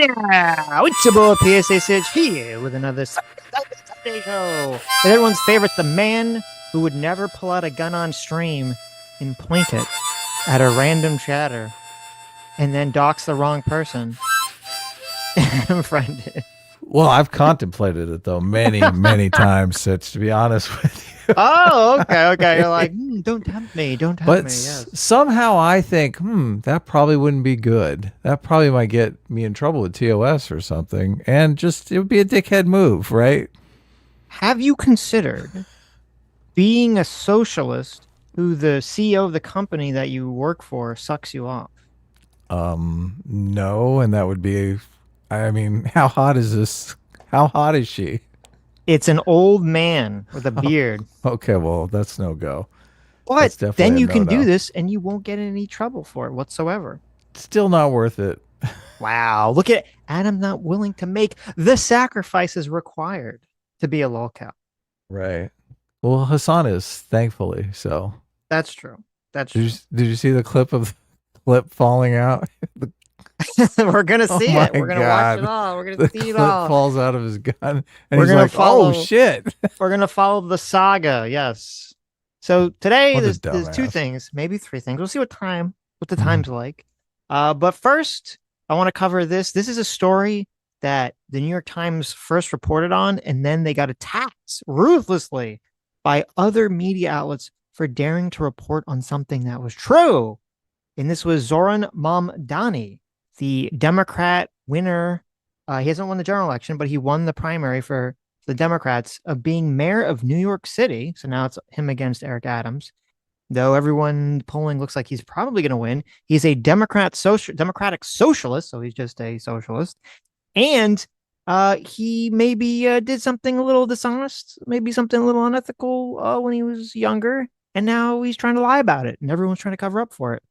Yeah, it's your boy PSA Sitch here with another Sunday show. And everyone's favorite, the man who would never pull out a gun on stream and point it at a random chatter and then dox the wrong person. I'm friended. Well, I've contemplated it though many times, Sitch, to be honest with you. Oh, okay. You're like, don't tempt me. Don't tempt But me. Yes. somehow I think, that probably wouldn't be good. That probably might get me in trouble with TOS or something. And just, it would be a dickhead move, right? Have you considered being a socialist who the CEO of the company that you work for sucks you off? No, and that would be, I mean, how hot is this? How hot is she? It's an old man with a beard. Okay, well, that's no go. But then you can do no-no. this and you won't get in any trouble for it whatsoever. Still not worth it. Wow. Look at Adam not willing to make the sacrifices required to be a lolcow. Right. Well, Hassan is, thankfully, so. That's true. That's Did true. you, did you see the clip of the clip falling out? We're gonna Oh see my it. We're gonna watch it God. all. We're The gonna see it clip all. falls out of his gun, and We're he's gonna like, follow- "Oh shit!" We're gonna follow the saga. Yes. So today What a there's two dumbass. things, maybe three things. We'll see what the Mhm. time's like. But first, I want to cover this. This is a story that the New York Times first reported on, and then they got attacked ruthlessly by other media outlets for daring to report on something that was true. And this was Zoran Mamdani, the Democrat winner. He hasn't won the general election, but he won the primary for the Democrats of being mayor of New York City. So now it's him against Eric Adams. Though everyone polling looks like he's probably going to win. He's a democratic socialist, so he's just a socialist. And he maybe did something a little dishonest, maybe something a little unethical when he was younger. And now he's trying to lie about it, and everyone's trying to cover up for it.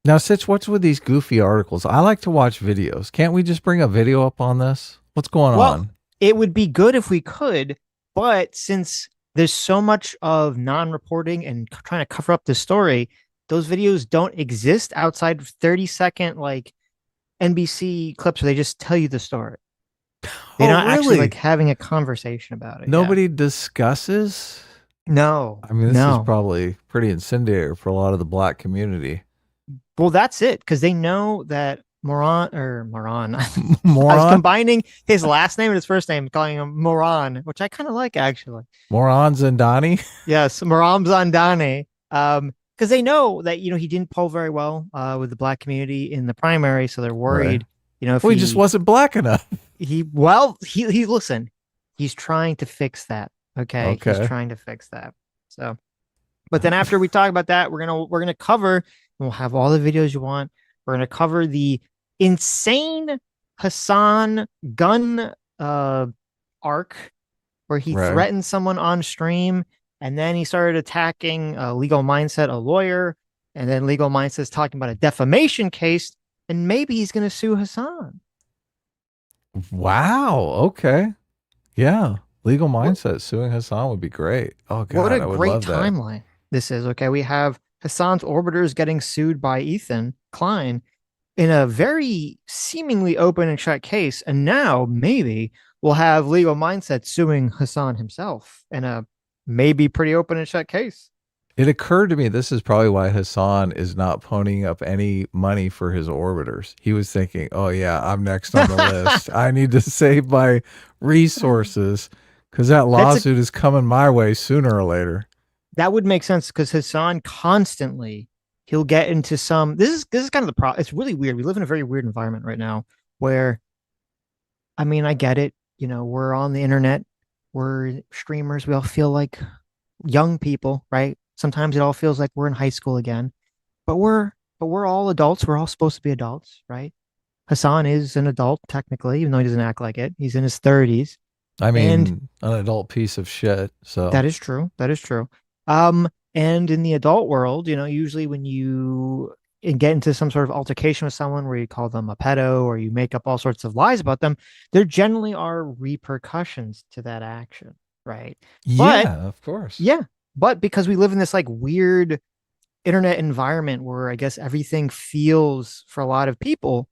Now, Sitch, what's with these goofy articles? I like to watch videos. Can't we just bring a video up on this? What's going on? It would be good if we could, but since there's so much of non-reporting and trying to cover up the story, those videos don't exist outside of 30-second like NBC clips where they just tell you the story. They're not actually like having a conversation about it. Nobody discusses? No. I mean, this is probably pretty incendiary for a lot of the black community. Well, that's it, because they know that Moran. Moron? I was combining his last name and his first name, calling him Moran, which I kind of like, actually. Moran Zandani? Yes, Moran Zandani. Because they know that, he didn't poll very well with the black community in the primary, so they're worried. Right. If he just wasn't black enough. Listen, he's trying to fix that. Okay. He's trying to fix that. So, but then after we talk about that, we're gonna cover. We'll have all the videos you want. We're gonna cover the insane Hassan gun arc where he threatened someone on stream, and then he started attacking Legal Mindset, a lawyer, and then Legal Mindset's talking about a defamation case, and maybe he's gonna sue Hassan. Wow. Okay. Yeah. Legal Mindset suing Hassan would be great. Oh God, what a I would great love that. timeline this is. Okay, we have Hassan's orbiters getting sued by Ethan Klein in a very seemingly open and shut case, and now maybe we'll have Legal Mindset suing Hassan himself in a maybe pretty open and shut case. It occurred to me this is probably why Hassan is not ponying up any money for his orbiters. He was thinking, oh yeah, I'm next on the list. I need to save my resources because that lawsuit is coming my way sooner or later. That would make sense, because Hassan constantly, he'll get into some, this is kind of the problem. It's really weird. We live in a very weird environment right now where, I mean, I get it. We're on the internet. We're streamers. We all feel like young people, right? Sometimes it all feels like we're in high school again, but we're all adults. We're all supposed to be adults, right? Hassan is an adult technically, even though he doesn't act like it. He's in his 30s. I mean, an adult piece of shit. So that is true. That is true. And in the adult world, usually when you get into some sort of altercation with someone where you call them a pedo or you make up all sorts of lies about them, there generally are repercussions to that action, right? Yeah, of course. Yeah. But because we live in this like weird internet environment where I guess everything feels, for a lot of people,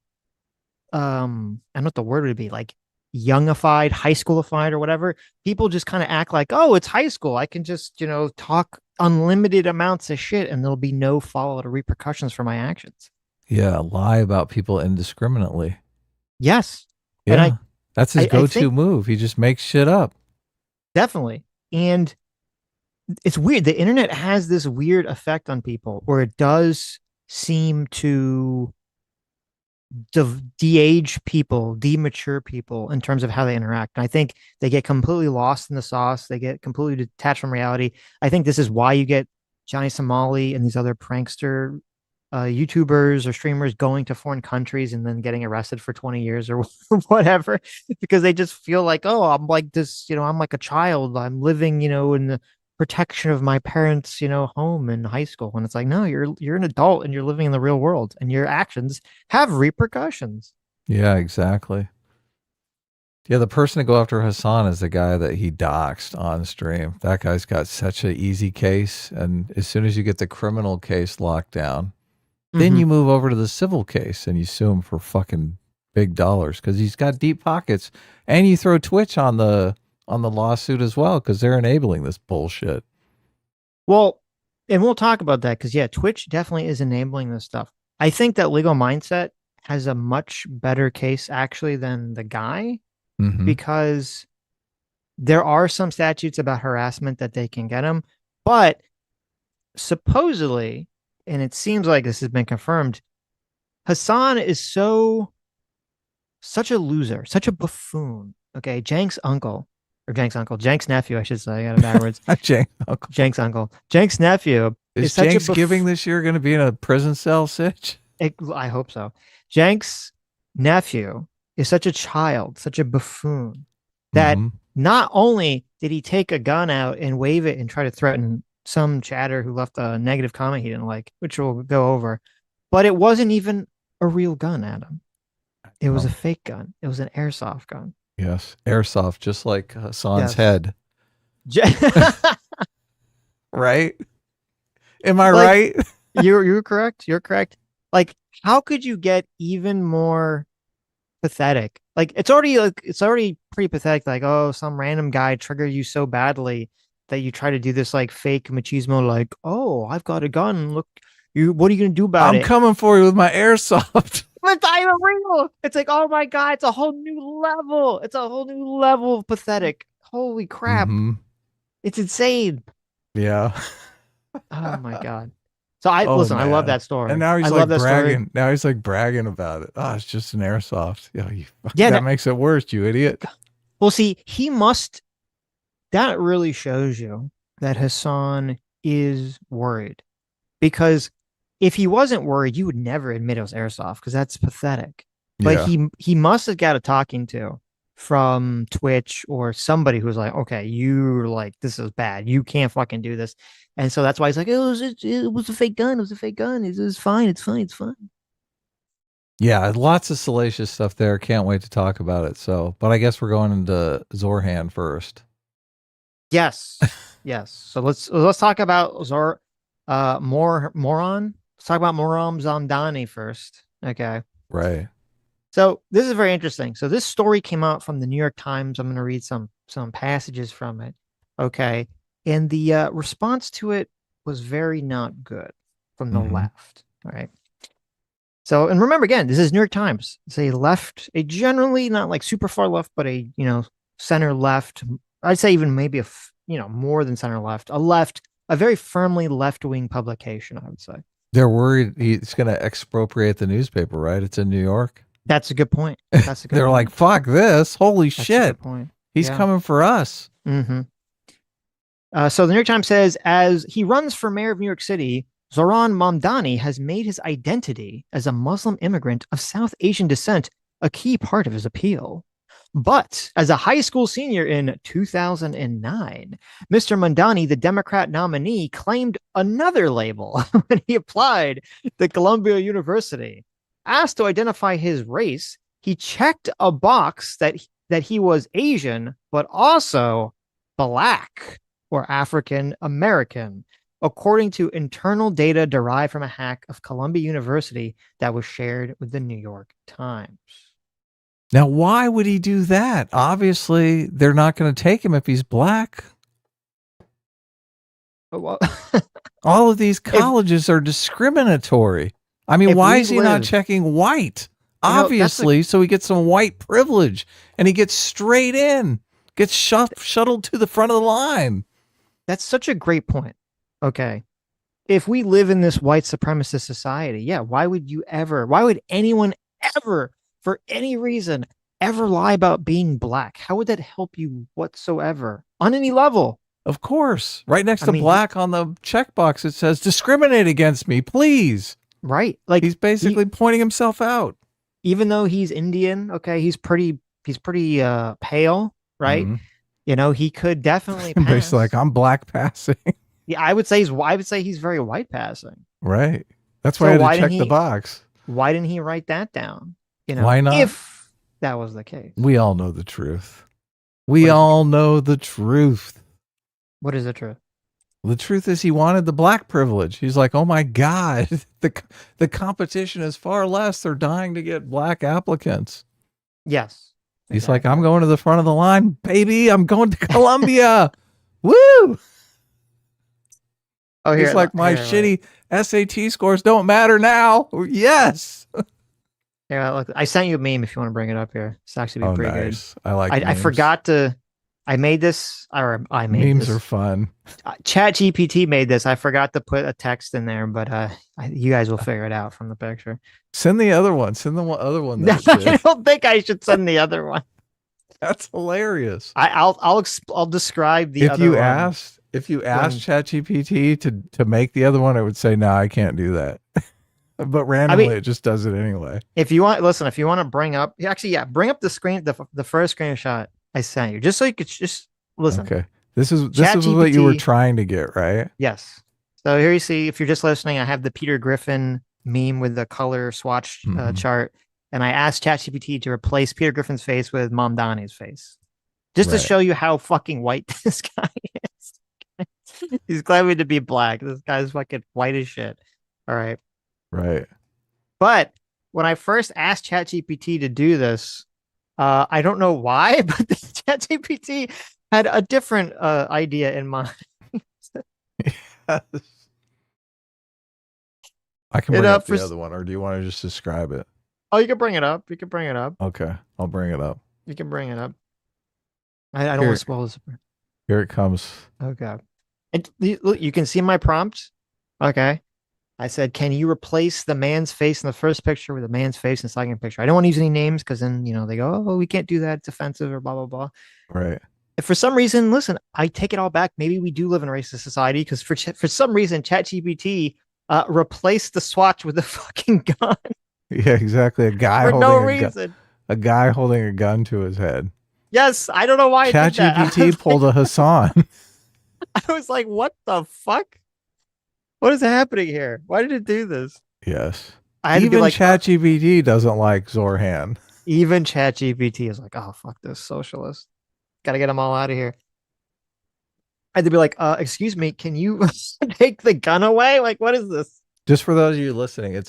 I don't know what the word would be, like youngified, high schoolified or whatever. People just kind of act like, oh, it's high school. I can just, talk unlimited amounts of shit and there'll be no follow-up repercussions for my actions. Yeah, lie about people indiscriminately. Yes. And Yeah. That's his I go-to think move. He just makes shit up. definitely. And it's weird. The internet has this weird effect on people where it does seem to de-age people, demature people in terms of how they interact. And I think they get completely lost in the sauce. They get completely detached from reality. I think this is why you get Johnny Somali and these other prankster YouTubers or streamers going to foreign countries and then getting arrested for 20 years or whatever, because they just feel like, oh, I'm like this, I'm like a child. I'm living, in the protection of my parents, home in high school. And it's like, no, you're an adult and you're living in the real world and your actions have repercussions. Yeah, exactly. Yeah, the person to go after Hassan is the guy that he doxed on stream. That guy's got such an easy case. And as soon as you get the criminal case locked down, then Mm-hmm. you move over to the civil case and you sue him for fucking big dollars because he's got deep pockets. And you throw Twitch on the lawsuit as well because they're enabling this bullshit. Well, and we'll talk about that because, yeah, Twitch definitely is enabling this stuff. I think that Legal Mindset has a much better case actually than the guy Mm-hmm. because there are some statutes about harassment that they can get him, but supposedly, and it seems like this has been confirmed, Hassan is such a loser, such a buffoon. Okay, Jank's nephew, I should say. I got it backwards. Jane, Uncle. Jank's uncle. Jank's nephew is Is such a Jenks giving this year going to be in a prison cell, Sitch? I hope so. Jank's nephew is such a child, such a buffoon that Mm-hmm. not only did he take a gun out and wave it and try to threaten some chatter who left a negative comment he didn't like, which we'll go over, but it wasn't even a real gun, Adam. It was a Oh, fake gun. It was an airsoft gun. yes. Airsoft, just like Hassan's Yes. head. Right? Am I Like right? you're correct. You're correct. Like, how could you get even more pathetic? Like it's already pretty pathetic. Like, oh, some random guy triggered you so badly that you try to do this like fake machismo, like, oh, I've got a gun. Look, what are you gonna do about I'm it? coming for you with my airsoft. It's not even real. It's like, oh my God, it's a whole new level. It's a whole new level of pathetic. Holy crap. Mm-hmm. It's insane. Yeah. Oh my God. So I Oh listen, I love man. that And story. now I he's love like that story. bragging. Now he's like bragging about it. Oh, it's just an airsoft. Yeah, Yeah, that makes it worse, you idiot. well, see, that really shows you that Hassan is worried because if he wasn't worried, you would never admit it was airsoft because that's pathetic. But Yeah. he must have got a talking to from Twitch or somebody who's like, okay, you're like, this is bad. You can't fucking do this. And so that's why he's like, it was a fake gun. It was a fake gun. It's fine. It's fine. It's fine. Yeah, lots of salacious stuff there. Can't wait to talk about it. So, but I guess we're going into Zohran first. Yes. Yes. So let's talk about Moron. Let's talk about Moram Zamdani first. Okay. Right. So this is very interesting. So this story came out from the New York Times. I'm going to read some passages from it. Okay, and the response to it was very not good from the Mm-hmm. left. All right. So and remember again, this is New York Times. It's a generally not like super far left, but a center left. I'd say even maybe more than center left, a very firmly left wing publication. I would say They're worried he's going to expropriate the newspaper, right? It's in New York. that's a good point. That's a good They're like, point. fuck this. Holy That's a shit. good point. He's Yeah. coming for us. Mm-hmm. So the New York Times says, as he runs for mayor of New York City, Zoran Mamdani has made his identity as a Muslim immigrant of South Asian descent a key part of his appeal. But as a high school senior in 2009, Mr. Mamdani, the Democrat nominee, claimed another label when he applied to Columbia University. Asked to identify his race, he checked a box that he was Asian, but also black or African American, according to internal data derived from a hack of Columbia University that was shared with the New York Times. Now, why would he do that? Obviously, they're not going to take him if he's black. Well, All of these if colleges are discriminatory. I mean, if why we is he not live, checking white? that's a Obviously, so he gets some white privilege and he gets straight in, gets shuttled to the front of the line. that's such a great point. Okay. If we live in this white supremacist society, yeah, why would anyone ever, for any reason, ever lie about being black? How would that help you whatsoever on any level? Of course. Right next I to mean, black on the checkbox, it says, discriminate against me, please. right? Like He's basically pointing himself out. even though he's Indian, okay, he's pretty pale, right? Mm-hmm. You know, he could definitely Basically, like, pass. I'm black passing. Yeah, I would say he's very white passing. Right. That's why I So had to why didn't check the he box. why didn't he write that down? Why not? If that was the case. We all know the truth. We What is the truth? all know the truth. What is the truth? The truth is he wanted the black privilege. He's like, oh my God, the competition is far less. They're dying to get black applicants. Yes. He's like, Exactly. I'm going to the front of the line, baby. I'm going to Columbia. Woo! Oh, He's like, my shitty SAT scores don't matter now. Yes. Here, look, I sent you a meme if you want to bring it up here. It's actually Oh, pretty good. nice. I like I memes. forgot to. I made this, or I made Memes this. are fun. Chat GPT made this. I forgot to put a text in there, but you guys will figure it out from the picture. Send the other one. Send the other one No, that I did. don't think I should send the other one. That's hilarious. I'll describe the other one. If you asked ChatGPT to make the other one, it would say, no, I can't do that. But randomly, it just does it anyway. If you want to bring up, bring up the screen, the first screenshot I sent you, just so you could just listen. Okay. This is what you were trying to get, right? Yes. So here you see, if you're just listening, I have the Peter Griffin meme with the color swatch chart, and I asked ChatGPT to replace Peter Griffin's face with Mamdani's face, just to show you how fucking white this guy is. He's claiming to be black. This guy's fucking white as shit. All right. Right. But when I first asked ChatGPT to do this, I don't know why, but the ChatGPT had a different idea in mind. Yes. I can bring up the other one, or do you want to just describe it? Oh, you can bring it up. You can bring it up. Okay, I'll bring it up. You can bring it up. I don't want to spoil this. Here it comes. Okay. And look, you can see my prompt. Okay. I said, can you replace the man's face in the first picture with the man's face in the second picture? I don't want to use any names because then, they go, oh, we can't do that. It's offensive or blah, blah, blah. Right. If for some reason, listen, I take it all back. Maybe we do live in a racist society because for some reason, ChatGPT replaced the swatch with a fucking gun. Yeah, exactly. A guy for holding no reason. A guy holding a gun to his head. Yes, I don't know why ChatGPT pulled a Hassan. I was like, what the fuck? What is happening here? Why did it do this? Yes. I had even to be like, ChatGPT doesn't like Zohran. Even ChatGPT is like, oh, fuck this socialist. Got to get them all out of here. I had to be like, excuse me, can you take the gun away? Like, what is this? Just for those of you listening,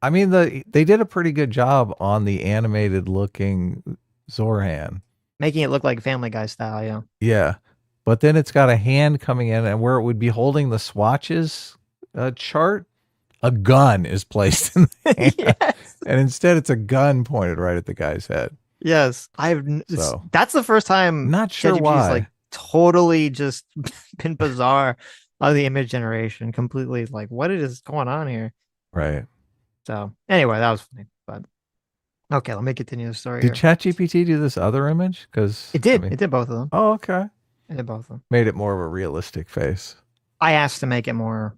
I mean, they did a pretty good job on the animated looking Zohran. Making it look like Family Guy style, yeah. Yeah. But then it's got a hand coming in, and where it would be holding the swatches chart, a gun is placed in the hand. Yes. And instead it's a gun pointed right at the guy's head. Yes. That's the first time. Not sure why. Like totally just been bizarre on the image generation. Completely like, what is going on here? Right. So anyway, that was funny. But okay, let me continue the story. Did ChatGPT do this other image? Because it did. It did both of them. Oh, okay. It did both of them. Made it more of a realistic face. I asked to make it more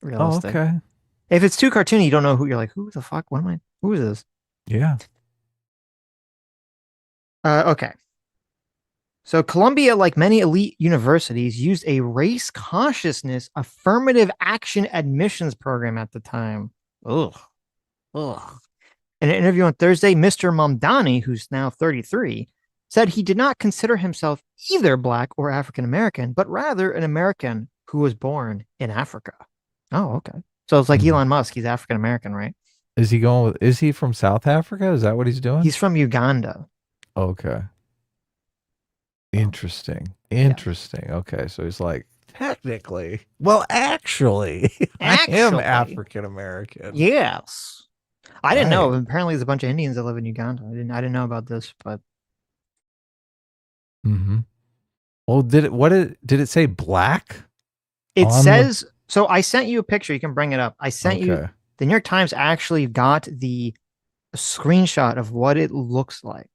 realistic. Oh, okay. If it's too cartoony, you don't know who you're like. Who the fuck? Who is this? Yeah. Okay. So Columbia, like many elite universities, used a race consciousness affirmative action admissions program at the time. Ugh. In an interview on Thursday, Mr. Mamdani, who's now 33, said he did not consider himself either Black or African American, but rather an American who was born in Africa. Oh, okay. So it's like Elon Musk. He's African American, right? Is he going with, is he from South Africa? Is that what he's doing? He's from Uganda. Okay. So, Interesting. yes. Interesting. Okay. So he's like, technically, well, actually, I am Actually, African American. yes. I didn't know. Right. Apparently, there's a bunch of Indians that live in Uganda. I didn't know about this, but Mm-hmm. Well, did it say black it on the? says so. I sent you a picture. You can bring it up. I sent you. Okay. The New York Times actually got the screenshot of what it looks like.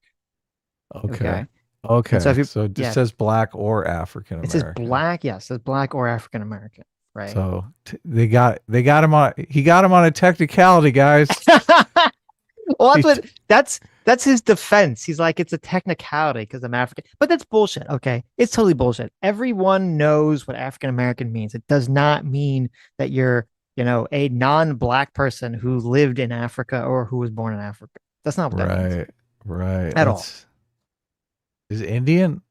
Okay. Okay. And so Okay. if you, So it just yeah, says black or African it says American. black. Yes, it says black or African American. Right. So they got him on he got him on a technicality, guys. Well, He t- that's his defense. He's like, it's a technicality because I'm African, but that's bullshit. Okay, it's totally bullshit. Everyone knows what African American means. It does not mean that you're, a non-black person who lived in Africa or who was born in Africa. That's not what that means right. Right. at all. That's is Indian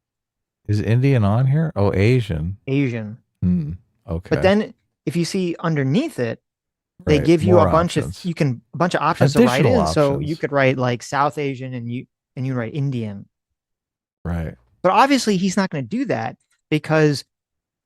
is Indian on here? Oh, Asian. Asian. Hmm. But Okay. then if you see underneath it, they Right. give you More options. a bunch of options to write Additional in. So you options. could write like South Asian and you write Indian. Right. But obviously he's not going to do that because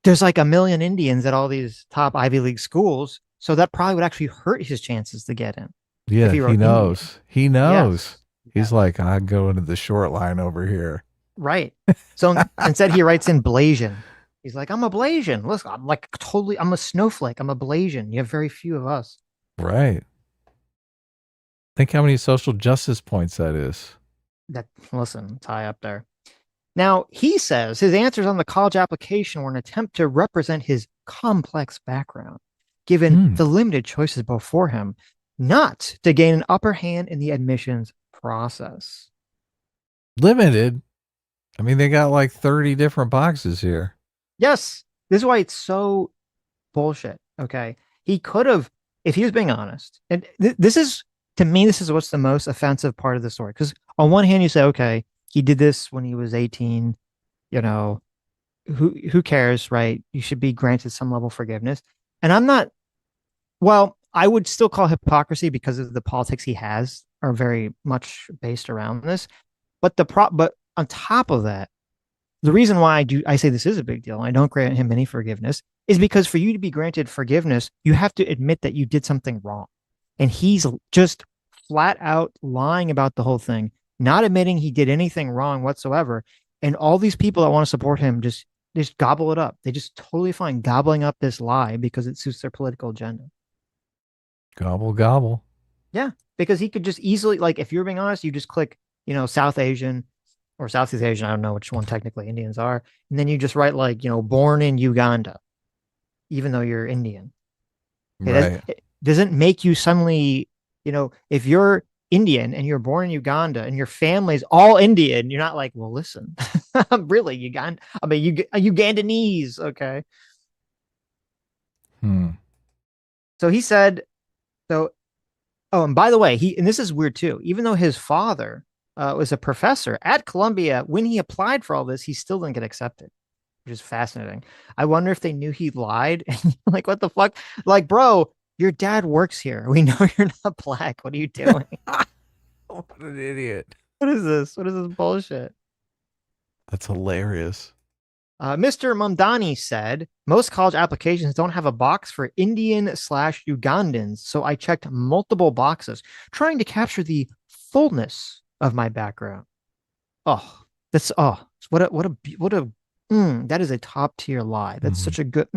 there's like a million Indians at all these top Ivy League schools. So that probably would actually hurt his chances to get in if Yeah, he he wrote Indian. knows. He knows. Yes. He's Yes. like, I go into the short line over here. Right. So instead he writes in Blasian. He's like, I'm a Blasian. Listen, I'm a snowflake. I'm a Blasian. You have very few of us. Right. Think how many social justice points that is. Listen, it's high up there. Now, he says his answers on the college application were an attempt to represent his complex background, given Hmm. the limited choices before him, not to gain an upper hand in the admissions process. Limited. I mean, they got like 30 different boxes here. Yes, this is why it's so bullshit. Okay. He could have, if he was being honest, and this is, to me, this is what's the most offensive part of the story. Because on one hand, you say, okay, he did this when he was 18, you know, who cares, right? You should be granted some level of forgiveness. And I'm not, well, I would still call hypocrisy because of the politics he has are very much based around this. But on top of that, the reason why I say this is a big deal, and I don't grant him any forgiveness, is because for you to be granted forgiveness, you have to admit that you did something wrong. And he's just flat out lying about the whole thing, not admitting he did anything wrong whatsoever. And all these people that want to support him just gobble it up. They just totally fine gobbling up this lie because it suits their political agenda. Gobble, gobble. Yeah, because he could just easily, like, if you're being honest, you just click, South Asian or Southeast Asian. I don't know which one technically Indians are, and then you just write like, born in Uganda, even though you're Indian. Okay, Right. it doesn't make you suddenly, if you're Indian and you're born in Uganda and your family's all Indian, you're not like, well, listen, I'm really Uganda. I mean, Ugandanese. Okay, Hmm. so he said so. Oh, and by the way, and this is weird too. Even though his father was a professor at Columbia, when he applied for all this, he still didn't get accepted, which is fascinating. I wonder if they knew he lied. Like, what the fuck? Like, bro, your dad works here. We know you're not black. What are you doing? What an idiot. What is this? What is this bullshit? That's hilarious. Mr. Mamdani said most college applications don't have a box for Indian/Ugandans, so I checked multiple boxes, trying to capture the fullness of my background. Oh, that is a top tier lie. That's Mhm. such a good.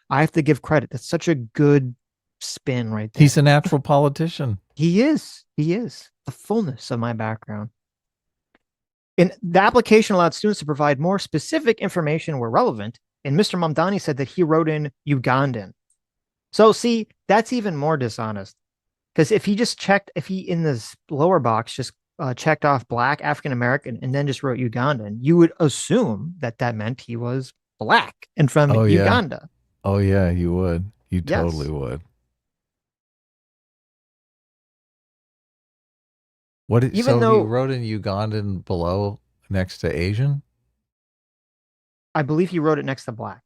I have to give credit. That's such a good spin right He's there. a natural politician. He is. He is the fullness of my background. And the application allowed students to provide more specific information where relevant. And Mr. Mamdani said that he wrote in Ugandan. So see, that's even more dishonest. Because if he in this lower box just checked off Black, African American, and then just wrote Ugandan, you would assume that that meant he was Black and from Oh yeah. Uganda. Oh yeah, you would. You totally Yes. would. What did, Even so he though wrote in Ugandan below next to Asian? I believe he wrote it next to Black.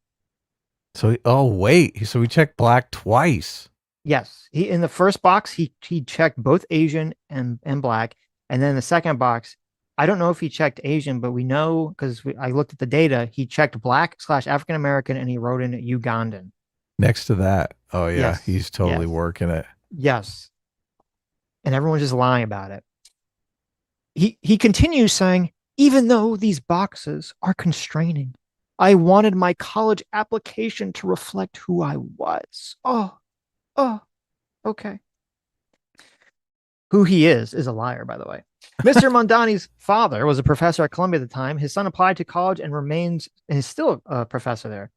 So oh wait, so we checked black twice. Yes, he in the first box he checked both Asian and black, and then the second box, I don't know if he checked Asian, but we know because I looked at the data, he checked black slash African American, and he wrote in Ugandan. Next to that, oh yeah, Yes, he's totally yes, working it. yes, and everyone's just lying about it. He continues saying, even though these boxes are constraining, I wanted my college application to reflect who I was. Oh, okay. Who he is a liar, by the way. Mr. Mamdani's father was a professor at Columbia at the time. His son applied to college and remains and is still a professor there.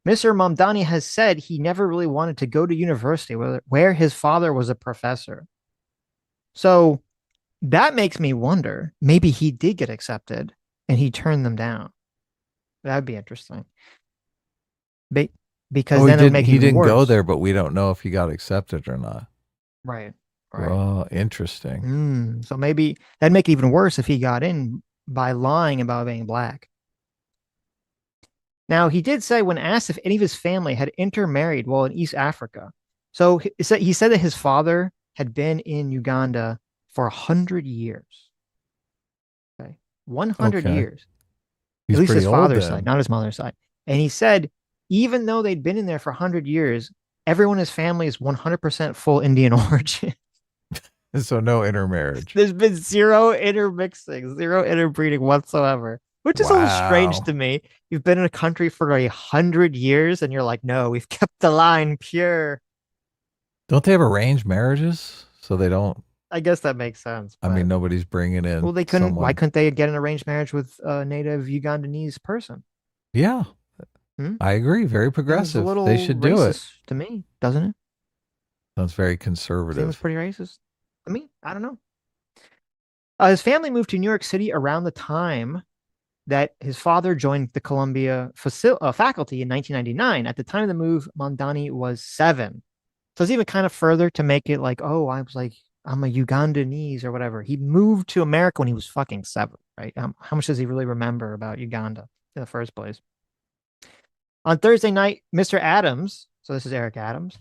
Mr. Mamdani has said he never really wanted to go to university where his father was a professor. So that makes me wonder maybe he did get accepted and he turned them down. That'd be interesting. Be- because Oh, he then it would didn't. make it He even didn't go worse. there, but we don't know if he got accepted or not. Right. Right. Oh, interesting. So maybe that'd make it even worse if he got in by lying about being black. Now, he did say when asked if any of his family had intermarried while in East Africa. So he said that his father had been in Uganda for 100 years. Okay. 100 Okay, years. At he's least pretty his old father's side, then. not his mother's side. And he said, even though they'd been in there for 100 years, everyone in his family is 100% full Indian origin. So no intermarriage. There's been zero intermixing, zero interbreeding whatsoever, which is a little strange Wow. to me. You've been in a country for 100 years, and you're like, no, we've kept the line pure. Don't they have arranged marriages? So they don't. I guess that makes sense, I mean, but nobody's bringing in well, they couldn't. Why someone. couldn't they get an arranged marriage with a native Ugandese person? Yeah, Hmm? I agree. Very Seems a progressive. They little should do it. racist to me, doesn't it? Sounds very Seems conservative. pretty racist to me. I don't know. His family moved to New York City around the time that his father joined the Columbia faculty in 1999. At the time of the move, Mamdani was 7. So it's even kind of further to make it like, oh, I'm a Ugandanese or whatever. He moved to America when he was fucking 7, right? How much does he really remember about Uganda in the first place? On Thursday night, Mr. Adams, so this is Eric Adams,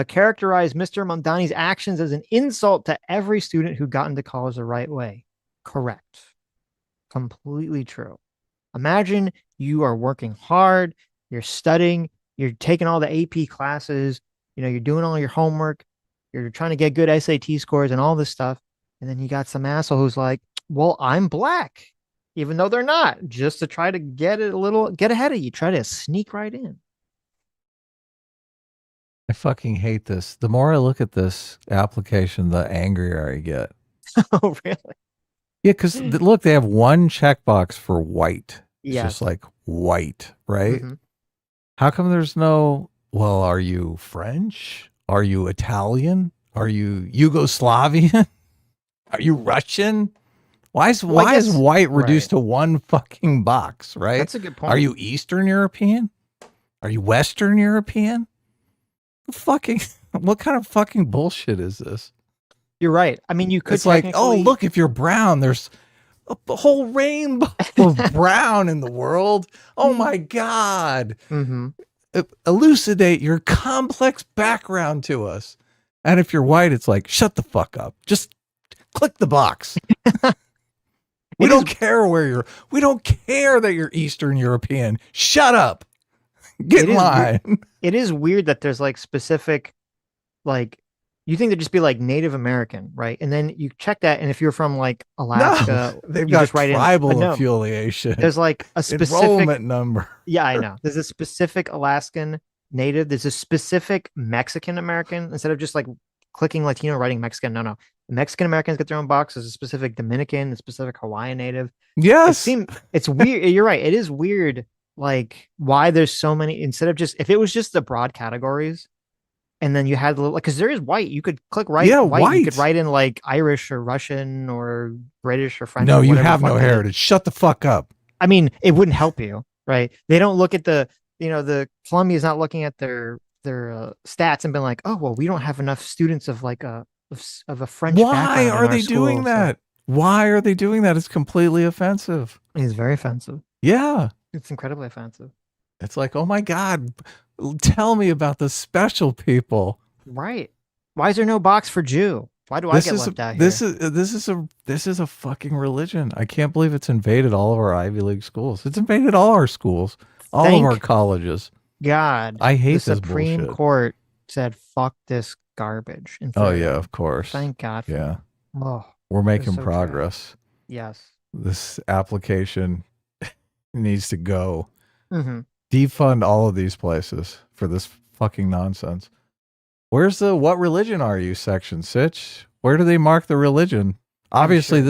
characterized Mr. Mamdani's actions as an insult to every student who got into college the right way. Correct. Completely true. Imagine you are working hard, you're studying, you're taking all the AP classes, you're doing all your homework, you're trying to get good SAT scores and all this stuff. And then you got some asshole who's like, well, I'm black, even though they're not, just to try to get ahead of you, try to sneak right in. I fucking hate this. The more I look at this application, the angrier I get. Oh, really? Yeah, because look, they have one checkbox for white. It's just Yes. like white, right? Mm-hmm. How come there's no, well, are you French? Are you Italian? Are you Yugoslavian? Are you Russian? Why is Well, I why is guess, white right. reduced to one fucking box, right? That's a good Are point. you Eastern European? Are you Western European? Fucking what kind of fucking bullshit is this? You're right. I mean, you could It's like, oh, technically, look, if you're brown, there's a whole rainbow of brown in the world. Oh my God. mm-hmm. Elucidate your complex background to us. And if you're white, it's like, shut the fuck up. Just click the box. We It is don't care we don't care that you're Eastern European. Shut up. Get it in is weird. line. It is weird that there's like specific, like, you think there'd just be like Native American, right? And then you check that, and if you're from like No, Alaska, they've you just got write in, tribal no, affiliation, there's like a specific, enrollment number. yeah, I know. There's a specific Alaskan Native. There's a specific Mexican American. Instead of just like clicking Latino, writing Mexican, no. The Mexican Americans get their own box. There's a specific Dominican, a specific Hawaiian Native. Yes. It's weird. You're right. It is weird, like why there's so many instead of just if it was just the broad categories and then you had the like because there is white. You could click right Yeah, white. You could white. write in like Irish or Russian or British or French No, or you whatever the have fuck no they did. heritage. Shut the fuck up. I mean, it wouldn't help you, right? They don't look at the Columbia is not looking at their stats and been like, oh well, we don't have enough students of like of a French Why background in are our they doing school. So that? Why are they doing that? It's completely offensive. it's very offensive. Yeah. It's incredibly offensive. It's like, oh my God, tell me about the special people. Right. Why is there no box for Jew? Why do I This get is left out this here? is this is a fucking religion. I can't believe it's invaded all of our Ivy League schools. It's invaded all our schools, all of our Thank colleges. God I the hate this Supreme bullshit. Court said, fuck this garbage and Oh threw it yeah, out. of course. Thank God for Yeah. that. Oh, We're it's making so trash. progress. Yes. This application needs to go. Hmm. Defund all of these places for this fucking nonsense. Where's the what religion are you section, Sitch? Where do they mark the religion? I'm Obviously, sure.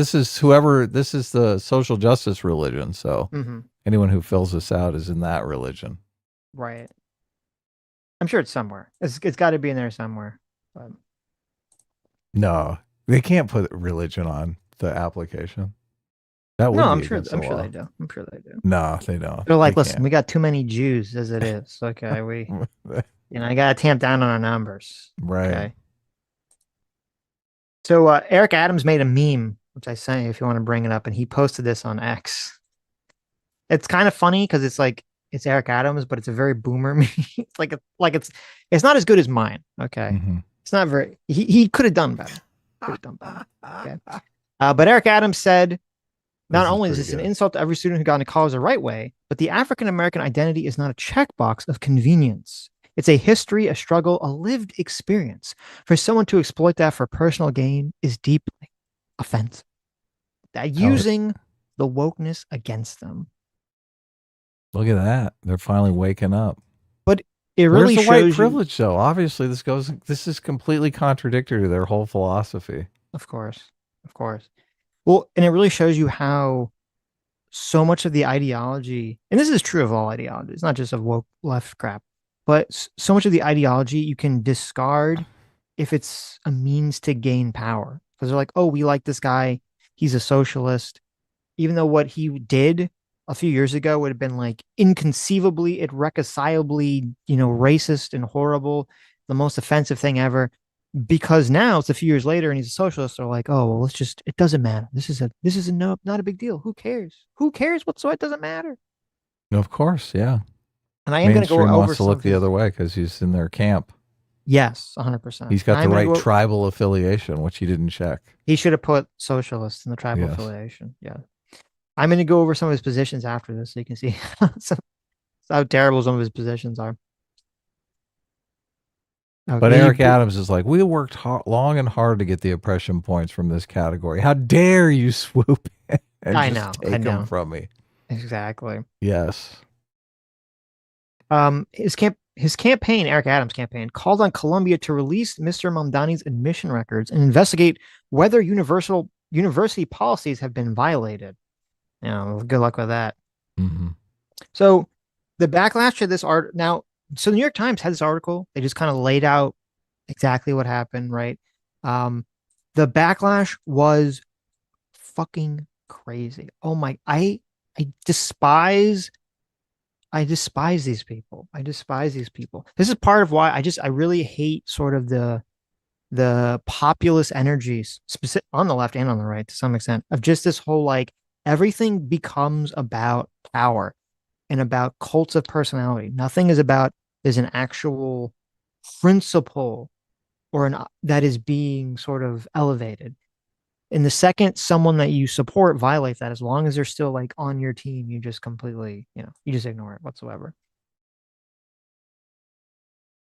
this is the social justice religion. So Hmm. anyone who fills this out is in that religion. Right. I'm sure it's somewhere. It's got to be in there somewhere. But No, they can't put religion on the application. That no, would I'm be sure. against the I'm sure they law. do. I'm sure they do. No, they don't. They're They like, listen, can't. we got too many Jews as it is. Okay, I gotta tamp down on our numbers. Right. Okay. So Eric Adams made a meme, which I sent you if you want to bring it up, and he posted this on X. It's kind of funny because it's like it's Eric Adams, but it's a very boomer meme. It's it's not as good as mine. Okay, Mm-hmm. it's not very. He could have done better. Could have done better. Okay, but Eric Adams said, not This is only is pretty this an good. insult to every student who got into college the right way, but the African American identity is not a checkbox of convenience. It's a history, a struggle, a lived experience. For someone to exploit that for personal gain is deeply offensive. That How? using the wokeness against them. Look at that. They're finally waking up. But it Where's really the white shows you, privilege though? Obviously this is completely contradictory to their whole philosophy. of course, of course. Well, and it really shows you how so much of the ideology, and this is true of all ideologies, not just of woke left crap, but so much of the ideology you can discard if it's a means to gain power. Because they're like, oh, we like this guy. He's a socialist. Even though what he did a few years ago would have been like inconceivably, irreconcilably, racist and horrible, the most offensive thing ever. Because now it's a few years later and he's a socialist. They're like, oh, well, it doesn't matter. This is no, not a big deal. Who cares? Who cares whatsoever? It doesn't matter. Of course, yeah. And I am going to go Mainstream over wants to some look of the his, other way because he's in their camp. yes, 100%. He's got the I'm going to right go, tribal affiliation, which he didn't check. he should have put socialist in the tribal Yes. affiliation. Yeah. I'm going to go over some of his positions after this so you can see how terrible some of his positions are. But Okay. Eric Adams is like, we worked long and hard to get the oppression points from this category. How dare you swoop in and I just know. I take them know. from me? Exactly. Yes. His campaign, Eric Adams' campaign, called on Columbia to release Mr. Mamdani's admission records and investigate whether university policies have been violated. Good luck with that. Mm-hmm. So the backlash to this art now, so the New York Times had this article. They just kind of laid out exactly what happened, right? Um, the backlash was fucking crazy. Oh my, I despise these people. I despise these people. This is part of why I really hate sort of the populist energies specific on the left and on the right to some extent of just this whole like everything becomes about power and about cults of personality. Nothing is about there's an actual principle or an that is being sort of elevated. And the second someone that you support violates that, as long as they're still like on your team, you just completely, you just ignore it whatsoever.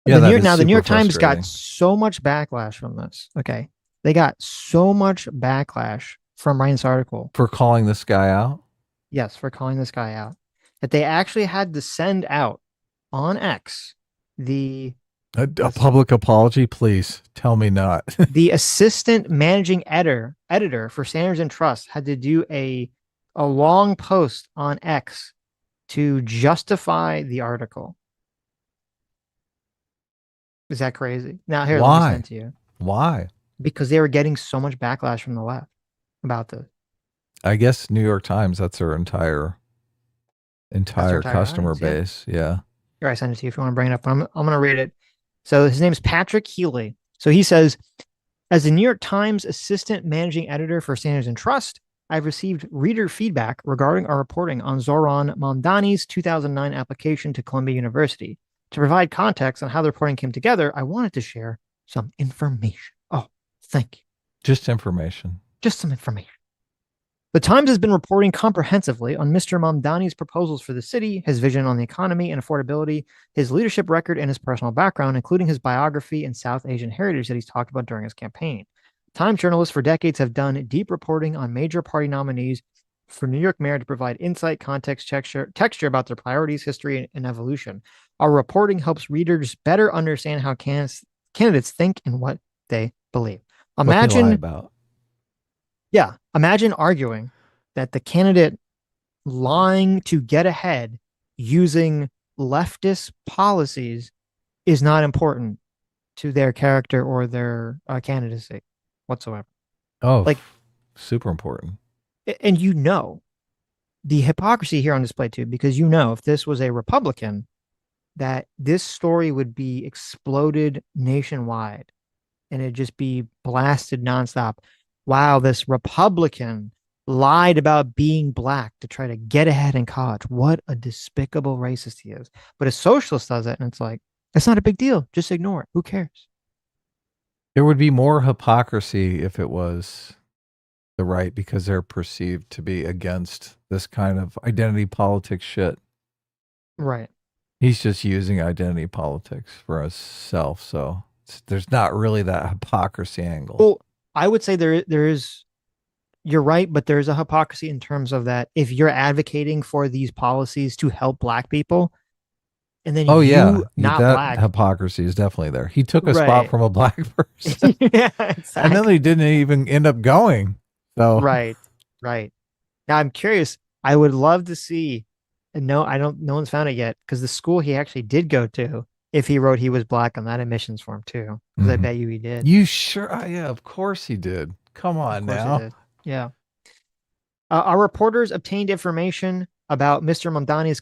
Yeah, that is The New super York Times got frustrating. so much backlash from this. Okay. They got so much backlash from writing this article. For calling this guy out? Yes, for calling this guy out. That they actually had to send out on X the A public apology, please. Tell me not. the assistant managing editor for Standards and Trust had to do a long post on X to justify the article. Is that crazy? Now here, let me Why? send it to you. Why? Because they were getting so much backlash from the left about this. I guess New York Times, that's their That's their entire entire customer audience. Yeah. base. Yeah. Here, I send it to you if you want to bring it up. I'm going to read it. So his name is Patrick Healy. So he says, as the New York Times assistant managing editor for Standards and Trust, I've received reader feedback regarding our reporting on Zoran Mamdani's 2009 application to Columbia University. To provide context on how the reporting came together, I wanted to share some information. Oh, thank you. Just information. Just some information. The Times has been reporting comprehensively on Mr. Mamdani's proposals for the city, his vision on the economy and affordability, his leadership record, and his personal background, including his biography and South Asian heritage that he's talked about during his campaign. Times journalists for decades have done deep reporting on major party nominees for New York mayor to provide insight, context, texture about their priorities, history, and evolution. Our reporting helps readers better understand how candidates think and what they believe. What they lie Imagine about. Yeah. Imagine arguing that the candidate lying to get ahead using leftist policies is not important to their character or their candidacy whatsoever. Oh, Like, super important. and the hypocrisy here on display too, because if this was a Republican, that this story would be exploded nationwide and it'd just be blasted nonstop. Wow, this Republican lied about being black to try to get ahead in college. What a despicable racist he is. But a socialist does it, and it's like, it's not a big deal. Just ignore it. Who cares? There would be more hypocrisy if it was the right because they're perceived to be against this kind of identity politics shit. Right. He's just using identity politics for himself, so there's not really that hypocrisy angle. Well, I would say there is. You're right, but there's a hypocrisy in terms of that if you're advocating for these policies to help black people, and then not that black hypocrisy is definitely there. He took a spot Right. from a black person, Yeah, exactly. and then he didn't even end up going. So Right. Now I'm curious. I would love to see, and no one's found it yet, because the school he actually did go to, if he wrote he was black on that admissions form too, because I bet you he did. You sure? Yeah, of course he did. Come on Of course now. he did. Yeah. Our reporters obtained information about Mr. Mamdani's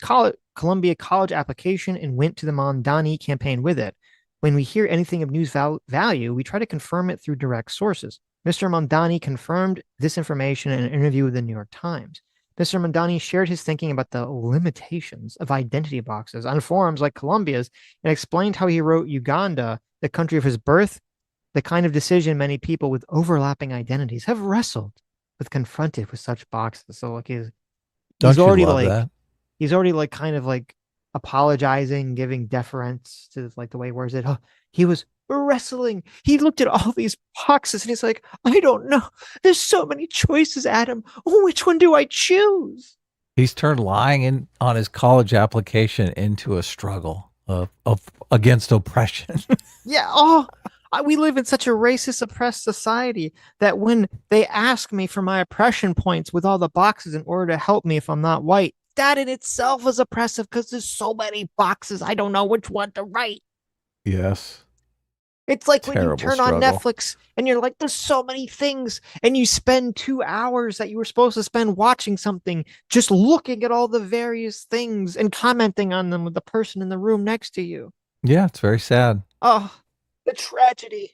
Columbia College application and went to the Mamdani campaign with it. When we hear anything of news value, we try to confirm it through direct sources. Mr. Mamdani confirmed this information in an interview with the New York Times. Mr. Mamdani shared his thinking about the limitations of identity boxes on forums like Columbia's and explained how he wrote Uganda, the country of his birth, the kind of decision many people with overlapping identities have wrestled with, confronted with such boxes. So like he's already like he's already like kind of like apologizing, giving deference to like the way he words it. Oh, he was wrestling. He looked at all these boxes and he's like, I don't know. There's so many choices, Adam. Which one do I choose? He's turned lying on his college application into a struggle of against oppression. Yeah. Oh, we live in such a racist, oppressed society that when they ask me for my oppression points with all the boxes in order to help me if I'm not white, that in itself is oppressive because there's so many boxes. I don't know which one to write. Yes. It's like when you turn on Netflix and you're like, there's so many things, and you spend 2 hours that you were supposed to spend watching something just looking at all the various things and commenting on them with the person in the room next to you. Yeah, it's very sad. Oh, the tragedy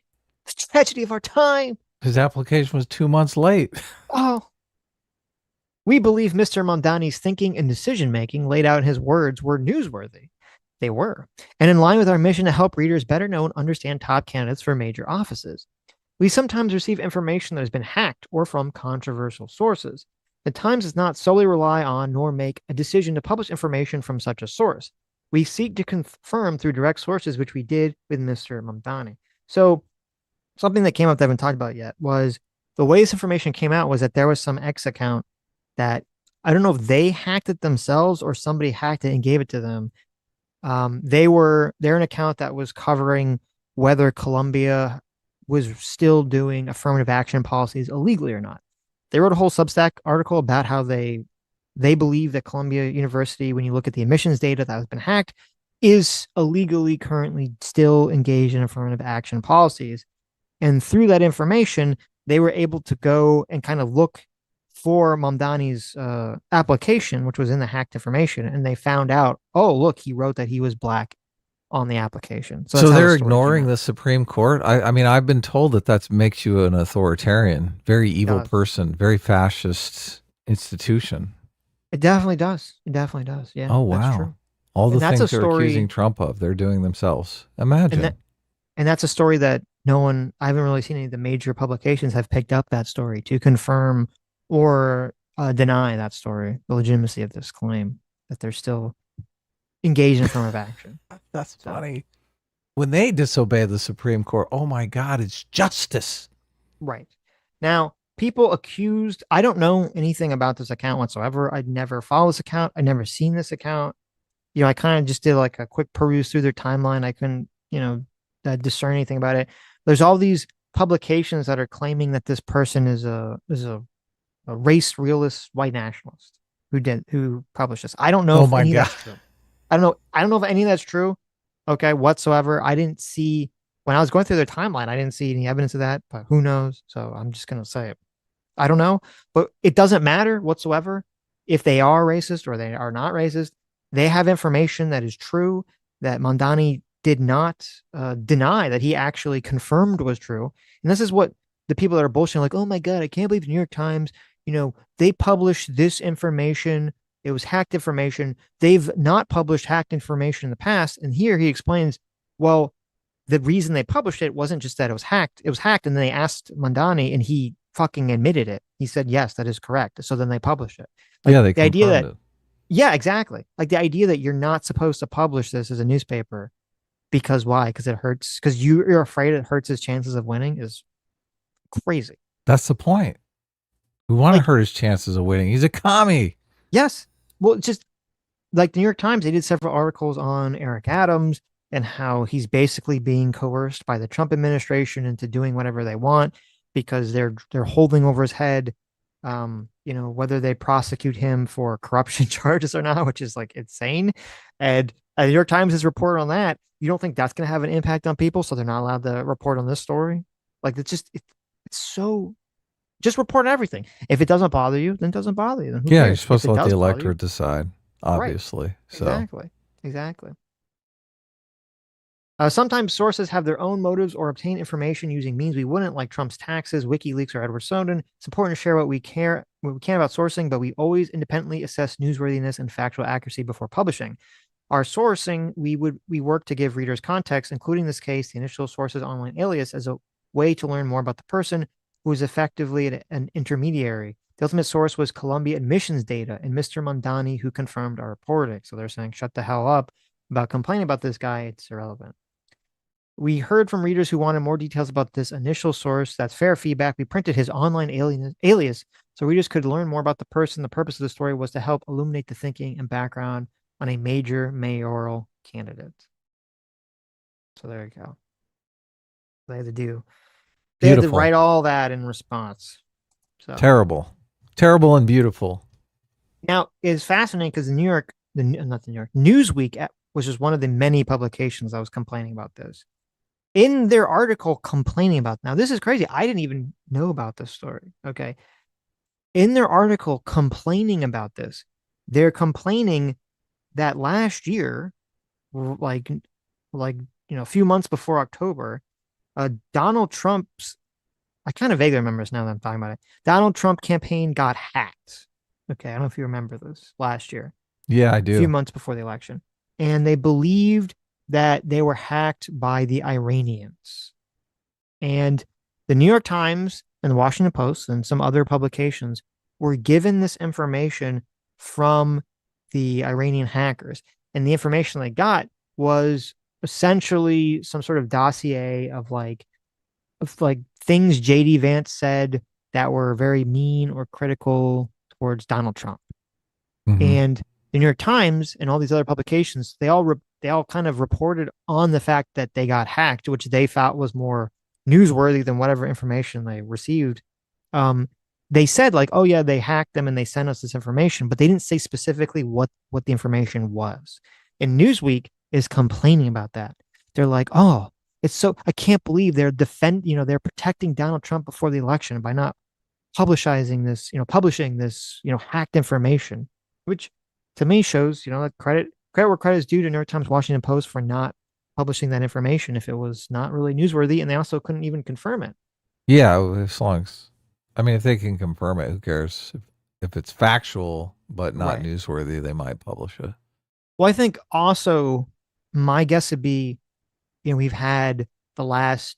of our time. His application was 2 months late. Oh. We believe Mr. Mamdani's thinking and decision-making laid out in his words were newsworthy. They were, and in line with our mission to help readers better know and understand top candidates for major offices. We sometimes receive information that has been hacked or from controversial sources. The Times does not solely rely on nor make a decision to publish information from such a source. We seek to confirm through direct sources, which we did with Mr. Mamdani. So something that came up that I haven't talked about yet was the way this information came out was that there was some X account that I don't know if they hacked it themselves or somebody hacked it and gave it to them. They're an account that was covering whether Columbia was still doing affirmative action policies illegally or not. They wrote a whole Substack article about how they believe that Columbia University, when you look at the admissions data that has been hacked, is illegally currently still engaged in affirmative action policies. And through that information, they were able to go and kind of look for Mamdani's application, which was in the hacked information, and they found out, oh, look, he wrote that he was black on the application. So they're ignoring the Supreme Court? I mean, I've been told that makes you an authoritarian, very evil person, very fascist institution. It definitely does. Yeah. Oh, wow. That's true. All the things they're accusing Trump of, they're doing themselves. Imagine. And that's a story that no one, I haven't really seen any of the major publications have picked up that story to confirm or deny that story, the legitimacy of this claim that they're still engaged in affirmative action. That's So, funny. When they disobey the Supreme Court, oh my God, it's justice. right. Now, people accused, I don't know anything about this account whatsoever. I'd never followed this account. I'd never seen this account. I kind of just did like a quick peruse through their timeline. I couldn't, discern anything about it. There's all these publications that are claiming that this person is a race realist white nationalist who published this. I don't know Oh if my any of God. that's true. I don't know if any of that's true. Okay, whatsoever. I didn't see when I was going through their timeline. I didn't see any evidence of that, but who knows? So I'm just gonna say it. I don't know, but it doesn't matter whatsoever if they are racist or they are not racist. They have information that is true that Mamdani did not deny that he actually confirmed was true. And this is what the people that are bullshitting, like, oh my God, I can't believe the New York Times, they published this information. It was hacked information. They've not published hacked information in the past. And here he explains, well, the reason they published it wasn't just that it was hacked. It was hacked, and then they asked Mamdani, and he fucking admitted it. He said, yes, that is correct. So then they published it. Like Yeah, they the idea confirmed that, it. yeah, exactly. Like the idea that you're not supposed to publish this as a newspaper because why? Because it hurts, because you're afraid it hurts his chances of winning is crazy. That's the point. We want to Like, hurt his chances of winning. He's a commie. yes. Well, just like the New York Times, they did several articles on Eric Adams and how he's basically being coerced by the Trump administration into doing whatever they want because they're holding over his head. Whether they prosecute him for corruption charges or not, which is like insane. And the New York Times has reported on that. You don't think that's going to have an impact on people, so they're not allowed to report on this story? Like it's so just report everything. If it doesn't bother you, then it doesn't bother you. Then who Yeah, you're cares? supposed If to it let the does bother you, electorate decide, right. obviously. So, Exactly. Exactly. Sometimes sources have their own motives or obtain information using means we wouldn't, like Trump's taxes, WikiLeaks, or Edward Snowden. It's important to share what we can about sourcing, but we always independently assess newsworthiness and factual accuracy before publishing. Our sourcing, we work to give readers context, including this case, the initial source's online alias, as a way to learn more about the person who is effectively an intermediary. The ultimate source was Columbia admissions data and Mr. Mamdani, who confirmed our reporting. So they're saying, shut the hell up about complaining about this guy. It's irrelevant. We heard from readers who wanted more details about this initial source. That's fair feedback. We printed his online alias so readers could learn more about the person. The purpose of the story was to help illuminate the thinking and background on a major mayoral candidate. So there you go. They had to do. They had to beautiful. write all that in response. So Terrible. Terrible and beautiful. now it's fascinating because the New York, the not the New York Newsweek, which is one of the many publications I was complaining about this. In their article complaining about, now this is crazy. I didn't even know about this story. Okay. In their article complaining about this, they're complaining that last year, like a few months before October, Donald Trump's, I kind of vaguely remember this now that I'm talking about it. Donald Trump campaign got hacked. Okay, I don't know if you remember this last year, Yeah, I a few do. months before the election, and they believed that they were hacked by the Iranians. And the New York Times and the Washington Post and some other publications were given this information from the Iranian hackers. And the information they got was essentially some sort of dossier of like things JD Vance said that were very mean or critical towards Donald Trump. Hmm. And the New York Times and all these other publications, they all kind of reported on the fact that they got hacked, which they thought was more newsworthy than whatever information they received. Um, they said like, oh yeah, they hacked them and they sent us this information, but they didn't say specifically what the information was. And Newsweek is complaining about that. They're like, oh, it's so I can't believe they're protecting Donald Trump before the election by not publishing this, hacked information, which to me shows, that credit where credit is due to New York Times, Washington Post for not publishing that information if it was not really newsworthy, and they also couldn't even confirm it. Yeah, as long as, I mean, if they can confirm it, who cares? If it's factual but not Right. newsworthy, they might publish it. Well, I think also my guess would be, we've had the last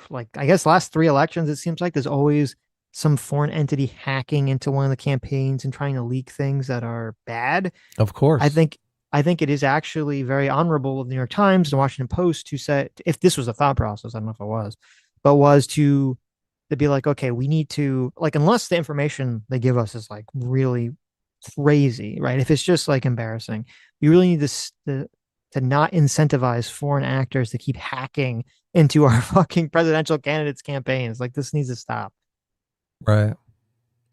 like I guess last three elections, it seems like there's always some foreign entity hacking into one of the campaigns and trying to leak things that are bad. Of I course. think I think it is actually very honorable of the New York Times and Washington Post to say, if this was a thought process, I don't know if it was, but was to be like, okay, we need to, like, unless the information they give us is like really crazy, right? If it's just like embarrassing, we really need to not incentivize foreign actors to keep hacking into our fucking presidential candidates' campaigns. Like, this needs to stop. Right.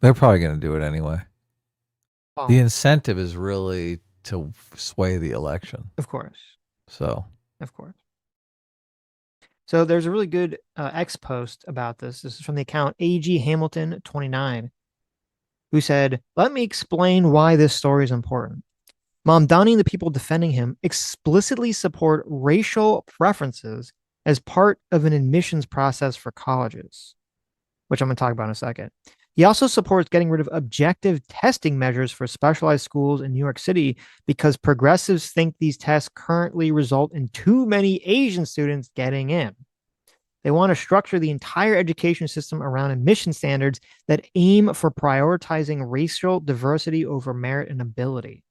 They're probably going to do it anyway. The Oh, incentive is really to sway the election. of course, So, of course. So there's a really good X post about this. This is from the account AG Hamilton 29, who said, "Let me explain why this story is important. Mamdani and the people defending him explicitly support racial preferences as part of an admissions process for colleges, which I'm going to talk about in a second. He also supports getting rid of objective testing measures for specialized schools in New York City because progressives think these tests currently result in too many Asian students getting in. They want to structure the entire education system around admission standards that aim for prioritizing racial diversity over merit and ability.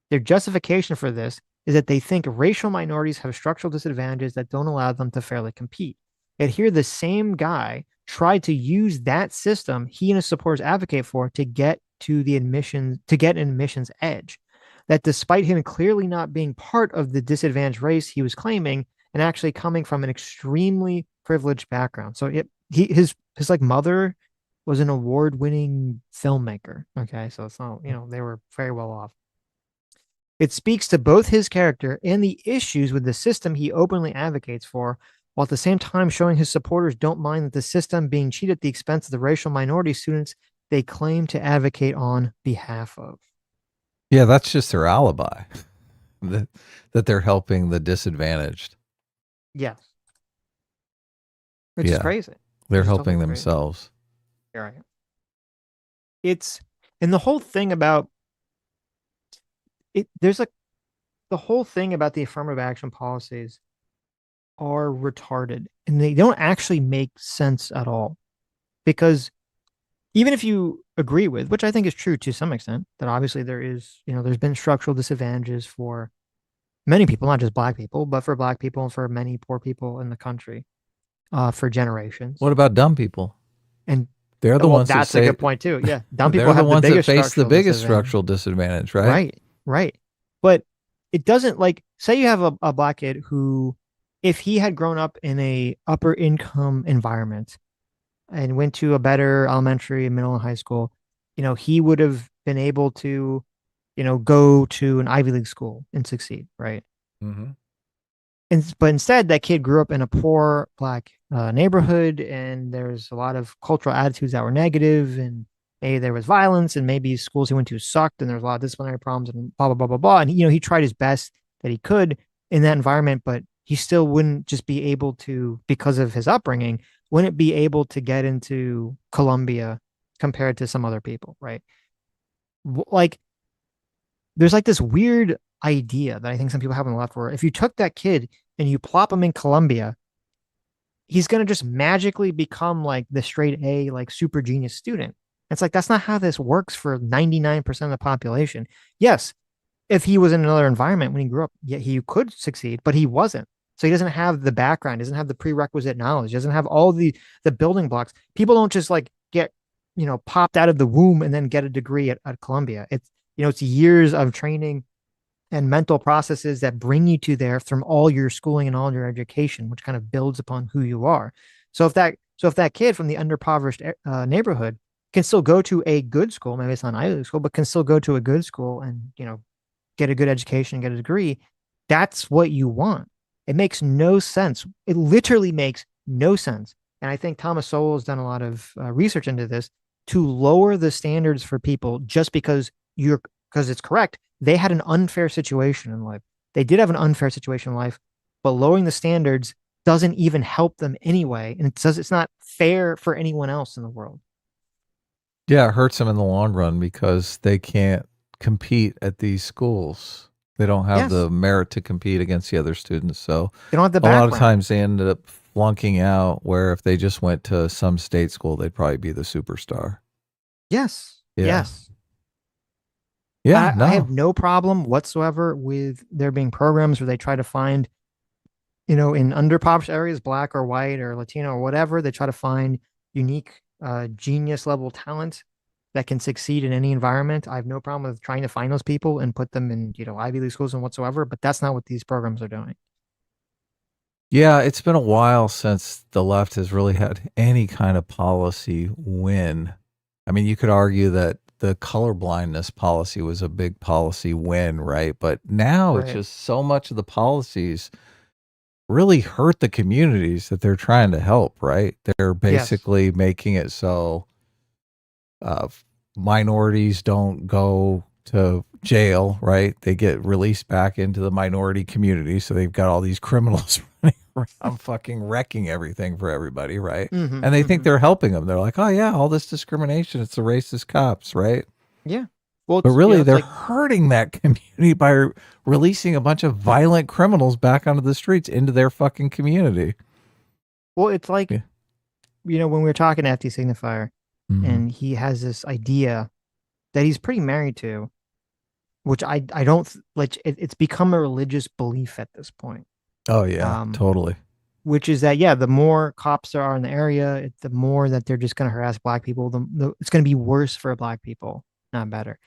Their justification for this is that they think racial minorities have structural disadvantages that don't allow them to fairly compete. Yet here, the same guy tried to use that system he and his supporters advocate for to get to the admission to get an admissions edge. That despite him clearly not being part of the disadvantaged race he was claiming, and actually coming from an extremely privileged background. So his like mother was an award-winning filmmaker. Okay, so it's not, they were very well off. It speaks to both his character and the issues with the system he openly advocates for, while at the same time showing his supporters don't mind that the system being cheated at the expense of the racial minority students they claim to advocate on behalf of. yeah, that's just their alibi that, that they're helping the disadvantaged. Yes, which is Yeah, crazy. they're Which is totally helping crazy. themselves. Right. It's and the whole thing about it. There's like the whole thing about the affirmative action policies are retarded and they don't actually make sense at all because even if you agree with, which I think is true to some extent, that obviously there is, there's been structural disadvantages for many people, not just black people, but for black people and for many poor people in the country for generations. What about dumb people? And They're the well, ones that that's a say good point too. Yeah. Dumb people they're the have the ones that biggest face the structural biggest disadvantage. structural disadvantage, right? Right. Right. But it doesn't like, say you have a black kid who, if he had grown up in a upper income environment, and went to a better elementary and middle and high school, he would have been able to, go to an Ivy League school and succeed, right? Mm-hmm. But instead, that kid grew up in a poor black neighborhood, and there's a lot of cultural attitudes that were negative, and maybe there was violence, and maybe schools he went to sucked, and there's a lot of disciplinary problems, and blah blah blah blah blah. And he tried his best that he could in that environment, but he still wouldn't just be able to, because of his upbringing, wouldn't be able to get into Columbia compared to some other people, right? Like there's like this weird idea that I think some people have on the left where if you took that kid and you plop him in Columbia, he's going to just magically become like the straight A, like super genius student. It's like, that's not how this works for 99% of the population. Yes, if he was in another environment when he grew up, yeah, he could succeed, but he wasn't. So he doesn't have the background, doesn't have the prerequisite knowledge, doesn't have all the building blocks. People don't just like get, popped out of the womb and then get a degree at Columbia. It's years of training and mental processes that bring you to there from all your schooling and all your education, which kind of builds upon who you are. So if that kid from the underprivileged neighborhood can still go to a good school, maybe it's not an Ivy League school, but can still go to a good school and get a good education, get a degree, that's what you want. It makes no sense. It literally makes no sense. And I think Thomas Sowell has done a lot of research into this to lower the standards for people just because it's correct. They had an unfair situation in life. They did have an unfair situation in life, but lowering the standards doesn't even help them anyway. And it says it's not fair for anyone else in the world. Yeah, it hurts them in the long run because they can't compete at these schools. They don't have Yes. the merit to compete against the other students. So They don't have the a lot of background. times they ended up flunking out, where if they just went to some state school, they'd probably be the superstar. Yes. Yeah. Yes. Yeah. I have No. no problem whatsoever with there being programs where they try to find, in underprivileged areas, black or white or Latino or whatever, they try to find unique, genius level talent that can succeed in any environment. I have no problem with trying to find those people and put them in, Ivy League schools and whatsoever, but that's not what these programs are doing. Yeah. It's been a while since the left has really had any kind of policy win. I mean, you could argue that the color blindness policy was a big policy win, right? But now it's Right. just so much of the policies really hurt the communities that they're trying to help, right? They're Yes. basically making it so uh, minorities don't go to jail, right? They get released back into the minority community. So they've got all these criminals running around fucking wrecking everything for everybody, right? Mm-hmm. And they think Mm-hmm. they're helping them. They're like, oh, yeah, all this discrimination, it's the racist cops, right? Yeah. Well, But it's, really, it's they're like, hurting that community by releasing a bunch of violent criminals back onto the streets into their fucking community. well, it's like, Yeah. when we were talking to FT Signifier, Mm-hmm. and he has this idea that he's pretty married to, which I don't like. It's become a religious belief at this point. Oh, yeah, Um, totally. which is that, yeah, the more cops there are in the area, the more that they're just going to harass black people. It's going to be worse for black people, not better.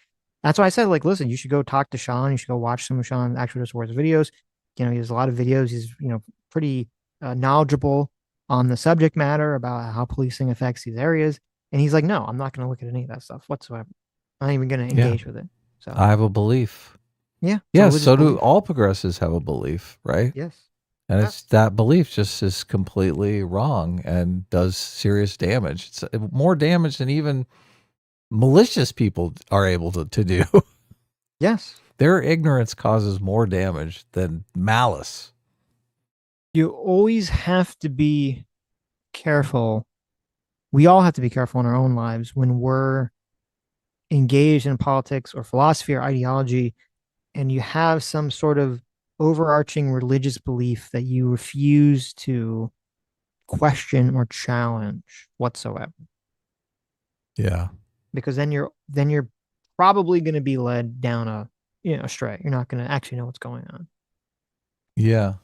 That's why I said, like, listen, you should go talk to Sean. You should go watch some of Sean actually just worth videos. He has a lot of videos. He's pretty knowledgeable on the subject matter about how policing affects these areas. And he's like, no, I'm not going to look at any of that stuff whatsoever. I'm not even going to Yeah, engage with it. So I have a belief. yeah, it's a Yeah, religious so do belief. all progressives have a belief, right? Yes. And it's Yes. that belief just is completely wrong and does serious damage. It's more damage than even malicious people are able to do. Yes. Their ignorance causes more damage than malice. You always have to be careful. We all have to be careful in our own lives when we're engaged in politics or philosophy or ideology, and you have some sort of overarching religious belief that you refuse to question or challenge whatsoever. Yeah. Because then you're probably going to be led down astray. You're not going to actually know what's going on. Yeah.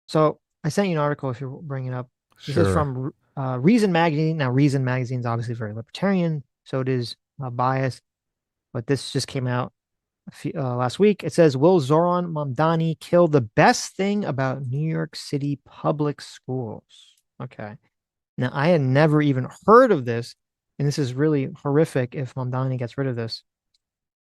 So I sent you an article if you're bringing it up. This is Sure. from Reason Magazine. Now, Reason Magazine is obviously very libertarian, so it is biased, but this just came out last week. It says, will Zoran Mamdani kill the best thing about New York City public schools? Okay. Now, I had never even heard of this, and this is really horrific if Mamdani gets rid of this.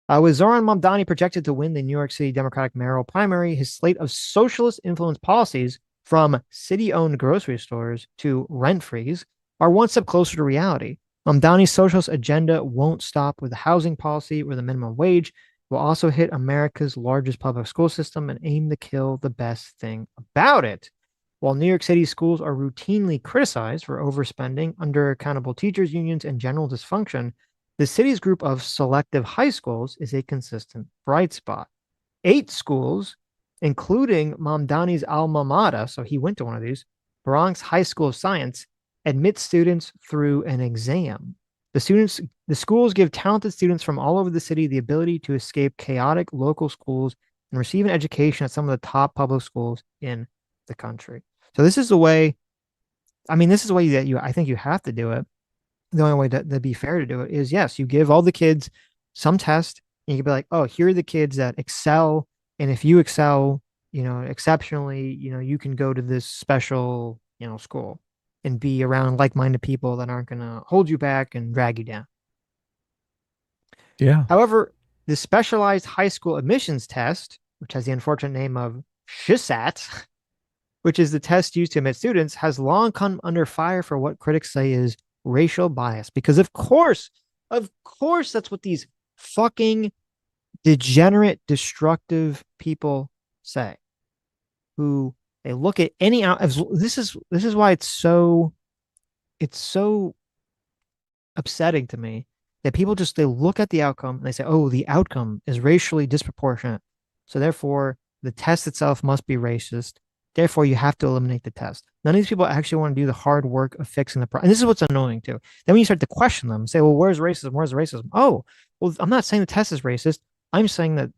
With Zoran Mamdani projected to win the New York City Democratic mayoral primary, his slate of socialist influence policies, from city owned grocery stores to rent freeze, are one step closer to reality. Mamdani's socialist agenda won't stop with the housing policy or the minimum wage. It will also hit America's largest public school system and aim to kill the best thing about it. While New York City schools are routinely criticized for overspending, under accountable teachers' unions, and general dysfunction, the city's group of selective high schools is a consistent bright spot. 8 schools, including Mamdani's alma mater, so he went to one of these, Bronx High School of Science, admit students through an exam. The schools give talented students from all over the city the ability to escape chaotic local schools and receive an education at some of the top public schools in the country. So this is the way. I mean, this is the way that I think you have to do it. The only way to be fair to do it is, yes, you give all the kids some test, and you can be like, oh, here are the kids that excel, and if you excel, exceptionally, you can go to this special, school and be around like-minded people that aren't going to hold you back and drag you down. Yeah. However, the specialized high school admissions test, which has the unfortunate name of SHISAT, which is the test used to admit students, has long come under fire for what critics say is racial bias. Because of course, that's what these fucking degenerate, destructive people say. Who they look at any out. This is why it's so upsetting to me that people just they look at the outcome and they say, oh, the outcome is racially disproportionate. So therefore, the test itself must be racist. Therefore, you have to eliminate the test. None of these people actually want to do the hard work of fixing the problem. And this is what's annoying too. Then when you start to question them, say, well, where's racism? Where's racism? Oh, well, I'm not saying the test is racist. I'm saying that,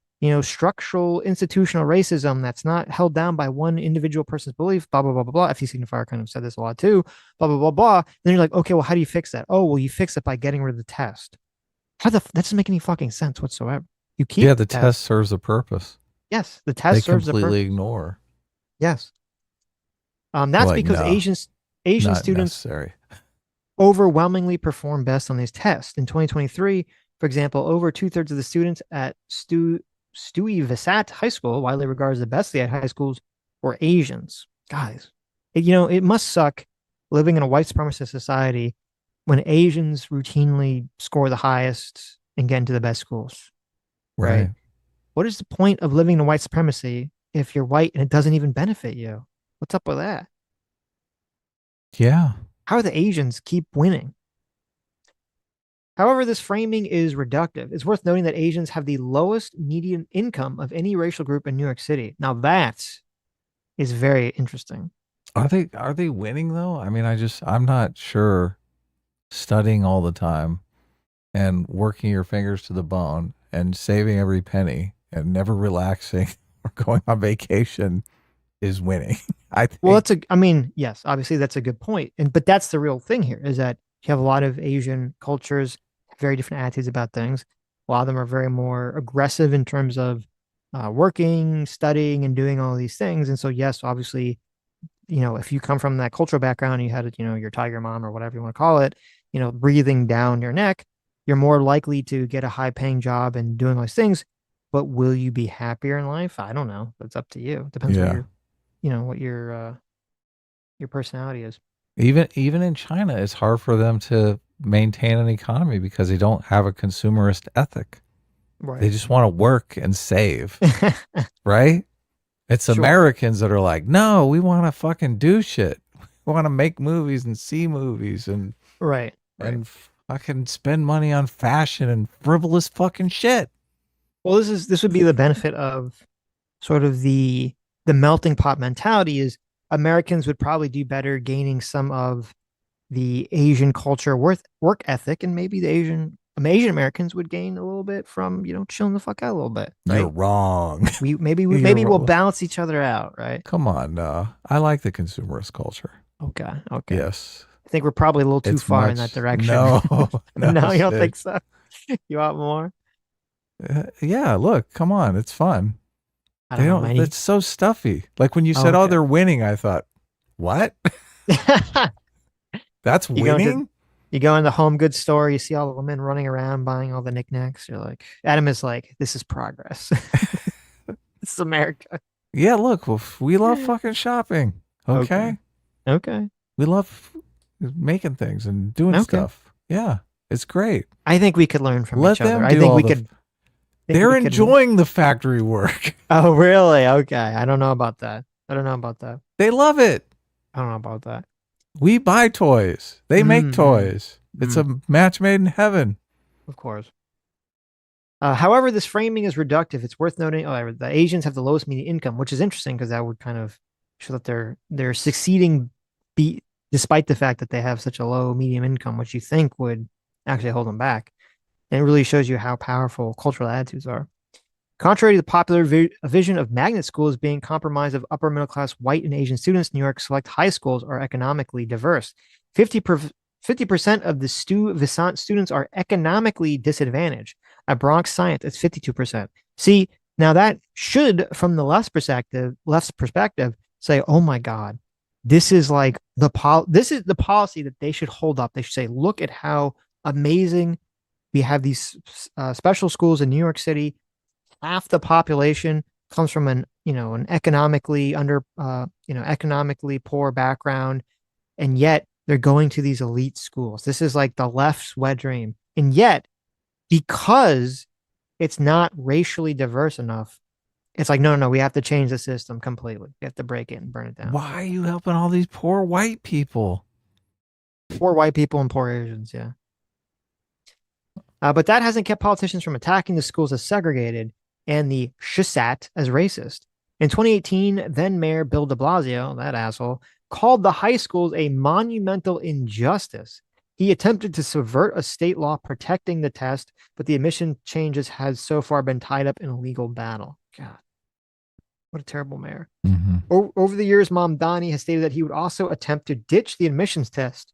structural institutional racism that's not held down by one individual person's belief, blah, blah, blah, blah, blah. FT Signifier kind of said this a lot too, blah, blah, blah, blah. Then you're like, okay, well, how do you fix that? Oh, well, you fix it by getting rid of the test. That doesn't make any fucking sense whatsoever. You keep Yeah, the the test test. serves a purpose. Yes, the They test serves a completely purpose. ignore. Yes. They're That's like, because no, Asian not students necessary. overwhelmingly perform best on these tests. In 2023, for example, over two-thirds of the students at Stewie Visat High School, widely regarded as the best at high schools, were Asians. Guys, it must suck living in a white supremacist society when Asians routinely score the highest and get into the best schools, right? Right. What is the point of living in white supremacy if you're white and it doesn't even benefit you? What's up with that? Yeah. How do the Asians keep winning? However, this framing is reductive. It's worth noting that Asians have the lowest median income of any racial group in New York City. Now that is very interesting. Are they winning though? I mean, I'm not sure. Studying all the time and working your fingers to the bone and saving every penny and never relaxing or going on vacation is winning. I Well, think. I mean, yes, obviously that's a good point. But that's the real thing here is that you have a lot of Asian cultures, very different attitudes about things. A lot of them are very more aggressive in terms of working, studying, and doing all these things. And so, yes, obviously, if you come from that cultural background, you had, your tiger mom or whatever you want to call it, breathing down your neck, you're more likely to get a high paying job and doing all these things. But will you be happier in life? I don't know. It's up to you. It depends what Yeah. what your personality is. Even in China, it's hard for them to maintain an economy because they don't have a consumerist ethic. They Right. just want to work and save, right? It's Sure. Americans that are like, no, we want to fucking do shit. We want to make movies and see movies and Right. Right. and fucking spend money on fashion and frivolous fucking shit. Well, this would be the benefit of sort of the melting pot mentality is Americans would probably do better gaining some of the Asian culture work ethic, and maybe the Asian Americans would gain a little bit from chilling the fuck out a little bit, You're right? wrong. You're Maybe we'll wrong. balance each other out, right? Come on, I like the consumerist culture. Okay, okay. Yes, I think we're probably a little too it's far in that much. direction. No, no, No, you don't think Sitch. so? You want more? Yeah, look, come on, it's fun. I don't They know, don't. many. It's so stuffy. Like when you said, "Oh, Okay. they're winning," I thought, "What? That's you go into winning?" you go in the home goods store, you see all the women running around buying all the knickknacks. You're like, Adam is like, this is progress. This is America. Yeah, look, we love fucking shopping. Okay. Okay, Okay. we love making things and doing Okay. stuff. Yeah, it's great. I think we could learn from Let each other. them I do think all we the. could think They're we could enjoying the factory work. Oh, really? Okay. I don't know about that. I don't know about that. They love it. I don't know about that. We buy toys. They make Mm-hmm. toys. It's a match made in heaven. Of course. However, this framing is reductive. It's worth noting the Asians have the lowest median income, which is interesting because that would kind of show that they're succeeding despite the fact that they have such a low medium income, which you think would actually hold them back. And it really shows you how powerful cultural attitudes are. Contrary to the popular vision of magnet schools being compromised of upper middle class white and Asian students, New York select high schools are economically diverse. 50% of the Stu Visant students are economically disadvantaged. At Bronx Science, it's 52%. See, now that should, from the left's perspective, say, oh my God, this is like this is the policy that they should hold up. They should say, look at how amazing we have these special schools in New York City. Half the population comes from an economically poor background, and yet they're going to these elite schools. This is like the left's wet dream. And yet, because it's not racially diverse enough, it's like, no, no, no, we have to change the system completely. We have to break it and burn it down. Why are you helping all these poor white people? Poor white people and poor Asians, yeah. But that hasn't kept politicians from attacking the schools as segregated. and the Shusat as racist. In 2018, then Mayor Bill de Blasio, that asshole, called the high schools a monumental injustice. He attempted to subvert a state law protecting the test, but the admission changes has so far been tied up in a legal battle. God, what a terrible mayor. Mm-hmm. Over the years, Mamdani has stated that he would also attempt to ditch the admissions test.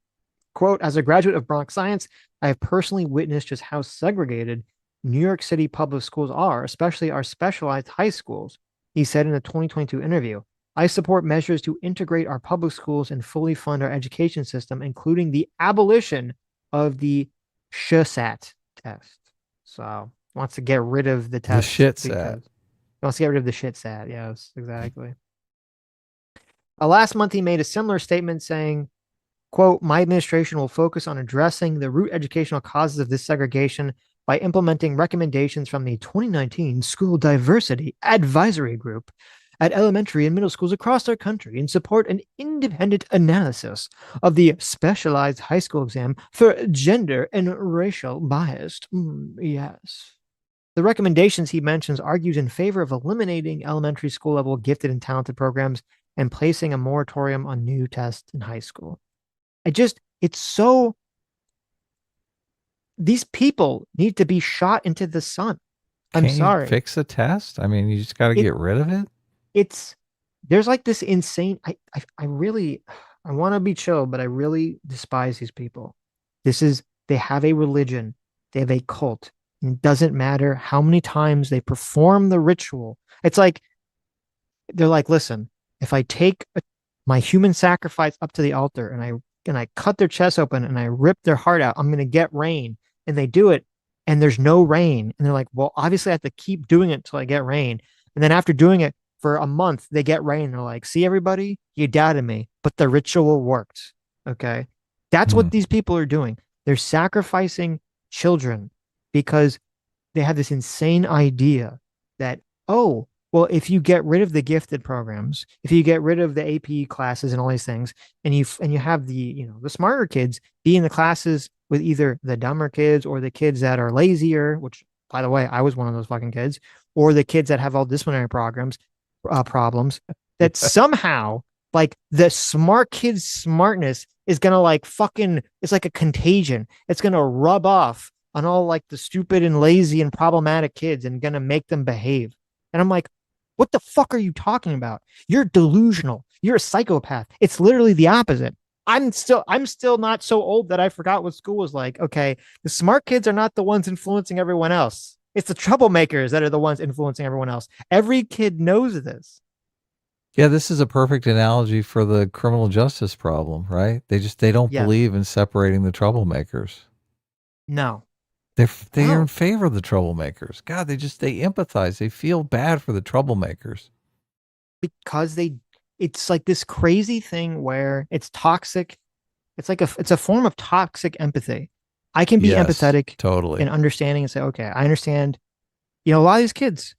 Quote, as a graduate of Bronx science, I have personally witnessed just how segregated New York City public schools are, especially our specialized high schools. He said in a 2022 interview, I support measures to integrate our public schools and fully fund our education system, including the abolition of the SHSAT test. So wants to get rid of the test. The shit because set. he wants to get rid of the shit sat. Yes, exactly. Last month, he made a similar statement saying, quote, my administration will focus on addressing the root educational causes of this segregation by implementing recommendations from the 2019 School Diversity Advisory Group at elementary and middle schools across our country and support an independent analysis of the specialized high school exam for gender and racial bias. Yes. The recommendations he mentions argues in favor of eliminating elementary school level gifted and talented programs and placing a moratorium on new tests in high school. It's so, these people need to be shot into the sun. I'm Can't you sorry. fix a test? I mean, you just got to get rid of it. There's like this insane, I really, I want to be chill, but I really despise these people. They have a religion, they have a cult. And it doesn't matter how many times they perform the ritual. It's like, they're like, listen, if I take my human sacrifice up to the altar and I cut their chest open and I rip their heart out, I'm going to get rain. And they do it and there's no rain. And they're like, well, obviously I have to keep doing it until I get rain. And then after doing it for a month, they get rain. They're like, see, everybody, you doubted me, but the ritual worked. Okay. That's what these people are doing. They're sacrificing children because they have this insane idea that, oh, well, if you get rid of the gifted programs, if you get rid of the AP classes and all these things, and you have the smarter kids be in the classes with either the dumber kids or the kids that are lazier, which by the way, I was one of those fucking kids, or the kids that have all disciplinary problems, that somehow like the smart kids' smartness is gonna like fucking, it's like a contagion. It's gonna rub off on all like the stupid and lazy and problematic kids and gonna make them behave. And I'm like, what the fuck are you talking about? You're delusional. You're a psychopath. It's literally the opposite. I'm still not so old that I forgot what school was like. Okay, the smart kids are not the ones influencing everyone else. It's the troublemakers that are the ones influencing everyone else. Every kid knows this. Yeah, this is a perfect analogy for the criminal justice problem, right? They don't Yes. believe in separating the troublemakers. No. They're in favor of the troublemakers. God, they empathize. They feel bad for the troublemakers. Because it's like this crazy thing where it's toxic. It's like it's a form of toxic empathy. I can be empathetic totally and understanding and say, okay, I understand. A lot of these kids,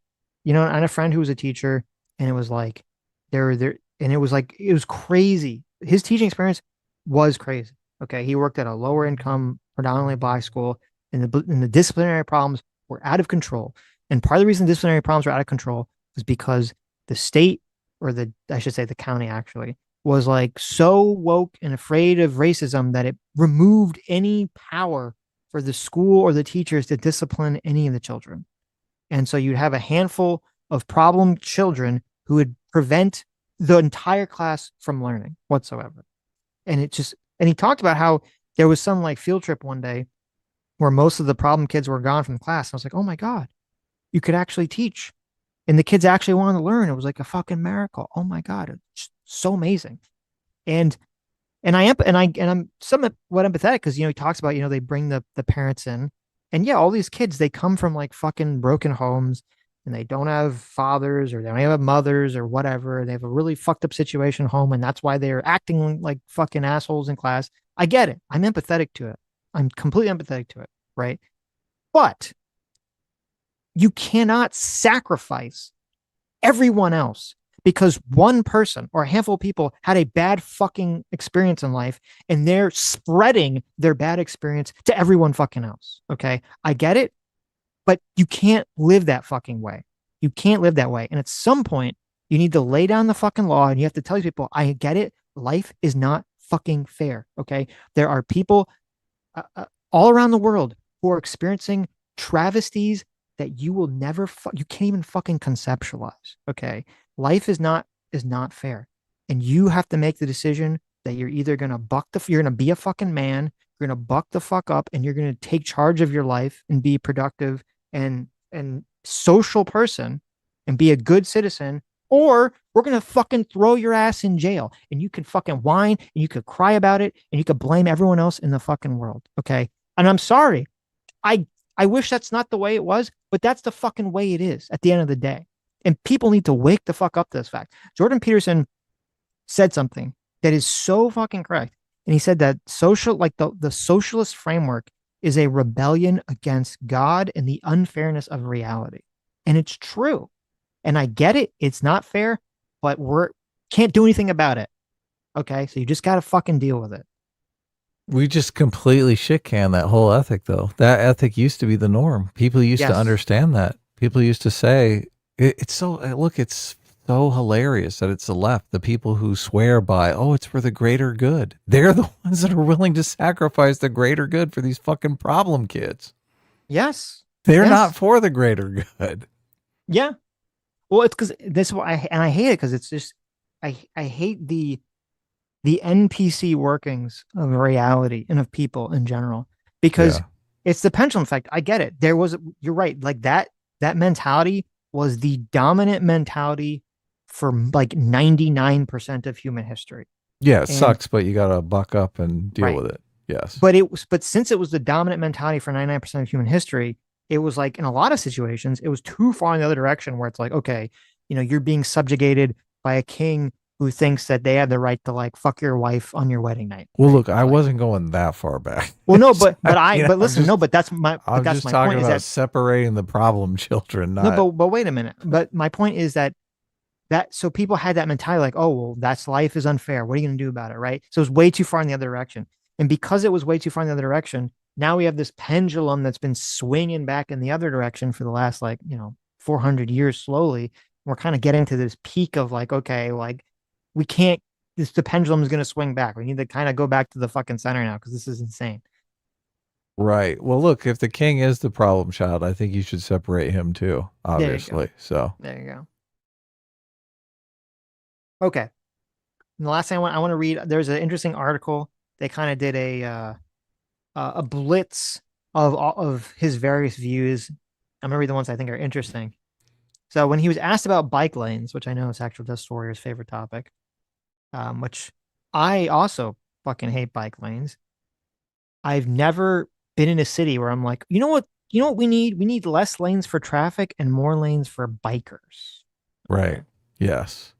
I had a friend who was a teacher and it was like, they're there. And it was like, it was crazy. His teaching experience was crazy. Okay. He worked at a lower income, predominantly Black school, and the disciplinary problems were out of control. And part of the reason disciplinary problems were out of control was because the state, or I should say the county actually, was like so woke and afraid of racism that it removed any power for the school or the teachers to discipline any of the children. And so you'd have a handful of problem children who would prevent the entire class from learning whatsoever. And he talked about how there was some like field trip one day where most of the problem kids were gone from the class. And I was like, oh my God, you could actually teach. And the kids actually wanted to learn. It was like a fucking miracle. Oh my God. It's so amazing. And I'm somewhat empathetic because, he talks about, they bring the parents in, and yeah, all these kids, they come from like fucking broken homes and they don't have fathers or they don't have mothers or whatever. They have a really fucked up situation at home. And that's why they're acting like fucking assholes in class. I get it. I'm empathetic to it. I'm completely empathetic to it. Right. But you cannot sacrifice everyone else because one person or a handful of people had a bad fucking experience in life and they're spreading their bad experience to everyone fucking else. Okay. I get it, but you can't live that fucking way. You can't live that way. And at some point, you need to lay down the fucking law and you have to tell these people, I get it. Life is not fucking fair. Okay. There are people all around the world who are experiencing travesties that you will never, you can't even fucking conceptualize. Okay. Life is not fair. And you have to make the decision that you're either going to you're going to be a fucking man, you're going to buck the fuck up and you're going to take charge of your life and be productive and social person and be a good citizen, or we're going to fucking throw your ass in jail and you can fucking whine and you could cry about it and you could blame everyone else in the fucking world. Okay. And I'm sorry. I, I wish that's not the way it was, but that's the fucking way it is at the end of the day. And people need to wake the fuck up to this fact. Jordan Peterson said something that is so fucking correct. And he said that the socialist framework is a rebellion against God and the unfairness of reality. And it's true. And I get it. It's not fair, but can't do anything about it. Okay. So you just got to fucking deal with it. We just completely shit can that whole ethic, though. That ethic used to be the norm. People used to understand that. People used to say, it's so hilarious that it's the left, the people who swear by, oh, it's for the greater good. They're the ones that are willing to sacrifice the greater good for these fucking problem kids. Yes. They're not for the greater good. Yeah. Well, it's because this is why I hate it because it's just, I hate the NPC workings of reality and of people in general because it's the pendulum effect. I get it. You're right. Like that mentality was the dominant mentality for like 99% of human history. Yeah, it sucks, but you got to buck up and deal with it. Yes. But since it was the dominant mentality for 99% of human history, it was like in a lot of situations, it was too far in the other direction where it's like, okay, you're being subjugated by a king who thinks that they have the right to like fuck your wife on your wedding night. Well, look, I wasn't going that far back. Well, no, but listen, no, but that's my I'm just talking about separating the problem children. No, but wait a minute. But my point is that so people had that mentality like, oh, well, that's life is unfair. What are you going to do about it, right? So it was way too far in the other direction, and because it was way too far in the other direction, now we have this pendulum that's been swinging back in the other direction for the last 400 years slowly. We're kind of getting to this peak of like, okay, like we can't, the pendulum is going to swing back. We need to kind of go back to the fucking center now because this is insane. Right. Well, look, if the king is the problem child, I think you should separate him too, obviously. So there you go. Okay. And the last thing I want to read, there's an interesting article. They kind of did a blitz of his various views. I'm gonna read the ones I think are interesting. So when he was asked about bike lanes, which I know is Actual Death Warrior's favorite topic, which I also fucking hate bike lanes. I've never been in a city where I'm like, you know what we need? We need less lanes for traffic and more lanes for bikers. Right. Yes.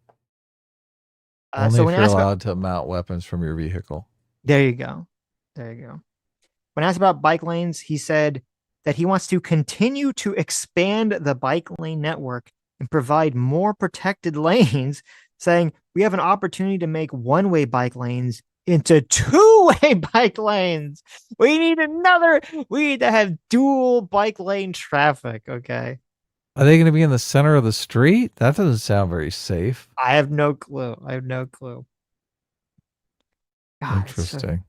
Only if you're allowed to mount weapons from your vehicle. There you go. When asked about bike lanes, he said that he wants to continue to expand the bike lane network and provide more protected lanes, saying we have an opportunity to make one-way bike lanes into two-way bike lanes. We need to have dual bike lane traffic, okay? Are they going to be in the center of the street? That doesn't sound very safe. I have no clue. God, interesting.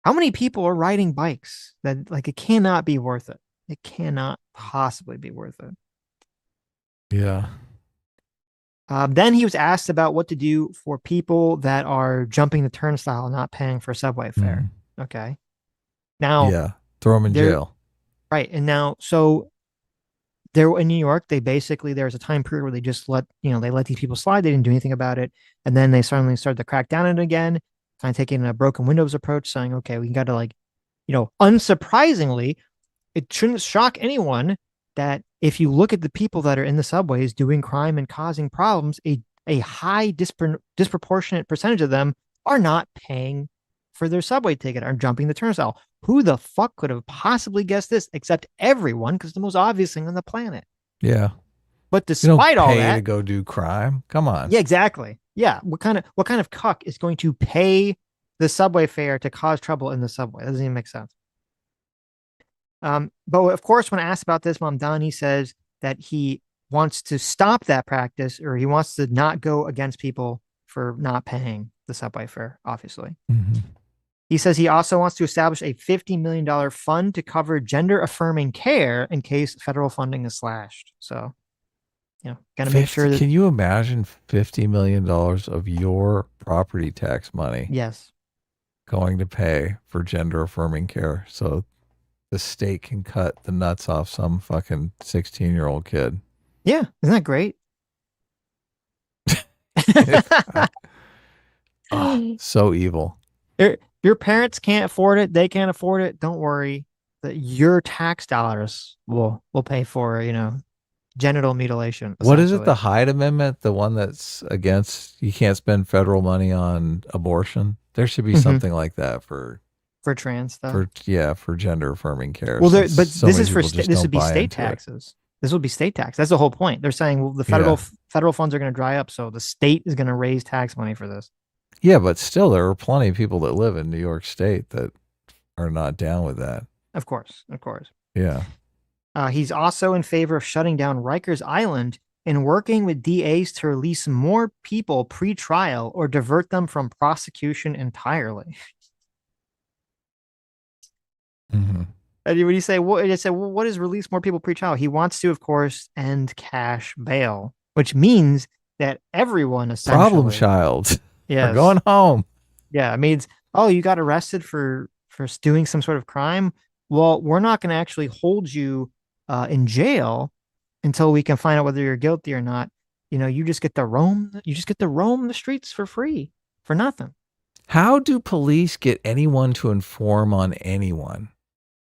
How many people are riding bikes that it cannot be worth it? It cannot possibly be worth it. Yeah. Then he was asked about what to do for people that are jumping the turnstile and not paying for subway fare. Okay. Now, throw them in jail. Right. And now, so there in New York, there's a time period where they just let these people slide. They didn't do anything about it. And then they suddenly started to crack down on it again, kind of taking a broken windows approach, saying, okay, we got to unsurprisingly, it shouldn't shock anyone that if you look at the people that are in the subways doing crime and causing problems, a high disproportionate percentage of them are not paying for their subway ticket, are jumping the turnstile. Who the fuck could have possibly guessed this except everyone? Because it's the most obvious thing on the planet. Yeah. But despite all that, to go do crime. Come on. Yeah, exactly. Yeah. What kind of cuck is going to pay the subway fare to cause trouble in the subway? That doesn't even make sense. But of course, when asked about this, Mamdani says that he wants to stop that practice, or he wants to not go against people for not paying the subway fare, obviously. Mm-hmm. He says he also wants to establish a $50 million fund to cover gender affirming care in case federal funding is slashed. So, got to make 50, sure that, can you imagine $50 million of your property tax money yes. going to pay for gender affirming care so the state can cut the nuts off some fucking 16-year-old kid? Yeah. Isn't that great? Oh, so evil. Your parents can't afford it. They can't afford it. Don't worry. That your tax dollars will pay for, genital mutilation, What is it? essentially. The Hyde Amendment, the one that's against you can't spend federal money on abortion. There should be Mm-hmm. something like that for For trans stuff. for gender affirming care. Well, Since but so this many is for people just this would don't be buy state into it. taxes. This will be state tax. That's the whole point. They're saying, well, the Yeah, federal funds are going to dry up, so the state is going to raise tax money for this. yeah, but still, there are plenty of people that live in New York State that are not down with that. Of course, of course. Yeah, He's also in favor of shutting down Rikers Island and working with DAs to release more people pre-trial or divert them from prosecution entirely. mm-hmm. And when you say what, you say, well, what is release more people pre-trial? He wants to, of course, end cash bail, which means that everyone Problem essentially, child are yes, going home. yeah, it means, oh, you got arrested for doing some sort of crime. Well, we're not going to actually hold you in jail until we can find out whether you're guilty or not. You just get to roam. You just get to roam the streets for free, for nothing. How do police get anyone to inform on anyone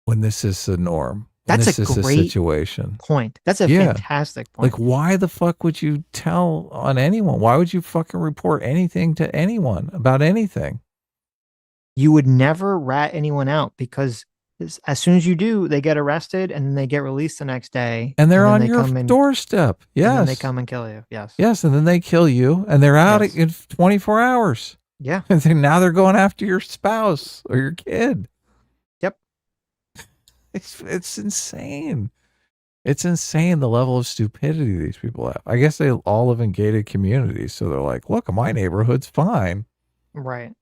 when this is the norm? When That's a this is the great situation? point. That's a Yeah. fantastic point. Like, why the fuck would you tell on anyone? Why would you fucking report anything to anyone about anything? You would never rat anyone out because as soon as you do, they get arrested and then they get released the next day. And they're then on they your come in, doorstep. and then they Yes. come and kill you. Yes. Yes. And then they kill you and they're out Yes. in 24 hours. Yeah. And then now they're going after your spouse or your kid. Yep. It's insane. It's insane the level of stupidity these people have. I guess they all live in gated communities. So they're like, look, my neighborhood's fine. Right.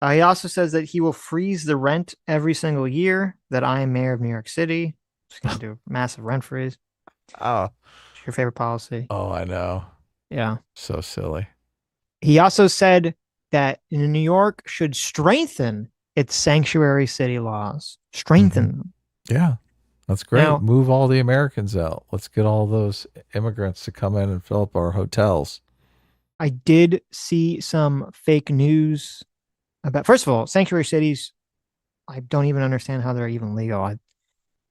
He also says that he will freeze the rent every single year that I am mayor of New York City. Just going to do a massive rent freeze. Oh. It's your favorite policy. Oh, I know. Yeah. So silly. He also said that New York should strengthen its sanctuary city laws. Strengthen them. Yeah. That's great. Now- Move all the Americans out. Let's get all those immigrants to come in and fill up our hotels. I did see some fake news about, first of all, sanctuary cities. I don't even understand how they're even legal.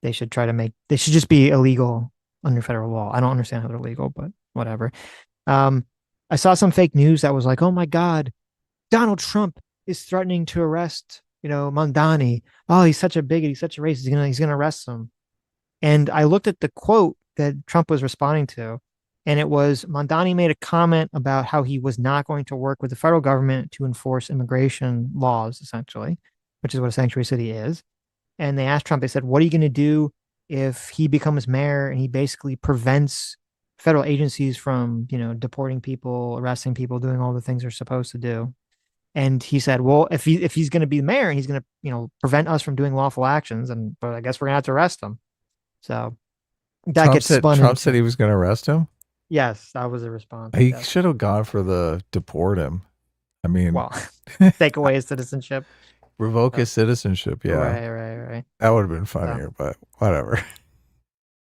They should they should just be illegal under federal law. I don't understand how they're legal, but whatever. I saw some fake news that was like, oh my God, Donald Trump is threatening to arrest, Mamdani. Oh, he's such a bigot. He's such a racist. He's gonna arrest him. And I looked at the quote that Trump was responding to, and it was Mamdani made a comment about how he was not going to work with the federal government to enforce immigration laws, essentially, which is what a sanctuary city is. And they asked Trump, they said, what are you going to do if he becomes mayor and he basically prevents federal agencies from, deporting people, arresting people, doing all the things they're supposed to do? And he said, well, if he's going to be the mayor and he's going to, prevent us from doing lawful actions, but I guess we're going to have to arrest him. So that gets spun Trump into, said he was going to arrest him. yes, that was a response. He Yes. should have gone for the deport him. I mean, Well, take away his citizenship. revoke his citizenship. Yeah. Right. That would have been funnier, but whatever.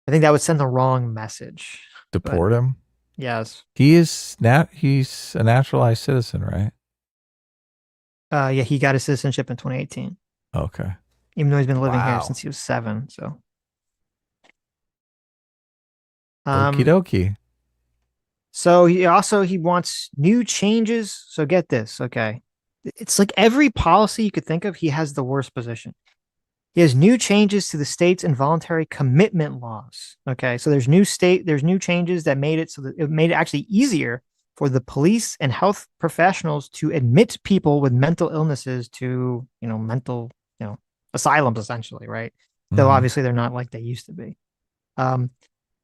I think that would send the wrong message. Deport him. Yes. He's a naturalized citizen, right? Yeah, he got his citizenship in 2018. Okay. Even though he's been living here Wow. since he was 7. So, Okie dokie. So he wants new changes. So get this, okay? It's like every policy you could think of, he has the worst position. He has new changes to the state's involuntary commitment laws. Okay, so there's new changes that made it so that it made it actually easier for the police and health professionals to admit people with mental illnesses to, mental, asylums essentially, right? Though Mhm. obviously they're not like they used to be.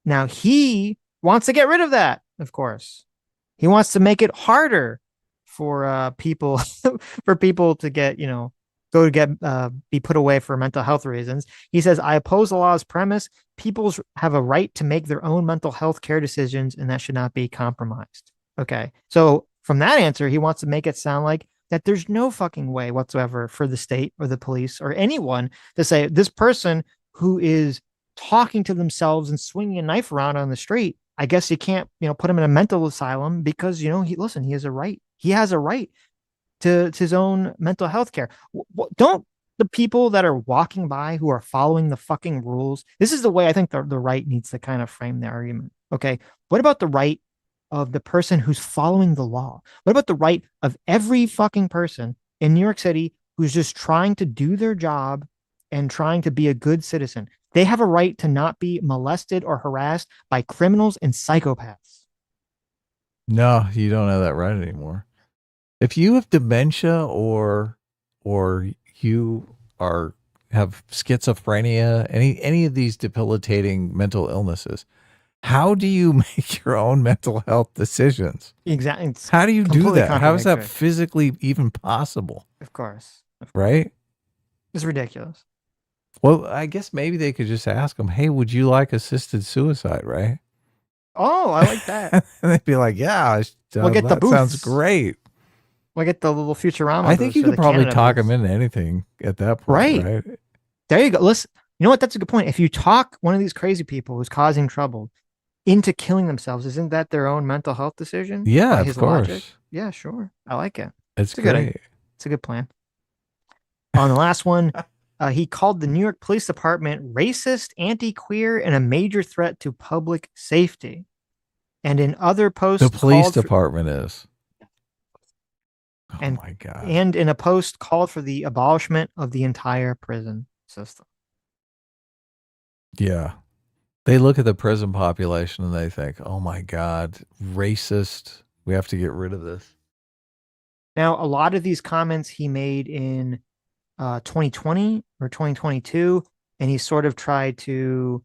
Now he wants to get rid of that, of course. He wants to make it harder for people for people to get, go to get be put away for mental health reasons. He says, I oppose the law's premise. People have a right to make their own mental health care decisions, and that should not be compromised. Okay. So from that answer, he wants to make it sound like that there's no fucking way whatsoever for the state or the police or anyone to say this person who is talking to themselves and swinging a knife around on the street, I guess you can't, put him in a mental asylum because, he has a right. He has a right to his own mental health care. Don't the people that are walking by who are following the fucking rules? This is the way I think the right needs to kind of frame the argument. Okay. What about the right of the person who's following the law? What about the right of every fucking person in New York City who's just trying to do their job and trying to be a good citizen? They have a right to not be molested or harassed by criminals and psychopaths. No, you don't have that right anymore. If you have dementia or you are have schizophrenia, any of these debilitating mental illnesses, how do you make your own mental health decisions? Exactly. How do you do that? How is that physically even possible? Of course. Right? It's ridiculous. Well, I guess maybe they could just ask them, hey, would you like assisted suicide, right? Oh, I like that. And they'd be like, yeah, we'll get that the sounds great. We'll get the little Futurama. I think you could probably talk them into anything at that point, right? There you go. Listen, you know what? That's a good point. If you talk one of these crazy people who's causing trouble into killing themselves, isn't that their own mental health decision? Yeah, of course. Logic? Yeah, sure. I like it. It's great. It's a good plan. On the last one, he called the New York Police Department racist, anti-queer, and a major threat to public safety. And in other posts, the police department is. Oh my God. And in a post called for the abolishment of the entire prison system. Yeah. They look at the prison population and they think, oh my God, racist. We have to get rid of this. Now, a lot of these comments he made in 2020 or 2022, and he sort of tried to,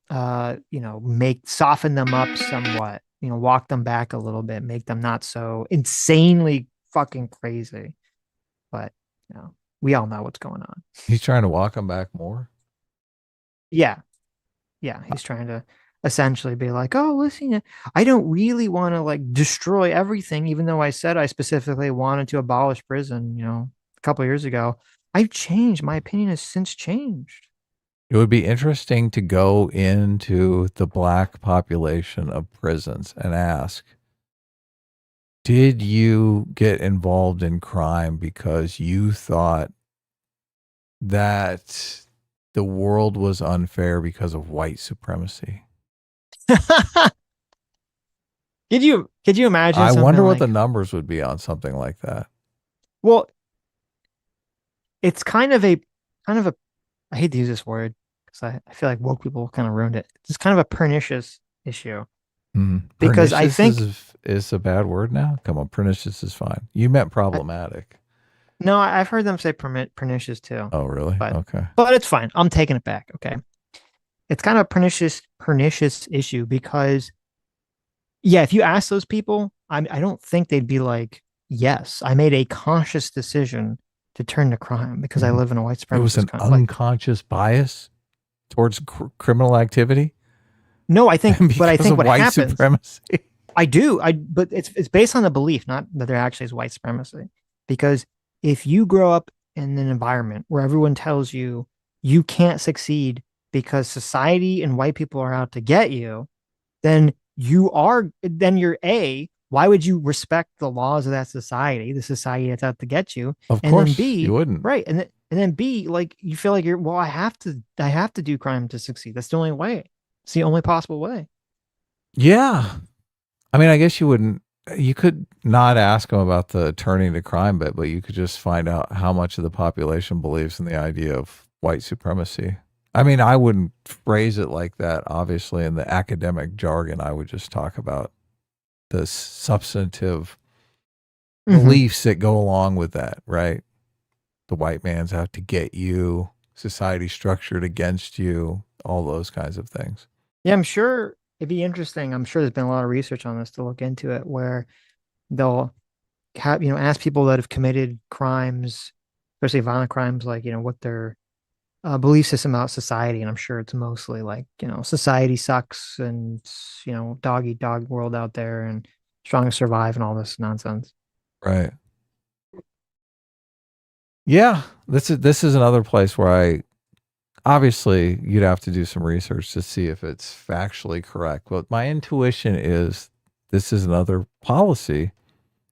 soften them up somewhat, walk them back a little bit, make them not so insanely fucking crazy. But, we all know what's going on. He's trying to walk them back more? Yeah. Yeah. He's trying to essentially be like, oh, listen, I don't really want to destroy everything, even though I said I specifically wanted to abolish prison, a couple of years ago. I've changed. My opinion has since changed. It would be interesting to go into the black population of prisons and ask, did you get involved in crime because you thought that the world was unfair because of white supremacy? Could you imagine? I wonder what the numbers would be on something like that. Well, it's kind of a I hate to use this word because I feel like woke people kind of ruined it. It's kind of a pernicious issue. Because pernicious I think is a bad word now. Come on, pernicious is fine. You meant problematic. No, I've heard them say pernicious too. Oh, really? Okay. But it's fine. I'm taking it back. Okay. It's kind of a pernicious issue because, yeah, if you ask those people, I don't think they'd be like, yes, I made a conscious decision to turn to crime because I live in a white supremacist. It was an unconscious bias towards criminal activity. No, I think, but I think what white happens. Supremacy. I do. But it's based on the belief, not that there actually is white supremacy. Because if you grow up in an environment where everyone tells you you can't succeed because society and white people are out to get you, then you're why would you respect the laws of that society, the society that's out to get you? Of course, then B, you wouldn't. Right. And then B, you feel like I have to do crime to succeed. That's the only way. It's the only possible way. Yeah. I mean, I guess you could not ask them about the turning to crime bit, but you could just find out how much of the population believes in the idea of white supremacy. I mean, I wouldn't phrase it like that, obviously, in the academic jargon. I would just talk about the substantive beliefs that go along with that, right? The white man's out to get you, society structured against you, all those kinds of things. Yeah, I'm sure it'd be interesting. I'm sure there's been a lot of research on this to look into it, where they'll have, ask people that have committed crimes, especially violent crimes, like, what their belief system about society. And I'm sure it's mostly like, society sucks and, dog eat dog world out there and strong survive and all this nonsense. Right. Yeah. This is another place where I obviously you'd have to do some research to see if it's factually correct. But my intuition is this is another policy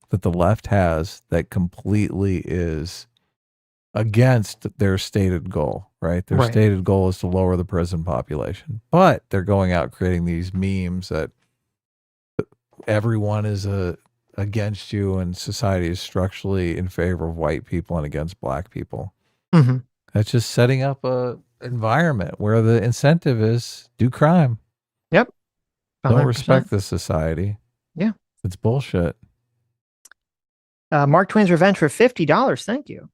that the left has that completely is against their stated goal, right? Their Right. stated goal is to lower the prison population, but they're going out creating these memes that everyone is against you and society is structurally in favor of white people and against black people. Hmm. That's just setting up a environment where the incentive is do crime. Yep. Don't 100%. respect the society. Yeah. It's bullshit. Mark Twain's Revenge for $50. Thank you.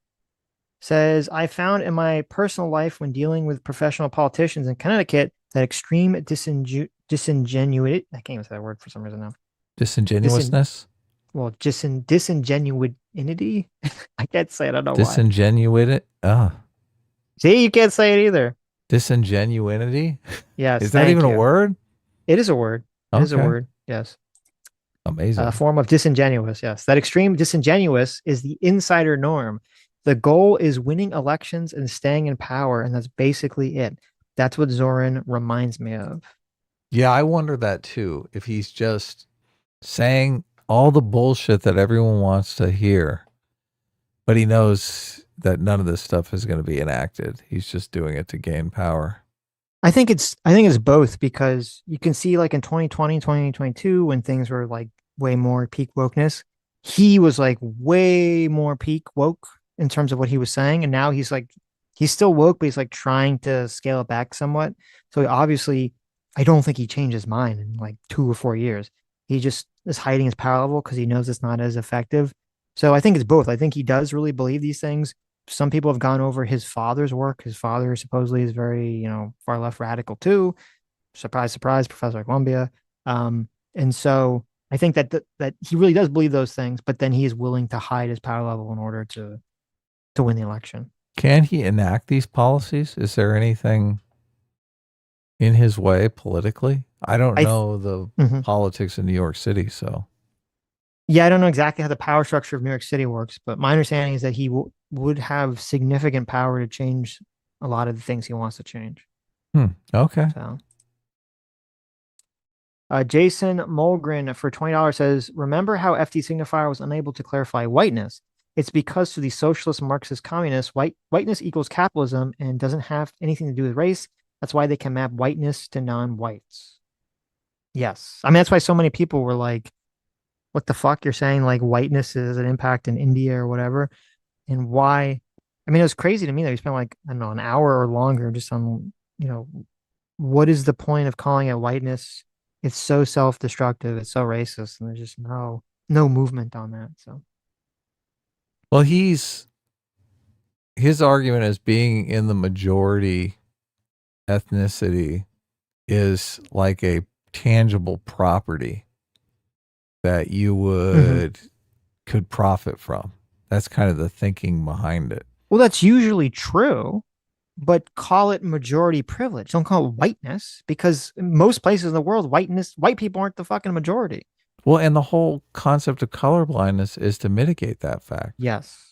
Says, I found in my personal life when dealing with professional politicians in Connecticut that extreme disingenuity, I can't even say that word for some reason now. Disin, Disingenuousness. well, disingenuity. I can't say it. I don't know why. Disingenuity. See, you can't say it either. Disingenuity. Yes, Is that thank even a you. word? It is a word. It is a Okay. word. Yes. A Amazing. form of disingenuous. Yes. That extreme disingenuous is the insider norm. The goal is winning elections and staying in power, and that's basically it. That's what Zoran reminds me of. Yeah, I wonder that too. If he's just saying all the bullshit that everyone wants to hear, but he knows that none of this stuff is going to be enacted. He's just doing it to gain power. I think it's both because you can see like in 2020, 2022, when things were like way more peak wokeness, he was like way more peak woke in terms of what he was saying. And now he's still woke, but he's like trying to scale it back somewhat. So he obviously, I don't think he changed his mind in like 2 or 4 years. He just is hiding his power level because he knows it's not as effective. So I think it's both. I think he does really believe these things. Some people have gone over his father's work. His father supposedly is very, far left radical too. Surprise, surprise, professor at Columbia. And so I think that he really does believe those things, but then he is willing to hide his power level in order to win the election. Can he enact these policies? Is there anything in his way politically? I don't I know the mhm. politics in New York City, so Yeah, I don't know exactly how the power structure of New York City works, but my understanding is that he would have significant power to change a lot of the things he wants to change. okay. So Jason Mulgren for $20 says, remember how FD signifier was unable to clarify whiteness? It's because to the socialist, Marxist, communists, whiteness equals capitalism and doesn't have anything to do with race. That's why they can map whiteness to non-whites. Yes. I mean, that's why so many people were like, what the fuck? You're saying like whiteness is an impact in India or whatever. And why? I mean, it was crazy to me that we spent like, I don't know, an hour or longer just on, what is the point of calling it whiteness? It's so self-destructive. It's so racist, and there's just no movement on that. So Well, his argument as being in the majority ethnicity is like a tangible property that you mhm. could profit from. That's kind of the thinking behind it. Well, that's usually true, but call it majority privilege. Don't call it whiteness because in most places in the world, white people aren't the fucking majority. Well, and the whole concept of colorblindness is to mitigate that fact. Yes,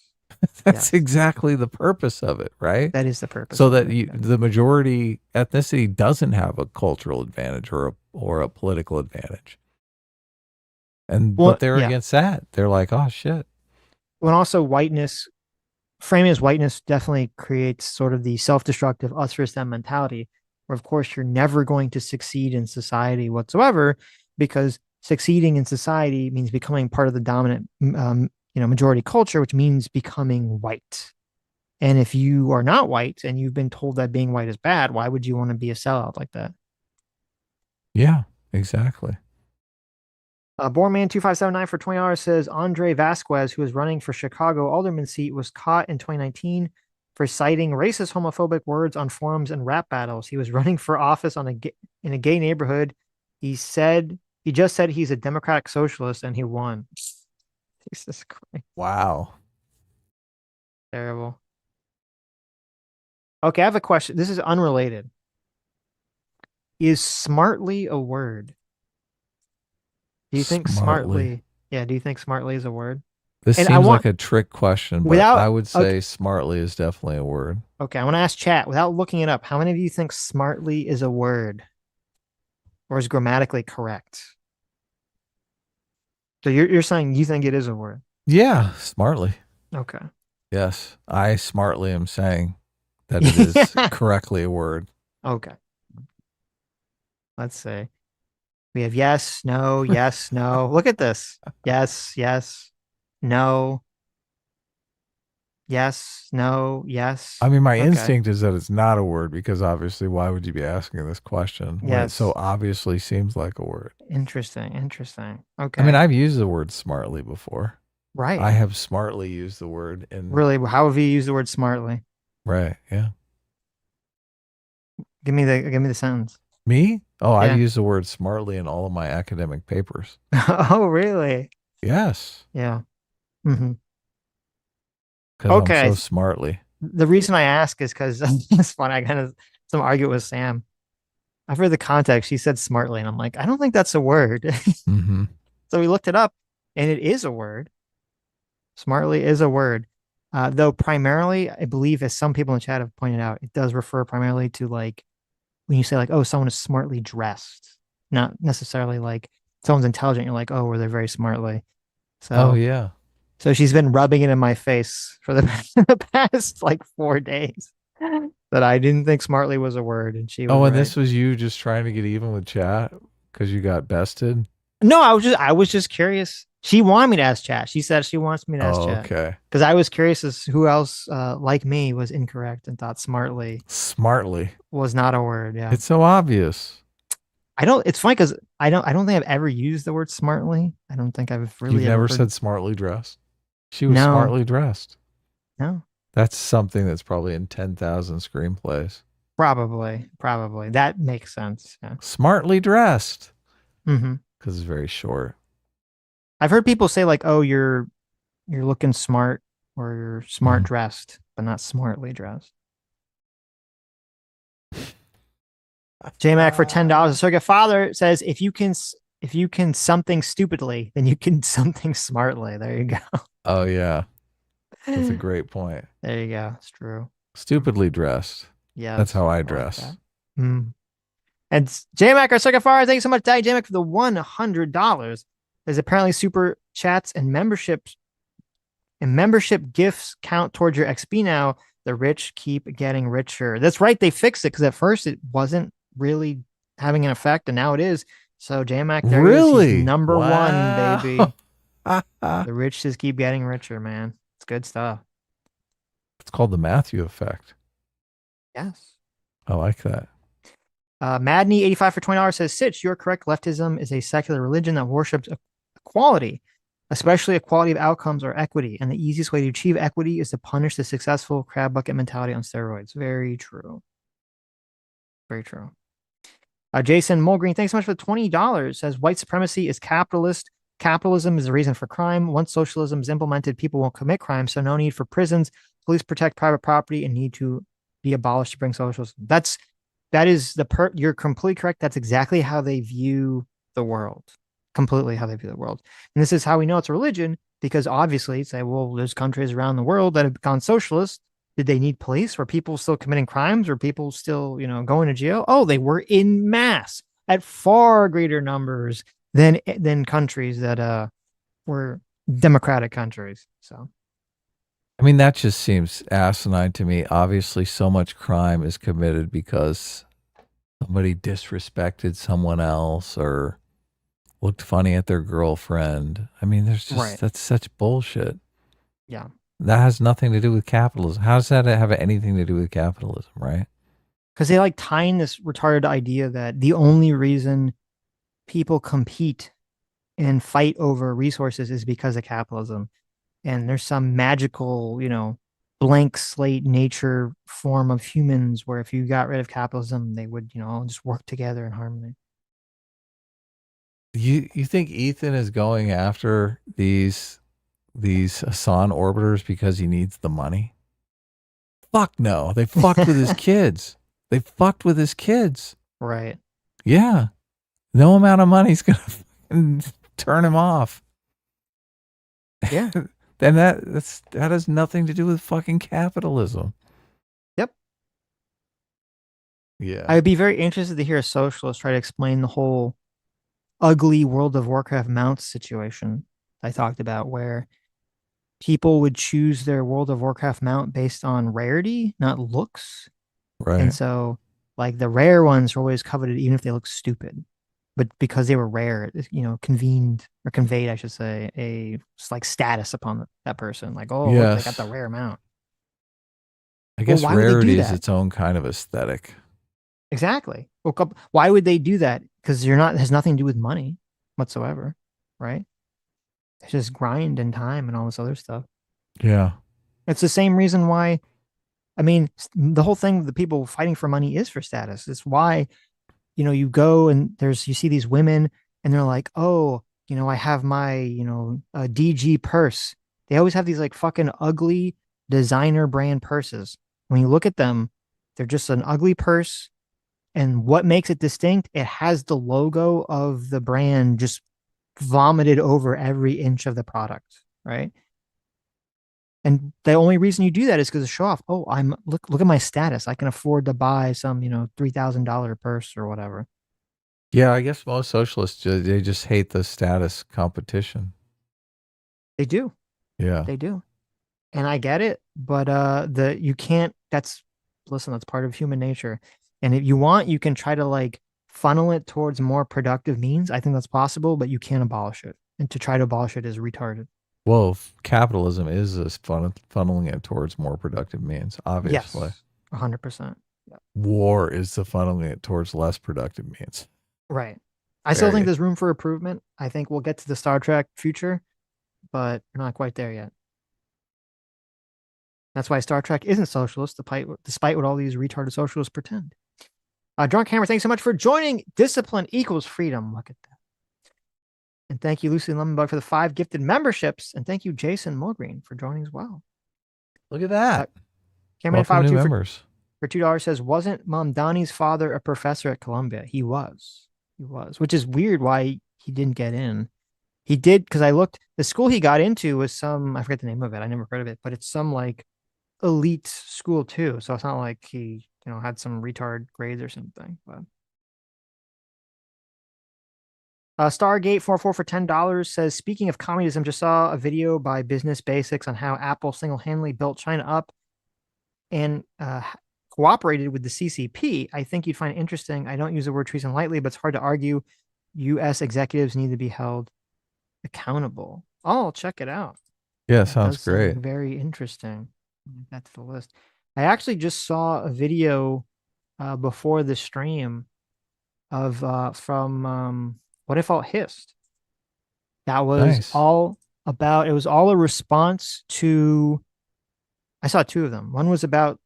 That's yes, exactly the purpose of it, right? that is the purpose So of that it. Yeah. the majority ethnicity doesn't have a cultural advantage or a political advantage. And Well, but they're yeah. against that. They're like, "Oh shit." When also whiteness framing as whiteness definitely creates sort of the self-destructive us versus them mentality, where of course you're never going to succeed in society whatsoever, because succeeding in society means becoming part of the dominant, majority culture, which means becoming white. And if you are not white and you've been told that being white is bad, why would you want to be a sellout like that? Yeah, exactly. Borman 2579 for $20 says Andre Vasquez, who is running for Chicago alderman seat, was caught in 2019 for citing racist, homophobic words on forums and rap battles. He was running for office in a gay neighborhood. He just said he's a democratic socialist and he won. Jesus Christ. Wow. Terrible. Okay, I have a question. This is unrelated. Is smartly a word? Do you think Smartly. smartly? Yeah, do you think smartly is a word? This And I seems want like a trick question, but without I would okay, say smartly is definitely a word. okay, I want to ask chat without looking it up. How many of you think smartly is a word or is grammatically correct? So you're saying you think it is a word. Yeah, smartly. Okay. Yes, I smartly am saying that it is Yeah. correctly a word. Okay. Let's see. We have yes, no, yes, no. Look at this. Yes, yes, no, yes, no, I yes. mean, my Okay. instinct is that it's not a word because obviously, why would you be asking this question when it so Yes. obviously seems like a word? Interesting. Interesting. I mean, Okay. I've used the word smartly before. I Right. have smartly used the word in, Really, how have you used the word smartly? right. Yeah. Give me the sentence. Me? Oh, I've Yeah. used the word smartly in all of my academic papers. Oh, really? Yes, Yeah. Hmm. because I'm Okay. so smartly. The reason I ask is because it's funny. I kind of some argue with Sam. I've heard the context. She said smartly, and I'm like, I don't think that's a word. Hmm. So we looked it up, and it is a word. Smartly is a word. Though primarily, I believe, as some people in the chat have pointed out, it does refer primarily to like when you say like, oh, someone is smartly dressed, not necessarily like someone's intelligent. You're like, oh, well, they're very smartly. Oh, So, yeah. so she's been rubbing it in my face for the, the past like 4 days that I didn't think smartly was a word, and she was Oh, and right. this was you just trying to get even with chat because you got bested? No, I was just curious. She wanted me to ask chat. She said she wants me to ask Oh, chat okay. because I was curious as who else like me was incorrect and thought smartly Smartly. was not a word. Yeah. It's so obvious. I don't. It's funny because I don't think I've ever used the word smartly. I don't think I've You've really ever never heard. said smartly dressed. She was No, smartly dressed. no, That's something that's probably in 10,000 screenplays. probably that makes sense. Yeah. Smartly dressed Hmm. because it's very short. I've heard people say like, "Oh, you're looking smart," or "You're smart Mhm. dressed," but not smartly dressed. JMac for $10. A circuit father says, if you can something stupidly, then you can something smartly. There you go. Oh, yeah. That's a great point. There you go. It's true. Stupidly dressed. That's Yes, how I I like that. dress. Mm. And JMac or circuit father, thank you so much, Daddy JMac, for the $100. There's apparently super chats and membership gifts count towards your XP now. The rich keep getting richer. That's right. They fixed it because at first it wasn't really having an effect, and now it is. So JMac, there he is. He's Really? number one, Wow. baby. The rich just keep getting richer, man. It's good stuff. It's called the Matthew effect. Yes. I like that. Madney85 for $20 says, Sitch, you're correct. Leftism is a secular religion that worships equality, especially equality of outcomes or equity. And the easiest way to achieve equity is to punish the successful crab bucket mentality on steroids. Very true. Very true. Jason Mulgreen, thanks so much for the $20. Says white supremacy is capitalist. Capitalism is the reason for crime. Once socialism is implemented, people won't commit crime, so no need for prisons. Police protect private property and need to be abolished to bring socialism. You're completely correct. That's exactly how they view the world. Completely how they view the world. And this is how we know it's a religion, because obviously say, well, there's countries around the world that have gone socialist. Did they need police? Were people still committing crimes? Were people still, going to jail? Oh, they were in mass at far greater numbers than countries that were democratic countries. So I mean, that just seems asinine to me. Obviously, so much crime is committed because somebody disrespected someone else or looked funny at their girlfriend. I mean, right. that's such bullshit. Yeah. That has nothing to do with capitalism. How does that have anything to do with capitalism, right? Because they like tying this retarded idea that the only reason people compete and fight over resources is because of capitalism. And there's some magical, blank slate nature form of humans where if you got rid of capitalism, they would, just work together in harmony. You think Ethan is going after these Hassan orbiters because he needs the money? Fuck no. They fucked with his kids. They fucked with his kids. Right. Yeah. No amount of money's gonna turn him off. Yeah. Then that has nothing to do with fucking capitalism. Yep. Yeah. I'd be very interested to hear a socialist try to explain the whole ugly World of Warcraft mounts situation I talked about, where people would choose their World of Warcraft mount based on rarity, not looks. And Right. so, like, the rare ones are always coveted, even if they look stupid. But because they were rare, convened or conveyed, I should say, a like status upon that person. Like, oh, look, they got the Yes. rare mount. I Well, guess why would they do rarity is that? its own kind of aesthetic. Exactly. Well, why would they do that? Because you're not it has nothing to do with money whatsoever, right? It's just grind and time and all this other stuff. Yeah. It's the same reason why. I mean, the whole thing, the people fighting for money is for status. It's why you go and you see these women and they're like, oh, I have my, DG purse. They always have these like fucking ugly designer brand purses. When you look at them, they're just an ugly purse. And what makes it distinct? It has the logo of the brand just vomited over every inch of the product, right? And the only reason you do that is because to show off. Oh, I'm look at my status. I can afford to buy some, $3,000 purse or whatever. Yeah, I guess most socialists they just hate the status competition. They do. Yeah. They do. And I get it, but the you can't that's listen, that's part of human nature. And if you want, you can try to like funnel it towards more productive means. I think that's possible, but you can't abolish it. And to try to abolish it is retarded. Well, capitalism is this funneling it towards more productive means, obviously. Yes. 100%. Yeah. War is the funneling it towards less productive means. Right. I still think Very. there's room for improvement. I think we'll get to the Star Trek future, but we're not quite there yet. That's why Star Trek isn't socialist, despite what all these retarded socialists pretend. Drunk Hammer, thanks so much for joining. Discipline equals freedom. Look at that. And thank you, Lucy Lemonbug, for the 5 gifted memberships. And thank you, Jason Mulgreen, for joining as well. Look at Uh, that. Cameron Welcome new 502 members. for $2 says, wasn't Mamdani's father a professor at Columbia? He was. He was, which is weird why he didn't get in. He did, because I looked, the school he got into was some, I forget the name of it. I never heard of it, but it's some like elite school too. So it's not like he, had some retard grades or something. But Stargate 44 for $10 says, speaking of communism, just saw a video by Business Basics on how Apple single-handedly built China up and cooperated with the CCP. I think you'd find it interesting. I don't use the word treason lightly, but it's hard to argue. U.S. executives need to be held accountable. Oh, I'll check it out. Yeah, That sounds does great. sound very interesting. Add that to the list. I actually just saw a video before the stream of from What If All Hissed. That was Nice. all about. It was all a response to. I saw 2 of them. One was about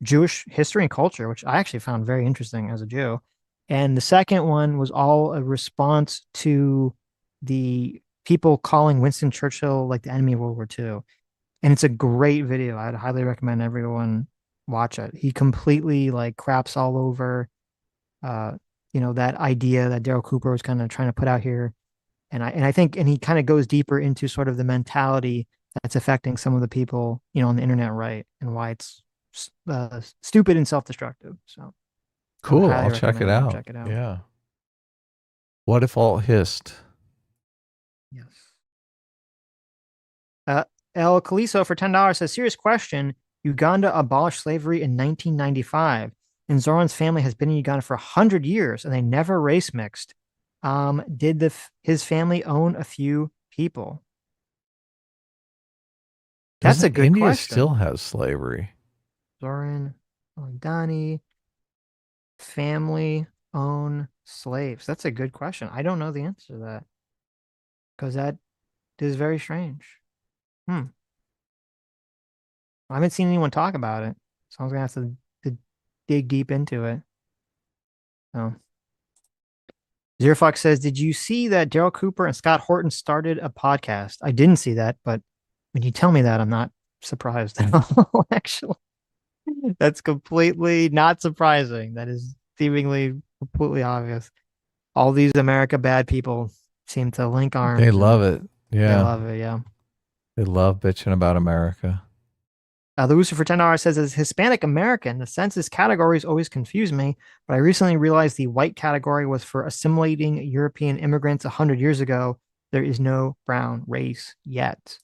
Jewish history and culture, which I actually found very interesting as a Jew, and the second one was all a response to the people calling Winston Churchill like the enemy of World War II. And it's a great video. I'd highly recommend everyone watch it. He completely like craps all over uh that idea that Daryl Cooper was kind of trying to put out here. And I think he kind of goes deeper into sort of the mentality that's affecting some of the people, on the internet, right? And why it's stupid and self-destructive. So I would Cool. highly I'll check recommend it everyone out. check it out. Yeah. What if all hissed? Yes. Uh, El Caliso for $10 says, serious question. Uganda abolished slavery in 1995, and Zoran's family has been in Uganda for 100 years, and they never race mixed. Did his family own a few people? That's a Doesn't good India still question. have slavery? Zoran, Mamdani, family own slaves. That's a good question. I don't know the answer to that because that is very strange. Hmm. I haven't seen anyone talk about it, so I'm gonna have to dig deep into it. So Zero Fox says, "Did you see that Daryl Cooper and Scott Horton started a podcast?" I didn't see that, but when you tell me that, I'm not surprised at all. Actually, that's completely not surprising. That is seemingly completely obvious. All these America bad people seem to link They arms love and it. they Yeah. love it. Yeah. They love bitching about America. The Rooster for $10 says, as Hispanic American, the census categories always confuse me, but I recently realized the white category was for assimilating European immigrants 100 years ago. There is no brown race yet.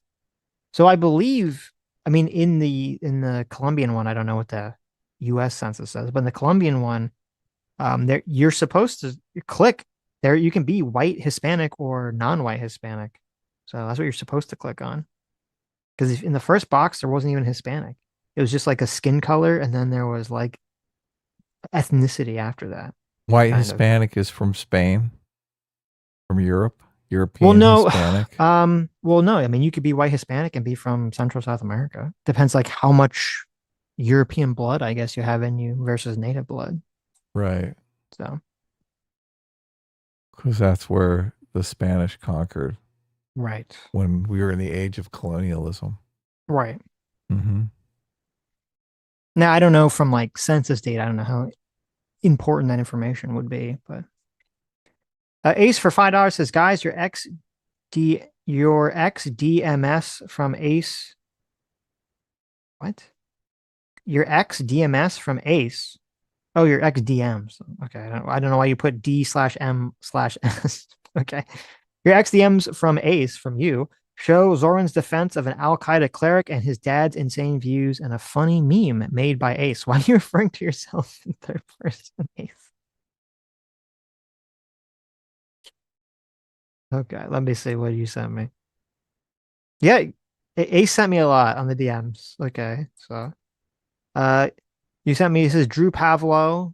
So I believe, I mean, in the Colombian one, I don't know what the US census says, but in the Colombian one, there you're supposed to click there. You can be white Hispanic or non-white Hispanic. So that's what you're supposed to click on. Because in the first box, there wasn't even Hispanic. It was just like a skin color, and then there was like ethnicity after that, White kind of. Hispanic is from Spain, from Europe, Well, European no, Hispanic. well, no. I mean, you could be white Hispanic and be from Central South America. Depends like how much European blood, I guess, you have in you versus native blood. Right. So, Because that's where the Spanish conquered right, when we were in the age of colonialism. right. Mm-hmm. Now, I don't know from like census data. I don't know how important that information would be, but Ace for $5 says, guys, your ex DMS from Ace. What? Your ex DMS from Ace. Oh, your ex DMs. Okay, I don't know why you put D/M/S. Okay, your ex DMs from Ace from you show Zoran's defense of an Al Qaeda cleric and his dad's insane views and a funny meme made by Ace. Why are you referring to yourself in third person, Ace? Okay, let me see what you sent me. Yeah, Ace sent me a lot on the DMs. Okay, so uh, you sent me. He says Drew Pavlo.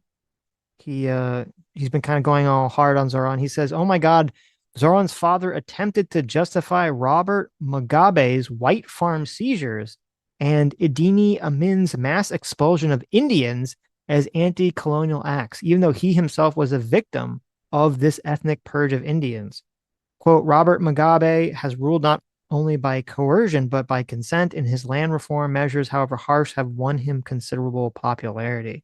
He uh he's been kind of going all hard on Zoran. He says, "Oh my God, Zoran's father attempted to justify Robert Mugabe's White Farm seizures and Idi Amin's mass expulsion of Indians as anti-colonial acts, even though he himself was a victim of this ethnic purge of Indians. Quote, Robert Mugabe has ruled not only by coercion, but by consent, and his land reform measures, however harsh, have won him considerable popularity."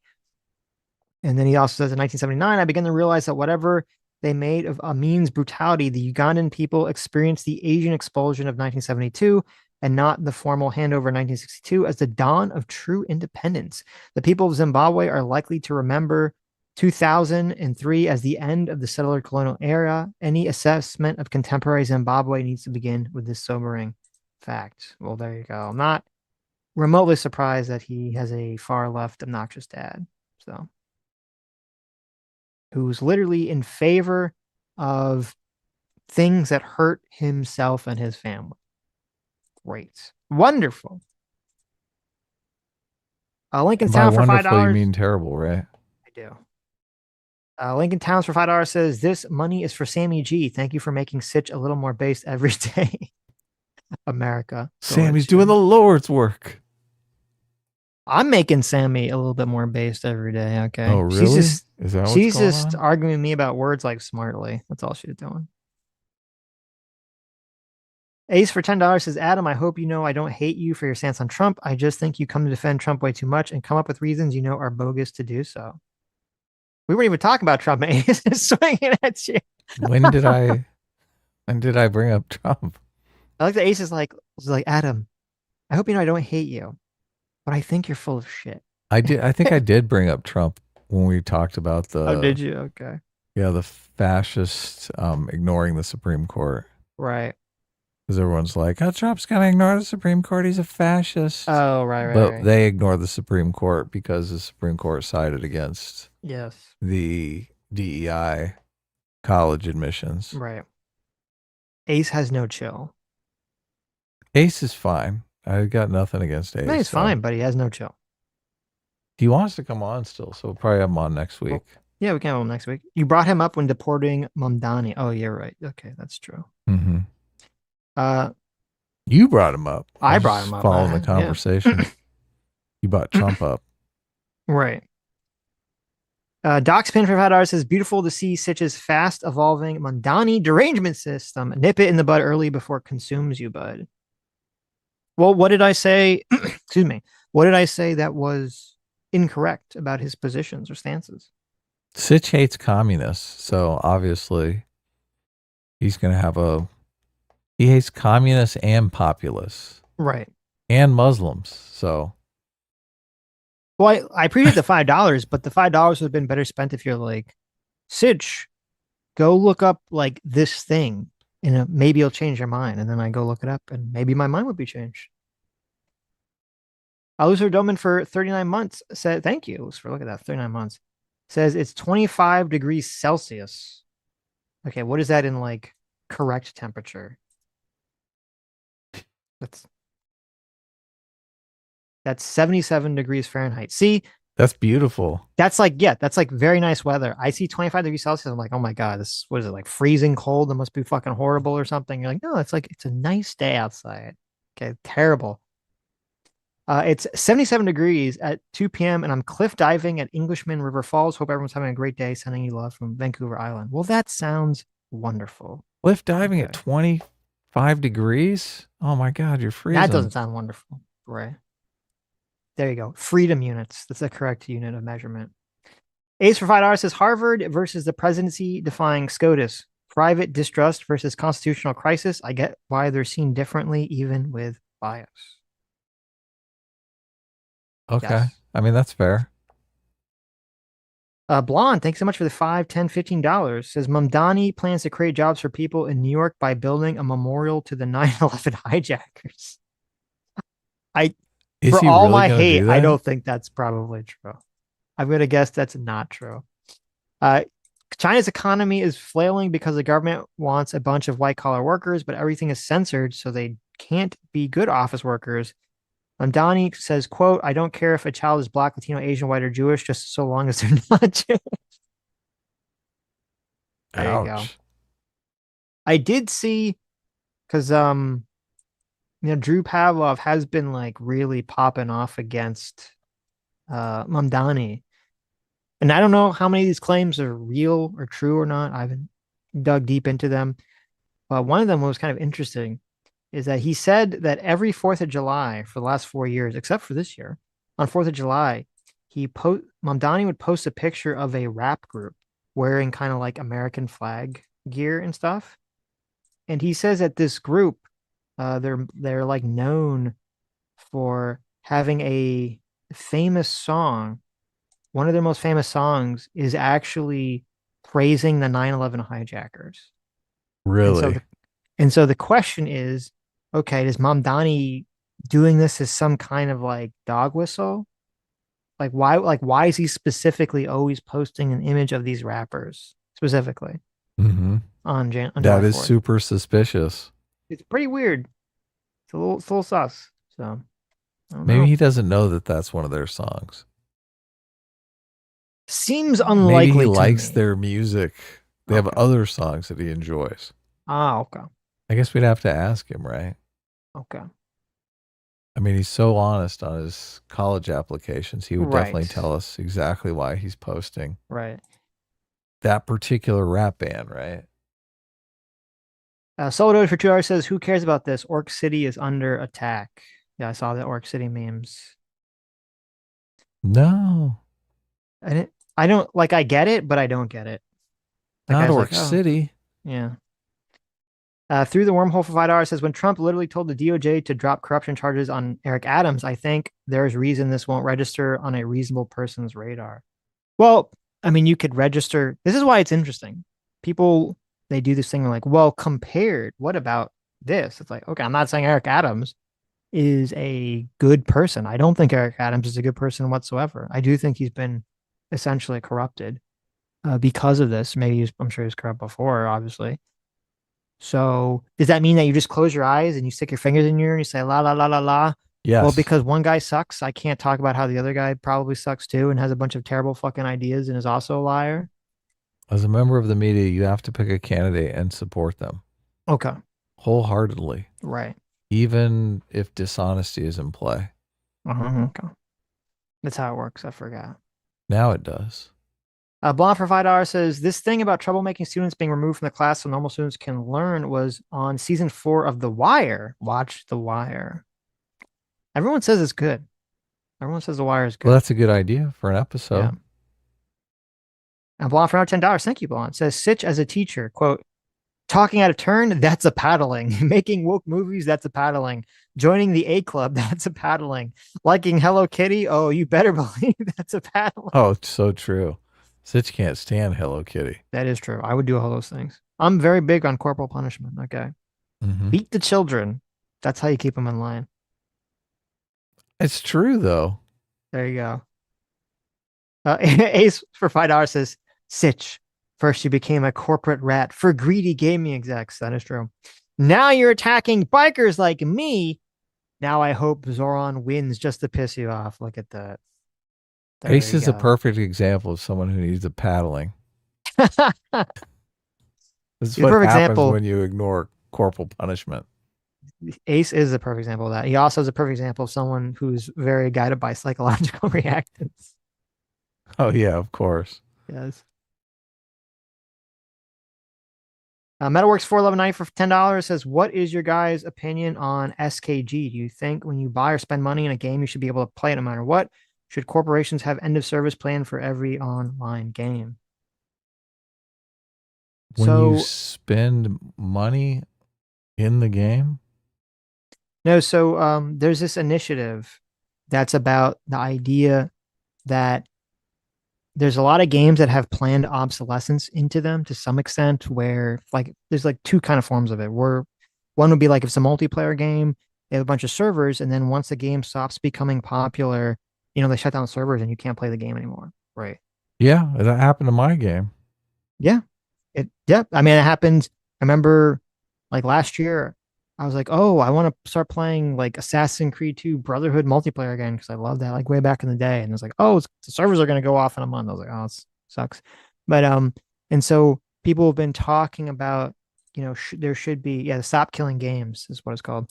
And then he also says in 1979, I began to realize that whatever they made of Amin's brutality, the Ugandan people experienced the Asian expulsion of 1972 and not the formal handover in 1962 as the dawn of true independence. The people of Zimbabwe are likely to remember 2003 as the end of the settler colonial era. Any assessment of contemporary Zimbabwe needs to begin with this sobering fact. Well, there you go. I'm not remotely surprised that he has a far left obnoxious dad. So who's literally in favor of things that hurt himself and his family. Great. Wonderful. Lincoln And by Town for wonderful, you $5. mean terrible, right? I do. Lincoln Towns for $5 says, this money is for Sammy G. Thank you for making Sitch a little more based every day. America. Sammy's doing the Lord's work. I'm making Sammy a little bit more based every day. Okay. Oh, really? Is that what's She's going just on? arguing with me about words like smartly. That's all she's doing. Ace for $10 says, Adam, I hope you know I don't hate you for your stance on Trump. I just think you come to defend Trump way too much and come up with reasons you know are bogus to do so. We weren't even talking about Trump. Ace is swinging at you. When did I bring up Trump? I like the Ace is like, Adam, I hope you know I don't hate you, but I think you're full of shit. I think I did bring up Trump when we talked about Oh, did the you? Okay. the fascists ignoring the Supreme Court. Right. Because everyone's like, oh, Trump's going to ignore the Supreme Court. He's a fascist. Oh, right. But they ignore the Supreme Court because the Supreme Court sided against Yes. the DEI college admissions. Right. Ace has no chill. Ace is fine. I got nothing against Ace. No, he's fine, but he has no chill. He wants to come on still, so we'll probably have him on next week. Yeah, we can have him next week. You brought him up when deporting Mamdani. Oh, you're right. Okay, that's true. Mm-hmm. Uh, You brought him up. I brought him up. Following the conversation. Yeah. You bought Trump up. Right. Docspin for $5 says, beautiful to see Sitch's fast evolving Mamdani derangement system. Nip it in the bud early before it consumes you, bud. Well, what did I say? Excuse me. What did I say that was incorrect about his positions or stances? Sitch hates communists, so obviously he's going to have a. He hates communists and populists Right. and Muslims. So Well, I appreciate the $5, but the $5 would have been better spent if you're like, Sitch, go look up like this thing, and maybe it'll change your mind. And then I go look it up, and maybe my mind would be changed. Aluser Doman for 39 months said, thank you for look at that, 39 months. Says it's 25 degrees Celsius. Okay, what is that in like correct temperature? That's that's 77 degrees Fahrenheit. See, that's beautiful. that's like, yeah, that's like very nice weather. I see 25 degrees Celsius. I'm like, oh my God, this, what is it, like freezing cold? That must be fucking horrible or something. You're like, no, it's like, it's a nice day outside. Okay, terrible. It's 77 degrees at 2 p.m. and I'm cliff diving at Englishman River Falls. Hope everyone's having a great day. Sending you love from Vancouver Island. Well, that sounds wonderful. Cliff diving at Okay. 25 degrees? Oh my God, you're That freezing. doesn't sound wonderful. Right. There you go. Freedom units. That's the correct unit of measurement. Ace for $5 says Harvard versus the presidency defying SCOTUS. Private distrust versus constitutional crisis. I get why they're seen differently, even with bias. Okay. Yes. I mean, that's fair. Blonde, thanks so much for the $5, $10, $15. Says Mamdani plans to create jobs for people in New York by building a memorial to the 9/11 hijackers. I, Is for he all really my going to hate, do I that? don't think that's probably true. I'm gonna guess that's not true. Uh, China's economy is flailing because the government wants a bunch of white collar workers, but everything is censored, so they can't be good office workers. Donnie says, quote, I don't care if a child is black, Latino, Asian, white, or Jewish, just so long as they're not Jewish. There you go. Ouch. I did see because Drew Pavlov has been like really popping off against Mamdani. And I don't know how many of these claims are real or true or not. I haven't dug deep into them. But one of them was kind of interesting is that he said that every 4th of July for the last 4 years, except for this year, on 4th of July, Mamdani would post a picture of a rap group wearing kind of like American flag gear and stuff. And he says that this group, they're like known for having a famous song. One of their most famous songs is actually praising the 9/11 hijackers. And so Really? the and so the question is, okay, is Mamdani doing this as some kind of like dog whistle? Like why is he specifically always posting an image of these rappers specifically Mm-hmm. on July That is 4th? super suspicious. It's pretty weird. It's a little sus. So I don't Maybe know. he doesn't know that that's one of their songs. Seems Maybe he unlikely to likes me. their music. They have Okay. other songs that he enjoys. Ah, okay. I guess we'd have to ask him, right? Okay. I mean, he's so honest on his college applications. He would Right. definitely tell us exactly why he's posting Right. that particular rap band, right? Solidor for 2 hours says, who cares about this? Orc City is under attack. Yeah, I saw the Orc City memes. No, I don't like I get it, but I don't get it. Like I not was like, Orc oh, City. yeah. Through the wormhole for $5 says when Trump literally told the DOJ to drop corruption charges on Eric Adams, I think there's reason this won't register on a reasonable person's radar. Well, I mean, you could register. This is why it's interesting. People they do this thing like, well, compared, what about this? It's like, okay, I'm not saying Eric Adams is a good person. I don't think Eric Adams is a good person whatsoever. I do think he's been essentially corrupted because of this. I'm sure he was corrupt before, obviously. So does that mean that you just close your eyes and you stick your fingers in your ear and you say la la la la la? Well, Yes. because one guy sucks, I can't talk about how the other guy probably sucks too and has a bunch of terrible fucking ideas and is also a liar. As a member of the media, you have to pick a candidate and support them Okay, wholeheartedly, right. even if dishonesty is in play. Okay. That's how it works. I forgot. Now it does. Blonde for $5 says this thing about troublemaking students being removed from the class so normal students can learn was on season 4 of The Wire. Watch The Wire. Everyone says it's good. Everyone says The Wire is Well, good. that's a good idea for an Yeah. episode. And Blonde for another $10. Thank you, Blonde. Says Sitch as a teacher, quote, talking out of turn, that's a paddling. Making woke movies, that's a paddling. Joining the A Club, that's a paddling. Liking Hello Kitty, oh, you better believe that's a paddling. Oh, it's so true. Sitch can't stand Hello Kitty. That is true. I would do all those things. I'm very big on corporal punishment. Okay. Mm-hmm. Beat the children. That's how you keep them in line. It's true, though. There you go. Ace for $5 says, Sitch. First, you became a corporate rat for greedy gaming execs. That is true. Now you're attacking bikers like me. Now I hope Zoran wins just to piss you off. Look at that. There Ace you is a go. perfect example of someone who needs a paddling. This is He's a what perfect happens example. when you ignore corporal punishment. Ace is a perfect example of that. He also is a perfect example of someone who's very guided by psychological reactance. Oh, yeah, of course. Yes. Metalworks 411.90 for $10 says, what is your guys' opinion on SKG? Do you think when you buy or spend money in a game, you should be able to play it no matter what? Should corporations have end of service plan for every online game? When you So spend money in the game, no, so there's this initiative that's about the idea that there's a lot of games that have planned obsolescence into them to some extent, where like there's like two kind of forms of it. Where one would be like if it's a multiplayer game, they have a bunch of servers, and then once the game stops becoming popular, they shut down servers and you can't play the game anymore. Right. yeah, that happened to my game. Yeah. Yeah. I mean, it happened. I remember like last year, I was like, oh, I want to start playing like Assassin's Creed 2 Brotherhood multiplayer again because I love that like way back in the day. And it's like, oh, the servers are going to go off in a month. I was like, oh, it sucks. But and so people have been talking about, there should be, yeah, stop killing games is what it's called.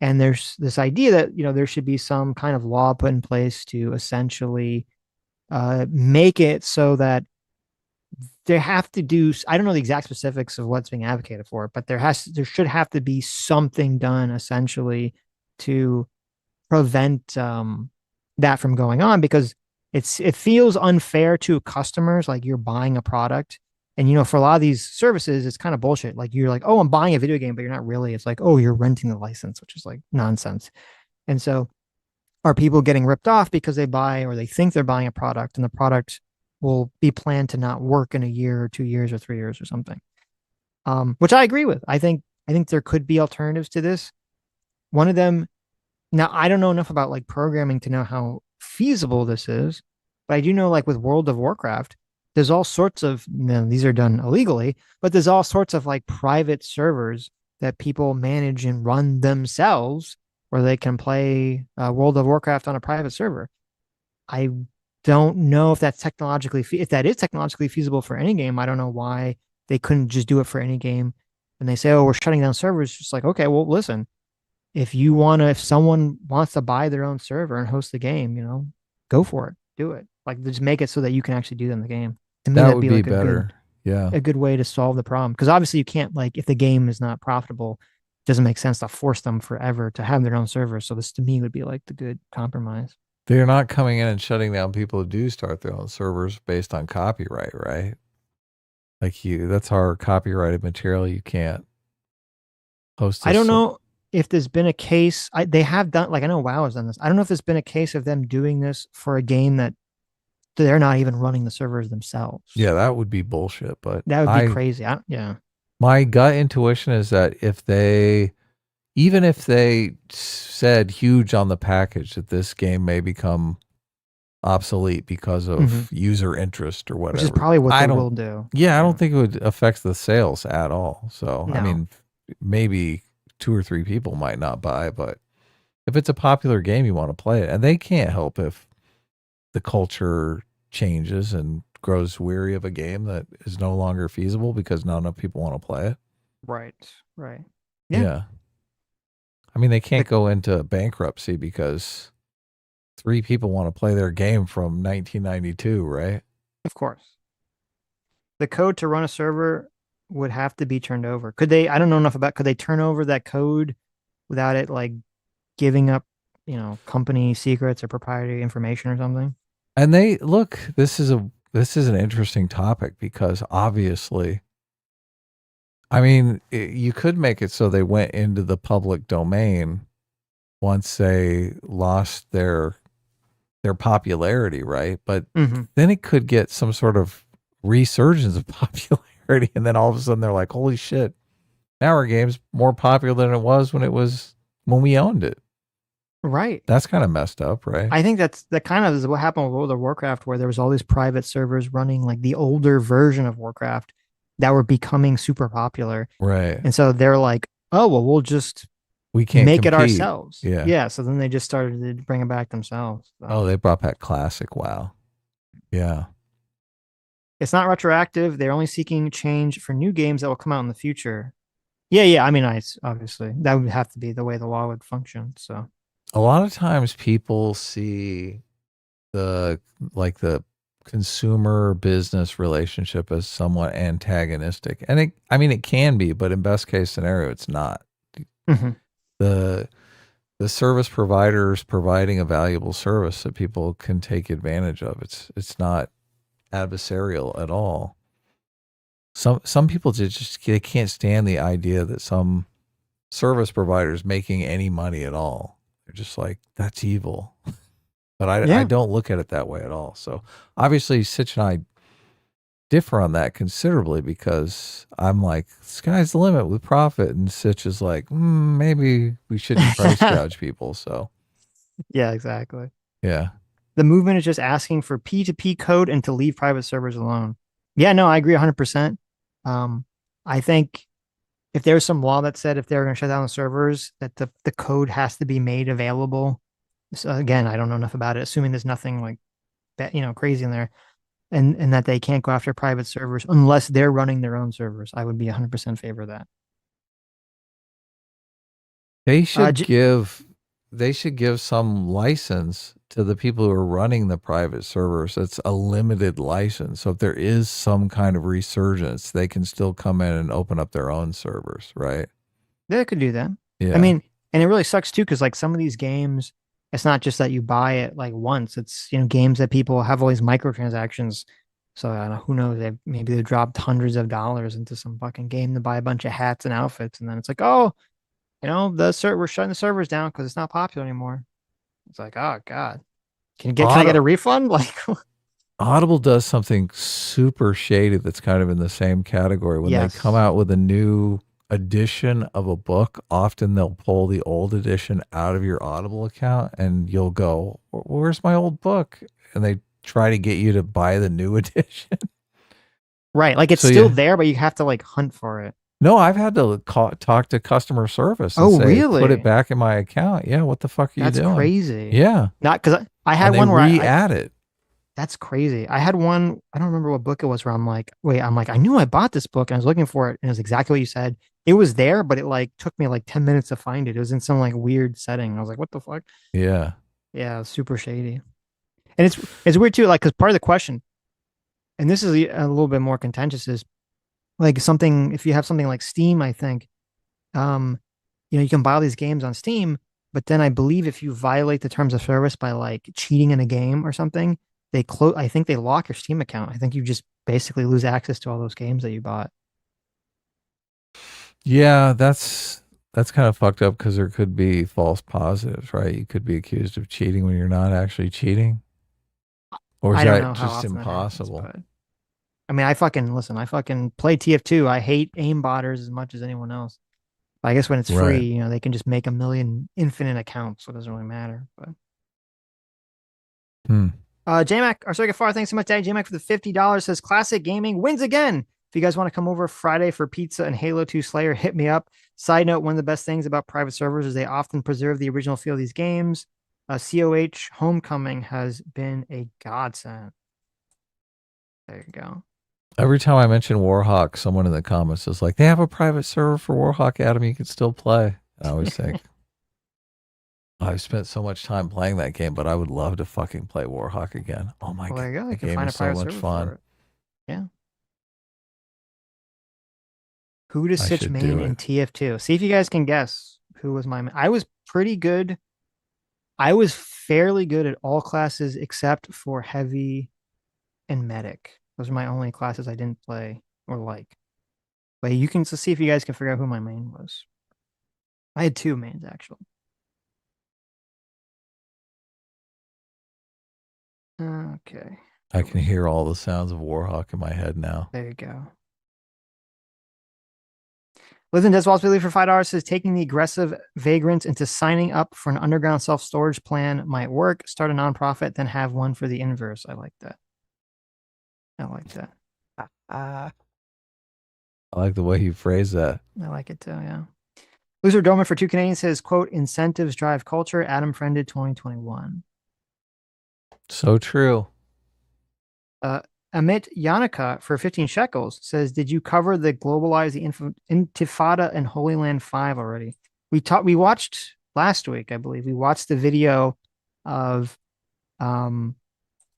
And there's this idea that there should be some kind of law put in place to essentially make it so that they have to do, I don't know the exact specifics of what's being advocated for, but there should have to be something done essentially to prevent that from going on, because it feels unfair to customers. Like you're buying a product, and for a lot of these services it's kind of bullshit. Like you're like, oh, I'm buying a video game, but you're not really. It's like, oh, you're renting the license, which is like nonsense. And so are people getting ripped off because they buy or they think they're buying a product and the product will be planned to not work in a year or 2 years or 3 years or something? Which I agree with. I think there could be alternatives to this. One of them, now I don't know enough about like programming to know how feasible this is, but I do know like with World of Warcraft, there's all sorts of, these are done illegally, but there's all sorts of like private servers that people manage and run themselves where they can play World of Warcraft on a private server. I don't know if if that is technologically feasible for any game. I don't know why they couldn't just do it for any game. And they say, oh, we're shutting down servers. Just like, okay, well, listen, if someone wants to buy their own server and host the game, go for it, do it. Like just make it so that you can actually do them the game. To me, That that'd would be be like better. Yeah. a good way to solve the problem. Because obviously you can't, like, if the game is not profitable, it doesn't make sense to force them forever to have their own server. So this to me would be like the good compromise. They're not coming in and shutting down people who do start their own servers based on copyright, right? Like that's our copyrighted material. You can't host I don't this. know if there's been a case. They have done, like, I know WoW has done this. I don't know if there's been a case of them doing this for a game that they're not even running the servers themselves. Yeah, that would be bullshit. But That would be crazy. Yeah. my gut intuition is that even if they said huge on the package that this game may become obsolete because of user interest or Which is whatever, probably what they will do. yeah, I don't think it would affect the sales at all. So, I No. mean, maybe 2 or 3 people might not buy, but if it's a popular game, you want to play it. And they can't help if the culture changes and grows weary of a game that is no longer feasible because not enough people want to play it. Right. Right. Yeah. Yeah. I mean, they can't go into bankruptcy because three people want to play their game from 1992, right? Of course. The code to run a server would have to be turned over. Could they, I don't know enough about, could they turn over that code without it like giving up, company secrets or proprietary information or something? And they look, this is an interesting topic because obviously, I mean, you could make it so they went into the public domain once they lost their popularity, right? But Mm-hmm. then it could get some sort of resurgence of popularity, and then all of a sudden they're like, "Holy shit! Now our game's more popular than it was when we owned it." Right. That's kind of messed up, right? I think that kind of is what happened with World of Warcraft, where there was all these private servers running like the older version of Warcraft that were becoming super popular. Right. And so they're like, oh, well, we'll just We can't make it compete. ourselves. Yeah. Yeah. So then they just started to bring it back themselves. So. Oh, they brought back classic WoW. Yeah. It's not retroactive. They're only seeking change for new games that will come out in the future. Yeah. Yeah. I mean, obviously that would have to be the way the law would function. So, A lot of times people see the consumer business relationship as somewhat antagonistic. And it can be, but in best case scenario it's not. mhm. The the service providers providing a valuable service that people can take advantage of. It's not adversarial at all. Some people just they can't stand the idea that some service provider is making any money at all. They're just like, that's evil. But I Yeah. don't look at it that way at all. So obviously Sitch and I differ on that considerably because I'm like, sky's the limit with profit. And Sitch is like, maybe we shouldn't price gouge people. So Yeah, exactly. yeah. The movement is just asking for P2P code and to leave private servers alone. Yeah, no, I agree 100%. I think if there's some law that said if they're going to shut down the servers, that the code has to be made available. So again, I don't know enough about it, assuming there's nothing like that, crazy in there, and that they can't go after private servers unless they're running their own servers. I would be 100% favor of that. They should give some license to the people who are running the private servers. It's a limited license. So if there is some kind of resurgence, they can still come in and open up their own servers, right? They could do that. Yeah. I mean, and it really sucks too, because like some of these games, it's not just that you buy it like once. It's games that people have all these microtransactions. So I don't know, who knows? Maybe they dropped hundreds of dollars into some fucking game to buy a bunch of hats and outfits, and then it's like, oh, we're shutting the servers down because it's not popular anymore. It's like, oh god, can I get a refund? Like, Audible does something super shady that's kind of in the same category. When yes. they come out with a new edition of a book, often they'll pull the old edition out of your Audible account and you'll go, where's my old book? And they try to get you to buy the new edition. Right. Like it's still there, but you have to like hunt for it. No, I've had to talk to customer service and say, really? Put it back in my account. Yeah, what the fuck are you doing? That's crazy. Yeah. Not because I had one where re-add it. That's crazy. I had one, I don't remember what book it was where I'm like, I knew I bought this book and I was looking for it. And it was exactly what you said. It was there, but it like took me like 10 minutes to find it. It was in some like weird setting. I was like, what the fuck? Yeah. Yeah, super shady. And it's weird too, like, because part of the question, and this is a little bit more contentious, is like if you have something like Steam, I think, you can buy all these games on Steam, but then I believe if you violate the terms of service by like cheating in a game or something, I think they lock your Steam account. I think you just basically lose access to all those games that you bought. Yeah, that's kind of fucked up because there could be false positives, right? You could be accused of cheating when you're not actually cheating. Or is that just impossible? Happens, I mean, I fucking play TF2. I hate aimbotters as much as anyone else. I guess when it's free, they can just make a million infinite accounts, so it doesn't really matter. But JMac, our circuit far, thanks so much, Daddy. JMac for the $50 says classic gaming wins again. If you guys want to come over Friday for pizza and Halo 2 Slayer, hit me up. Side note, one of the best things about private servers is they often preserve the original feel of these games. COH Homecoming has been a godsend. There you go. Every time I mention Warhawk, someone in the comments is like, they have a private server for Warhawk, Adam, you can still play. I always think, I've spent so much time playing that game, but I would love to fucking play Warhawk again. Oh my Well, god, there you go. You that can game find is a so private much server fun. for it. Yeah. Who does I Sitch should main do it. in TF2? See if you guys can guess who was my main. I was pretty good. I was fairly good at all classes except for heavy and medic. Those are my only classes I didn't play or like. But you can see if you guys can figure out who my main was. I had two mains actually. Okay. I Who can was it? hear all the sounds of Warhawk in my head now. There you go. Lives in Deswall's for $5 says taking the aggressive vagrants into signing up for an underground self storage plan might work. Start a nonprofit, then have one for the inverse. I like that. I like that. I like the way you phrase that. I like it too. Yeah. Loser Doman for 2 Canadians says, quote, incentives drive culture. Adam Friended 2021. So true. Uh, Amit Yanaka for 15 shekels says, did you cover the Globalize the Intifada and Holy Land 5 already? We watched last week, I believe. We watched the video of um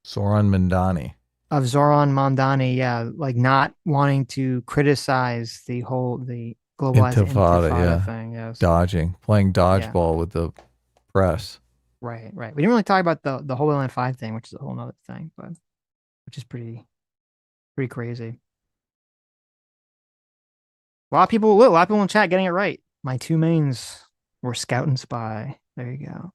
Zoran Mamdani. Zoran Mamdani, yeah, like not wanting to criticize the Globalize the Intifada, Intifada yeah. thing. Yes. Dodging. Playing Yeah. dodgeball with the press. Right, right. We didn't really talk about the Holy Land 5 thing, which is a whole nother thing, but which is pretty crazy. A lot of people in chat getting it right. My two mains were Scout and Spy. There you go.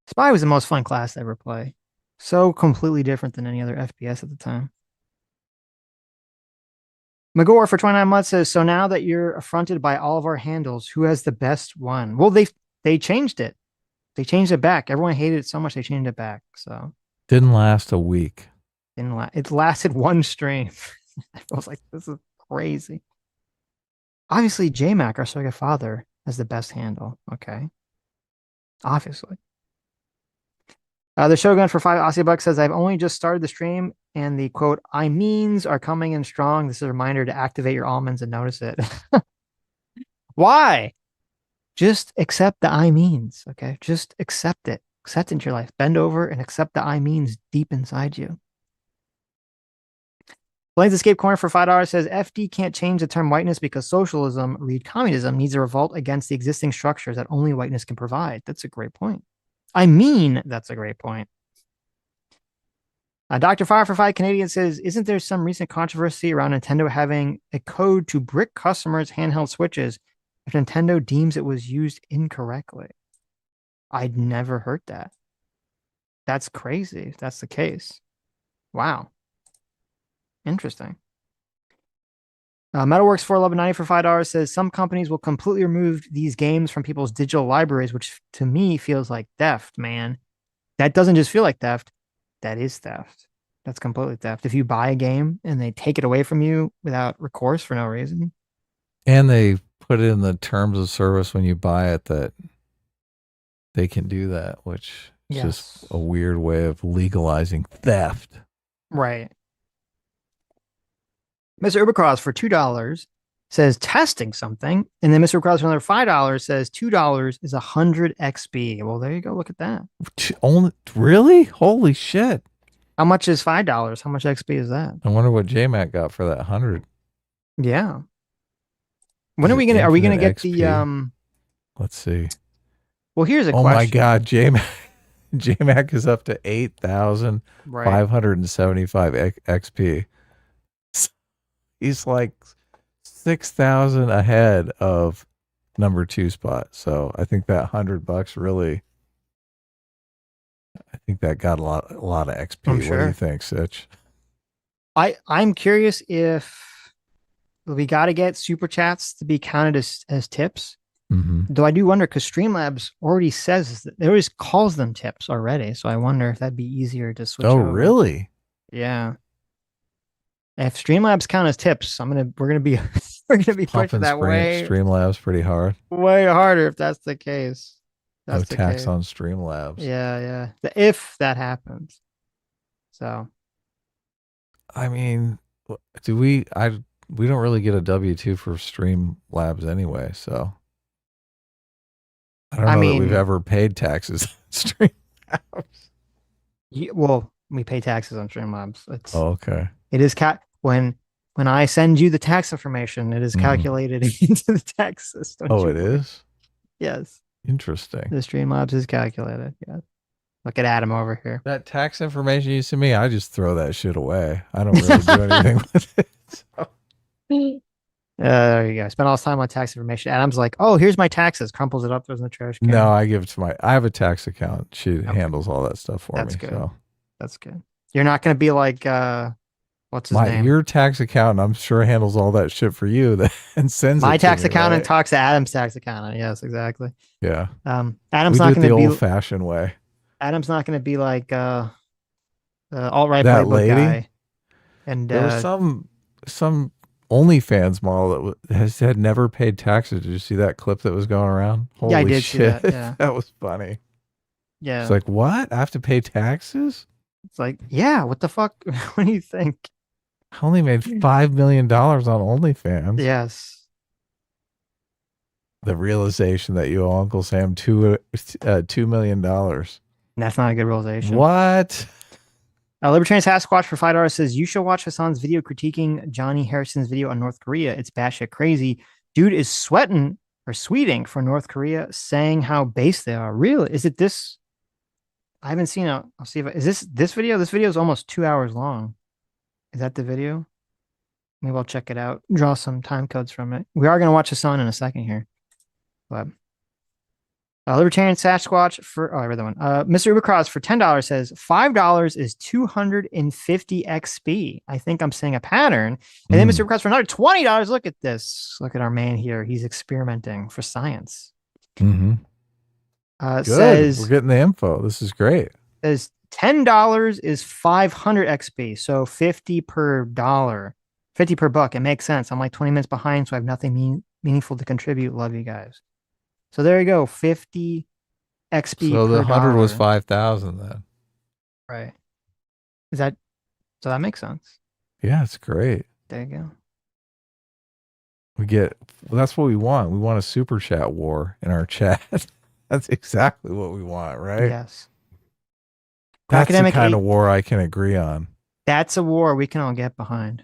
Spy was the most fun class to ever play. So completely different than any other FPS at the time. Magor for 29 months says, so now that you're affronted by all of our handles, who has the best one? Well, they changed it. They changed it back. Everyone hated it so much they changed it back. So Didn't last a week. it lasted one stream. I was like, this is crazy. Obviously, JMac, our surrogate father, has the best handle. Okay. Obviously. The Shogun for 5 Aussie bucks says, I've only just started the stream and the quote, I means are coming in strong. This is a reminder to activate your almonds and notice it. Why? Just accept the I means. Okay. Just accept it. Accept it into your life. Bend over and accept the I means deep inside you. Blaine's Escape Corner for $5 says FD can't change the term whiteness because socialism, read communism, needs a revolt against the existing structures that only whiteness can provide. That's a great point. I mean, that's a great point. Dr. Fire for 5 Canadians says, isn't there some recent controversy around Nintendo having a code to brick customers' handheld switches if Nintendo deems it was used incorrectly? I'd never heard that. That's crazy if that's the case. Wow. Interesting. Metalworks 41190 for $5 says some companies will completely remove these games from people's digital libraries, which to me feels like theft, man. That doesn't just feel like theft. That is theft. That's completely theft. If you buy a game and they take it away from you without recourse for no reason. And they put it in the terms of service when you buy it that they can do that, which is just Yes. a weird way of legalizing theft. Right. Mr. Ubercross for $2 says testing something. And then Mr. Ubercross for another $5 says $2 is 100 XP. Well, there you go. Look at that. Only really? Holy shit. How much is $5? How much XP is that? I wonder what JMac got for that 100. Yeah. When Is are it we gonna infinite get XP? Let's see. well, here's a Oh my question. god, JMac is up to 8,575 XP. He's like 6,000 ahead of number 2 spot. So I think that $100 really, I think that got a lot of XP. I'm What do sure. you think, Sitch? I'm curious if we got to get super chats to be counted as tips. Mm-hmm. Though I do wonder because Streamlabs already says that it always calls them tips already. So I wonder if that'd be easier to switch Oh, over. really? Yeah. If Streamlabs count as tips, we're gonna be we're gonna be pushing that Streamlabs pretty hard. way harder if that's the case. No That's the tax case. on Streamlabs. Yeah. If that happens. So I mean, we don't really get a W2 for Streamlabs anyway, so I don't I know that we've mean, ever paid taxes on Stream. well, we pay taxes on Streamlabs. Oh, okay. It is when I send you the tax information, it is Hmm. calculated into the tax system. Don't Oh, you it worry. is? Yes, Interesting. the Streamlabs is calculated. Yeah. Look at Adam over here. That tax information you send me, I just throw that shit away. I don't really do anything with it. So. There you go. Spend all this time on tax information. Adam's like, oh, here's my taxes. Crumples it up, throws in the trash No, can. I give it to I have a tax account. She Okay, handles all that stuff for that's me. good. So That's good. You're not gonna be like, what's his name? your tax accountant, I'm sure handles all that shit for you and sends My it to tax me, accountant right? talks to Adam's tax accountant. Yes, exactly. Yeah. Adam's We do not it gonna the be old fashioned way. Adam's not gonna be like alt right That playbook lady, guy. And there was some OnlyFans model had never paid taxes. Did you see that clip that was going around? yeah, I Holy did see shit. that. Yeah. That was funny. It's Yeah. like, what? I have to pay taxes? It's like, yeah, what the fuck? What do you think? I only made $5 million on OnlyFans. Yes. The realization that you owe Uncle Sam $2 million. That's not a good realization. What? Libertarian Sasquatch for $5 says you should watch Hassan's video critiquing Johnny Harrison's video on North Korea. It's batshit crazy. Dude is sweating or sweeting for North Korea, saying how base they are. Really? Is it this? I haven't seen it. I'll see if is this video? This video is almost 2 hours long. Is that the video? Maybe I'll check it out. Draw some time codes from it. We are going to watch Hassan in a second here. But Libertarian Sasquatch for I read that one. Mr. Ubercross for $10 says $5 is 250 XP. I think I'm seeing a pattern. And then Mr. Ubercross for another $20. Look at this. Look at our man here. He's experimenting for science. Mm-hmm. Good. Says we're getting the info. This is great. Says $10 is 500 XP. So 50 per dollar, 50 per buck. It makes sense. I'm like 20 minutes behind, so I have nothing meaningful to contribute. Love you guys. So there you go, 50 XP. So the per 100 dollar. was 5,000 then. Right. Is that so? That makes sense. Yeah, it's great. There you go. That's what we want. We want a super chat war in our chat. That's exactly what we want, right? Yes. That's the kind of war I can agree on. That's a war we can all get behind.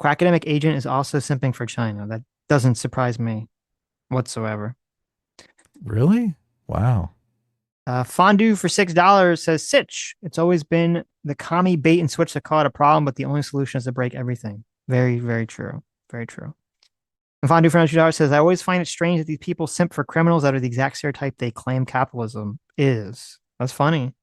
Quackademic Agent is also simping for China. That doesn't surprise me whatsoever. Really? Wow. Fondue for $6 says Sitch. It's always been the commie bait and switch that call it a problem, but the only solution is to break everything. Very, very true. Very true. And Fondue for $2 says, I always find it strange that these people simp for criminals that are the exact stereotype they claim capitalism is. That's funny.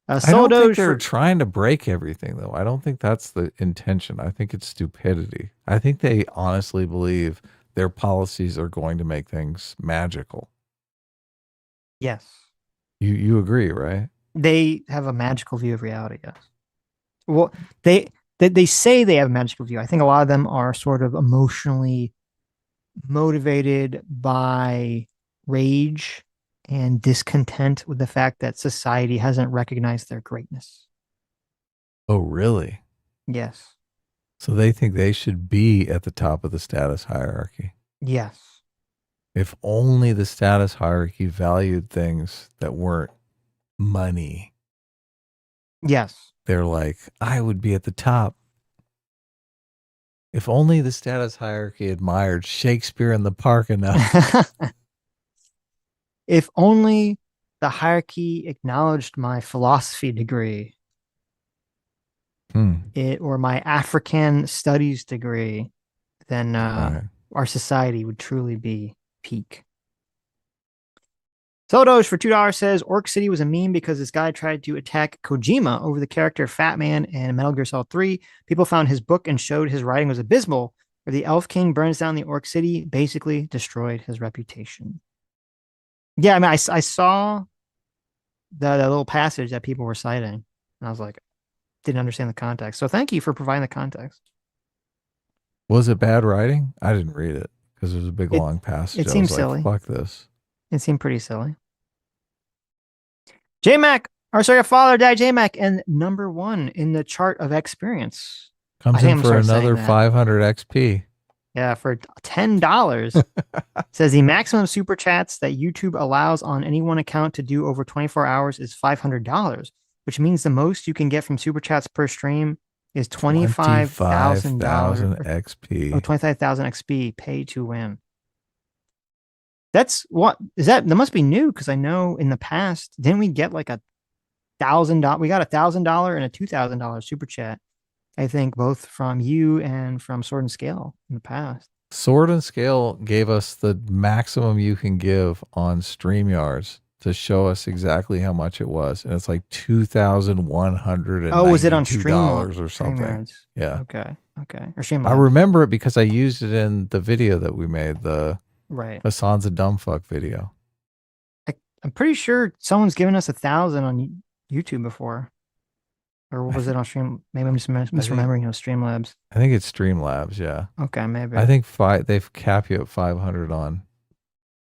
I don't think they're trying to break everything, though. I don't think that's the intention. I think it's stupidity. I think they honestly believe their policies are going to make things magical. Yes. You agree, right? They have a magical view of reality, yes. Well, they say they have a magical view. I think a lot of them are sort of emotionally motivated by rage and discontent with the fact that society hasn't recognized their greatness. Oh, really? Yes. So they think they should be at the top of the status hierarchy. Yes. If only the status hierarchy valued things that weren't money. Yes. They're like, I would be at the top. If only the status hierarchy admired Shakespeare in the Park enough. If only the hierarchy acknowledged my philosophy degree, or my African studies degree, then our society would truly be peak. Sodos for $2 says Orc City was a meme because this guy tried to attack Kojima over the character Fat Man in Metal Gear Solid 3. People found his book and showed his writing was abysmal, where the Elf King burns down the Orc City, basically destroyed his reputation. Yeah, I mean, I saw the little passage that people were citing, and I was like, didn't understand the context. So thank you for providing the context. Was it bad writing? I didn't read it because it was a big long passage. It seemed silly. Fuck this. It seemed pretty silly. J-Mac, our sorry, father died J-Mac, and #1 in the chart of experience. Comes in for another 500 XP. Yeah, for $10. Says the maximum super chats that YouTube allows on any one account to do over 24 hours is $500, which means the most you can get from super chats per stream is $25,000 or XP. 25,000 XP pay to win. That's what is that? That must be new because I know in the past, didn't we get like $1,000? We got $1,000 and a $2,000 super chat. I think both from you and from Sword and Scale in the past. Sword and Scale gave us the maximum you can give on StreamYards to show us exactly how much it was, and it's like $2,192 Oh, was it on Stream or something? StreamYards? Yeah. Okay. Or Streamlabs. I remember it because I used it in the video that we made, the Right. Hassan's a dumb fuck video. I'm pretty sure someone's given us 1,000 on YouTube before. Or was it on Stream? Maybe I'm just misremembering. It was Streamlabs. I think it's Streamlabs, yeah. Okay, maybe. I think they've capped you at 500 on.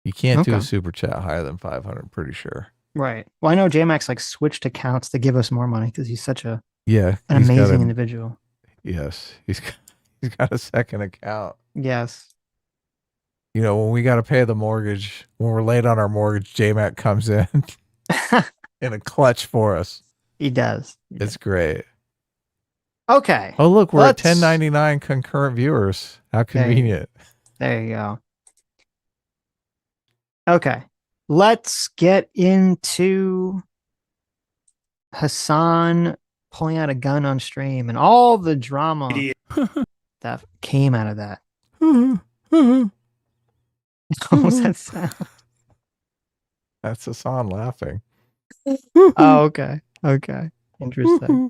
You can't do a super chat higher than 500, I'm pretty sure. Right. Well, I know JMax like switched accounts to give us more money because he's such an amazing individual. Yes, he's got a second account. Yes. You know, when we got to pay the mortgage, when we're late on our mortgage, JMac comes in in a clutch for us. He does. It's great. Okay. Oh, look, we're at 1099 concurrent viewers. How convenient. There you go. Okay. Let's get into Hassan pulling out a gun on stream and all the drama that came out of that. What was that sound? That's Hassan laughing. Oh, okay. Interesting.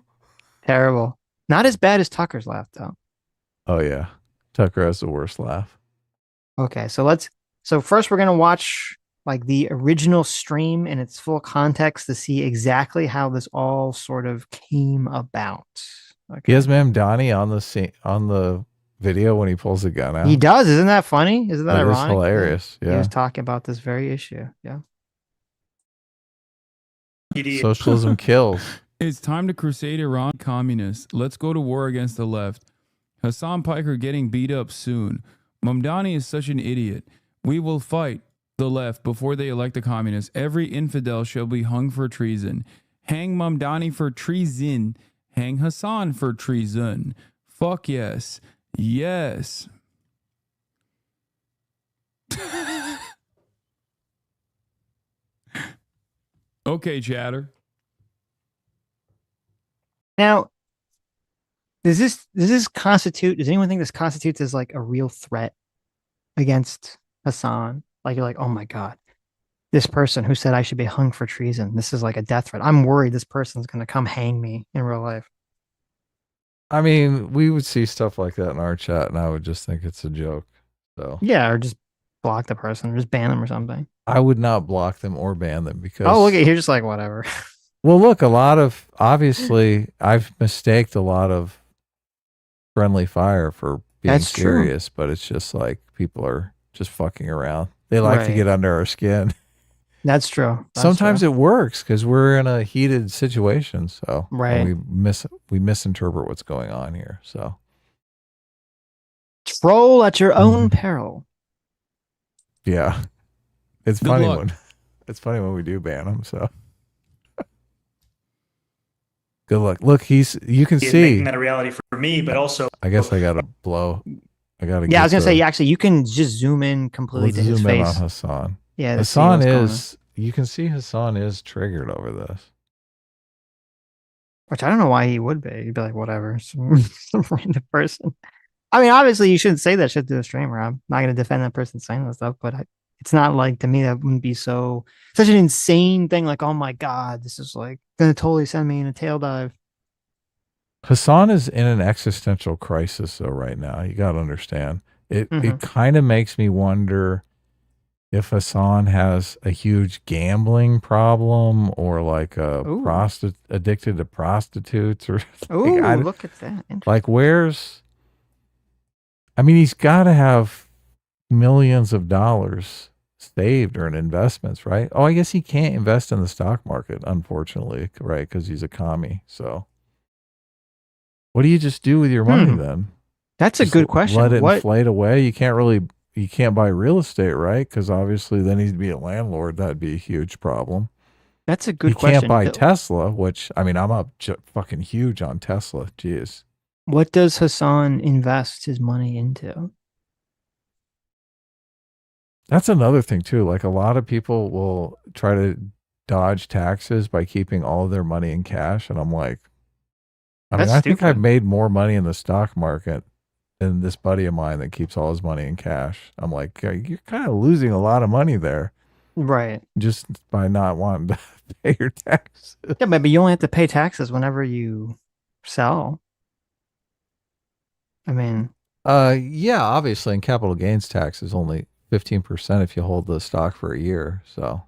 Terrible. Not as bad as Tucker's laugh, though. Oh, yeah. Tucker has the worst laugh. Okay, so first we're going to watch like the original stream in its full context to see exactly how this all sort of came about. Okay. He has Mamdani on the video when he pulls the gun out. He does. Isn't that funny? Isn't that ironic? That is hilarious. Yeah. He was talking about this very issue. Yeah. Socialism kills. It's time to crusade Iran communists. Let's go to war against the left. Hassan Piker getting beat up soon. Mamdani is such an idiot. We will fight the left before they elect the communists. Every infidel shall be hung for treason. Hang Mamdani for treason. Hang Hassan for treason. Fuck yes. Yes. Okay, chatter. Now, does anyone think this constitutes as like a real threat against Hassan? Like you're like, oh my God, this person who said I should be hung for treason. This is like a death threat. I'm worried this person's going to come hang me in real life. I mean, we would see stuff like that in our chat and I would just think it's a joke. So yeah, or just block the person or just ban them or something. I would not block them or ban them because look at you're just like whatever. Well, look, obviously I've mistaked a lot of friendly fire for being serious, but it's just like people are just fucking around. They like to get under our skin. That's true. Sometimes it works because we're in a heated situation. So we misinterpret what's going on here. So troll at your own peril. Yeah. It's funny when we do ban them, so good luck. Look, you can see making that a reality for me, but also I guess I gotta blow. I was gonna say actually you can just zoom in completely to his face. In on Hassan. Yeah, Hassan is you can see Hassan is triggered over this. Which I don't know why he would be. He'd be like, whatever, some random person. I mean, obviously you shouldn't say that shit to a streamer. I'm not gonna defend that person saying that stuff, but it's not like, to me, that wouldn't be such an insane thing. Like, oh my God, this is like going to totally send me in a tail dive. Hassan is in an existential crisis though right now. You got to understand. It kind of makes me wonder if Hassan has a huge gambling problem or like addicted to prostitutes or something. Oh, look at that. Like he's got to have millions of dollars saved or in investments, right? Oh, I guess he can't invest in the stock market, unfortunately, right? Because he's a commie. So what do you just do with your money then? That's a Just good question. let it What? inflate away. You can't buy real estate, right? Because obviously then he'd be a landlord. That'd be a huge problem. That's a He good can't question. buy Tesla, which I mean, I'm up fucking huge on Tesla. Jeez. What does Hassan invest his money into? That's another thing too. Like a lot of people will try to dodge taxes by keeping all of their money in cash, and I'm like, I mean, That's I think I've stupid. made more money in the stock market than this buddy of mine that keeps all his money in cash. I'm like, yeah, you're kind of losing a lot of money there Right. just by not wanting to pay your taxes. Yeah, but you only have to pay taxes whenever you sell. I mean, Yeah, obviously, and capital gains tax is only 15% if you hold the stock for a year. So,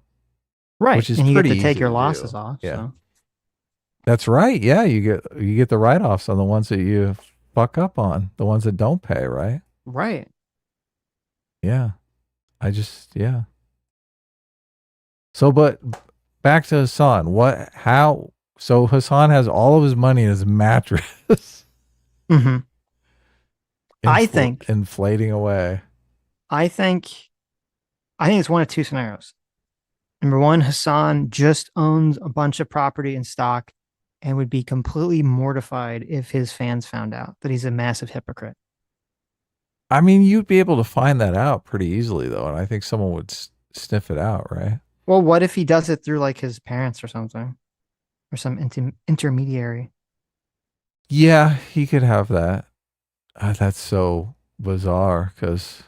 right. which is And you get pretty to take easy your to losses do. off. Yeah, So, that's right. Yeah, you get the write offs on the ones that you fuck up on, the ones that don't pay. Right? right. Yeah. Yeah. So, but back to Hassan. So Hassan has all of his money in his mattress, Hmm. I think, inflating away. I think, I think it's one of two scenarios. Number one, Hassan just owns a bunch of property in stock and would be completely mortified if his fans found out that he's a massive hypocrite. I mean, you'd be able to find that out pretty easily, though, and I think someone would sniff it out, right? Well, what if he does it through like his parents or something, or some intermediary? Yeah, he could have that. That's so bizarre because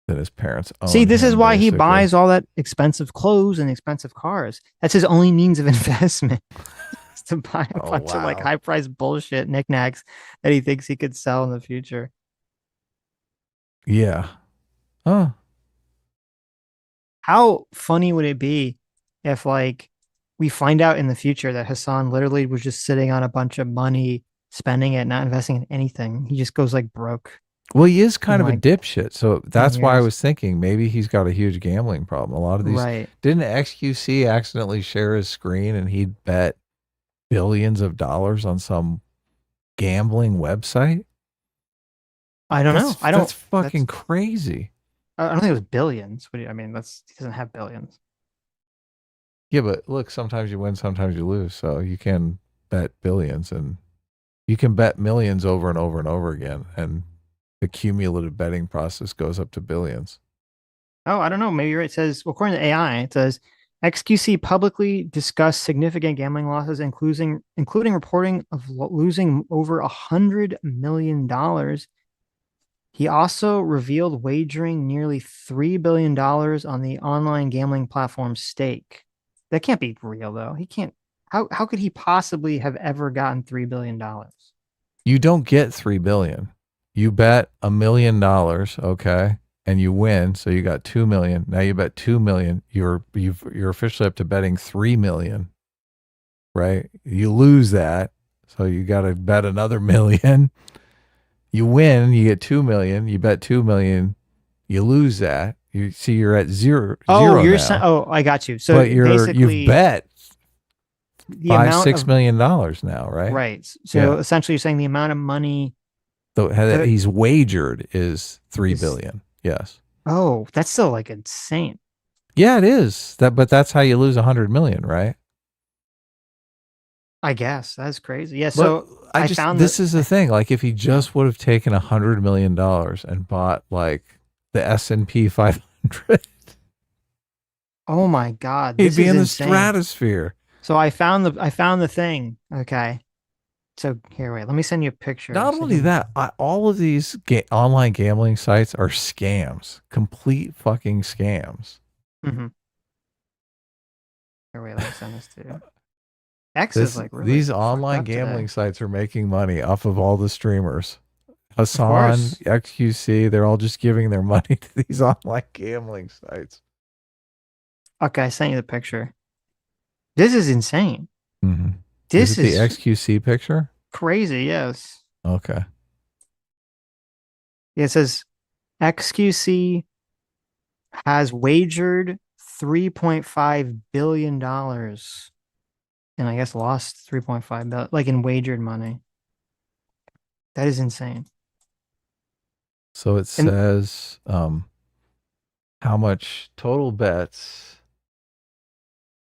then his parents See, own this is him, why he basically. buys all that expensive clothes and expensive cars. That's his only means of investment. Is to buy a Oh bunch of like wow. high priced bullshit knickknacks that he thinks he could sell in the future. Yeah. Huh. How funny would it be if like we find out in the future that Hassan literally was just sitting on a bunch of money, spending it, not investing in anything. He just goes like broke Well, he is in kind of a like dipshit, so 10 that's why I years. was thinking maybe he's got a huge gambling problem. A lot of these Right. didn't XQC accidentally share his screen and he'd bet billions of dollars on some gambling website? I don't know. That's That's fucking crazy. I don't think it was billions. What do you, I mean, that's he doesn't have billions. Yeah, but look, sometimes you win, sometimes you lose. So you can bet billions and you can bet millions over and over and over again. And the cumulative betting process goes up to billions. Oh, I don't know. Maybe you're right. It says, well, according to AI, it says XQC publicly discussed significant gambling losses, including reporting of losing over $100 million. He also revealed wagering nearly $3 billion on the online gambling platform Stake. That can't be real, though. He can't. How could he possibly have ever gotten $3 billion? You don't get 3 billion. You bet $1 million, okay, and you win, so you got 2 million. Now you bet 2 million. You're officially up to betting 3 million, right? You lose that, so you got to bet another million. You win, you get 2 million. You bet 2 million, you lose that. You see, you're at Oh, zero now. oh, I got you. So But you've basically, bet the five, amount $6 of million now, right? right. So Yeah. essentially, you're saying the amount of money So that that he's wagered is 3 is. billion. Yes. Oh, that's still like insane. Yeah, it is. But that's how you lose 100 million, right? I guess that's crazy. Yeah. But So I found that. this is the thing. Like if he just would have taken $100 million and bought like the S&P 500, Oh my God, he'd this be is in the insane. stratosphere. So I found the thing. Okay. So here, wait. Let me send you a picture. Not So you only can- that, all of these online gambling sites are scams, complete fucking scams. Mhm. Here, wait. Let me send this to you. X is like really These fucked online up gambling today. sites are making money off of all the streamers. Of Hassan, course. XQC, they're all just giving their money to these online gambling sites. Okay, I sent you the picture. This is insane. Mm-hmm. Is This it the is XQC picture? crazy. Yes. Okay. Yeah, it says XQC has wagered $3.5 billion and I guess lost 3.5 billion, like in wagered money. That is insane. So it And says how much total bets.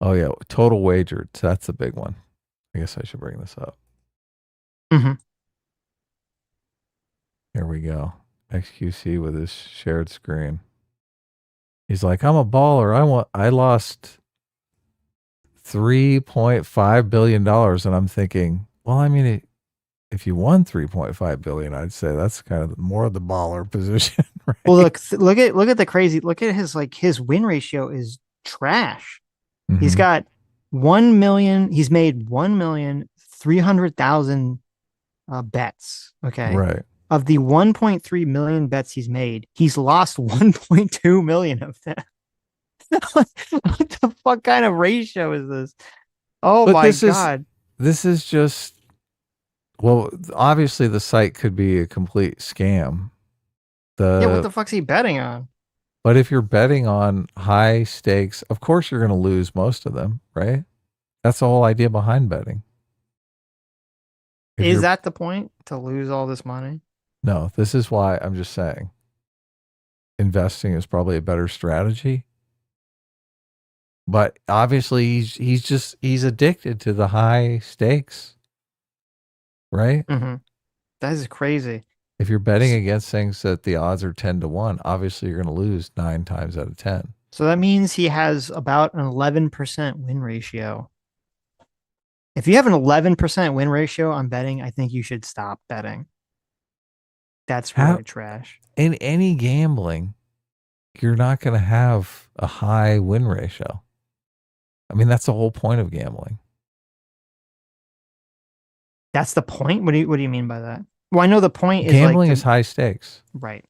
Oh yeah, total wagered. That's the big one. I guess I should bring this up. mhm. Here we go. XQC with his shared screen. He's like, I'm a baller. I lost $3.5 billion. And I'm thinking, well, I mean, if you won 3.5 billion, I'd say that's kind of more of the baller position, right? Well, look at the crazy. Look at his win ratio is trash. He's Mhm. got 1 million. He's made 1,300,000 bets. Okay. Right. Of the 1.3 million bets he's made, he's lost 1.2 million of them. What the fuck kind of ratio is this? Oh But my God. this is just, well, obviously the site could be a complete scam. Yeah, what the fuck's he betting on? But if you're betting on high stakes, of course you're going to lose most of them, right? That's the whole idea behind betting. If Is you're that the point? To lose all this money? No, this is why I'm just saying investing is probably a better strategy. But obviously he's addicted to the high stakes, right? Mm-hmm. That is crazy. If you're betting against things that the odds are 10-1, obviously you're going to lose 9 times out of 10. So that means he has about an 11% win ratio. If you have an 11% win ratio on betting, I think you should stop betting. That's How really trash. in any gambling, you're not going to have a high win ratio. I mean, that's the whole point of gambling. That's the point? What do you mean by that? Well, I know the point is Gambling is high stakes. right.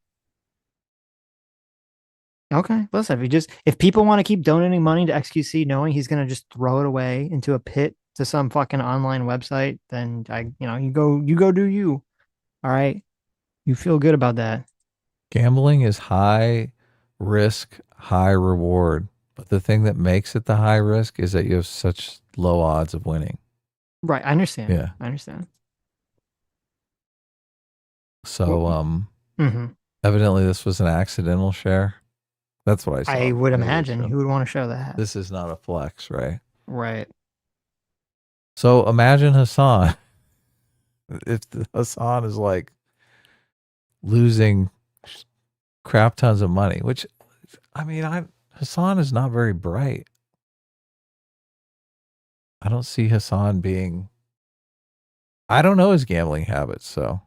Okay. Listen, if people want to keep donating money to XQC knowing he's gonna just throw it away into a pit to some fucking online website, then you go do you. All right. You feel good about that. Gambling is high risk, high reward. But the thing that makes it the high risk is that you have such low odds of winning. Right. I understand. Yeah. I understand. So Mm-hmm. evidently this was an accidental share. That's what I saw. I would Maybe imagine who would want to show that. this is not a flex, right? Right. So imagine Hassan. If Hassan is like losing crap tons of money, which I mean, Hassan is not very bright. I don't see Hassan being. I don't know his gambling habits, so.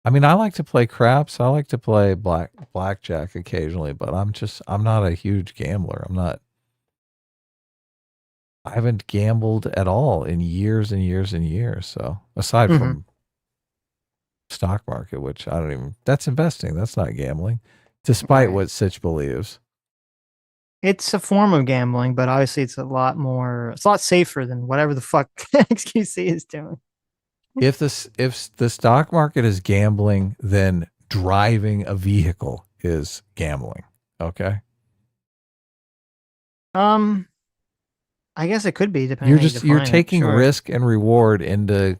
I mean, I like to play craps. I like to play blackjack occasionally, but I'm not a huge gambler. I haven't gambled at all in years and years and years. So aside from stock market, which that's investing. That's not gambling, despite what Sitch believes. It's a form of gambling, but obviously it's a lot safer than whatever the fuck XQC is doing. If the stock market is gambling, then driving a vehicle is gambling. Okay. I guess it could be depending. You're taking risk and reward into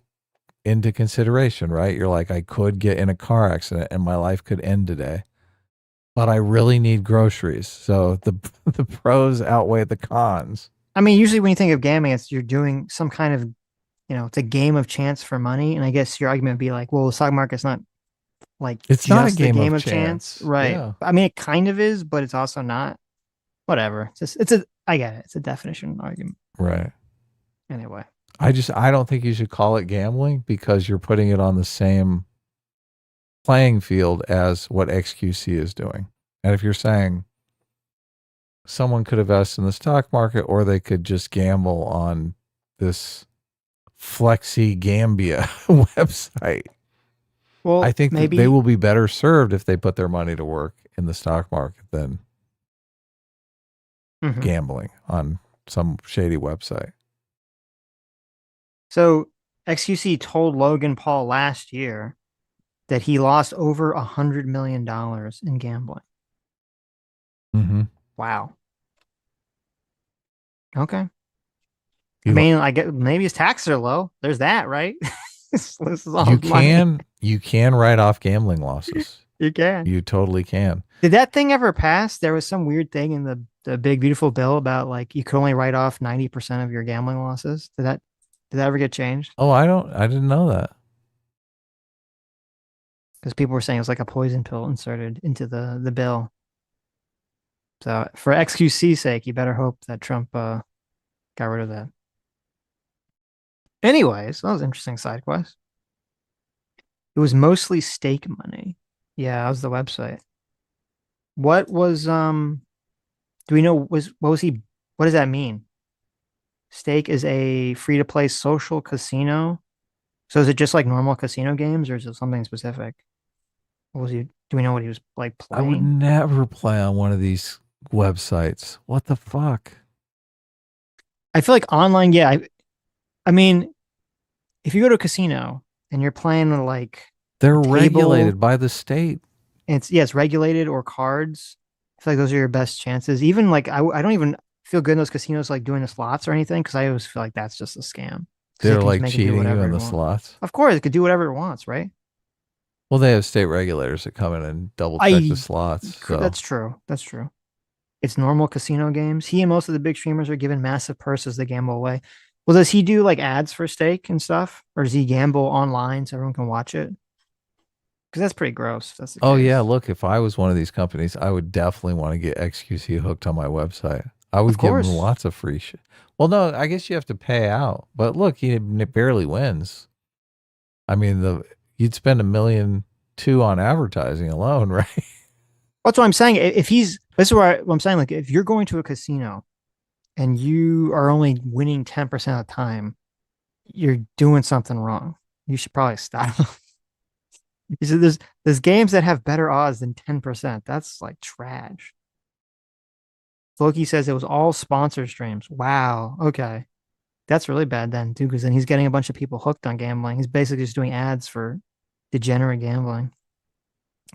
consideration, right? You're like, I could get in a car accident and my life could end today, but I really need groceries. So the pros outweigh the cons. I mean, usually when you think of gambling, you're doing some kind of, it's a game of chance for money. And I guess your argument would be like, well, the stock market's not like it's just not a game of chance. Right. Yeah. I mean, it kind of is, but it's also not. Whatever. I get it. It's a definition argument. Right. Anyway. I don't think you should call it gambling because you're putting it on the same playing field as what XQC is doing. And if you're saying someone could invest in the stock market or they could just gamble on this Flexi Gambia website, well, I think maybe they will be better served if they put their money to work in the stock market than gambling on some shady website. So XQC told Logan Paul last year that he lost over $100 million in gambling. Mm-hmm. Wow. Okay. I mean, I get maybe his taxes are low. There's that, right? loses all his money. You can write off gambling losses. You can. You totally can. Did that thing ever pass? There was some weird thing in the big beautiful bill about like you could only write off 90% of your gambling losses. Did that ever get changed? Oh, I didn't know that. Because people were saying it was like a poison pill inserted into the bill. So for XQC's sake, you better hope that Trump got rid of that. Anyways, that was an interesting side quest. It was mostly stake money. Yeah, that was the website. What was do we know what does that mean? Stake is a free-to-play social casino. So is it just like normal casino games or is it something specific? What was he do we know what he was like I would playing? never play on one of these websites. What the fuck? I feel like online, yeah. I mean, if you go to a casino and you're playing with like They're table, regulated by the state. it's regulated or cards. I feel like those are your best chances. Even like I don't even feel good in those casinos like doing the slots or anything because I always feel like that's just a scam. They're like cheating you in the slots. Of course, it could do whatever it wants, right? Well, they have state regulators that come in and double check the slots. So. That's true. That's true. It's normal casino games. He and most of the big streamers are given massive purses to gamble away. Well, does he do like ads for stake and stuff? Or does he gamble online so everyone can watch it? Because that's pretty gross. That's the case. Yeah. Look, if I was one of these companies, I would definitely want to get XQC hooked on my website. I would give him lots of free shit. Well, no, I guess you have to pay out. But look, he barely wins. I mean, you'd spend $1.2 million on advertising alone, right? That's what I'm saying. This is what I'm saying. Like, if you're going to a casino and you are only winning 10% of the time, you're doing something wrong. You should probably stop. There's games that have better odds than 10%. That's like trash. Loki says it was all sponsor streams. Wow. Okay. That's really bad then, too, because then he's getting a bunch of people hooked on gambling. He's basically just doing ads for degenerate gambling.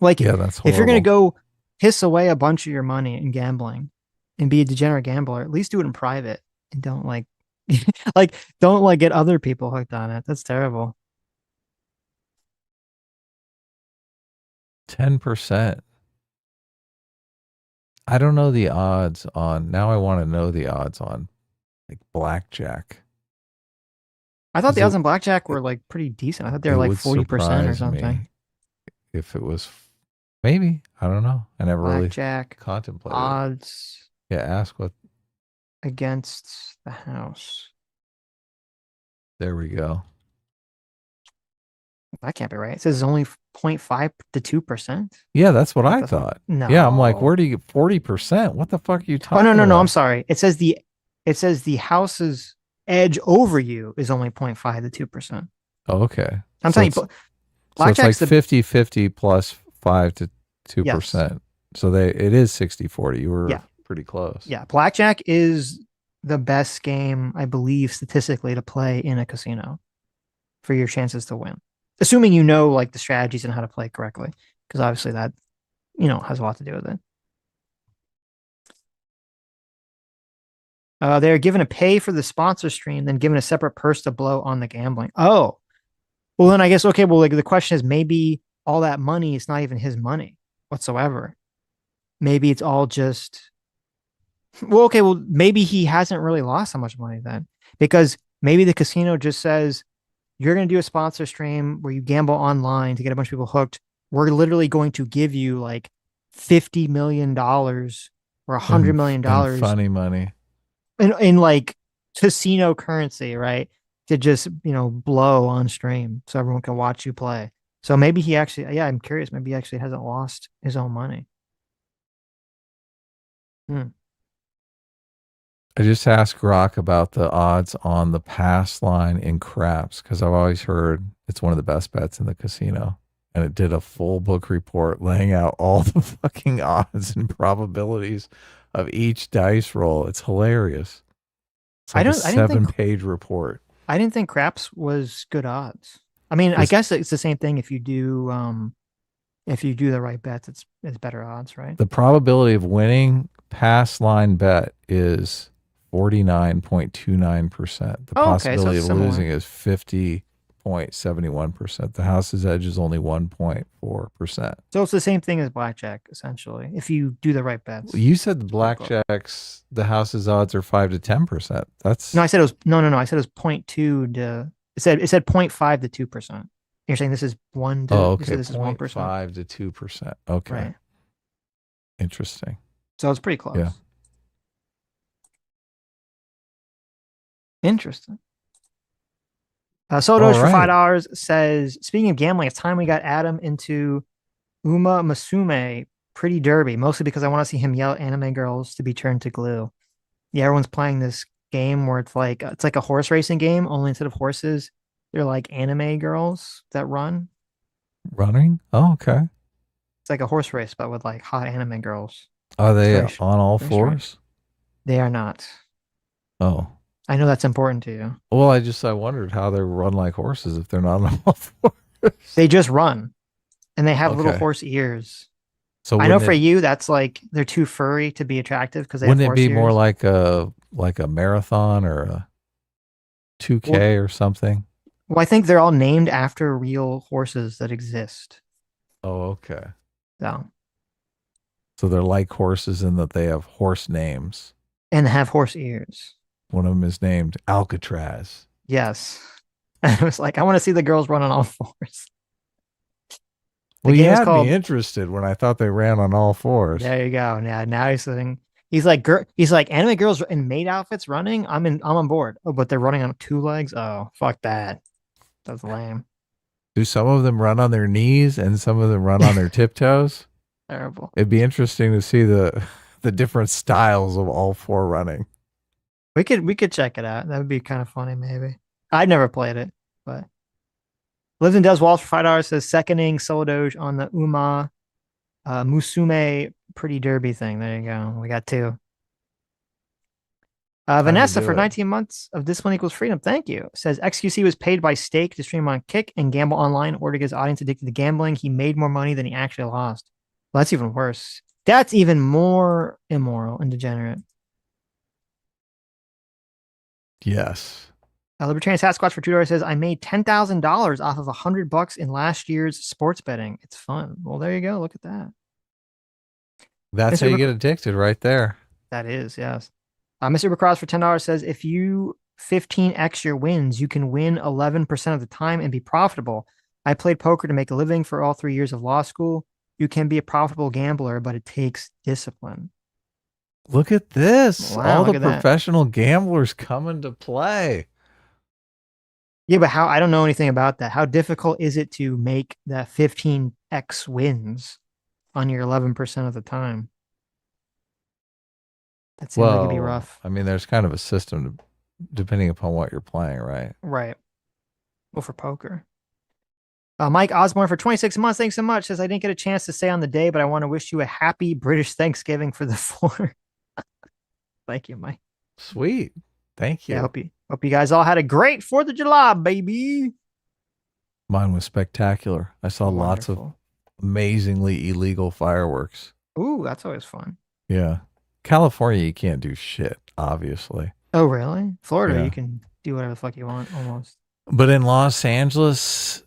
Like, yeah, that's horrible. If you're going to go piss away a bunch of your money in gambling and be a degenerate gambler, at least do it in private and don't don't get other people hooked on it. That's terrible. 10%. I don't know the odds on. Now I want to know the odds on like blackjack. I thought the odds on blackjack were like pretty decent. I thought they were like 40% or something. If it was maybe, I don't know. I never blackjack really contemplated odds. Yeah, ask what against the house. There we go. That can't be right. It says only 0.5 to 2%. Yeah, that's what I thought. No. Yeah, I'm like, where do you get 40%? What the fuck are you talking about? No, I'm sorry. It says the house's edge over you is only 0.5 to 2%. Oh, okay. I'm saying blackjack's like 50-50 plus 5 to 2%. Yes. So it is 60-40. You were pretty close. Yeah, blackjack is the best game, I believe, statistically to play in a casino for your chances to win. Assuming you know like the strategies and how to play correctly, because obviously that has a lot to do with it. They're given a pay for the sponsor stream, then given a separate purse to blow on the gambling. Oh, well then I guess okay. Well, like the question is maybe all that money is not even his money whatsoever. Maybe it's all just. Well, okay. Well, maybe he hasn't really lost so much money then, because maybe the casino just says, you're going to do a sponsor stream where you gamble online to get a bunch of people hooked. We're literally going to give you like $50 million or $100 million. Funny money. In like casino currency, right? To just, blow on stream so everyone can watch you play. So maybe he actually, I'm curious. Maybe he actually hasn't lost his own money. I just asked Grok about the odds on the pass line in craps because I've always heard it's one of the best bets in the casino. And it did a full book report laying out all the fucking odds and probabilities of each dice roll. It's hilarious. It's like a 7-page report. I didn't think craps was good odds. I mean, I guess it's the same thing if you do the right bets, it's better odds, right? The probability of winning pass line bet is 49.29%. The possibility of losing is 50.9%. 0.71%. The house's edge is only 1.4%. So it's the same thing as blackjack, essentially, if you do the right bets. Well, you said the blackjacks, the house's odds are 5 to 10%. That's No, I said it was no. I said it was 0.2 to. It said 0.5 to 2%. You're saying this is 1 to. oh, You said okay, this is 1%. 0.5 to 2%. Okay, Right. interesting. So it's pretty close. Yeah. Interesting. Sodos for right. $5 says, speaking of gambling, it's time we got Adam into Uma Musume Pretty Derby, mostly because I want to see him yell at anime girls to be turned to glue. Yeah, everyone's playing this game where it's like a horse racing game, only instead of horses, they're like anime girls that run. Running? Oh, okay. It's like a horse race, but with like hot anime girls. Are they very sh- on all very fours? They are not. Oh. I know that's important to you. Well, I wondered how they run like horses if they're not on all fours. They just run, and they have little Okay. horse ears. So I know for you, that's like they're too furry to be attractive because they have wouldn't it horse be ears. more like a marathon or a 2K or something? Well, I think they're all named after real horses that exist. Oh, okay. So, they're like horses in that they have horse names. and have horse ears. One of them is named Alcatraz. Yes. And I was like, I want to see the girls run on all fours. Well, you game is had called- me interested when I thought they ran on all fours. There you go. Now he's saying he's like anime girls in maid outfits running. I'm on board. Oh, but they're running on 2 legs. Oh, fuck that. That's lame. Do some of them run on their knees and some of them run on their tiptoes? Terrible. It'd be interesting to see the different styles of all 4 running. We could check it out. That would be kind of funny, maybe. I've never played it, but lives and does walls for $5 says seconding solo doge on the Uma Musume Pretty Derby thing. There you go. We got 2. Vanessa do for it. 19 months of Discipline Equals Freedom. Thank you. Says XQC was paid by Stake to stream on Kick and gamble online or to get his audience addicted to gambling. He made more money than he actually lost. Well, that's even worse. That's even more immoral and degenerate. Yes. Libertarian Sasquatch for $2 says, I made $10,000 off of $100 in last year's sports betting. It's fun. Well, there you go. Look at that. That's how you get addicted right there. That is, yes. Mr. Bacross for $10 says, if you 15x your wins, you can win 11% of the time and be profitable. I played poker to make a living for all 3 years of law school. You can be a profitable gambler, but it takes discipline. Look at this. Wow, all look the at that. professional gamblers come into play. Yeah, but I don't know anything about that. How difficult is it to make that 15x wins on your 11% of the time? That seems like it'd be rough. I mean, there's kind of a system depending upon what you're playing, right? Right. Well, for poker. Mike Osborne for 26 months. Thanks so much. Says, I didn't get a chance to say on the day, but I want to wish you a happy British Thanksgiving for the 4. Thank you, Mike. Sweet. Thank you. Yeah, hope you guys all had a great 4th of July, baby. Mine was spectacular. I saw lots of amazingly illegal fireworks. Ooh, that's always fun. Yeah. California, you can't do shit, obviously. Oh, really? Florida, Yeah. you can do whatever the fuck you want, almost. But in Los Angeles,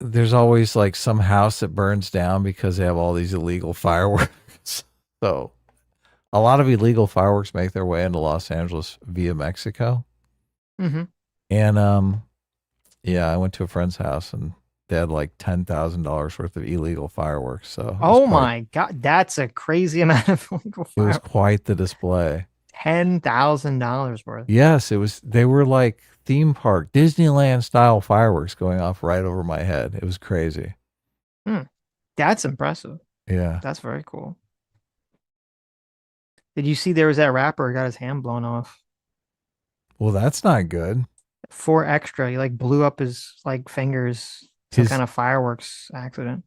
there's always like some house that burns down because they have all these illegal fireworks. So a lot of illegal fireworks make their way into Los Angeles via Mexico. Mm-hmm. And yeah, I went to a friend's house and they had like $10,000 worth of illegal fireworks. So Oh my God, that's a crazy amount of illegal it was fireworks. quite the display. $10,000 worth. Yes, they were like theme park, Disneyland style fireworks going off right over my head. It was crazy. That's impressive. Yeah. That's very cool. Did you see there was that rapper who got his hand blown off? Well, that's not good. 4 extra. He like blew up his like fingers. Some kind of fireworks accident.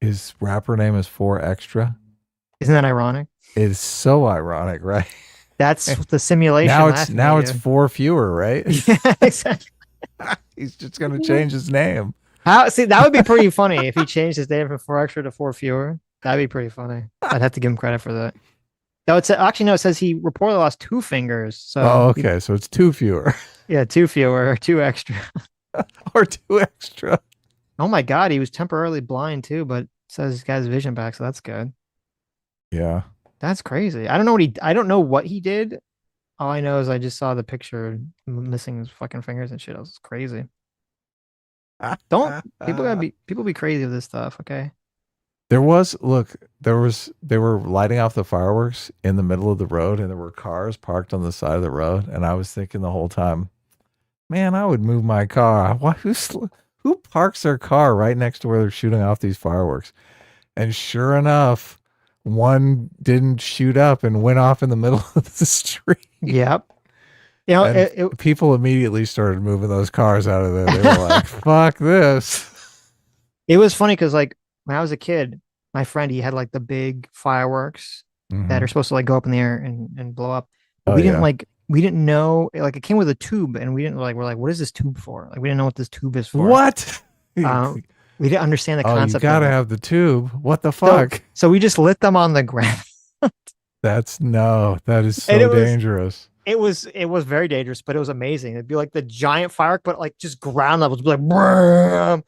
His rapper name is 4 Extra. Isn't that ironic? It's so ironic, right? That's the simulation. Now it's 4 fewer, right? Yeah, exactly. He's just gonna change his name. See, that would be pretty funny if he changed his name from 4 extra to 4 fewer. That'd be pretty funny. I'd have to give him credit for that. No, it says he reportedly lost 2 fingers. So Oh, okay. So it's 2 fewer. yeah, 2 fewer, 2 extra. or 2 extra. Oh my God, he was temporarily blind too, but says he's got his vision back, so that's good. Yeah. That's crazy. I don't know what he did. All I know is I just saw the picture missing his fucking fingers and shit. It was crazy. Don't people be crazy with this stuff, okay? They were lighting off the fireworks in the middle of the road, and there were cars parked on the side of the road. And I was thinking the whole time, man, I would move my car. Who parks their car right next to where they're shooting off these fireworks? And sure enough, one didn't shoot up and went off in the middle of the street. Yep. You know, And people immediately started moving those cars out of there. They were like, fuck this. it was funny because like when I was a kid, my friend he had like the big fireworks that are supposed to like go up in the air and blow up. But we didn't know like it came with a tube and we're like, what is this tube for? Like we didn't know what this tube is for. What? We didn't understand the concept. You gotta have the tube. What the fuck? So we just lit them on the ground. That is so dangerous. It was very dangerous, but it was amazing. It'd be like the giant firework, but like just ground level. It'd be like, Brum!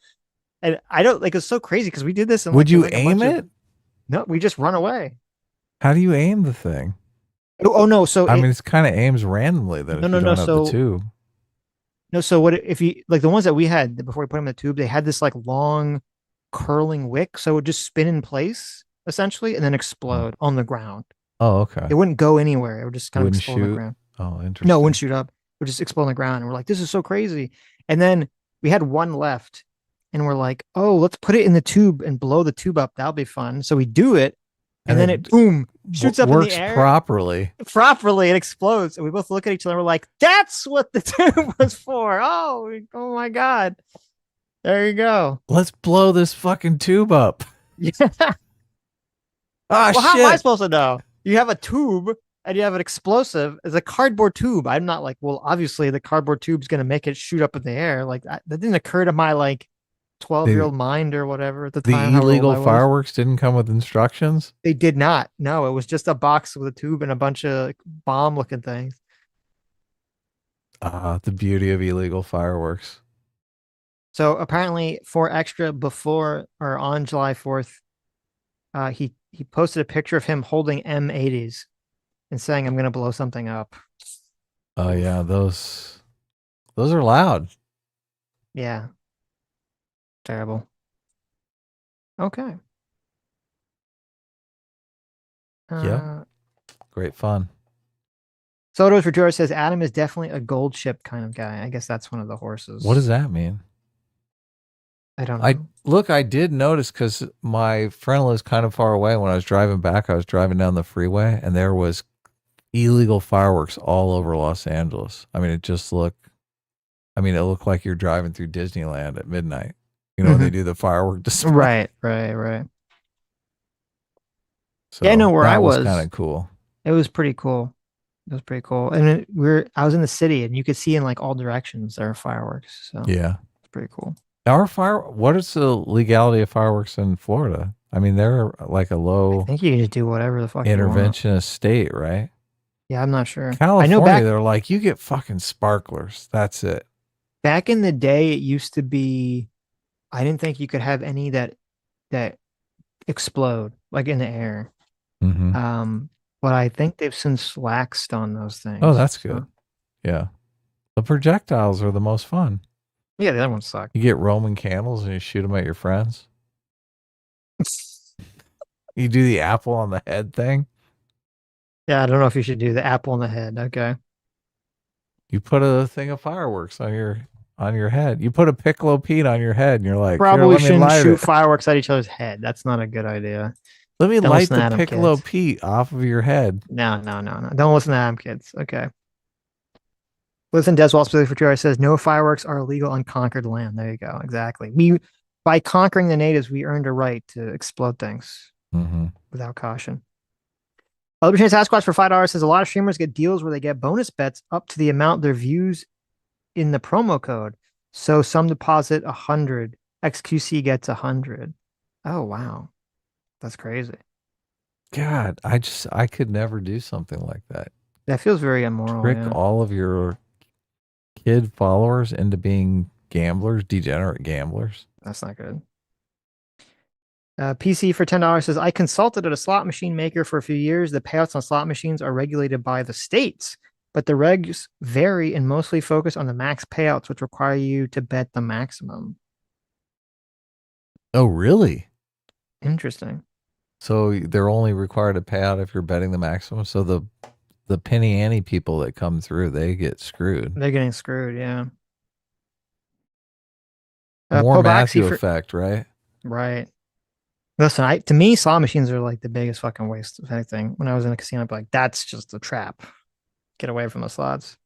And I don't like it's so crazy because we did this. And would you aim it? No, we just run away. How do you aim the thing? Oh no! So I mean, it's kind of aims randomly. Then if you don't have the tube. No, so what if you like the ones that we had before we put them in the tube? They had this like long, curling wick, so it would just spin in place essentially, and then explode on the ground. Oh, okay. It wouldn't go anywhere. It would just kind of explode on the ground. Oh, interesting. No, it wouldn't shoot up. It would just explode on the ground. And we're like, this is so crazy. And then we had one left, and we're like, oh, let's put it in the tube and blow the tube up. That'll be fun. So we do it, and then it boom shoots up in the air properly. It explodes, and we both look at each other. We're like, "That's what the tube was for." Oh my God! There you go. Let's blow this fucking tube up. Yeah. Ah, well, shit. how am I supposed to know? You have a tube and you have an explosive. It's a cardboard tube. I'm not like, well, obviously the cardboard tube's gonna make it shoot up in the air. Like that didn't occur to my like 12-year-old mind or whatever at the time. The illegal fireworks didn't come with instructions? They did not. No, it was just a box with a tube and a bunch of bomb looking things. The beauty of illegal fireworks. So apparently 4Extra before or on July 4th, he posted a picture of him holding M80s and saying, I'm going to blow something up. Oh yeah, those are loud. Yeah. Terrible. Okay. Yeah. Great fun. Soto's for George says Adam is definitely a gold ship kind of guy. I guess that's one of the horses. What does that mean? I don't know. I did notice because my friend lives kind of far away. When I was driving back, I was driving down the freeway and there was illegal fireworks all over Los Angeles. I mean, it looked like you're driving through Disneyland at midnight. You know, when they do the firework display. Right. So yeah, I know where I was. Kind of cool. It was pretty cool. And I was in the city and you could see in like all directions there are fireworks. So yeah, it's pretty cool. What is the legality of fireworks in Florida? I mean, they're like a low. I think you can just do whatever the fuck interventionist state, right? Yeah, I'm not sure. California, they're like, you get fucking sparklers. That's it. Back in the day, it used to be. I didn't think you could have any that explode like in the air. Mm-hmm. But I think they've since laxed on those things. Oh, that's good. Yeah, the projectiles are the most fun. Yeah, the other ones suck. You get Roman candles and you shoot them at your friends. You do the apple on the head thing. Yeah, I don't know if you should do the apple on the head. Okay. You put a thing of fireworks on your head. You put a Piccolo Pete on your head and you're like, probably shouldn't shoot fireworks at each other's head. That's not a good idea. Let me light the Piccolo Pete off of your head. No. Don't listen to Adam, kids. Okay. Listen, Deswalt specifically for Jerry says no fireworks are illegal on conquered land. There you go. Exactly. By conquering the natives, we earned a right to explode things without caution. Libertarian Sasquatch for $5 says a lot of streamers get deals where they get bonus bets up to the amount their views in the promo code. So some deposit 100. XQC gets 100. Oh wow, that's crazy. God, I could never do something like that. That feels very immoral. Trick all of your kid followers into being gamblers, degenerate gamblers. That's not good. PC for $10 says, I consulted at a slot machine maker for a few years. The payouts on slot machines are regulated by the states, but the regs vary and mostly focus on the max payouts, which require you to bet the maximum. Oh, really? Interesting. So they're only required to pay out if you're betting the maximum. So the penny ante people that come through, they get screwed. They're getting screwed, yeah. More Pobaxi Matthew for- effect, right? Right. Listen, to me, slot machines are like the biggest fucking waste of anything. When I was in a casino, I'd be like, that's just a trap. Get away from the slots.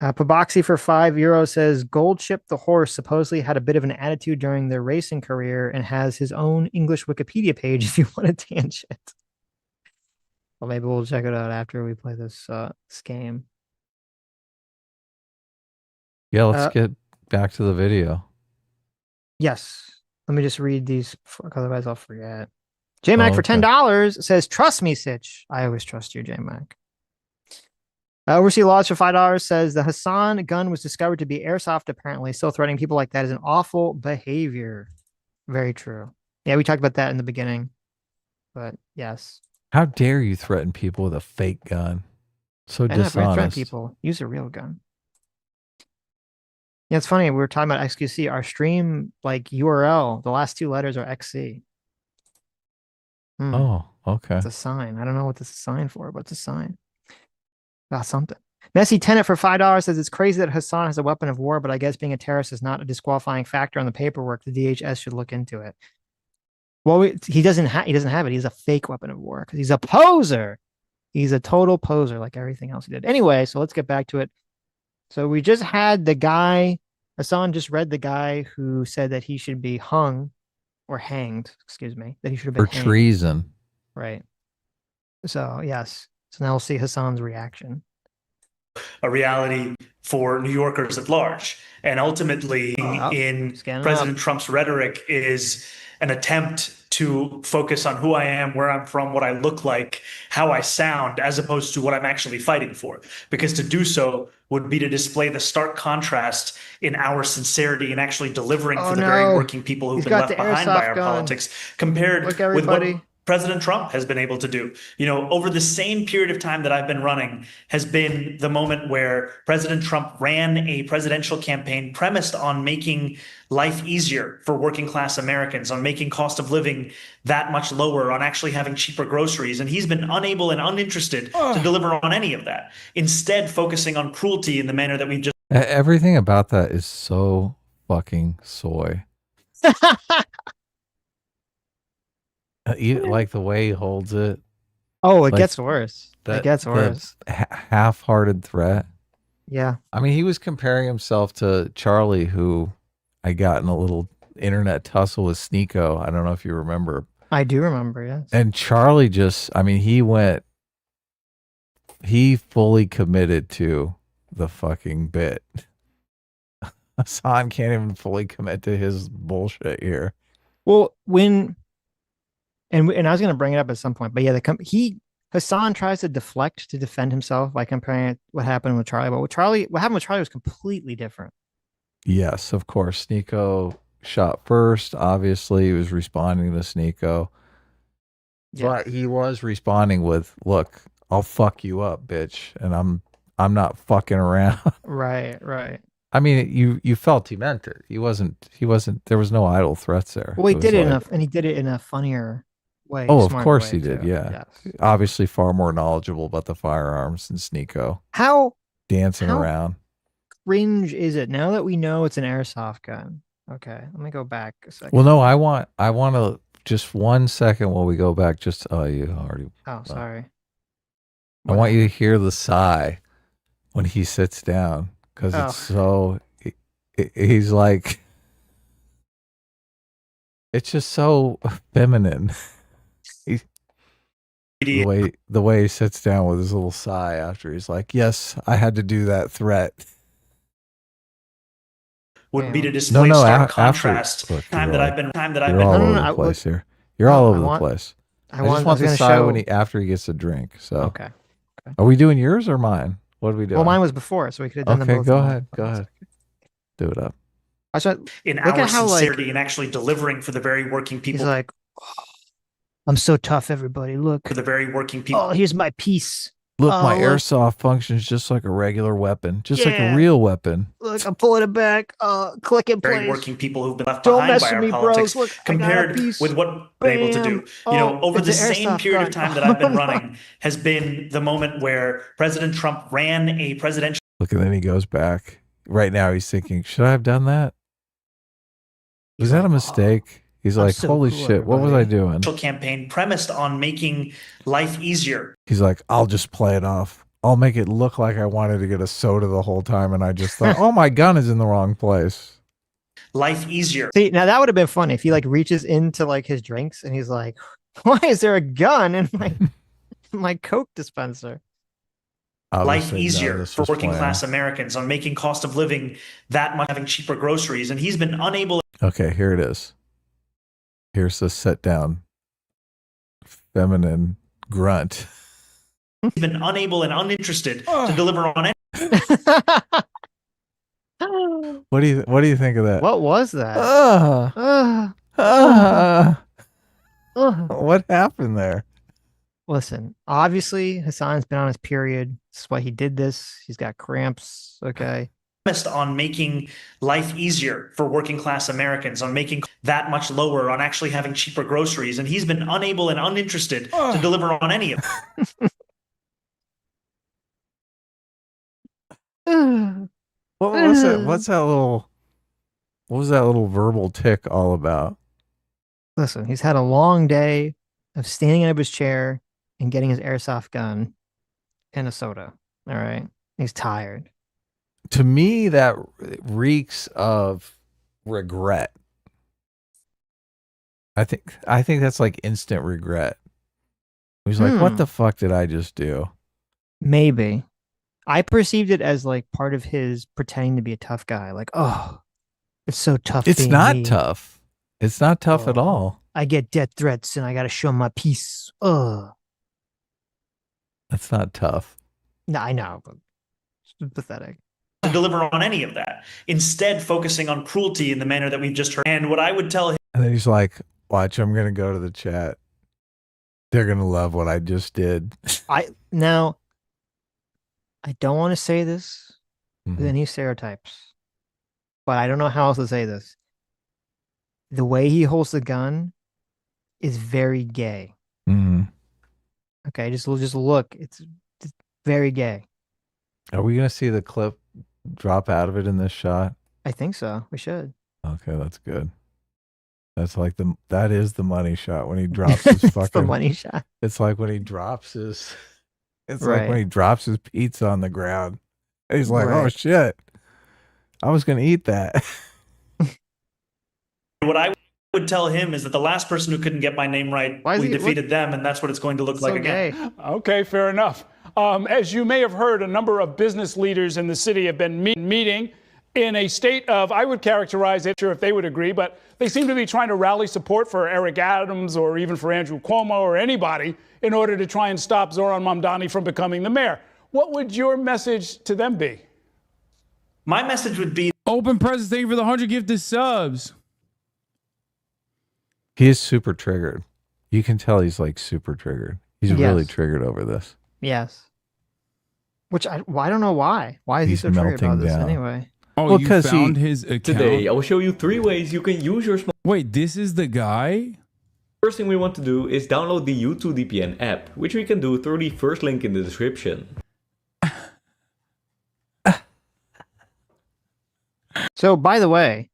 Pobaxi for €5 says Gold Ship the horse supposedly had a bit of an attitude during their racing career and has his own English Wikipedia page if you want a tangent. Well, maybe we'll check it out after we play this game. Yeah, let's get back to the video. Yes. Let me just read these, otherwise I'll forget. J-Mac for $10 says, trust me, Sitch. I always trust you, J-Mac. Oversea Laws for $5 says, the Hassan gun was discovered to be airsoft, apparently. Still threatening people like that is an awful behavior. Very true. Yeah, we talked about that in the beginning. But yes. How dare you threaten people with a fake gun? So dishonest. Threaten people. Use a real gun. Yeah, it's funny. We were talking about XQC. Our stream, like URL, the last two letters are XC. Oh, okay. It's a sign. I don't know what this is a sign for, but it's a sign. Got something. Messy Tenant for $5 says it's crazy that Hassan has a weapon of war, but I guess being a terrorist is not a disqualifying factor on the paperwork. The DHS should look into it. Well, he doesn't have it. He's a fake weapon of war because he's a poser. He's a total poser, like everything else he did. Anyway, so let's get back to it. So we just had the guy, Hassan just read the guy who said that he should be hung or hanged, excuse me, that he should have been for treason. Right. So, yes. So now we'll see Hassan's reaction. A reality for New Yorkers at large. And ultimately, in President Trump's rhetoric is an attempt to focus on who I am, where I'm from, what I look like, how I sound, as opposed to what I'm actually fighting for. Because to do so would be to display the stark contrast in our sincerity and actually delivering for the very working people who've been left behind by our politics, compared with what President Trump has been able to do. You know, over the same period of time that I've been running has been the moment where President Trump ran a presidential campaign premised on making life easier for working class Americans, on making cost of living that much lower, on actually having cheaper groceries. And he's been unable and uninterested to deliver on any of that, instead focusing on cruelty in the manner that we've just... Everything about that is so fucking soy. Like the way he holds it. Oh, it gets worse. It gets worse. Half-hearted threat. Yeah. I mean, he was comparing himself to Charlie, who I got in a little internet tussle with Sneeko. I don't know if you remember. I do remember, yes. And Charlie just, I mean, he fully committed to the fucking bit. Hassan can't even fully commit to his bullshit here. Well, and I was going to bring it up at some point, but yeah, Hassan tries to deflect to defend himself by comparing it, what happened with Charlie. But what happened with Charlie was completely different. Yes, of course. Sneeko shot first. Obviously, he was responding to Sneeko. Yeah. But he was responding with, "Look, I'll fuck you up, bitch," and I'm not fucking around. Right. I mean, you felt he meant it. He wasn't. There was no idle threats there. Well, he did it in a funnier way. Oh, of course he did. Yeah. Yes. Obviously far more knowledgeable about the firearms than Sneeko. How dancing around. Cringe is it now that we know it's an airsoft gun? Okay, let me go back a second. Well, no, I want to just 1 second while we go back. Just you already. Oh, sorry. I want you to hear the sigh when he sits down because it's so. He's like. It's just so feminine. The way he sits down with his little sigh after he's like, "Yes, I had to do that threat." Would be to display stark contrast. You're all over the place here. You're all over the place. I just want the sigh after he gets a drink. So okay. Are we doing yours or mine? What do we do? Well, mine was before, so we could have done them both. Okay, go ahead. Do it up. in Look our at how, like, sincerity and actually delivering for the very working people. He's like, oh, I'm so tough, everybody. Look. For the very working people. Oh, here's my piece. Look, Oh, my look. airsoft functions just like a regular weapon, just like a real weapon. Look, I'm pulling it back. Click and Very place. working people who've been left Don't behind mess by with our me, politics, bros. Look, compared with what we're able to do. Over the same period of time that I've been running has been the moment where President Trump ran a presidential. Look, and then he goes back. Right now, he's thinking, should I have done that? Was that a mistake? He's like, holy shit, what was I doing? Campaign premised on making life easier. He's like, I'll just play it off. I'll make it look like I wanted to get a soda the whole time, and I just thought, oh, my gun is in the wrong place. Life easier. See, now that would have been funny if he like reaches into like his drinks and he's like, why is there a gun in my Coke dispenser? Life easier for working class Americans, on making cost of living that much, having cheaper groceries, and he's been unable. Okay, here it is. Here's the sit down feminine grunt. He's been unable and uninterested to deliver on it. What do you think of that? What was that? What happened there? Listen, obviously Hassan's been on his period. That's why he did this. He's got cramps. Okay. On making life easier for working class Americans, on making that much lower, on actually having cheaper groceries, and he's been unable and uninterested to deliver on any of it. What was that? What was that little verbal tick all about? Listen, he's had a long day of standing out of his chair and getting his airsoft gun and a soda. All right. He's tired. To me, that reeks of regret. I think that's like instant regret. He's like, what the fuck did I just do? Maybe. I perceived it as like part of his pretending to be a tough guy. Like, oh, it's so tough. It's not tough. It's not tough at all. I get death threats and I got to show my piece. Ugh. That's not tough. No, I know, but it's pathetic. To deliver on any of that, instead focusing on cruelty in the manner that we've just heard. And what I would tell him. And then he's like, watch, I'm going to go to the chat. They're going to love what I just did. I don't want to say this with any stereotypes, but I don't know how else to say this. The way he holds the gun is very gay. Okay, just look. It's very gay. Are we going to see the clip drop out of it in this shot? I think so. We should. Okay, that's good. That's like that is the money shot when he drops his fucking It's the money shot. It's like when he drops his Right. like when he drops his pizza on the ground. And he's like, oh shit. I was gonna eat that. What I would tell him is that the last person who couldn't get my name right, we defeated them, and that's what it's going to look like again. Okay, fair enough. As you may have heard, a number of business leaders in the city have been meeting in a state of, I would characterize it, sure if they would agree, but they seem to be trying to rally support for Eric Adams or even for Andrew Cuomo or anybody in order to try and stop Zoran Mamdani from becoming the mayor. What would your message to them be? My message would be... Open presents, thank you for the 100 gifted subs. He is super triggered. You can tell he's like super triggered. He's really triggered over this. Yes. Which I don't know why. Why is he so triggered about this anyway? Oh, well, you found his account? Today, I will show you 3 ways you can use your smart... Wait, this is the guy? First thing we want to do is download the YouTube VPN app, which we can do through the first link in the description. So, by the way,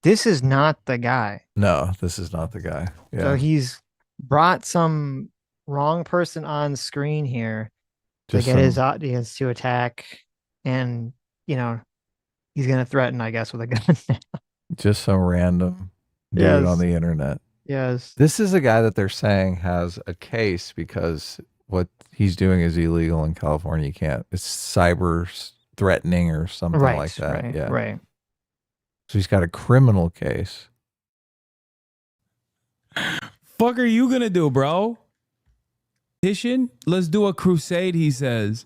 this is not the guy. No, this is not the guy. Yeah. So he's brought some wrong person on screen here to get his audience to attack, and he's gonna threaten, I guess, with a gun. Just some random dude on the internet. Yes. This is a guy that they're saying has a case because what he's doing is illegal in California. You can't. It's cyber threatening or something like that. Right. So he's got a criminal case. Fuck are you gonna do, bro? Petition? Let's do a crusade, he says.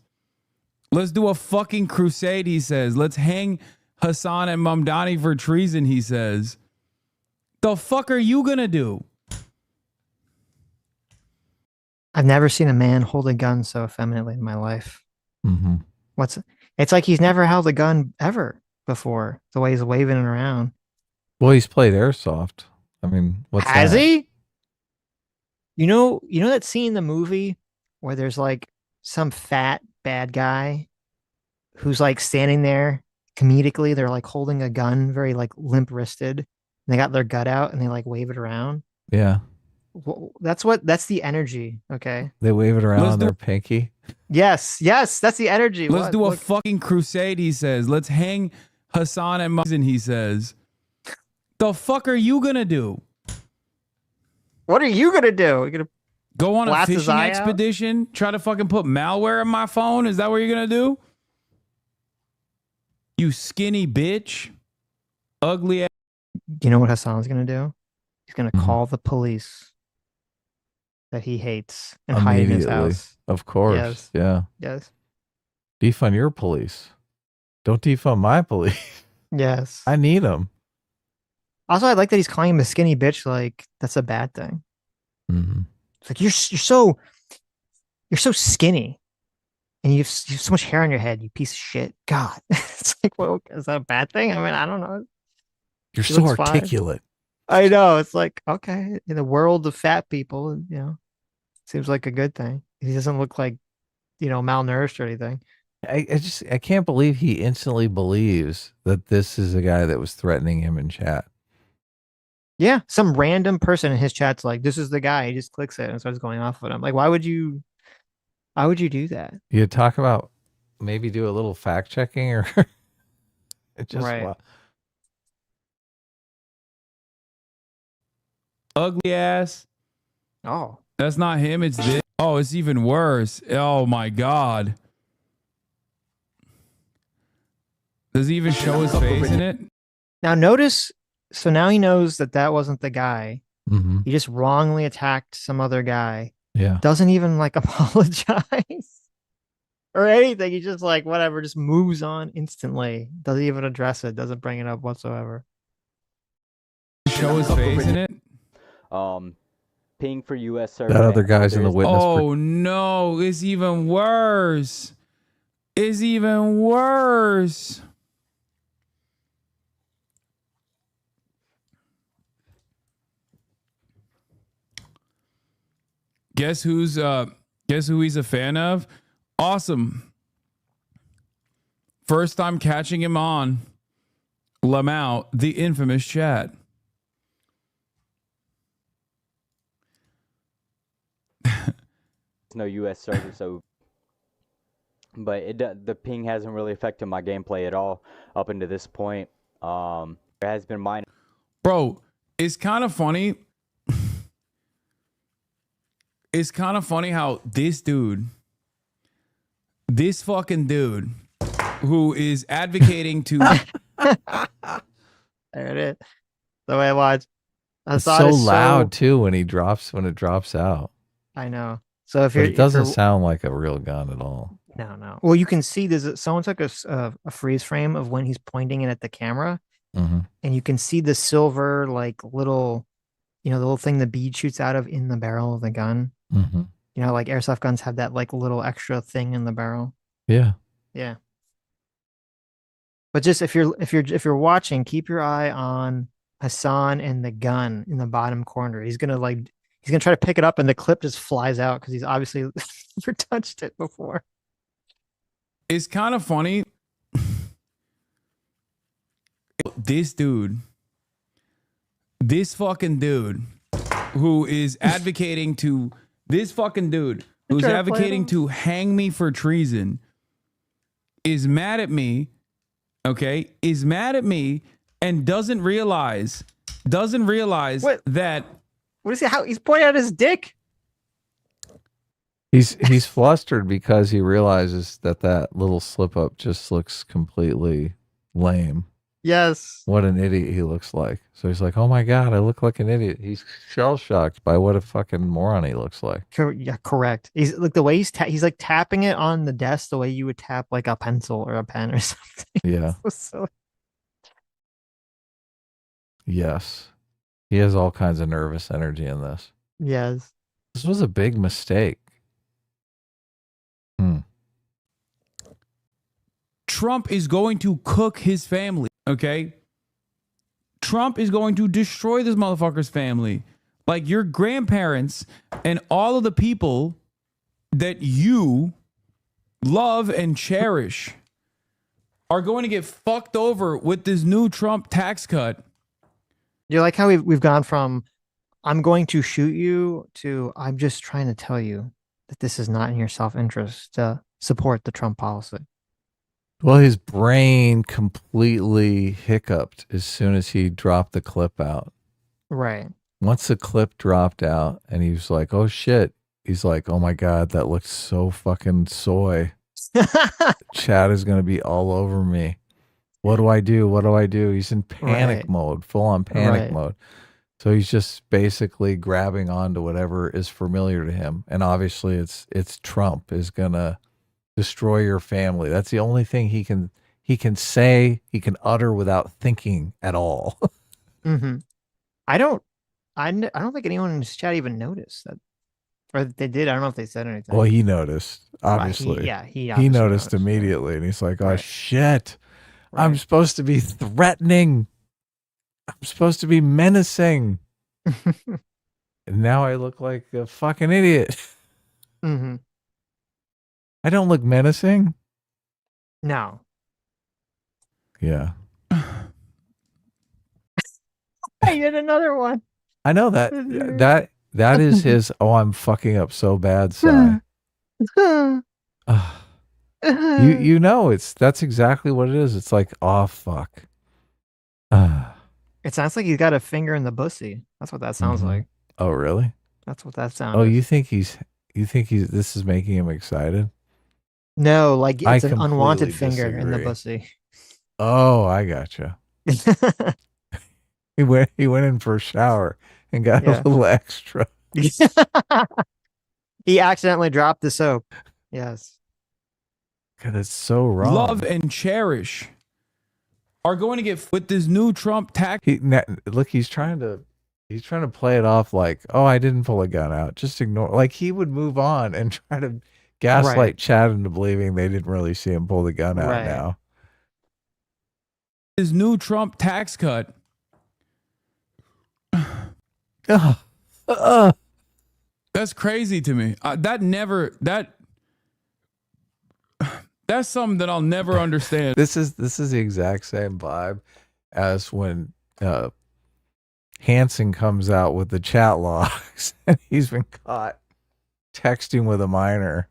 Let's do a fucking crusade, he says. Let's hang Hassan and Mamdani for treason, he says. The fuck are you gonna do? I've never seen a man hold a gun so effeminately in my life. Mm-hmm. It's like he's never held a gun ever before, the way he's waving it around. Well, he's played airsoft. I mean, what's Has that? he? You know that scene in the movie where there's like some fat bad guy who's like standing there comedically, they're like holding a gun, very like limp wristed, and they got their gut out and they like wave it around. Yeah. That's the energy. Okay. They wave it around Let's on their pinky. Yes, that's the energy. Let's do a fucking crusade, he says. Let's hang Hassan and Mamdani, he says. The fuck are you gonna do? What are you gonna do? You're gonna go on a blast his fishing eye out? expedition? Try to fucking put malware in my phone? Is that what you're gonna do? You skinny bitch. Ugly ass. You know what Hassan's gonna do? He's gonna call the police that he hates and hide in his house. Of course. Yes. Yeah. Yes. Defund your police. Don't defund my police. Yes. I need them. Also, I like that he's calling him a skinny bitch. Like that's a bad thing. Mm-hmm. It's like you're so skinny, and you have so much hair on your head. You piece of shit. God, it's like, well, is that a bad thing? I mean, I don't know. You're He so looks fine. articulate. I know. It's like, okay, in the world of fat people, you know, seems like a good thing. He doesn't look like, malnourished or anything. I can't believe he instantly believes that this is a guy that was threatening him in chat. Yeah, some random person in his chat's like, this is the guy. He just clicks it and starts going off with him. Like, why would you do that? You talk about maybe do a little fact checking or it just Right. Ugly ass. Oh. That's not him, it's this. Oh, it's even worse. Oh my God. Does he even show his face in it? Now notice, so now he knows that wasn't the guy. Mm-hmm. He just wrongly attacked some other guy. Yeah. Doesn't even like apologize or anything. He just like, whatever, just moves on instantly. Doesn't even address it. Doesn't bring it up whatsoever. Show his face in it? Ping for U.S. server. That other guy's in the witness. Oh no, it's even worse. It's even worse. Guess who he's a fan of? Awesome. First time catching him on Lamau, the infamous chat. No U.S. server, so. But the ping hasn't really affected my gameplay at all up until this point. There has been minor. Bro, it's kind of funny. It's kind of funny how this fucking dude, who is advocating to. There it is. The way I watch. It's so loud too when it drops out. I know. So But it doesn't sound like a real gun at all. No. Well, you can see someone took a freeze frame of when he's pointing it at the camera, Mm-hmm. and you can see the silver like little, the little thing the bead shoots out of in the barrel of the gun. Mm-hmm. Like airsoft guns have that like little extra thing in the barrel. Yeah. Yeah. But just if you're watching, keep your eye on Hassan and the gun in the bottom corner. He's gonna try to pick it up and the clip just flies out because he's obviously never touched it before. It's kind of funny. This fucking dude who is advocating to hang me for treason is mad at me, okay? Is mad at me and doesn't realize that. What is he? How he's pointing at his dick? He's flustered because he realizes that little slip up just looks completely lame. Yes. What an idiot he looks like. So he's like, oh my God, I look like an idiot. He's shell shocked by what a fucking moron he looks like. Yeah, correct. He's like the way he's like tapping it on the desk the way you would tap like a pencil or a pen or something. Yeah. So Yes. He has all kinds of nervous energy in this. Yes. This was a big mistake. Trump is going to cook his family, okay? Trump is going to destroy this motherfucker's family. Like your grandparents and all of the people that you love and cherish are going to get fucked over with this new Trump tax cut. You like how we've gone from I'm going to shoot you to I'm just trying to tell you that this is not in your self-interest to support the Trump policy. Well, his brain completely hiccuped as soon as he dropped the clip out. Right. Once the clip dropped out and he was like, oh shit. He's like, oh my God, that looks so fucking soy. Chat is going to be all over me. What do I do? What do I do? He's in panic mode, full on panic mode. So he's just basically grabbing onto whatever is familiar to him. And obviously it's Trump is going to destroy your family. That's the only thing he can say, he can utter without thinking at all. Mm-hmm. I don't think anyone in this chat even noticed that. Or they did. I don't know if they said anything. Well, he noticed, obviously. He noticed immediately. Yeah. And he's like, oh, shit. Right. I'm supposed to be threatening. I'm supposed to be menacing. And now I look like a fucking idiot. Mm-hmm. I don't look menacing. No. Yeah. I did another one. I know that is his, oh, I'm fucking up so bad sigh. You know, that's exactly what it is. It's like, oh, fuck. It sounds like he's got a finger in the pussy. That's what that sounds like. Oh, really? That's what that sounds. Oh, you think this is making him excited? No, like it's an unwanted finger in the pussy. Oh, I gotcha. He went in for a shower and got a little extra. He accidentally dropped the soap. Yes. God, that's so wrong. Love and cherish are going to get with this new Trump tax. Look, he's trying to play it off like, oh, I didn't pull a gun out. Just ignore. Like he would move on and try to gaslight Chad into believing they didn't really see him pull the gun out now. His new Trump tax cut. That's crazy to me. That's something that I'll never understand. This is the exact same vibe as when Hansen comes out with the chat logs and he's been caught texting with a minor.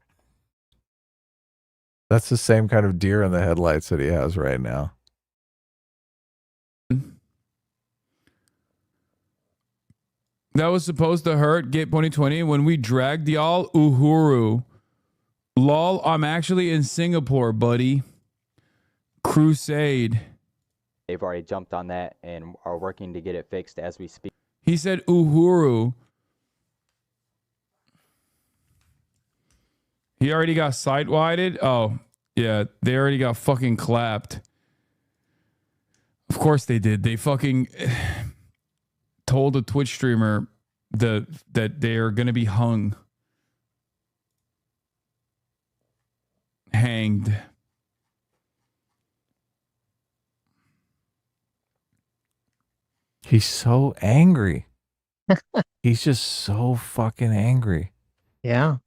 That's the same kind of deer in the headlights that he has right now. That was supposed to hurt Get 2020 when we dragged y'all Uhuru. Lol, I'm actually in Singapore, buddy. Crusade. They've already jumped on that and are working to get it fixed as we speak. He said Uhuru. He already got site-wided? Oh, yeah. They already got fucking clapped. Of course they did. They fucking told a Twitch streamer that they're going to be hanged. He's so angry. He's just so fucking angry. Yeah.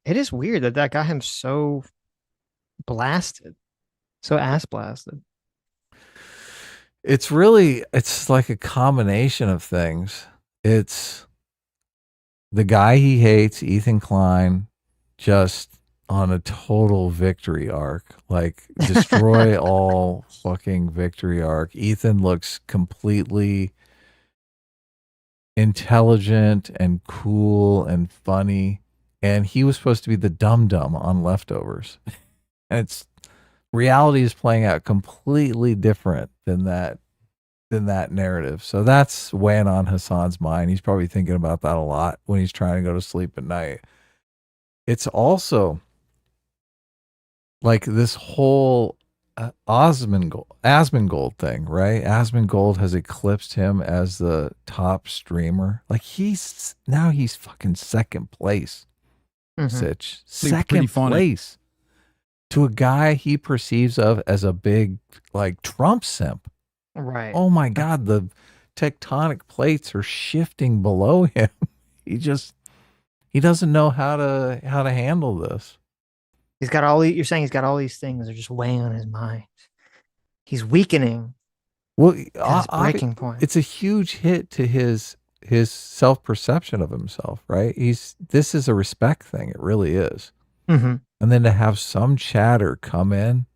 It is weird that got him so blasted. So ass blasted. It's like a combination of things. It's the guy he hates, Ethan Klein, just on a total victory arc. Like destroy all fucking victory arc. Ethan looks completely intelligent and cool and funny. And he was supposed to be the dum-dum on Leftovers. And reality is playing out completely different than that narrative. So that's weighing on Hassan's mind. He's probably thinking about that a lot when he's trying to go to sleep at night. It's also like this whole Asmongold thing, right? Asmongold has eclipsed him as the top streamer. Like now he's fucking second place. Sitch, second place to a guy he perceives of as a big like Trump simp. Right. Oh my God, the tectonic plates are shifting below him. He doesn't know how to handle this. You're saying he's got all these things that are just weighing on his mind. He's weakening. Well, his breaking point. It's a huge hit to his self-perception of himself, right? This is a respect thing. It really is. Mm-hmm. And then to have some chatter come in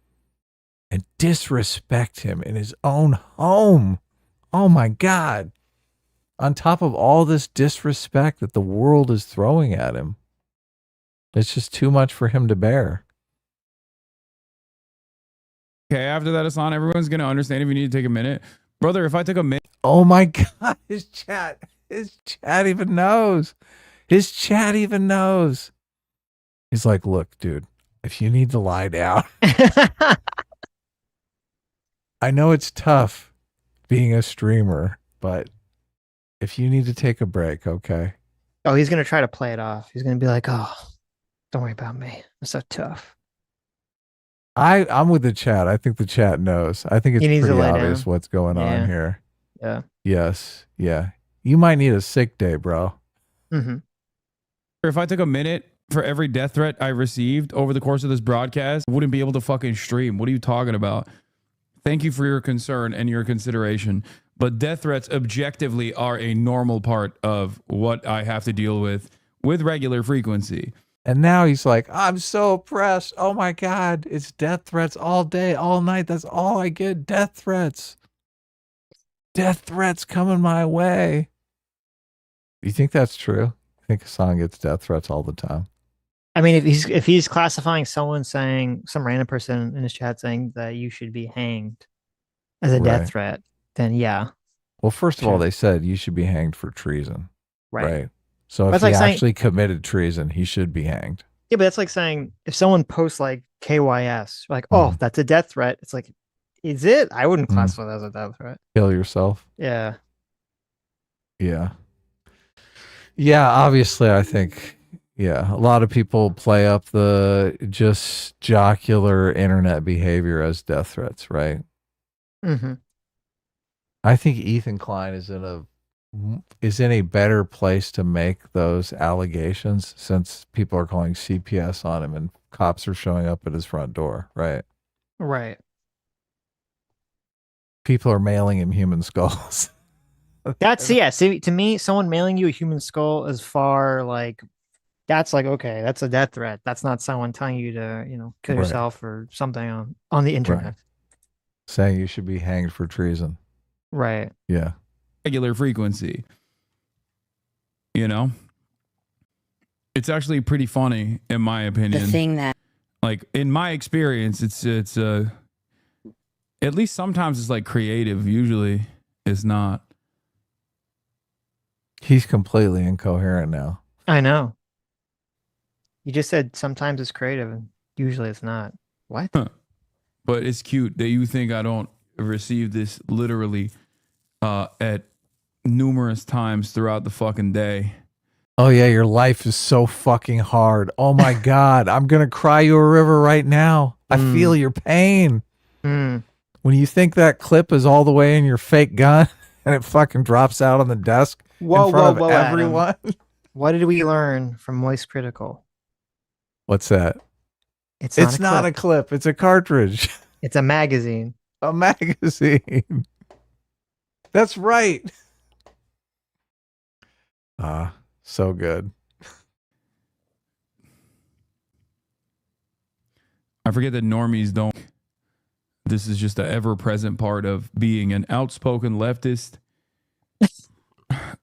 and disrespect him in his own home. Oh my God. On top of all this disrespect that the world is throwing at him, it's just too much for him to bear. Okay, after that, Hassan, everyone's going to understand if you need to take a minute. Brother, if I took a minute. Oh my God, his chat even knows. His chat even knows. He's like, look, dude, if you need to lie down. I know it's tough being a streamer, but if you need to take a break, okay? Oh, he's going to try to play it off. He's going to be like, oh, don't worry about me. I'm so tough. I'm with the chat. I think the chat knows. I think it's pretty obvious what's going on here. Yeah. Yes. Yeah. You might need a sick day, bro. Mm-hmm. If I took a minute for every death threat I received over the course of this broadcast, I wouldn't be able to fucking stream. What are you talking about? Thank you for your concern and your consideration. But death threats objectively are a normal part of what I have to deal with regular frequency. And now he's like, I'm so oppressed. Oh my God. It's death threats all day, all night. That's all I get. Death threats. Death threats coming my way. You think that's true? I think Hassan gets death threats all the time. I mean, if he's classifying someone saying, some random person in his chat saying that you should be hanged as a death threat, then yeah. Well, first of all, they said you should be hanged for treason. Right. So if he actually committed treason, he should be hanged. Yeah, but that's like saying if someone posts like KYS, like, oh, that's a death threat. It's like, is it? I wouldn't classify that as a death threat. Kill yourself. Yeah. Yeah. Yeah, obviously, I think, a lot of people play up the just jocular internet behavior as death threats, right? Mm-hmm. I think Ethan Klein is in a better place to make those allegations since people are calling CPS on him and cops are showing up at his front door, right? Right. People are mailing him human skulls. See, to me, someone mailing you a human skull is far like, that's like, okay, that's a death threat. That's not someone telling you to, kill yourself or something on the internet. Right. Saying you should be hanged for treason. Right. Yeah. Regular frequency. It's actually pretty funny in my opinion. The thing that, like, in my experience, it's at least sometimes it's like creative. Usually it's not. He's completely incoherent now. I know. You just said sometimes it's creative and usually it's not. What? Huh. But it's cute that you think I don't receive this literally at numerous times throughout the fucking day. Oh yeah, your life is so fucking hard. Oh my God, I'm gonna cry you a river right now. I feel your pain. Mm. When you think that clip is all the way in your fake gun and it fucking drops out on the desk in front of everyone. Adam. What did we learn from Moist Critical? What's that? It's not a clip. It's a cartridge. It's a magazine. A magazine. That's right. So good. I forget that normies don't. This is just an ever-present part of being an outspoken leftist.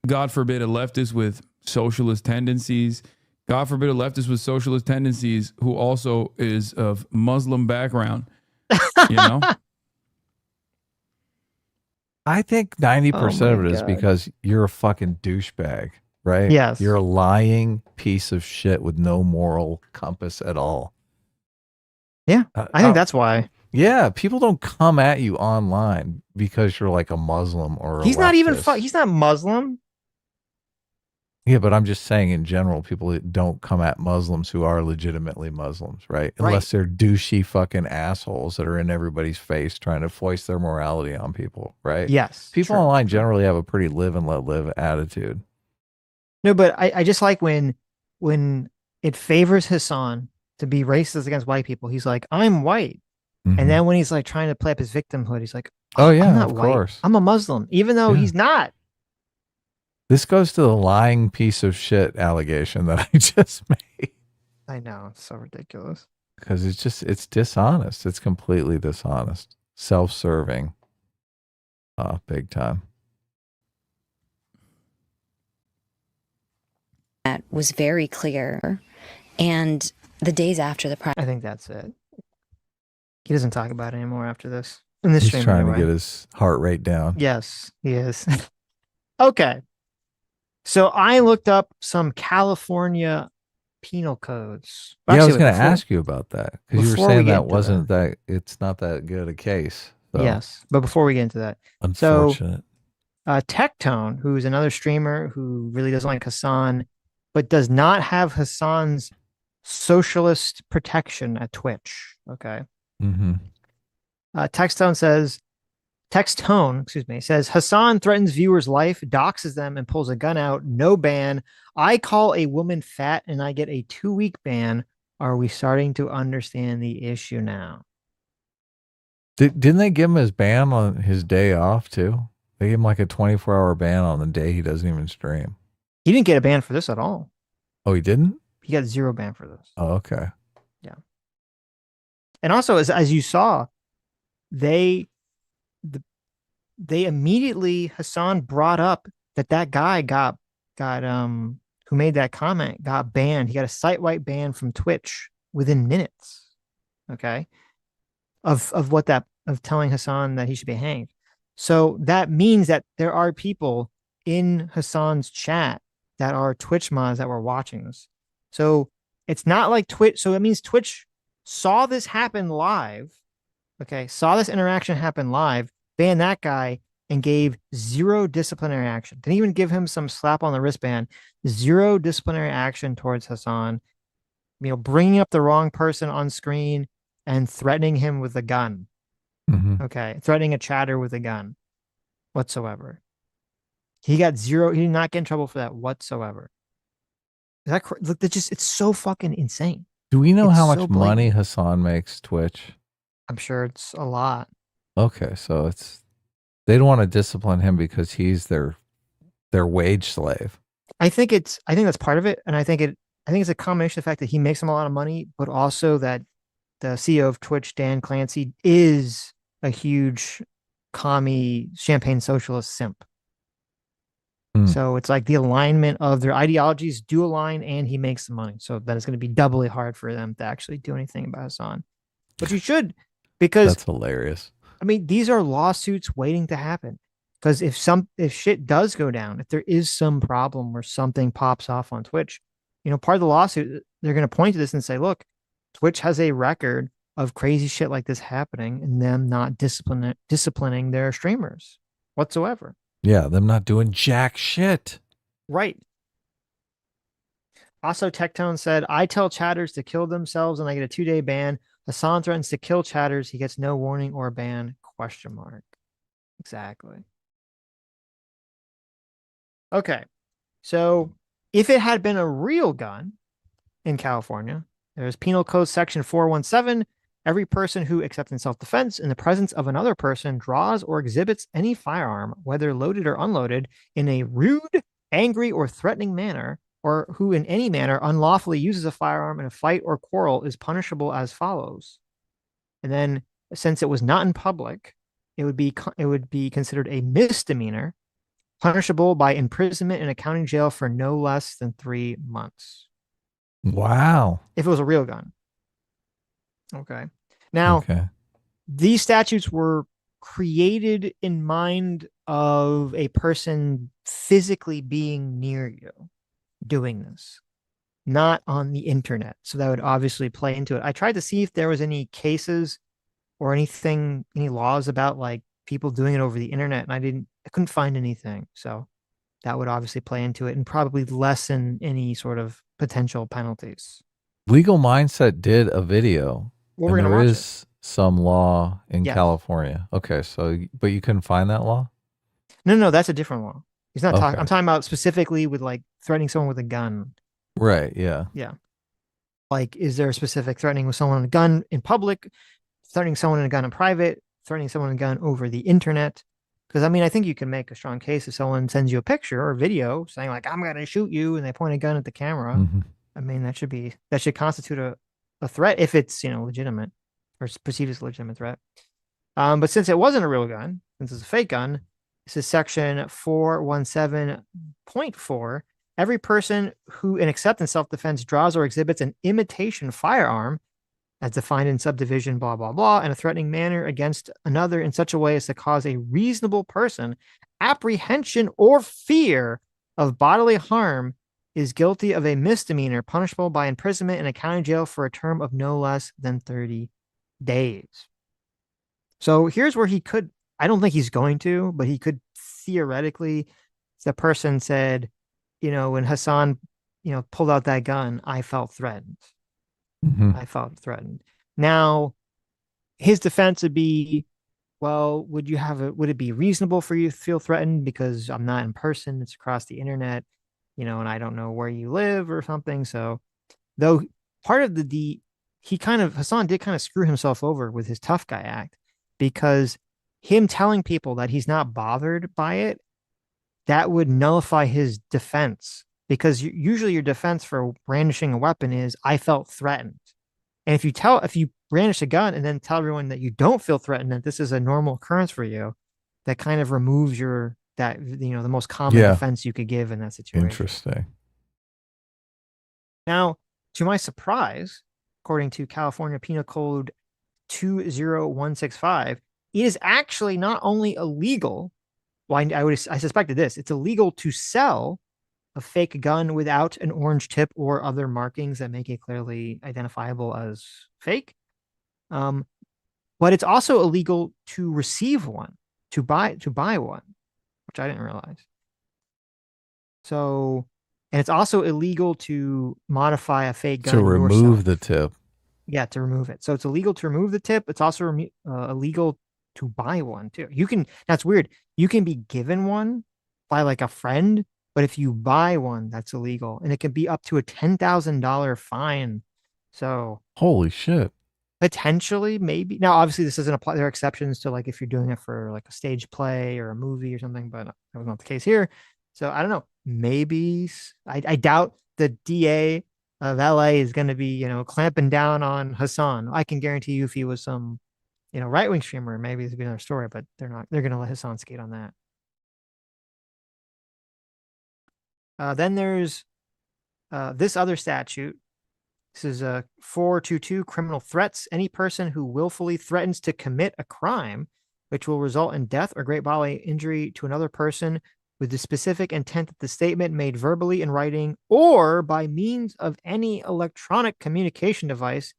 God forbid a leftist with socialist tendencies. God forbid a leftist with socialist tendencies who also is of Muslim background. I think 90% of it is because you're a fucking douchebag, right? Yes. You're a lying piece of shit with no moral compass at all. Yeah, I think that's why. Yeah, people don't come at you online because you're like a Muslim or a He's not even leftist. he's not Muslim. Yeah, but I'm just saying in general, people don't come at Muslims who are legitimately Muslims, right? Unless they're douchey fucking assholes that are in everybody's face trying to foist their morality on people, right? Yes. People true. online generally have a pretty live and let live attitude. No, but I just like when it favors Hassan to be racist against white people. He's like, I'm white. And Mhm. then when he's like trying to play up his victimhood, he's like, Oh, I'm yeah, not of white. course. I'm a Muslim, even though Yeah. he's not. This goes to the lying piece of shit allegation that I just made. I know. It's so ridiculous. Because it's dishonest. It's completely dishonest. Self-serving. Big time. That was very clear. And the days after the I think that's it. He doesn't talk about it anymore after this. In this He's stream, trying anyway. to get his heart rate down. Yes, he is. Okay. So I looked up some California penal codes. Yeah, I was Actually, going to before- ask you about that because you were before we saying get that into wasn't that it's not that good a case. So Yes, but before we get into that, unfortunate. Tectone, who's another streamer who really doesn't like Hassan, but does not have Hassan's socialist protection at Twitch. Okay. Mm-hmm. Textone, excuse me, says Hassan threatens viewers' life, doxes them, and pulls a gun out. No ban. I call a woman fat and I get a 2-week ban. Are we starting to understand the issue now? Didn't they give him his ban on his day off too? They gave him like a 24-hour ban on the day he doesn't even stream. He didn't get a ban for this at all. Oh, he didn't? He got 0 ban for this. Oh, okay. Yeah. And also, as you saw, they immediately Hassan brought up that guy got who made that comment got banned. He got a site-wide ban from Twitch within minutes. Okay. Of telling Hassan that he should be hanged. So that means that there are people in Hassan's chat that are Twitch mods that were watching this. So it's not like Twitch. So it means Twitch saw this happen live. Okay. Saw this interaction happen live, banned that guy, and gave 0 disciplinary action. Didn't even give him some slap on the wristband. 0 disciplinary action towards Hassan. Bringing up the wrong person on screen and threatening him with a gun. Mm-hmm. Okay. Threatening a chatter with a gun whatsoever. He got 0. He did not get in trouble for that whatsoever. Is that look? It's so fucking insane. Do we know It's how so much blatant. money Hassan makes Twitch? I'm sure it's a lot. Okay, so they don't want to discipline him because he's their wage slave. I think that's part of it, and I think it's a combination of the fact that he makes them a lot of money, but also that the CEO of Twitch, Dan Clancy, is a huge commie champagne socialist simp. So it's like the alignment of their ideologies do align, and he makes the money. So then it's going to be doubly hard for them to actually do anything about Hassan. But you should, because that's hilarious. I mean, these are lawsuits waiting to happen. Because if shit does go down, if there is some problem where something pops off on Twitch, part of the lawsuit, they're going to point to this and say, look, Twitch has a record of crazy shit like this happening and them not disciplining their streamers whatsoever. Yeah, them not doing jack shit. Right. Also, Tectone said, I tell chatters to kill themselves and I get a 2-day ban. Hassan threatens to kill chatters. He gets no warning or ban, ? Exactly. Okay. So if it had been a real gun in California, there's Penal Code Section 417. Every person who, except in self-defense, in the presence of another person, draws or exhibits any firearm, whether loaded or unloaded, in a rude, angry, or threatening manner, or who in any manner unlawfully uses a firearm in a fight or quarrel is punishable as follows. And then, since it was not in public, it would be considered a misdemeanor, punishable by imprisonment in a county jail for no less than 3 months. Wow. If it was a real gun. Okay. Now, these statutes were created in mind of a person physically being near you doing this, not on the internet. So that would obviously play into it. I tried to see if there was any cases or anything, any laws about like people doing it over the internet, and I couldn't find anything. So that would obviously play into it and probably lessen any sort of potential penalties. Legal Mindset did a video, Well, and we're gonna there watch is some law in Yes. California. Okay, so but you couldn't find that law? No, that's a different law. He's not talking. Okay. I'm talking about specifically with like threatening someone with a gun. Right, yeah. Yeah. Like, is there a specific threatening with someone with a gun in public, threatening someone in a gun in private, threatening someone with a gun over the internet? Because I mean, I think you can make a strong case if someone sends you a picture or video saying like, "I'm gonna shoot you," and they point a gun at the camera. Mhm. I mean, that should constitute a threat if it's, you know, legitimate or perceived as a legitimate threat. But since it wasn't a real gun, since it's a fake gun, this is section 417.4. Every person who, in acceptance self-defense, draws or exhibits an imitation firearm, as defined in subdivision blah blah blah, in a threatening manner against another in such a way as to cause a reasonable person apprehension or fear of bodily harm, is guilty of a misdemeanor punishable by imprisonment in a county jail for a term of no less than 30 days. So here's where he could, I don't think he's going to, but he could theoretically, the person said, you know, when Hassan, you know, pulled out that gun, I felt threatened. I felt threatened. Now, his defense would be, well, would it be reasonable for you to feel threatened because I'm not in person, it's across the internet, you know, and I don't know where you live or something. So though part of Hassan did kind of screw himself over with his tough guy act, because him telling people that he's not bothered by it, that would nullify his defense, because usually your defense for brandishing a weapon is I felt threatened. And if you brandish a gun and then tell everyone that you don't feel threatened, that this is a normal occurrence for you, that kind of removes the most common defense you could give in that situation. Interesting. Now, to my surprise, according to California Penal Code 20165, it is actually not only illegal, I suspected this, it's illegal to sell a fake gun without an orange tip or other markings that make it clearly identifiable as fake. But it's also illegal to receive one, to buy one, which I didn't realize. So, and it's also illegal to modify a fake gun to remove the tip. Yeah, to remove it. So it's illegal to remove the tip. It's also illegal to buy one too. That's weird. You can be given one by like a friend, but if you buy one, that's illegal, and it can be up to a $10,000 fine. So holy shit. Potentially, maybe. Now, obviously, this doesn't apply. There are exceptions to like if you're doing it for like a stage play or a movie or something, but that was not the case here. So I don't know. Maybe I doubt the DA of LA is going to be, you know, clamping down on Hassan. I can guarantee you if he was some, you know, right-wing streamer, maybe it'd be another story, but they're not. They're going to let Hassan skate on that. Then there's this other statute. This is 422, criminal threats. Any person who willfully threatens to commit a crime which will result in death or great bodily injury to another person with the specific intent that the statement made verbally in writing or by means of any electronic communication device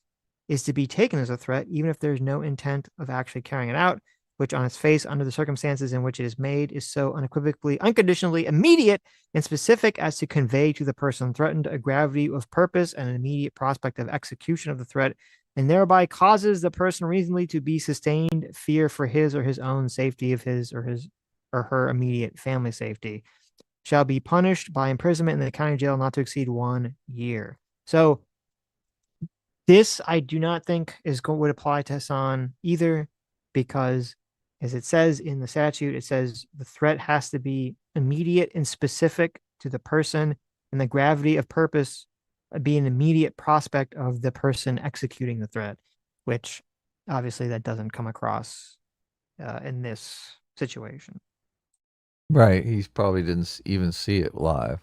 is to be taken as a threat, even if there's no intent of actually carrying it out, which on its face, under the circumstances in which it is made, is so unequivocally, unconditionally immediate and specific as to convey to the person threatened a gravity of purpose and an immediate prospect of execution of the threat, and thereby causes the person reasonably to be sustained fear for his or his own safety, of his or her immediate family safety, shall be punished by imprisonment in the county jail not to exceed 1 year. So this I do not think would apply to Hassan either, because as it says in the statute, it says the threat has to be immediate and specific to the person, and the gravity of purpose be an immediate prospect of the person executing the threat, which obviously that doesn't come across in this situation. Right. He probably didn't even see it live.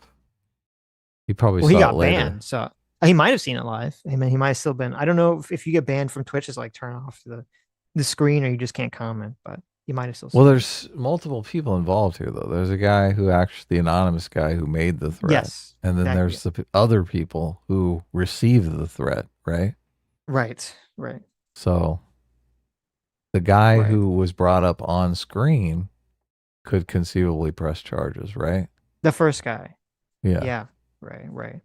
He probably saw he got it later. banned, so he might have seen it live. I mean, he might have still been. I don't know if you get banned from Twitch, it's like turn off the screen or you just can't comment, but you might have still seen there's multiple people involved here, though. There's a guy who actually, the anonymous guy who made the threat. Yes. And then there's the other people who received the threat, right? Right. So The guy Right. who was brought up on screen could conceivably press charges, right? The first guy. Yeah. Yeah. Right.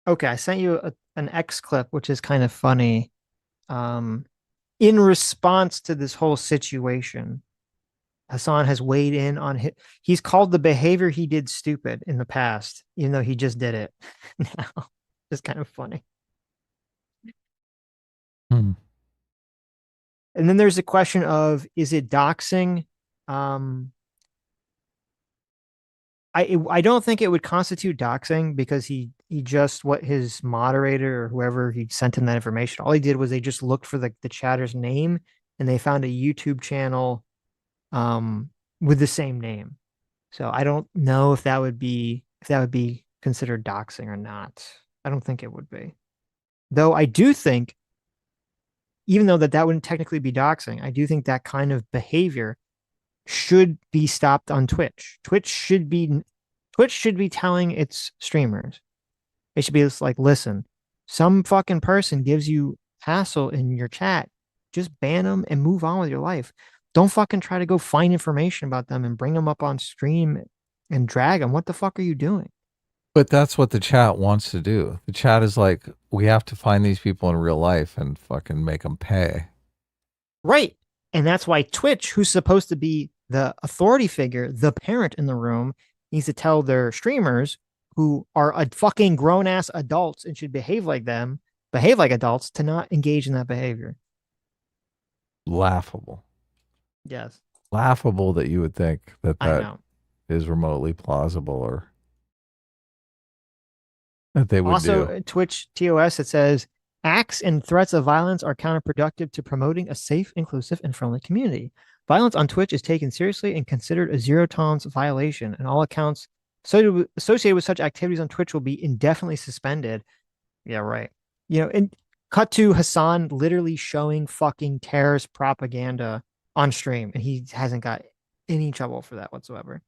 Okay, I sent you an X clip, which is kind of funny. In response to this whole situation, Hassan has weighed in on he's called the behavior he did stupid in the past, even though he just did it now. It's kind of funny. Hmm. And then there's the question of, is it doxing? I don't think it would constitute doxing because he just what his moderator or whoever he sent him that information. All he did was they just looked for the chatter's name and they found a YouTube channel with the same name. So I don't know if that would be considered doxing or not. I don't think it would be. Though I do think, even though that wouldn't technically be doxing, I do think that kind of behavior should be stopped on Twitch. Twitch should be telling its streamers. It should be just like, listen, some fucking person gives you hassle in your chat, just ban them and move on with your life. Don't fucking try to go find information about them and bring them up on stream and drag them. What the fuck are you doing? But that's what the chat wants to do. The chat is like, we have to find these people in real life and fucking make them pay. Right. And that's why Twitch, who's supposed to be the authority figure, the parent in the room, needs to tell their streamers who are fucking grown ass adults and should behave like adults, to not engage in that behavior. Laughable. Yes. Laughable that you would think that I know. is remotely plausible or that they would Also, do. Twitch TOS, it says acts and threats of violence are counterproductive to promoting a safe, inclusive, and friendly community. Violence on Twitch is taken seriously and considered a zero tolerance violation, and all accounts associated with such activities on Twitch will be indefinitely suspended. Yeah, right. And cut to Hassan literally showing fucking terrorist propaganda on stream, and he hasn't got any trouble for that whatsoever.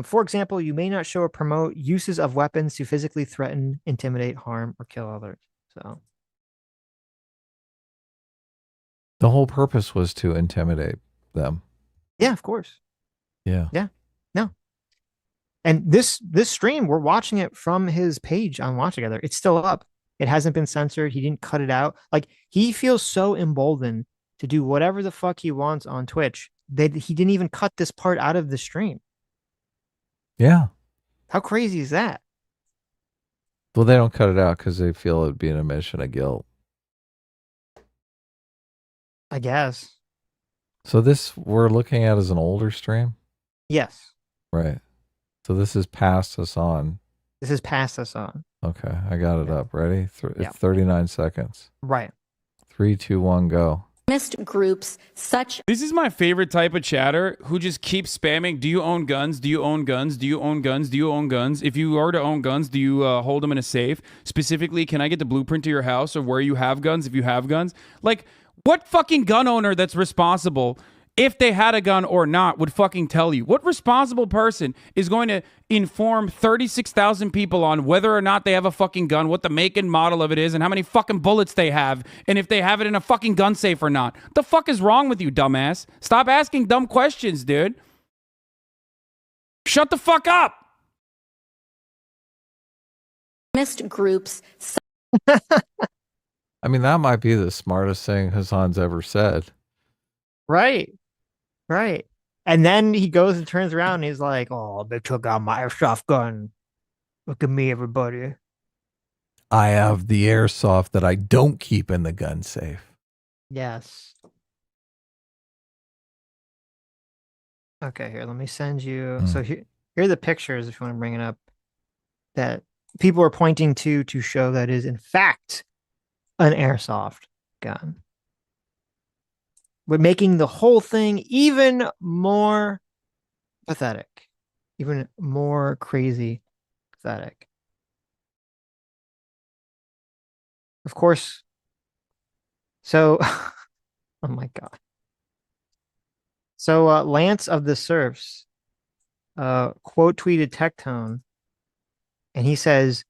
For example, you may not show or promote uses of weapons to physically threaten, intimidate, harm, or kill others. So the whole purpose was to intimidate them. Yeah, of course. Yeah. No. And this stream, we're watching it from his page on Watch Together. It's still up. It hasn't been censored. He didn't cut it out. Like, he feels so emboldened to do whatever the fuck he wants on Twitch that he didn't even cut this part out of the stream. Yeah. How crazy is that? Well, they don't cut it out because they feel it'd be an admission of guilt. I guess. So this we're looking at as an older stream? Yes. Right. So this is past Hassan. This is past Hassan. Okay. I got it up. Ready? It's 39 seconds. Right. 3, 2, 1, go. Groups such This is my favorite type of chatter who just keeps spamming. Do you own guns? Do you own guns? Do you own guns? Do you own guns? If you are to own guns, do you hold them in a safe? Specifically, can I get the blueprint to your house of where you have guns if you have guns? Like, what fucking gun owner that's responsible, if they had a gun or not, would fucking tell you? What responsible person is going to inform 36,000 people on whether or not they have a fucking gun, what the make and model of it is, and how many fucking bullets they have, and if they have it in a fucking gun safe or not? The fuck is wrong with you, dumbass? Stop asking dumb questions, dude. Shut the fuck up. groups. I mean, that might be the smartest thing Hassan's ever said. Right. And then he goes and turns around and he's like, oh, they took out my airsoft gun. Look at me, everybody. I have the airsoft that I don't keep in the gun safe. Yes. Okay, here, let me send you. So here are the pictures, if you want to bring it up, that people are pointing to show that is, in fact, an airsoft gun. But making the whole thing even more pathetic, even more crazy pathetic. Of course. So, oh my God. So Lance of the Surfs quote tweeted Tectone, and he says,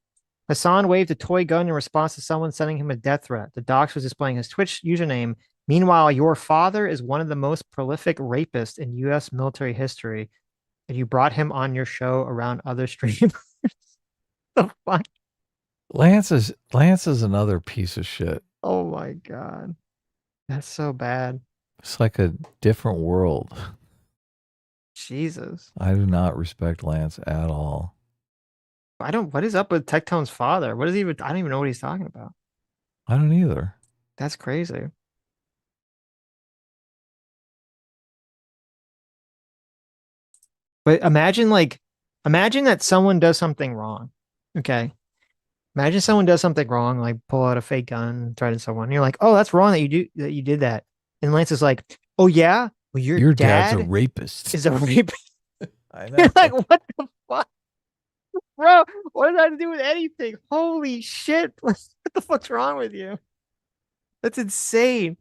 Hassan waved a toy gun in response to someone sending him a death threat. The dox was displaying his Twitch username. Meanwhile, your father is one of the most prolific rapists in U.S. military history, and you brought him on your show around other streamers. The fuck? Lance is another piece of shit. Oh my god. That's so bad. It's like a different world. Jesus. I do not respect Lance at all. What is up with Tectone's father? What is even, I don't even know what he's talking about. I don't either. That's crazy. But imagine that someone does something wrong. Okay. Imagine someone does something wrong, like pull out a fake gun, threaten someone. And you're like, oh, that's wrong that you did that. And Lance is like, oh yeah? Well, your dad's a rapist. Is a rapist. I know. You're like, what the fuck? Bro, what does that have to do with anything? Holy shit. What the fuck's wrong with you? That's insane.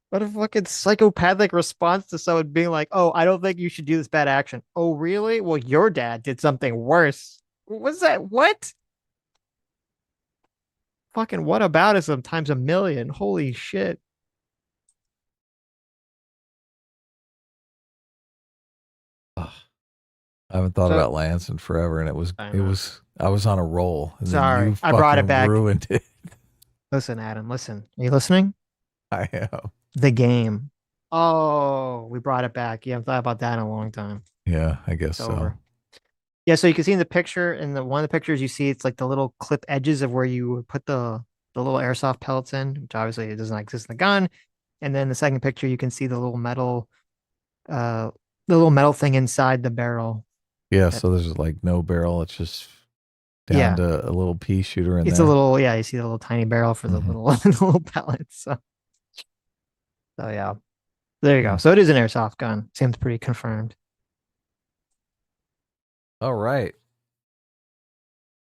What a fucking psychopathic response to someone being like, oh, I don't think you should do this bad action. Oh, really? Well, your dad did something worse. What's that? What? Fucking whataboutism times a million. Holy shit. I haven't thought about Lance in forever, and I was on a roll. And Sorry, then I brought it back. Ruined it. Listen, Adam, listen. Are you listening? I am. The game. Oh, we brought it back. You haven't thought about that in a long time. Yeah, I guess It's so. over. Yeah, so you can see in the picture, one of the pictures you see, it's like the little clip edges of where you would put the little airsoft pellets in, which obviously it doesn't exist in the gun. And then the second picture, you can see the little metal thing inside the barrel. Yeah, so there's like no barrel. It's just down to a little pea shooter in it's there. A little, you see the little tiny barrel for the little pellets. So yeah, there you go. So it is an airsoft gun. Seems pretty confirmed. All right.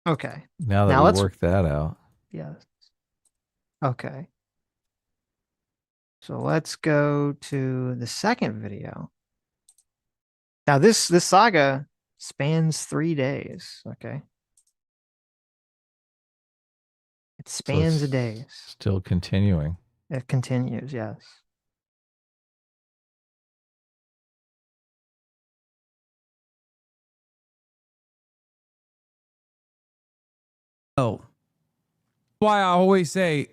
Okay. Now that we worked that out. Yes. Okay. So let's go to the second video. Now this saga spans 3 days. Okay. It spans days. Still continuing. It continues, yes. Oh. Why I always say,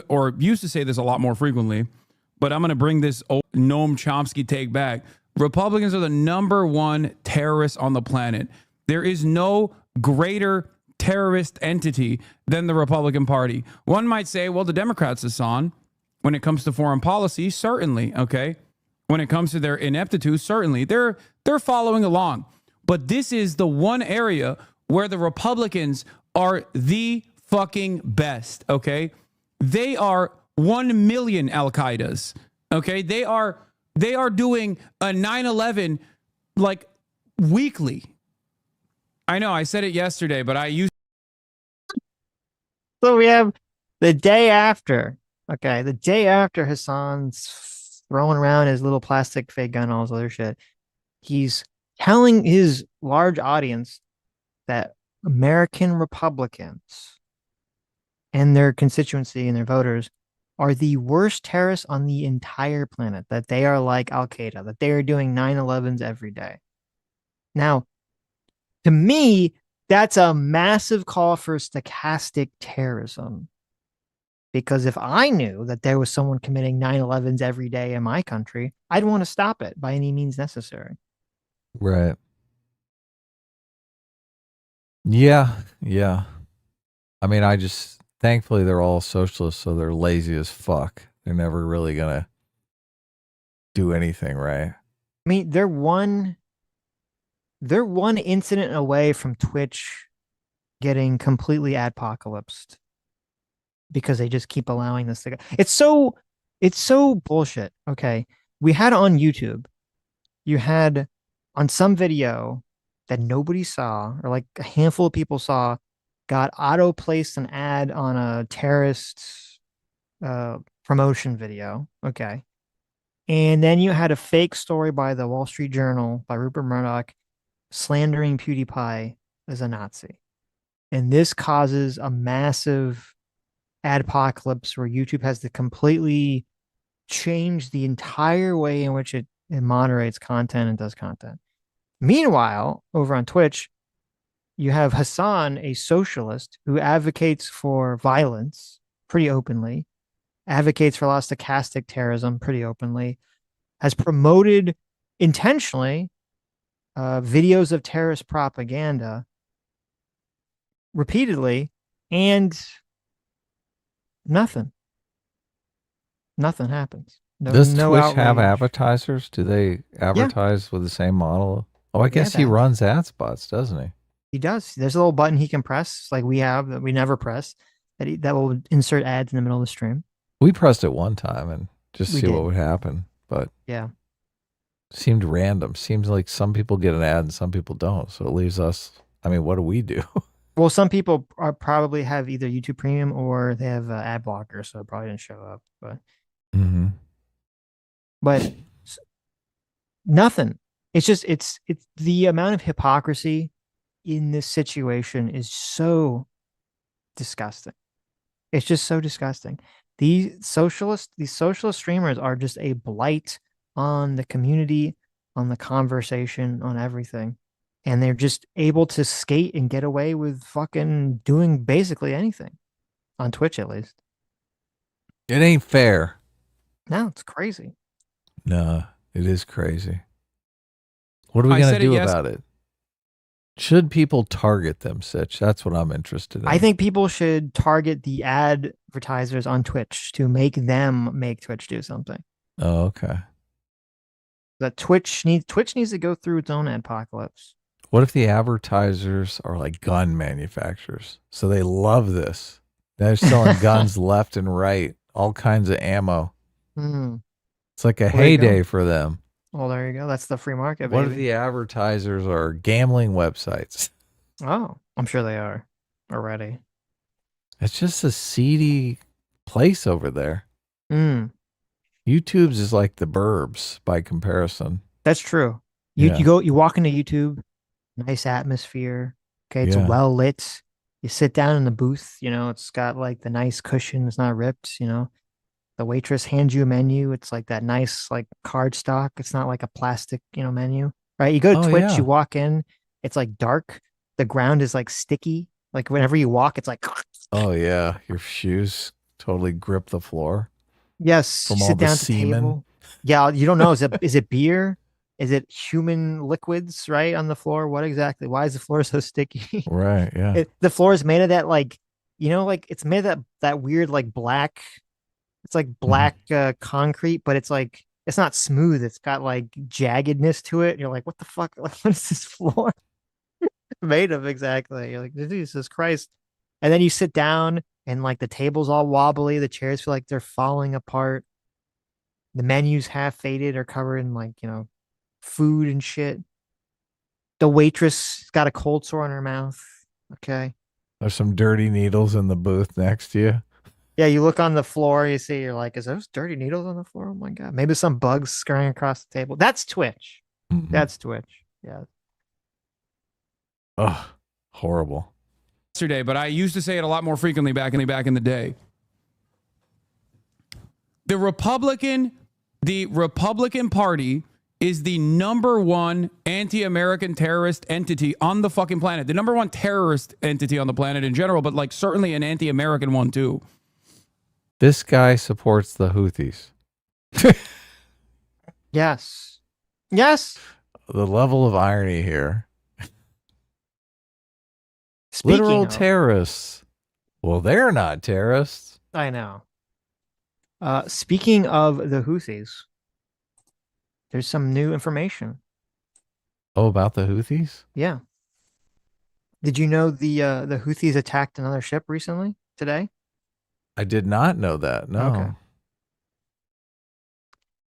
or used to say this a lot more frequently, but I'm going to bring this old Noam Chomsky take back. Republicans are the #1 terrorists on the planet. There is no greater terrorist entity than the Republican Party. One might say, well, the Democrats, Hassan, when it comes to foreign policy, certainly, okay? When it comes to their ineptitude, certainly. They're following along. But this is the one area where the Republicans are the fucking best, okay? They are 1 million Al-Qaedas, okay? They are doing a 9/11 like weekly. I know I said it yesterday, but I used. So we have the day after. Okay, the day after Hassan's throwing around his little plastic fake gun, all this other shit. He's telling his large audience that American Republicans and their constituency and their voters are the worst terrorists on the entire planet, that they are like Al-Qaeda, that they are doing 9/11s every day. Now, to me, that's a massive call for stochastic terrorism. Because if I knew that there was someone committing 9/11s every day in my country, I'd want to stop it by any means necessary. Right. Yeah. I mean, thankfully they're all socialists, so they're lazy as fuck. They're never really gonna do anything right. I mean, they're one incident away from Twitch getting completely adpocalypsed because they just keep allowing this to go. It's so bullshit. Okay. We had on YouTube, you had on some video that nobody saw, or like a handful of people saw, got auto-placed an ad on a terrorist promotion video. Okay. And then you had a fake story by the Wall Street Journal by Rupert Murdoch slandering PewDiePie as a Nazi. And this causes a massive adpocalypse where YouTube has to completely change the entire way in which it moderates content and does content. Meanwhile, over on Twitch, you have Hassan, a socialist who advocates for violence pretty openly, advocates for a lot of stochastic terrorism pretty openly, has promoted intentionally videos of terrorist propaganda repeatedly, and nothing happens. Does no Twitch have outrage. advertisers? Do they advertise with the same model? Oh, I guess he runs ad spots, doesn't he? He does. There's a little button he can press, like we have, that we never press, that will insert ads in the middle of the stream. We pressed it one time and just We see did. what would happen, but Yeah. seemed random. Seems like some people get an ad and some people don't. So it leaves us. I mean, what do we do? Well, some people probably have either YouTube Premium or they have ad blocker, so it probably didn't show up. But nothing. It's just it's the amount of hypocrisy in this situation is so disgusting. It's just so disgusting. These socialist streamers are just a blight on the community, on the conversation, on everything. And they're just able to skate and get away with fucking doing basically anything. On Twitch, at least. It ain't fair. No, it's crazy. No, it is crazy. What are we going to do about it? Should people target them, Sitch? That's what I'm interested in. I think people should target the advertisers on Twitch to make them make Twitch do something. Oh, okay. That Twitch needs to go through its own apocalypse. What if the advertisers are like gun manufacturers? So they love this. They're selling guns left and right, all kinds of ammo. It's like a heyday for them. Well, there you go. That's the free market, baby. What if the advertisers are gambling websites? Oh, I'm sure they are already. It's just a seedy place over there. YouTube's is like the burbs by comparison. That's true. You walk into YouTube, nice atmosphere. Okay, it's well lit. You sit down in the booth, it's got like the nice cushion, it's not ripped, The waitress hands you a menu. It's like that nice like card stock. It's not like a plastic, menu. Right? You go to Twitch, you walk in, it's like dark. The ground is like sticky. Like whenever you walk, it's like oh yeah, your shoes totally grip the floor. Yes, from you all sit the down at the semen. table. Yeah, you don't know. Is it beer? Is it human liquids right on the floor? What exactly? Why is the floor so sticky? Right, yeah. The floor is made of that like, it's made of that weird like black. It's like black concrete, but it's like it's not smooth. It's got like jaggedness to it. And you're like, what the fuck? Like, what is this floor made of exactly? You're like, Jesus Christ. And then you sit down and like the table's all wobbly. The chairs feel like they're falling apart. The menus half faded or covered in like, food and shit. The waitress got a cold sore on her mouth. Okay. There's some dirty needles in the booth next to you. Yeah, you look on the floor, you're like, is those dirty needles on the floor? Oh my God. Maybe some bugs scurrying across the table. That's Twitch. That's Twitch. Yeah. Ugh, horrible. Yesterday, but I used to say it a lot more frequently back in the day. The Republican Party is the number one anti-American terrorist entity on the fucking planet. The number one terrorist entity on the planet in general, but like certainly an anti-American one too. This guy supports the Houthis. Yes. Yes. The level of irony here. Literal terrorists. Well, they're not terrorists. I know. Speaking of the Houthis, there's some new information. Oh, about the Houthis? Yeah. Did you know the Houthis attacked another ship recently today? I did not know that. No.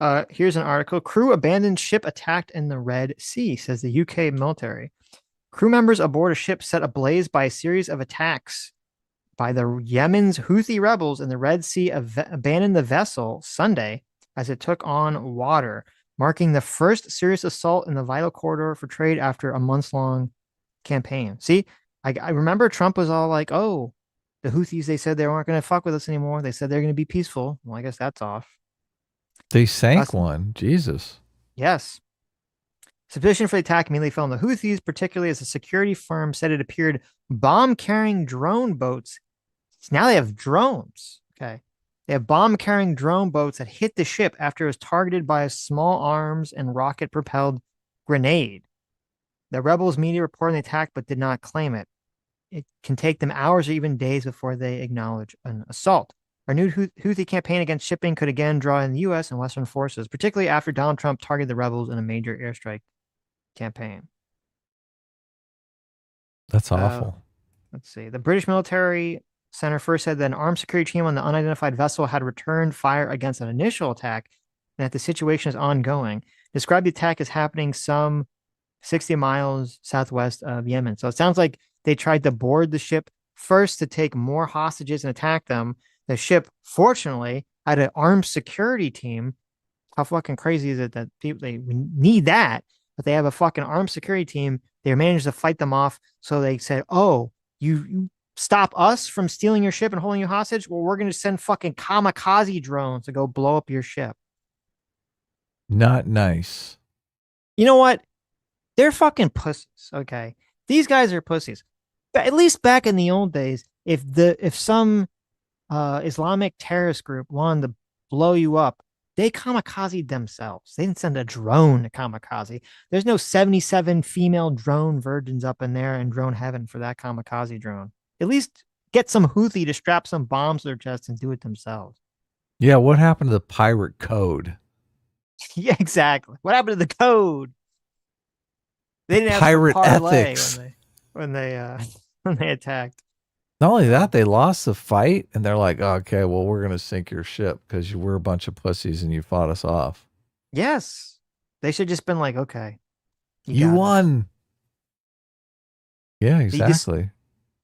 Okay. Here's an article. Crew abandoned ship attacked in the Red Sea, says the UK military. Crew members aboard a ship set ablaze by a series of attacks by the Yemen's Houthi rebels in the Red Sea abandoned the vessel Sunday as it took on water, marking the first serious assault in the vital corridor for trade after a months-long campaign. See, I remember Trump was all like, "Oh, the Houthis, they said they weren't going to fuck with us anymore. They said they're going to be peaceful." Well, I guess that's off. They sank That's, one. Jesus. yes. Suspicion for the attack immediately fell on the Houthis, particularly as a security firm said it appeared bomb-carrying drone boats. So now they have drones. Okay. They have bomb-carrying drone boats that hit the ship after it was targeted by a small arms and rocket-propelled grenade. The rebels media reported the attack but did not claim it. It can take them hours or even days before they acknowledge an assault. Our new Houthi campaign against shipping could again draw in the U.S. and Western forces, particularly after Donald Trump targeted the rebels in a major airstrike campaign. That's awful. Let's see. The British military center first said that an armed security team on the unidentified vessel had returned fire against an initial attack and that the situation is ongoing. Described the attack as happening some 60 miles southwest of Yemen. So it sounds like they tried to board the ship first to take more hostages and attack them. The ship, fortunately, had an armed security team. How fucking crazy is it that people they need that, but they have a fucking armed security team. They managed to fight them off. So they said, "Oh, you stop us from stealing your ship and holding you hostage? Well, we're going to send fucking kamikaze drones to go blow up your ship." Not nice. You know what? They're fucking pussies. Okay, these guys are pussies. But at least back in the old days, if some Islamic terrorist group wanted to blow you up, they kamikazed themselves. They didn't send a drone to kamikaze. There's no 77 female drone virgins up in there in drone heaven for that kamikaze drone. At least get some Houthi to strap some bombs to their chests and do it themselves. Yeah, what happened to the pirate code? Yeah, exactly. What happened to the code? They didn't have pirate parlay ethics when they when they attacked. Not only that, they lost the fight, and they're like, "Okay, well, we're gonna sink your ship because you were a bunch of pussies and you fought us off." Yes, they should just been like, "Okay, you won." Yeah, exactly.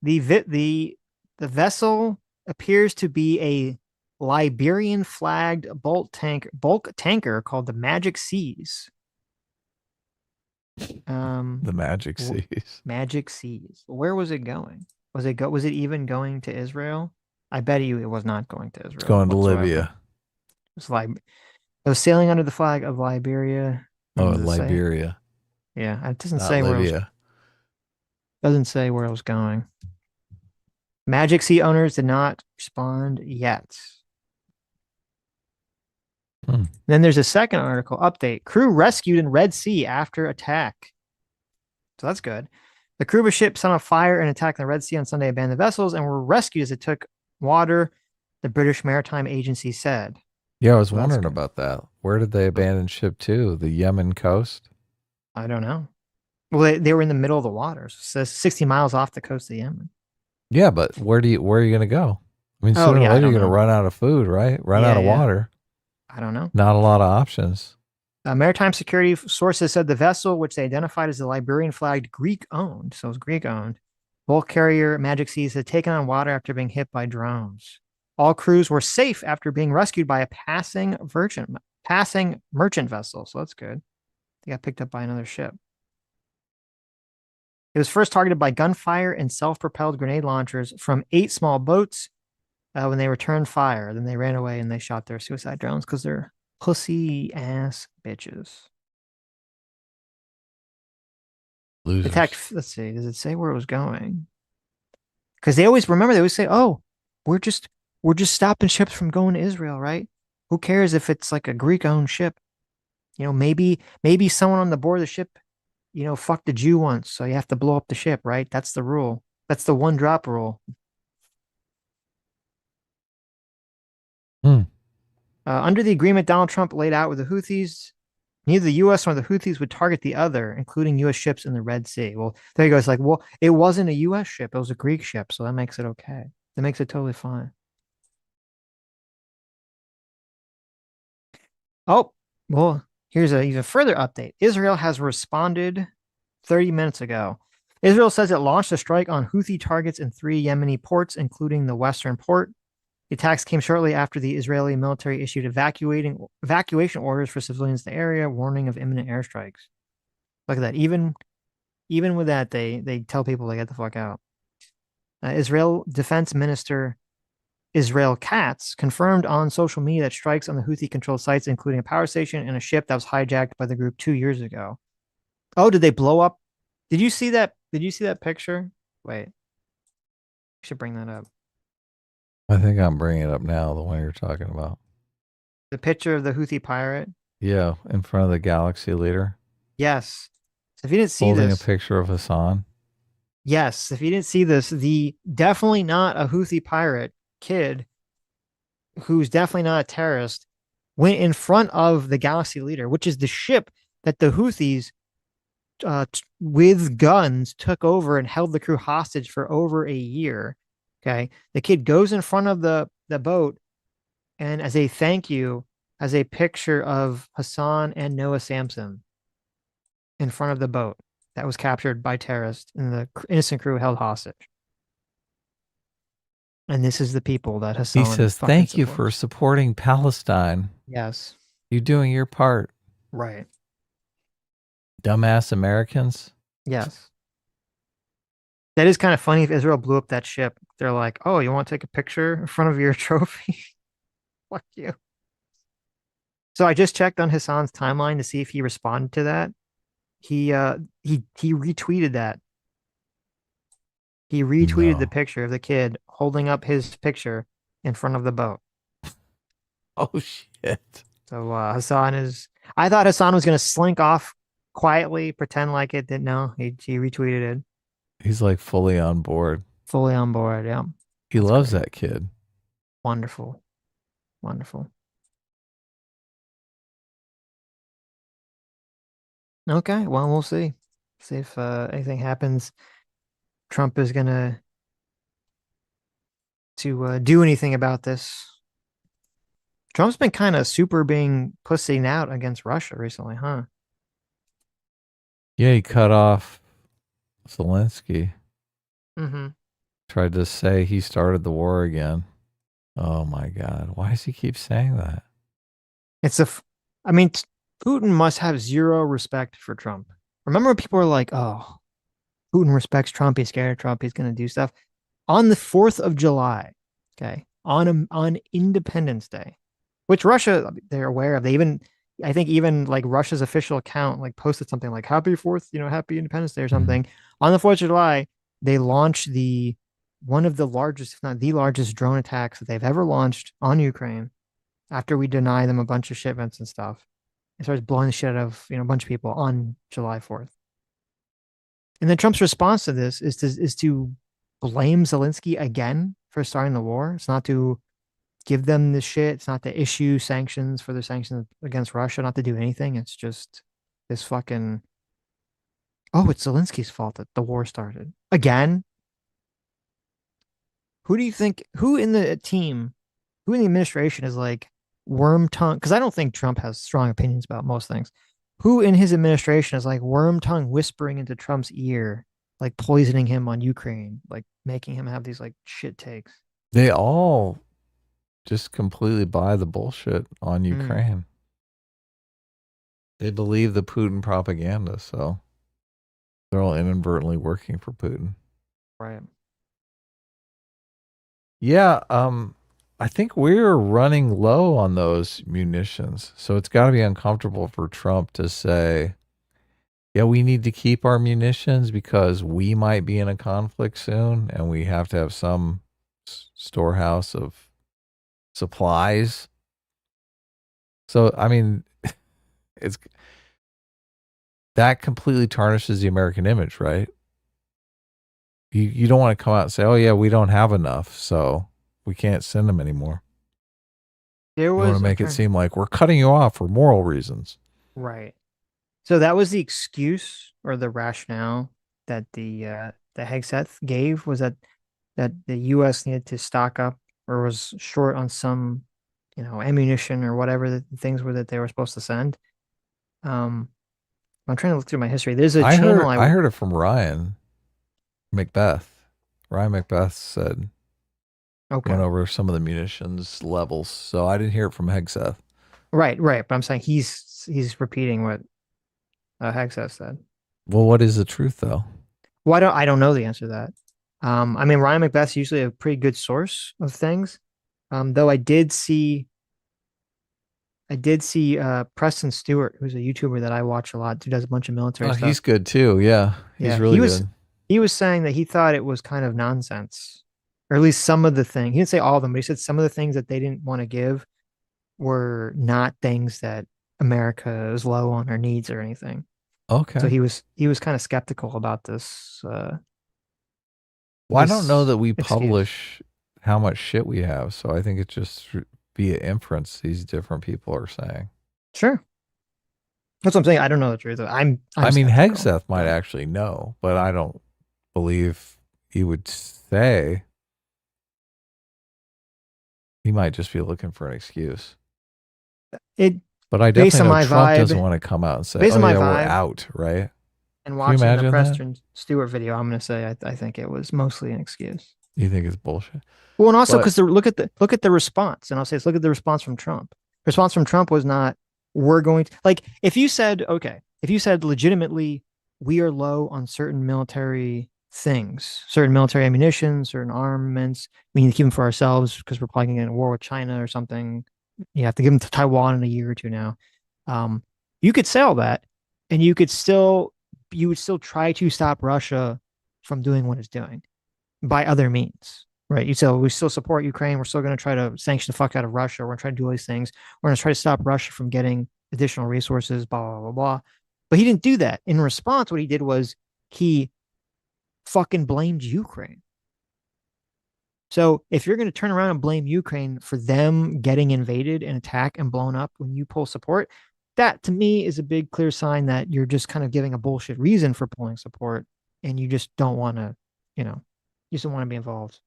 The vessel appears to be a Liberian flagged bulk tanker called the Magic Seas. The Magic Seas. Magic Seas. Where was it going? Was it even going to Israel? I bet you it was not going to Israel. It's going to Libya. It was sailing under the flag of Liberia. Oh, Liberia. Yeah, it doesn't Not say Libya. where it was. Doesn't say where it was going. Magic Sea owners did not respond yet. Then there's a second article update. Crew rescued in Red Sea after attack. So that's good. The crew of a ship set on fire and attacked the Red Sea on Sunday, abandoned vessels, and were rescued as it took water, the British Maritime Agency said. Yeah, I was wondering about that. Where did they abandon ship to? The Yemen coast? I don't know. Well, they were in the middle of the waters, so 60 miles off the coast of Yemen. Yeah, but where are you going to go? I mean, sooner or later you're going to run out of food, right? Run out of water. I don't know. Not a lot of options. Maritime security sources said the vessel, which they identified as the Liberian flagged Greek-owned, so it was Greek-owned, bulk carrier Magic Seas had taken on water after being hit by drones. All crews were safe after being rescued by a passing merchant vessel, so that's good. They got picked up by another ship. It was first targeted by gunfire and self-propelled grenade launchers from 8 small boats when they returned fire. Then they ran away and they shot their suicide drones because they're pussy ass bitches. Losers. Attacked. Let's see. Does it say where it was going? Because they always say, "Oh, we're just stopping ships from going to Israel, right? Who cares if it's like a Greek-owned ship? You know, maybe someone on the board of the ship, you know, fucked a Jew once, so you have to blow up the ship, right? That's the rule. That's the one drop rule." Under the agreement Donald Trump laid out with the Houthis, neither the U.S. nor the Houthis would target the other, including U.S. ships in the Red Sea. Well, there you go. It's like, well, it wasn't a U.S. ship. It was a Greek ship, so that makes it okay. That makes it totally fine. Oh, well, here's a even further update. Israel has responded 30 minutes ago. Israel says it launched a strike on Houthi targets in 3 Yemeni ports, including the western port. The attacks came shortly after the Israeli military issued evacuation orders for civilians in the area, warning of imminent airstrikes. Look at that. Even with that, they tell people to get the fuck out. Israel Defense Minister Israel Katz confirmed on social media that strikes on the Houthi-controlled sites, including a power station and a ship that was hijacked by the group 2 years ago. Oh, did they blow up? Did you see that? Did you see that picture? Wait, I should bring that up. I think I'm bringing it up now, the one you're talking about. The picture of the Houthi pirate? Yeah, in front of the Galaxy leader. Yes. So if you didn't see holding this, a picture of Hassan. yes, if you didn't see this, the definitely not a Houthi pirate kid, who's definitely not a terrorist, went in front of the Galaxy leader, which is the ship that the Houthis with guns took over and held the crew hostage for over a year. Okay. The kid goes in front of the boat, and as a thank you, has a picture of Hassan and Noah Samson in front of the boat that was captured by terrorists and the innocent crew held hostage. And this is the people that Hassan. He says, "Thank you for supporting Palestine." Yes. You're doing your part. Right. Dumbass Americans. Yes. That is kind of funny. If Israel blew up that ship, they're like, "Oh, you want to take a picture in front of your trophy?" Fuck you. So I just checked on Hassan's timeline to see if he responded to that. He retweeted that. He retweeted the picture of the kid holding up his picture in front of the boat. Oh shit. So Hassan is. I thought Hassan was going to slink off quietly, pretend like it didn't know. He retweeted it. He's like fully on board. Fully on board, yeah. He loves that kid. Wonderful. Wonderful. Okay, well, we'll see. See if anything happens. Trump is gonna do anything about this. Trump's been kind of super being pussying out against Russia recently, huh? Yeah, he cut off Zelensky. Mm-hmm. Tried to say he started the war again. Oh my God. Why does he keep saying that? I mean, Putin must have zero respect for Trump. Remember when people were like, oh, Putin respects Trump. He's scared of Trump. He's going to do stuff. On the 4th of July, okay, on Independence Day, which Russia, they're aware of. I think even like Russia's official account like posted something like Happy 4th, Happy Independence Day or something. On the 4th of July, they launched one of the largest, if not the largest drone attacks that they've ever launched on Ukraine after we deny them a bunch of shipments and stuff. It starts blowing the shit out of, a bunch of people on July 4th. And then Trump's response to this is to blame Zelensky again for starting the war. It's not to give them the shit. It's not to issue sanctions for their sanctions against Russia, not to do anything. It's just this fucking, oh, it's Zelensky's fault that the war started. Again? Who do you think, who in the administration is like worm tongue? Because I don't think Trump has strong opinions about most things. Who in his administration is like worm tongue whispering into Trump's ear, like poisoning him on Ukraine, like making him have these like shit takes? They all just completely buy the bullshit on Ukraine. They believe the Putin propaganda, so they're all inadvertently working for Putin. Right. Yeah, I think we're running low on those munitions. So it's got to be uncomfortable for Trump to say, yeah, we need to keep our munitions because we might be in a conflict soon and we have to have some storehouse of supplies. So, I mean, that completely tarnishes the American image, right? You don't want to come out and say, oh, yeah, we don't have enough, so we can't send them anymore. You want to make it seem like we're cutting you off for moral reasons. Right. So that was the excuse or the rationale that the Hegseth gave, was that the U.S. needed to stock up or was short on some, ammunition or whatever the things were that they were supposed to send. I'm trying to look through my history. There's a channel I heard it from Ryan Macbeth. Ryan Macbeth said, went over some of the munitions levels. So I didn't hear it from Hegseth. Right. But I'm saying he's repeating what Hegseth said. Well, what is the truth though? Well, I don't know the answer to that. I mean, Ryan Macbeth's usually a pretty good source of things. Though I did see Preston Stewart, who's a YouTuber that I watch a lot, who does a bunch of military Oh, stuff. he's good too. Yeah, he's Yeah, really good. he was saying that he thought it was kind of nonsense, or at least some of the thing. He didn't say all of them, but he said some of the things that they didn't want to give were not things that America is low on or needs or anything. Okay. So he was kind of skeptical about this. Well, I don't know that we excuse. publish how much shit we have, so I think it's just via inference these different people are saying. Sure. That's what I'm saying. I don't know the truth. I mean, skeptical. Hegseth might actually know, but I don't believe he would say. He might just be looking for an excuse. But I definitely know Trump doesn't want to come out and say, "Oh yeah, we're out," right? And watching the Preston Stewart video, I'm going to say I think it was mostly an excuse. You think it's bullshit? Well, and also because look at the response, and I'll say, look at the response from Trump. The response from Trump was not, "We're going to," like, if you said legitimately, we are low on certain military things, certain military ammunition, certain armaments, we need to keep them for ourselves because we're probably going to get in a war with China or something. You have to give them to Taiwan in a year or two now. You could say all that, and you would still try to stop Russia from doing what it's doing by other means, right? We still support Ukraine. We're still going to try to sanction the fuck out of Russia. We're going to try to do all these things. We're going to try to stop Russia from getting additional resources, blah, blah, blah, blah. But he didn't do that. In response, what he did was he fucking blamed Ukraine. So if you're going to turn around and blame Ukraine for them getting invaded and attacked and blown up when you pull support, that to me is a big clear sign that you're just kind of giving a bullshit reason for pulling support, and you just don't want to, you just don't want to be involved.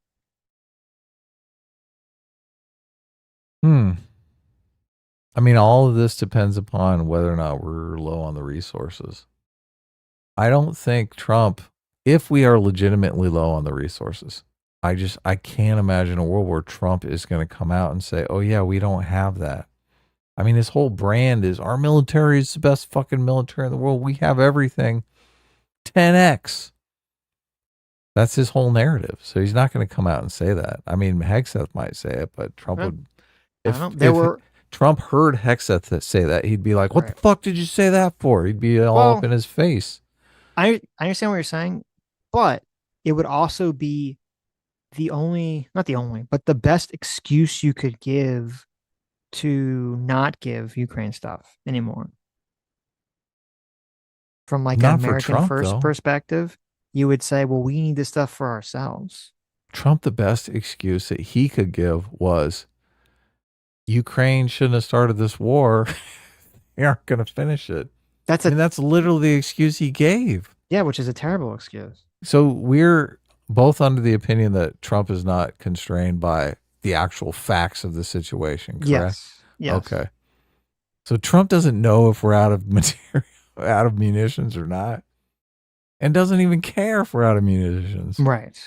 I mean, all of this depends upon whether or not we're low on the resources. I don't think Trump, if we are legitimately low on the resources, I can't imagine a world where Trump is going to come out and say, "Oh yeah, we don't have that." I mean, his whole brand is our military is the best fucking military in the world. We have everything 10x. That's his whole narrative. So he's not going to come out and say that. I mean, Hegseth might say it, but Trump would. If Trump heard Hegseth say that, he'd be like, "What the fuck did you say that for?" He'd be all up in his face. I understand what you're saying, but it would also be not the only, but the best excuse you could give to not give Ukraine stuff anymore. From like an American first perspective, you would say, well, we need this stuff for ourselves. Trump, the best excuse that he could give was Ukraine shouldn't have started this war. They aren't going to finish it. That's literally the excuse he gave. Yeah, which is a terrible excuse. So we're both under the opinion that Trump is not constrained by the actual facts of the situation, correct? Yes. Okay. So Trump doesn't know if we're out of material, out of munitions or not, and doesn't even care if we're out of munitions. Right.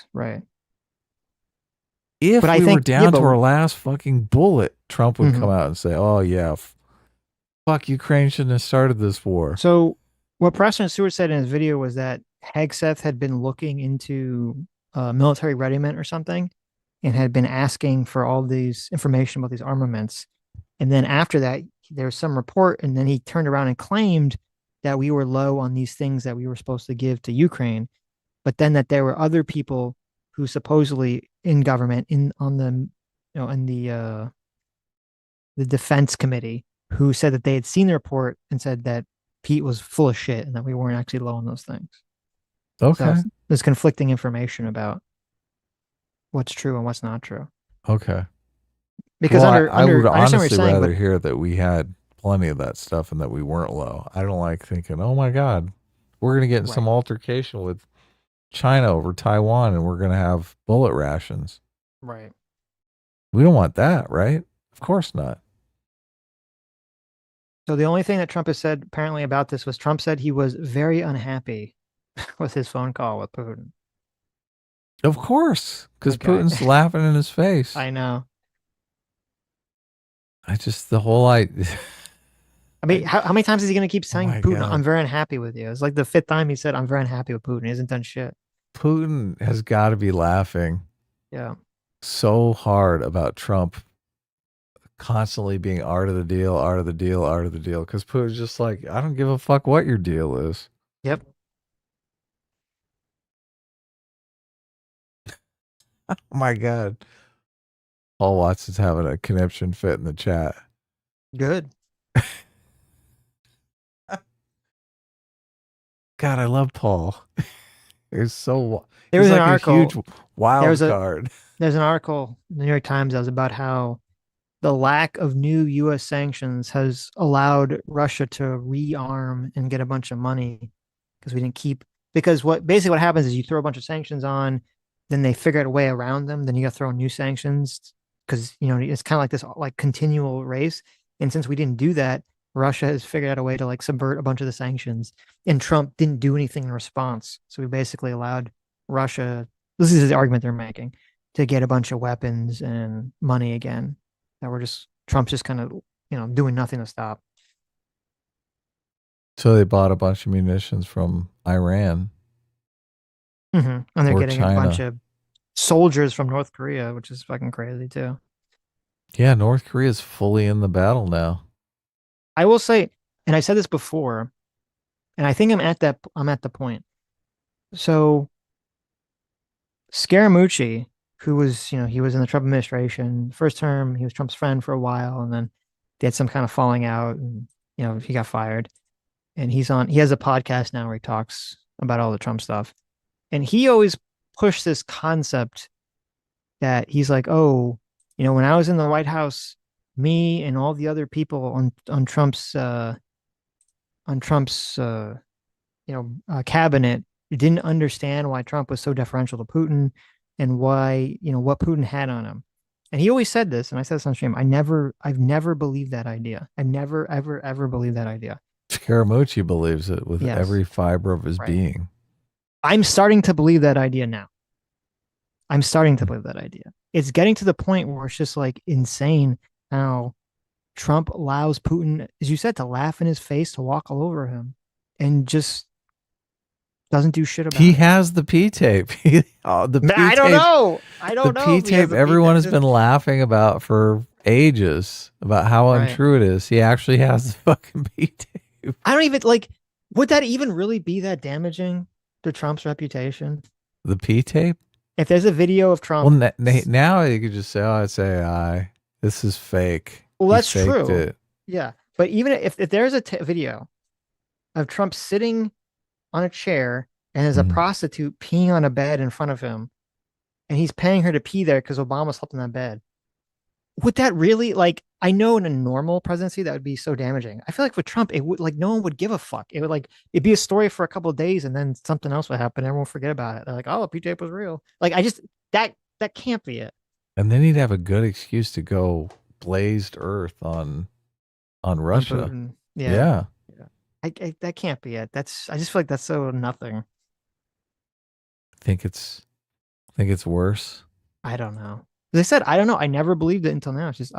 If we were down to our last fucking bullet, Trump would come out and say, "Oh yeah, fuck, Ukraine shouldn't have started this war." So what Preston Stewart said in his video was that Hegseth had been looking into military readiness or something, and had been asking for all these information about these armaments. And then after that, there was some report, and then he turned around and claimed that we were low on these things that we were supposed to give to Ukraine, but then that there were other people who supposedly in government, in the defense committee, who said that they had seen the report and said that Pete was full of shit and that we weren't actually low on those things. Okay. So there's conflicting information about what's true and what's not true. Okay. Because I would honestly rather hear that we had plenty of that stuff and that we weren't low. I don't like thinking, "Oh my God, we're going to get in some altercation with China over Taiwan and we're going to have bullet rations." Right. We don't want that, right? Of course not. So the only thing that Trump has said apparently about this was Trump said he was very unhappy with his phone call with Putin. Of course, because Putin's laughing in his face. I know. I mean, how many times is he going to keep saying, Putin, God. I'm very unhappy with you? It's like the fifth time he said, I'm very unhappy with Putin. He hasn't done shit. Putin has got to be laughing so hard about Trump constantly being art of the deal, art of the deal, art of the deal. Because Putin's just like, I don't give a fuck what your deal is. Yep. Oh my God. Paul Watson's having a conniption fit in the chat. Good. God, I love Paul. There's so there was like an article, a huge wild card. There's an article in the New York Times that was about how the lack of new U.S. sanctions has allowed Russia to rearm and get a bunch of money because we didn't keep. Because what happens is you throw a bunch of sanctions on, then they figure out a way around them. Then you got to throw in new sanctions because it's kind of like this like continual race. And since we didn't do that, Russia has figured out a way to like subvert a bunch of the sanctions, and Trump didn't do anything in response. So we basically allowed Russia. This is the argument they're making, to get a bunch of weapons and money again. That we're just Trump's just kind of doing nothing to stop. So they bought a bunch of munitions from Iran. And they're getting China. a bunch of soldiers from North Korea, which is fucking crazy too. Yeah, North Korea is fully in the battle now. I will say, and I said this before, and I think I'm at the point. So Scaramucci, who was, he was in the Trump administration, first term, he was Trump's friend for a while, and then they had some kind of falling out, and he got fired. And he has a podcast now where he talks about all the Trump stuff. And he always pushed this concept that he's like, oh, when I was in the White House, me and all the other people on Trump's cabinet didn't understand why Trump was so deferential to Putin and why, what Putin had on him. And he always said this, and I said this on stream, I've never believed that idea. I never, ever, ever believed that idea. Scaramucci believes it with every fiber of his being. I'm starting to believe that idea now. I'm starting to believe that idea. It's getting to the point where it's just like insane how Trump allows Putin, as you said, to laugh in his face, to walk all over him, and just doesn't do shit about it. He has the P tape. I don't know. The P tape everyone has been laughing about for ages about how untrue it is. He actually has the fucking P tape. I don't even would that even really be that damaging to Trump's reputation? The P tape? If there's a video of Trump. Well, now you could just say, oh, it's AI. This is fake. Well, that's true. It. Yeah. But even if there's a video of Trump sitting on a chair and there's a prostitute peeing on a bed in front of him, and he's paying her to pee there because Obama slept in that bed, would that really, I know in a normal presidency that would be so damaging. I feel like with Trump, it would, no one would give a fuck. It would it'd be a story for a couple of days and then something else would happen. Everyone would forget about it. They're like, oh, P tape was real. That can't be it. And then he'd have a good excuse to go blazed earth on Russia. Yeah. That can't be it. I just feel like that's so nothing. Think it's worse. I don't know. As I said, I don't know. I never believed it until now. It's just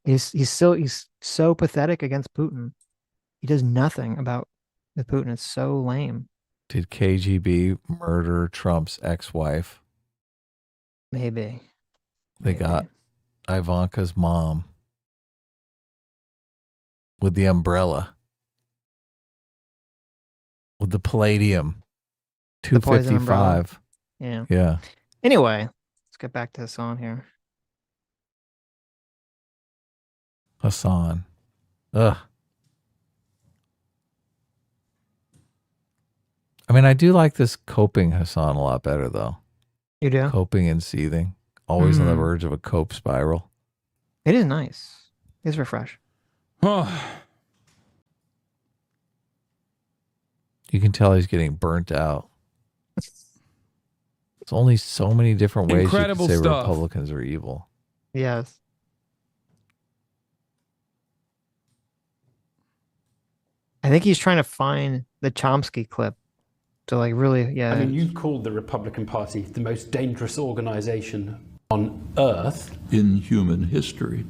he's so pathetic against Putin. He does nothing about the Putin. It's so lame. Did KGB murder Trump's ex-wife? Maybe. They got Ivanka's mom with the umbrella, with the palladium, 255. Yeah. Anyway, let's get back to Hassan here. Hassan. Ugh. I mean, I do like this coping Hassan a lot better, though. You do? Coping and seething. Always on the verge of a cope spiral. It is nice. It's refresh. You can tell he's getting burnt out. There's only so many different ways Incredible you can say stuff. Republicans are evil. Yes. I think he's trying to find the Chomsky clip to really, I mean, you've called the Republican Party the most dangerous organization on earth. In human history.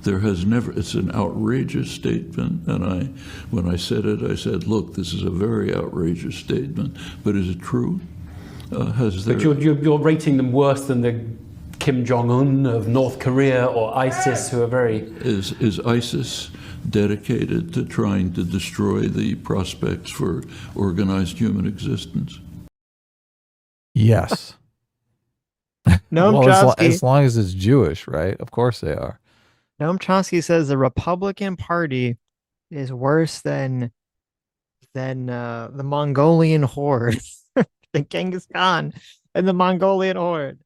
There has never, it's an outrageous statement, and when I said it, I said, look, this is a very outrageous statement, but is it true? has there... But you're rating them worse than the Kim Jong-un of North Korea or ISIS, who are very... Is ISIS dedicated to trying to destroy the prospects for organized human existence? Yes. Noam Well, Chomsky, as long as it's Jewish, right? Of course they are. Noam Chomsky says the Republican Party is worse than the Mongolian horde, than Genghis Khan and the Mongolian horde.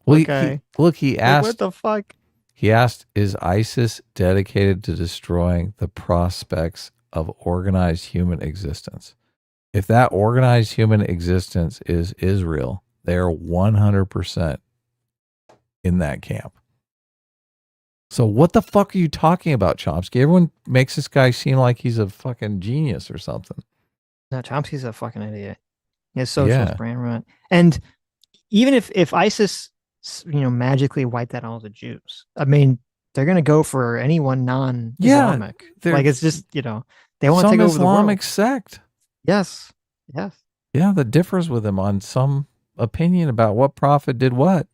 Well, Okay. he Like, asked. what the fuck? He asked, "Is ISIS dedicated to destroying the prospects of organized human existence?" If that organized human existence is Israel, they are 100% in that camp. So what the fuck are you talking about, Chomsky? Everyone makes this guy seem like he's a fucking genius or something. No, Chomsky's a fucking idiot. He has socialist brain rot. And even if ISIS, magically wiped out all the Jews, I mean, they're gonna go for anyone non-Islamic. Like, it's just, they want to take over the world. Islamic sect. Yes. Yeah, that differs with him on some opinion about what prophet did what.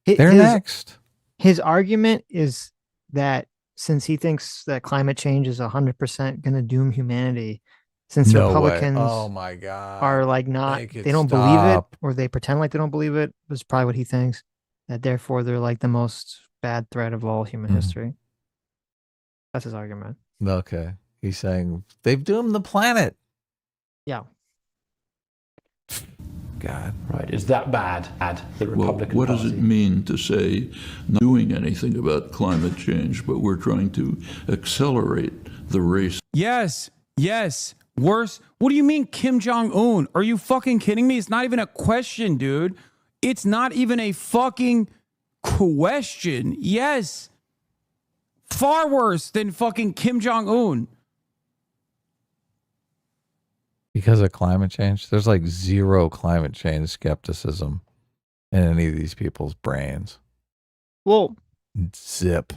They're next. His argument is that since he thinks that climate change is 100% going to doom humanity, since No Republicans way. Oh my God. are like they don't believe it, or they pretend like they don't believe it, was probably what he thinks, that therefore they're like the most bad threat of all human history. That's his argument. Okay. He's saying they've doomed the planet. Yeah. God. Right. Is that bad? The Republican what Party. does it mean to say not doing anything about climate change, but we're trying to accelerate the race? Yes. Worse. What do you mean Kim Jong-un? Are you fucking kidding me? It's not even a question, dude. It's not even a fucking question. Yes. Far worse than fucking Kim Jong-un. Because of climate change, there's like zero climate change skepticism in any of these people's brains. Well, zip.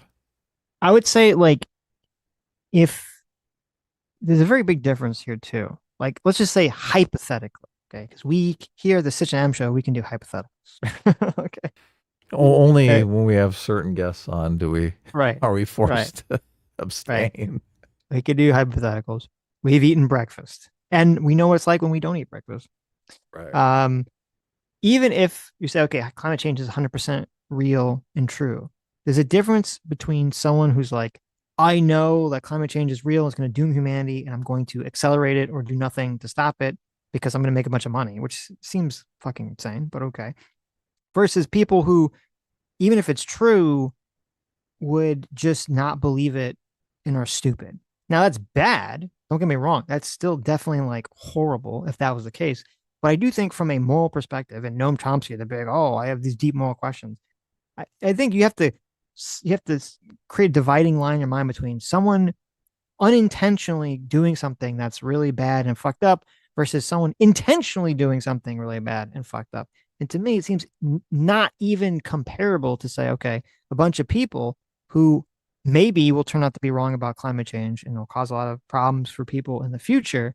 I would say, like, if there's a very big difference here too. Like, let's just say hypothetically, okay? Because we here at the Sitch and M show, we can do hypotheticals. Okay. Only when we have certain guests on do we. Right. Are we forced to abstain? Right. We could do hypotheticals. We've eaten breakfast, and we know what it's like when we don't eat breakfast. Right. Even if you say, okay, climate change is 100% real and true, there's a difference between someone who's like, I know that climate change is real, it's going to doom humanity, and I'm going to accelerate it or do nothing to stop it because I'm going to make a bunch of money, which seems fucking insane, but okay. Versus people who, even if it's true, would just not believe it and are stupid. Now, that's bad. Don't get me wrong. That's still definitely like horrible if that was the case. But I do think from a moral perspective, and Noam Chomsky, they're big, oh, I have these deep moral questions. I think you have to create a dividing line in your mind between someone unintentionally doing something that's really bad and fucked up versus someone intentionally doing something really bad and fucked up. And to me, it seems not even comparable to say, okay, a bunch of people who maybe will turn out to be wrong about climate change and will cause a lot of problems for people in the future,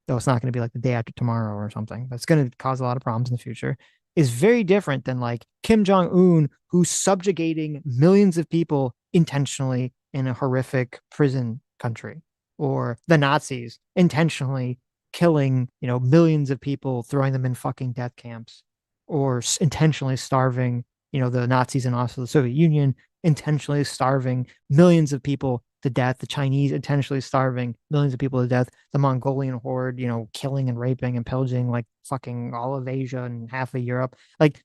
though it's not going to be like the day after tomorrow or something, but it's going to cause a lot of problems in the future, is very different than like Kim Jong-un, who's subjugating millions of people intentionally in a horrific prison country, or the Nazis intentionally killing, millions of people, throwing them in fucking death camps, or intentionally starving, the Nazis and also the Soviet Union intentionally starving millions of people to death, the Chinese intentionally starving millions of people to death, the Mongolian horde, killing and raping and pillaging like fucking all of Asia and half of Europe. Like,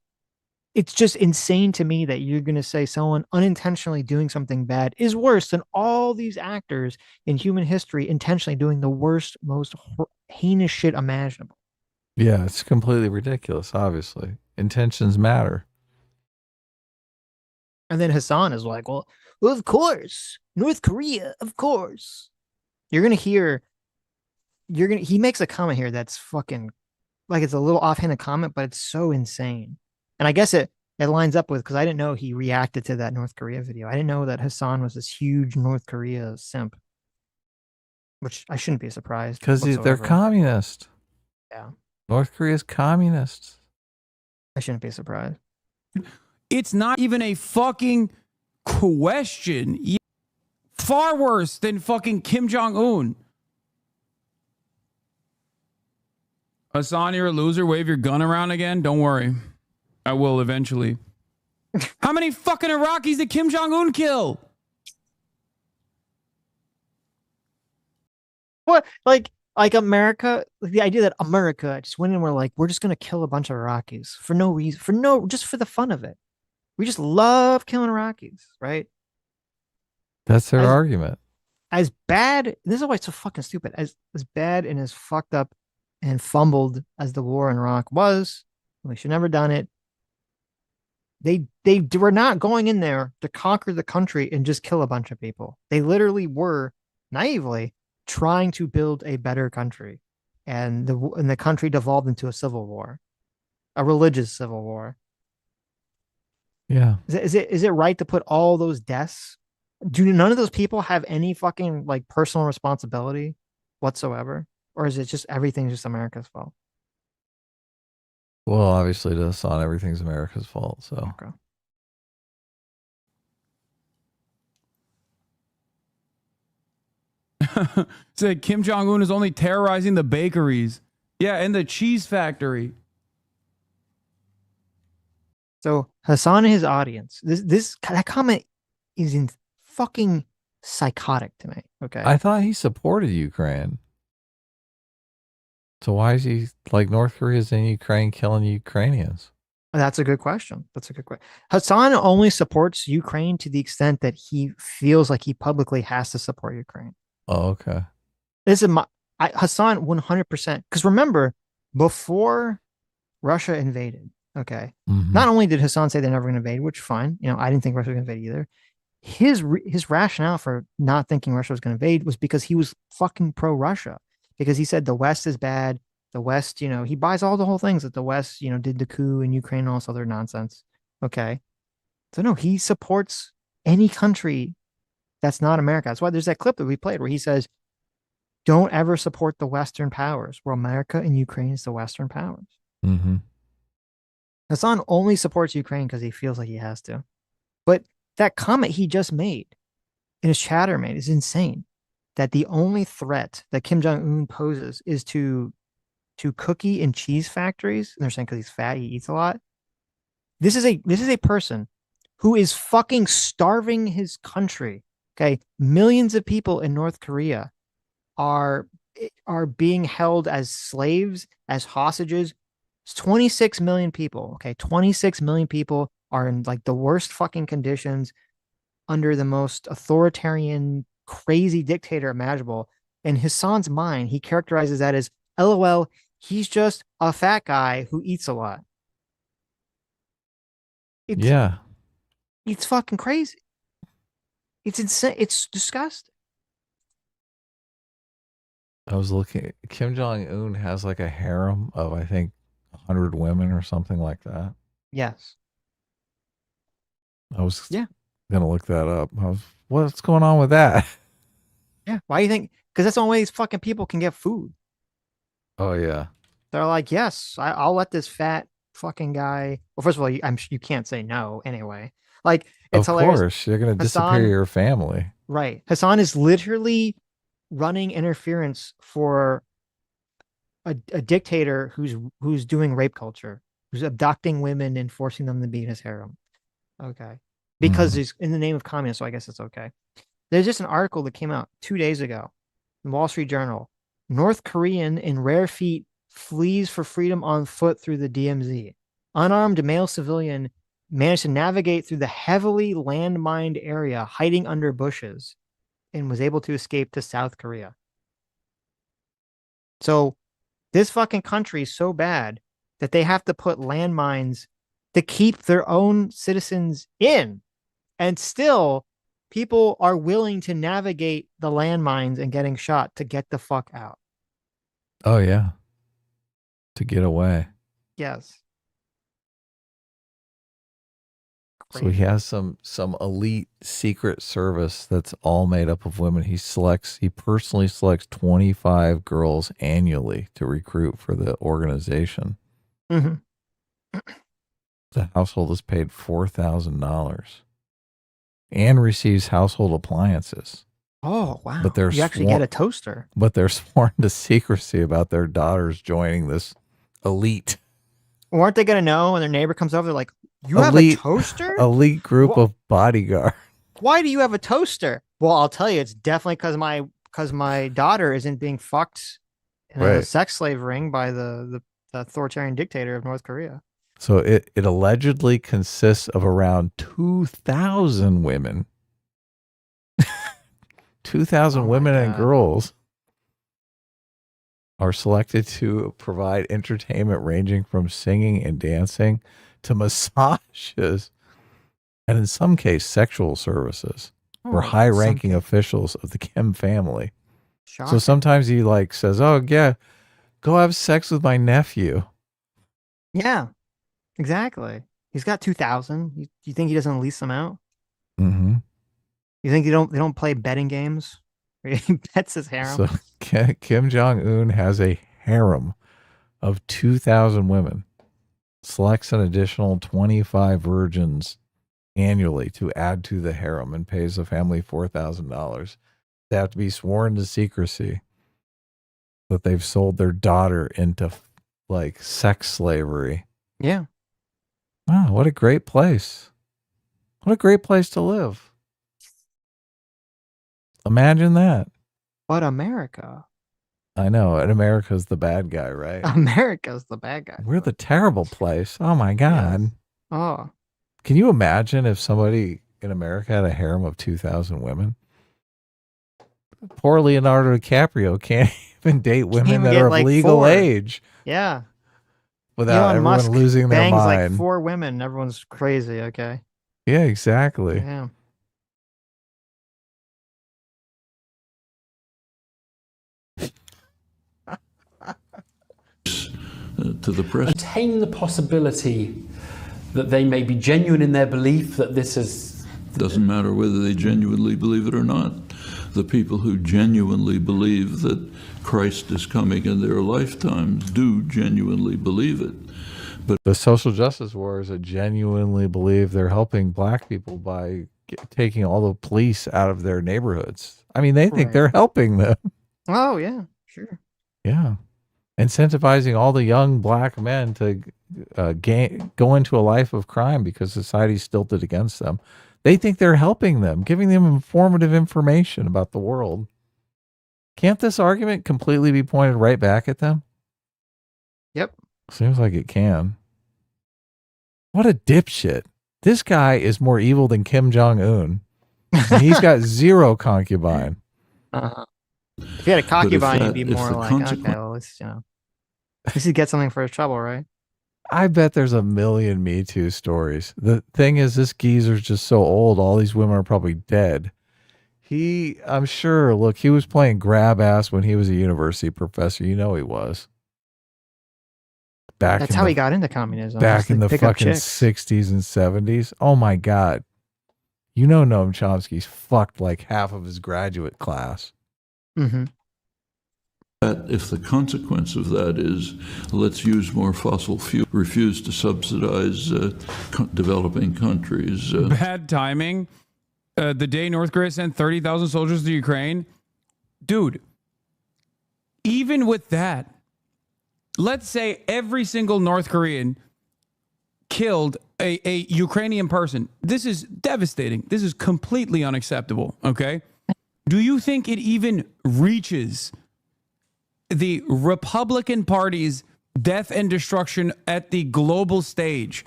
it's just insane to me that you're going to say someone unintentionally doing something bad is worse than all these actors in human history intentionally doing the worst, most heinous shit imaginable. Yeah, it's completely ridiculous, obviously. Intentions matter. And then Hassan is like, well, of course, North Korea, of course. He makes a comment here that's fucking, like, it's a little offhanded comment, but it's so insane. And I guess it lines up with, because I didn't know he reacted to that North Korea video. I didn't know that Hassan was this huge North Korea simp, which I shouldn't be surprised. Because they're communist. Yeah. North Korea's communist. I shouldn't be surprised. It's not even a fucking question. Far worse than fucking Kim Jong-un. Hassan, you're a loser. Wave your gun around again. Don't worry. I will eventually. How many fucking Iraqis did Kim Jong-un kill? What? Like America, the idea that America just went in and we're like, we're just going to kill a bunch of Iraqis for no reason, just for the fun of it. We just love killing Iraqis, right? That's their argument. As bad, this is why it's so fucking stupid. As bad and as fucked up and fumbled as the war in Iraq was, we should never done it. They were not going in there to conquer the country and just kill a bunch of people. They literally were naively trying to build a better country, and the country devolved into a civil war, a religious civil war. Yeah. Is it right to put all those deaths? Do none of those people have any fucking like personal responsibility whatsoever, or is it just everything's just America's fault? Well, obviously, to Hassan, everything's America's fault. So. Okay. Said Kim Jong-un is only terrorizing the bakeries. Yeah, and the cheese factory. So Hassan and his audience, that comment is in fucking psychotic to me. Okay. I thought he supported Ukraine. So why is he like North Korea's in Ukraine killing Ukrainians? That's a good question. Hassan only supports Ukraine to the extent that he feels like he publicly has to support Ukraine. Oh, okay. This is Hassan 100%. Because remember, before Russia invaded, okay, not only did Hassan say they're never going to invade, which fine, I didn't think Russia was going to invade either. His rationale for not thinking Russia was going to invade was because he was fucking pro-Russia. Because he said the West is bad. The West, he buys all the whole things that the West, did the coup in Ukraine and all this other nonsense. Okay. So no, he supports any country that's not America. That's why there's that clip that we played where he says, don't ever support the Western powers, where America and Ukraine is the Western powers. Mm-hmm. Hassan only supports Ukraine because he feels like he has to. But that comment he just made in his chatter made is insane. That the only threat that Kim Jong-un poses is to cookie and cheese factories. And they're saying because he's fat, he eats a lot. This is a person who is fucking starving his country. Okay. Millions of people in North Korea are being held as slaves, as hostages. It's 26 million people. Okay. 26 million people are in like the worst fucking conditions under the most authoritarian, crazy dictator imaginable. In Hassan's mind, he characterizes that as LOL, he's just a fat guy who eats a lot. It's fucking crazy. It's insane. It's disgusting. I was looking. Kim Jong-un has like a harem of, I think, 100 women or something like that. Yes. I was gonna look that up. What's going on with that? Yeah. Why do you think? Because that's the only way these fucking people can get food. Oh yeah. They're like, yes, I'll let this fat fucking guy. Well, first of all, you can't say no anyway. Like, it's hilarious. Of course, you're gonna disappear your family. Right. Hassan is literally running interference for a dictator who's doing rape culture, who's abducting women and forcing them to be in his harem. Okay. Because he's in the name of communism, so I guess it's okay. There's just an article that came out 2 days ago in the Wall Street Journal. North Korean in rare feat flees for freedom on foot through the DMZ. Unarmed male civilian managed to navigate through the heavily landmined area, hiding under bushes, and was able to escape to South Korea. So this fucking country is so bad that they have to put landmines to keep their own citizens in. And still, people are willing to navigate the landmines and getting shot to get the fuck out. Oh, yeah. To get away. Yes. So he has some elite secret service that's all made up of women. He personally selects 25 girls annually to recruit for the organization. Mm-hmm. The household is paid $4,000 and receives household appliances. Oh, wow. But they're you actually get a toaster. But they're sworn to secrecy about their daughters joining this elite. Or aren't they going to know when their neighbor comes over? They're like, you have a toaster? Elite group of bodyguards. Why do you have a toaster? Well, I'll tell you, it's definitely because my daughter isn't being fucked in a sex slave ring by the authoritarian dictator of North Korea. So it allegedly consists of around 2,000 women. 2,000 women and girls are selected to provide entertainment ranging from singing and dancing to massages and in some case sexual services for high-ranking officials of the Kim family. Shocking. So sometimes he like says, "Oh yeah, go have sex with my nephew." Yeah, exactly. He's got 2,000. You think he doesn't lease them out? Mm-hmm. You think they don't play betting games? He bets his harem. So Kim Jong-un has a harem of 2,000 women, selects an additional 25 virgins annually to add to the harem, and pays the family $4,000. They have to be sworn to secrecy that they've sold their daughter into like sex slavery. Yeah. Wow, what a great place. What a great place to live. Imagine that. But America. I know, and America's the bad guy, right? America's the bad guy. We're the terrible place. Oh my God. Yes. Oh. Can you imagine if somebody in America had a harem of 2,000 women? Poor Leonardo DiCaprio can't even date women that are of legal age. Yeah. Without Elon everyone Musk losing their bangs mind. like 4 women. Everyone's crazy. Okay. Yeah, exactly. Yeah. To the press. Entertain the possibility that they may be genuine in their belief that this is... Doesn't matter whether they genuinely believe it or not. The people who genuinely believe that Christ is coming in their lifetimes do genuinely believe it. But the social justice warriors that genuinely believe they're helping black people by taking all the police out of their neighborhoods. I mean, they think they're helping them. Oh, yeah, sure. Yeah. Incentivizing all the young black men to go into a life of crime because society's stilted against them. They think they're helping them, giving them informative information about the world. Can't this argument completely be pointed right back at them? Yep. Seems like it can. What a dipshit. This guy is more evil than Kim Jong-un. He's got 0 concubine. Uh-huh. If he had a concubine, he'd be more like, okay, well, let's, at least he'd get something for his trouble, right? I bet there's a million Me Too stories. The thing is, this geezer's just so old, all these women are probably dead. I'm sure, look, he was playing grab ass when he was a university professor. You know he was. That's how he got into communism. Back in the fucking 60s and 70s. Oh my God. You know Noam Chomsky's fucked like half of his graduate class. Mm-hmm. That if the consequence of that is let's use more fossil fuel, refuse to subsidize developing countries. Bad timing. The day North Korea sent 30,000 soldiers to Ukraine. Dude, even with that, let's say every single North Korean killed a Ukrainian person. This is devastating. This is completely unacceptable, okay? Do you think it even reaches the Republican Party's death and destruction at the global stage?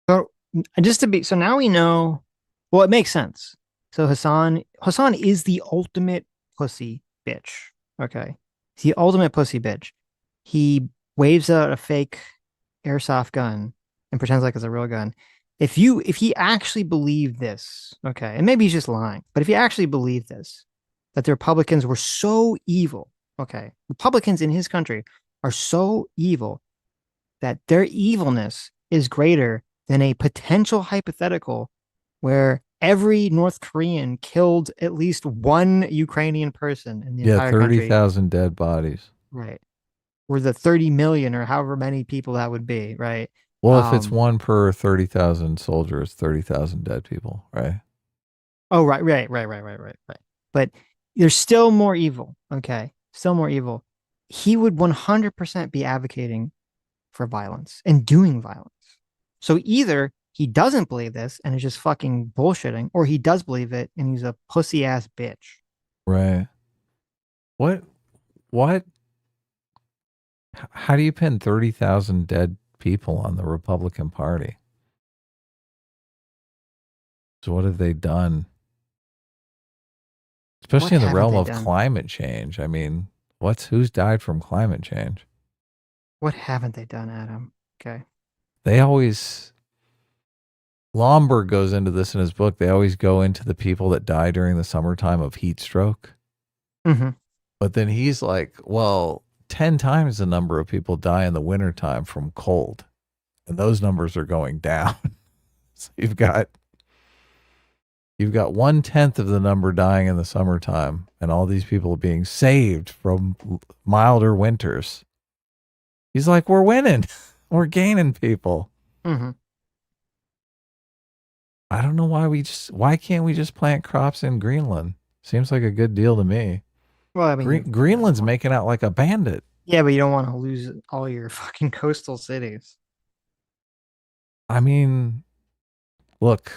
So now we know, well, it makes sense. So Hassan is the ultimate pussy bitch. Okay. He's the ultimate pussy bitch. He waves out a fake airsoft gun and pretends like it's a real gun. If he actually believed this, okay, and maybe he's just lying, but if he actually believed this, that the Republicans were so evil, okay, Republicans in his country are so evil that their evilness is greater than a potential hypothetical where every North Korean killed at least one Ukrainian person in the entire country. 30,000 dead bodies. Right. or the 30 million or however many people that would be, right? Well, if it's 1 per 30,000 soldiers, 30,000 dead people, right? Oh, right. But there's still more evil. Okay. Still more evil. He would 100% be advocating for violence and doing violence. So either he doesn't believe this and is just fucking bullshitting, or he does believe it and he's a pussy ass bitch. Right. What? How do you pin 30,000 dead people on the Republican Party? So what have they done? Especially in the realm of climate change. I mean, who's died from climate change? What haven't they done, Adam? Okay. They always, Lomberg goes into this in his book. They always go into the people that die during the summertime of heat stroke. Mm-hmm. But then he's like, well, 10 times the number of people die in the wintertime from cold. And those numbers are going down. So you've got 1/10 of the number dying in the summertime, and all these people being saved from milder winters. He's like, we're winning. We're gaining people. Mm-hmm. I don't know why can't we just plant crops in Greenland? Seems like a good deal to me. Well, I mean, Greenland's making out like a bandit. Yeah, but you don't want to lose all your fucking coastal cities. I mean, look,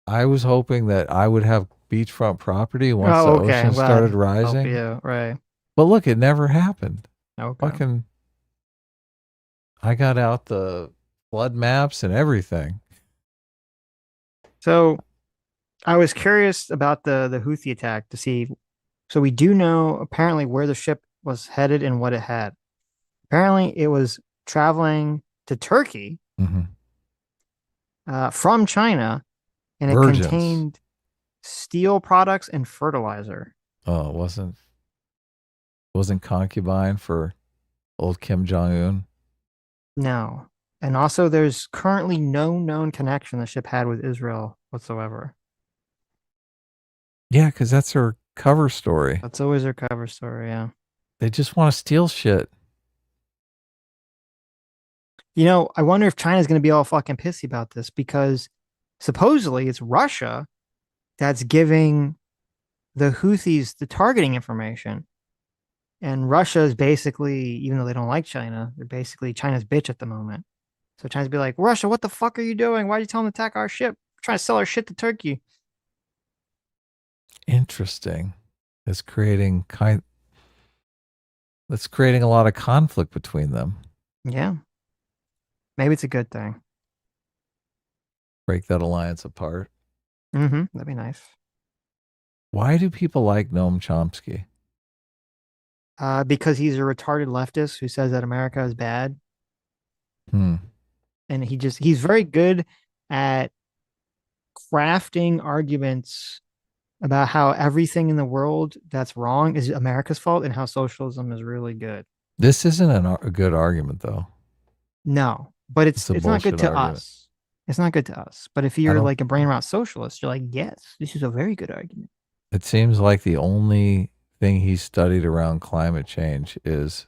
I was hoping that I would have beachfront property once the ocean started rising. Yeah, right. But look, it never happened. Okay. I got out the flood maps and everything. So I was curious about the Houthi attack to see. So we do know apparently where the ship was headed and what it had. Apparently it was traveling to Turkey from China, and it contained steel products and fertilizer. Oh, it wasn't concubine for old Kim Jong-un? No. And also there's currently no known connection the ship had with Israel whatsoever. Yeah, because that's her cover story. That's always her cover story, yeah. They just want to steal shit. You know, I wonder if China's going to be all fucking pissy about this, because supposedly it's Russia that's giving the Houthis the targeting information. And Russia is basically, even though they don't like China, they're basically China's bitch at the moment. So China's be like, Russia, what the fuck are you doing? Why are you telling them to attack our ship? We're trying to sell our shit to Turkey. Interesting. It's creating a lot of conflict between them. Yeah. Maybe it's a good thing. Break that alliance apart. Mm-hmm. That'd be nice. Why do people like Noam Chomsky? Because he's a retarded leftist who says that America is bad. And he's very good at crafting arguments about how everything in the world that's wrong is America's fault and how socialism is really good. This isn't a good argument, though. No, but it's not good to argument. us. It's not good to us. But if you're like a brain rot socialist, you're like, yes, this is a very good argument. It seems like the only thing he's studied around climate change is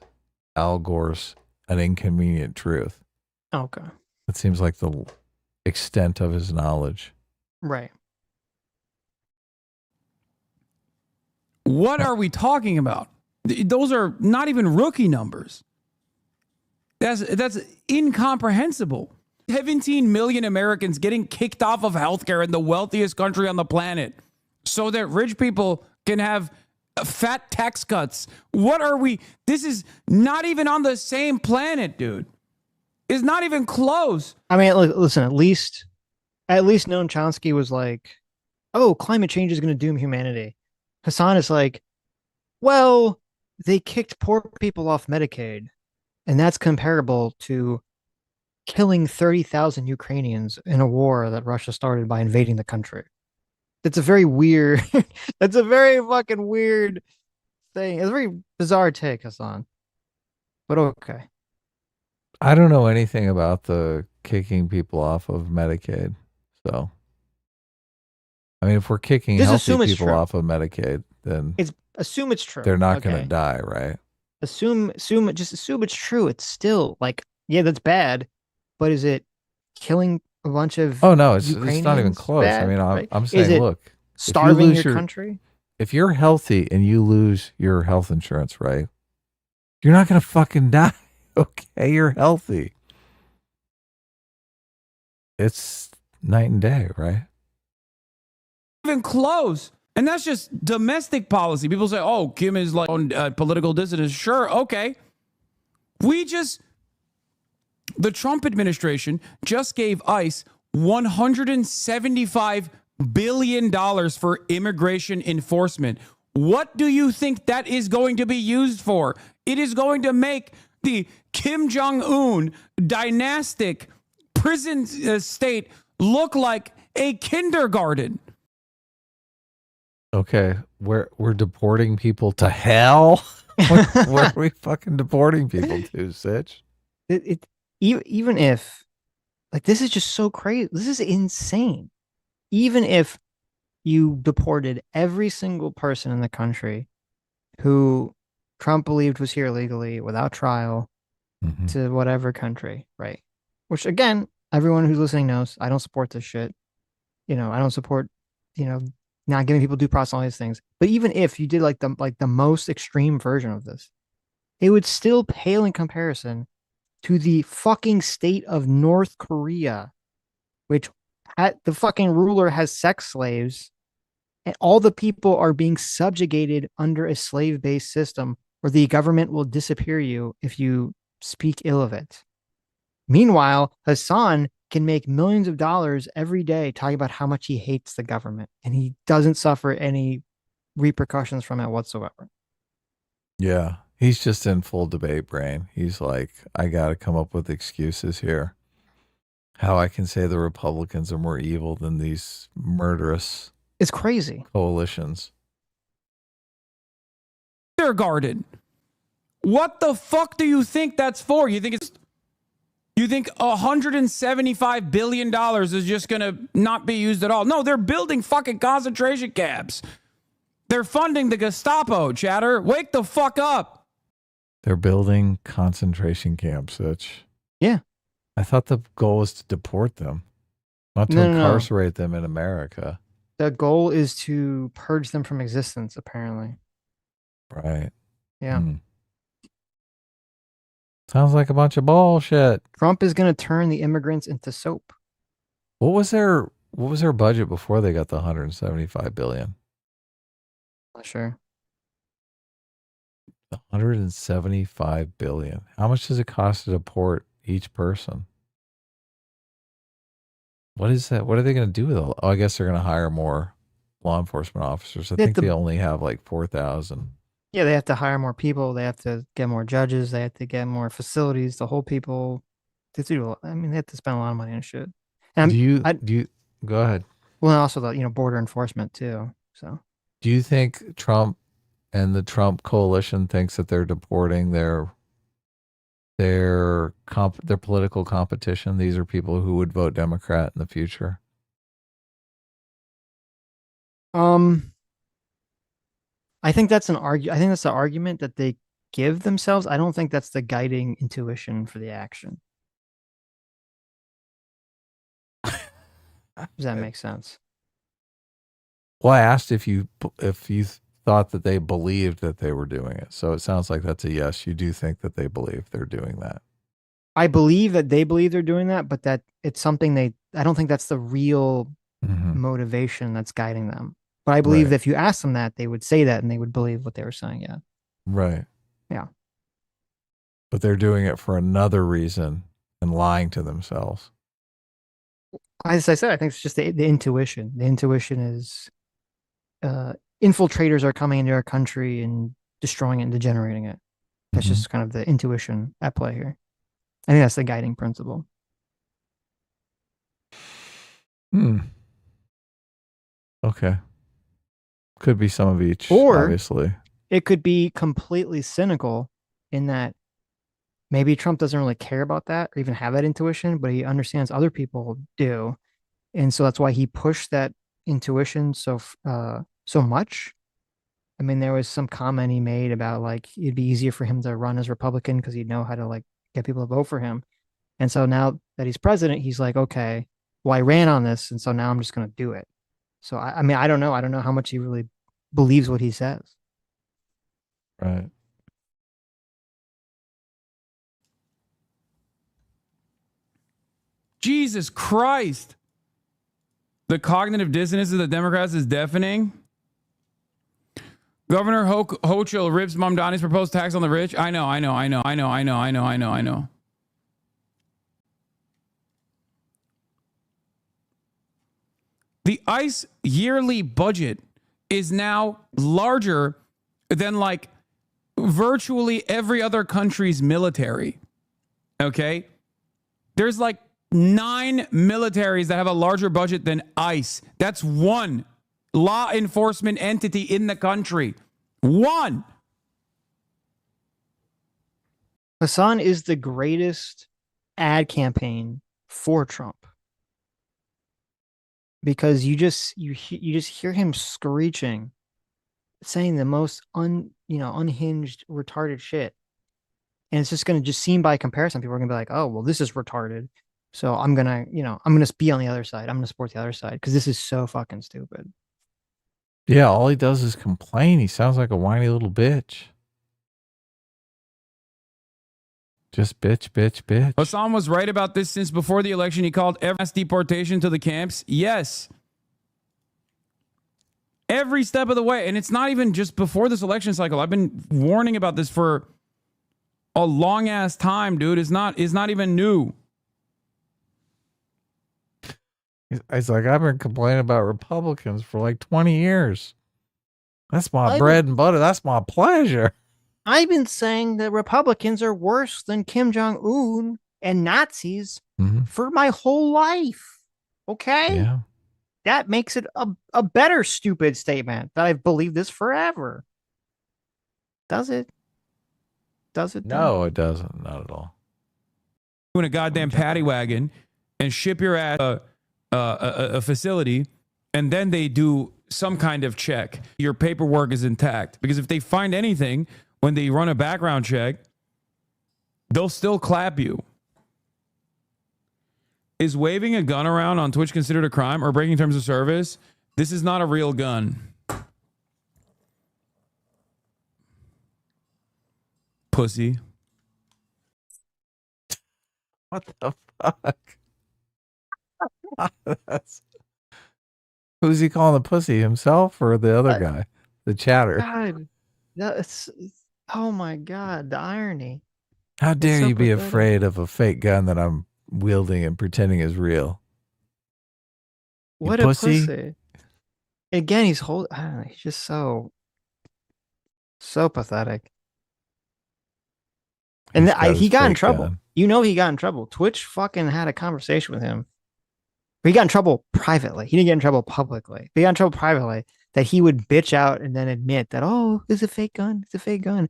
Al Gore's An Inconvenient Truth. Okay. It seems like the extent of his knowledge. Right. What are we talking about? Those are not even rookie numbers. That's incomprehensible. 17 million Americans getting kicked off of healthcare in the wealthiest country on the planet so that rich people can have fat tax cuts. What are we? This is not even on the same planet, dude. It's not even close. I mean, listen, at least Noam Chomsky was like, oh, climate change is going to doom humanity. Hassan is like, well, they kicked poor people off Medicaid, and that's comparable to killing 30,000 Ukrainians in a war that Russia started by invading the country. That's a very weird, that's a very fucking weird thing. It's a very bizarre take, Hassan. But okay. I don't know anything about the kicking people off of Medicaid. So, I mean, if we're kicking healthy people off of Medicaid, then assume it's true. They're not going to die, right? just assume it's true. It's still like, yeah, that's bad, but is it killing a bunch of Oh no, it's not even Ukrainians close. bad, I mean, right? I'm Is saying, it look, starving your country? if you're healthy and you lose your health insurance, right? You're not gonna fucking die. Okay, you're healthy. It's night and day, right? Even close. And that's just domestic policy. People say, oh, Kim is like on political dissidence. Sure, okay. The Trump administration just gave ICE $175 billion for immigration enforcement. What do you think that is going to be used for? It is going to make the Kim Jong-un dynastic prison state look like a kindergarten. Okay, we're deporting people to hell. Where are we fucking deporting people to, Sitch? Even if, like, this is just so crazy. This is insane. Even if you deported every single person in the country who Trump believed was here illegally without trial to whatever country, right? Which, again, everyone who's listening knows I don't support this shit. I don't support, not giving people due process and all these things. But even if you did like the most extreme version of this, it would still pale in comparison to the fucking state of North Korea, which the fucking ruler has sex slaves, and all the people are being subjugated under a slave-based system where the government will disappear you if you speak ill of it. Meanwhile, Hassan can make millions of dollars every day talking about how much he hates the government, and he doesn't suffer any repercussions from it whatsoever. Yeah, he's just in full debate brain. He's like, I got to come up with excuses here. How I can say the Republicans are more evil than these murderous It's crazy coalitions. Kindergarten. What the fuck do you think that's for? You think $175 billion is just going to not be used at all? No, they're building fucking concentration camps. They're funding the Gestapo, chatter. Wake the fuck up. They're building concentration camps, Sitch. Yeah. I thought the goal was to deport them, not to incarcerate them in America. The goal is to purge them from existence, apparently. Right. Yeah. Sounds like a bunch of bullshit. Trump is going to turn the immigrants into soap. What was their budget before they got the 175 billion? Not sure. 175 billion. How much does it cost to deport each person? What is that? What are they going to do with it? Oh, I guess they're going to hire more law enforcement officers. I think they only have like 4,000. Yeah, they have to hire more people. They have to get more judges. They have to get more facilities to hold people. They have to spend a lot of money on shit. And do you go ahead? Well, and also the border enforcement too. So, do you think Trump and the Trump coalition thinks that they're deporting their political competition? These are people who would vote Democrat in the future. I think that's I think that's the argument that they give themselves. I don't think that's the guiding intuition for the action. Does that make sense? Well, I asked if you thought that they believed that they were doing it. So it sounds like that's a yes. You do think that they believe they're doing that. I believe that they believe they're doing that, but that it's something I don't think that's the real motivation that's guiding them. But I believe that if you ask them that, they would say that and they would believe what they were saying. Yeah. Right. Yeah. But they're doing it for another reason and lying to themselves. As I said, I think it's just the intuition. The intuition is infiltrators are coming into our country and destroying it and degenerating it. That's just kind of the intuition at play here. I think that's the guiding principle. Okay. Could be some of each, or obviously. It could be completely cynical in that maybe Trump doesn't really care about that or even have that intuition, but he understands other people do. And so that's why he pushed that intuition so much. I mean, there was some comment he made about like it'd be easier for him to run as Republican because he'd know how to like get people to vote for him. And so now that he's president, he's like, okay, well, I ran on this, and so now I'm just going to do it. So I mean, I don't know. I don't know how much he really believes what he says. Right. Jesus Christ. The cognitive dissonance of the Democrats is deafening. Governor Hochul rips Mamdani's proposed tax on the rich. I know. The ICE yearly budget is now larger than like virtually every other country's military. Okay? There's like 9 militaries that have a larger budget than ICE. That's one law enforcement entity in the country. One. Hassan is the greatest ad campaign for Trump. Because you just hear him screeching, saying the most unhinged, retarded shit. And it's just gonna just seem by comparison, people are gonna be like, oh, well, this is retarded. So I'm gonna be on the other side. I'm gonna support the other side because this is so fucking stupid. Yeah, all he does is complain. He sounds like a whiny little bitch. Just bitch. Hassan was right about this since before the election. He called every mass deportation to the camps. Yes. Every step of the way. And it's not even just before this election cycle. I've been warning about this for a long ass time, dude. It's not even new. It's like, I've been complaining about Republicans for like 20 years. That's my bread and butter. That's my pleasure. I've been saying that Republicans are worse than Kim Jong-un and Nazis for my whole life. Okay? Yeah. That makes it a better stupid statement that I've believed this forever. Does it? No, it doesn't. Not at all. In a goddamn paddy wagon and ship your ass a facility, and then they do some kind of check. Your paperwork is intact. Because if they find anything when they run a background check, they'll still clap you. Is waving a gun around on Twitch considered a crime or breaking terms of service? This is not a real gun. Pussy. What the fuck? Who's he calling the pussy? Himself or the other guy? The chatter. God, that's, oh my God, the irony. How dare so you be pathetic. afraid of a fake gun that I'm wielding and pretending is real? What a pussy. Again, he's I don't know, he's just so pathetic. And he got in trouble. Gun. You know he got in trouble. Twitch fucking had a conversation with him. But he got in trouble privately. He didn't get in trouble publicly. But he got in trouble privately that he would bitch out and then admit that, oh, it's a fake gun. It's a fake gun.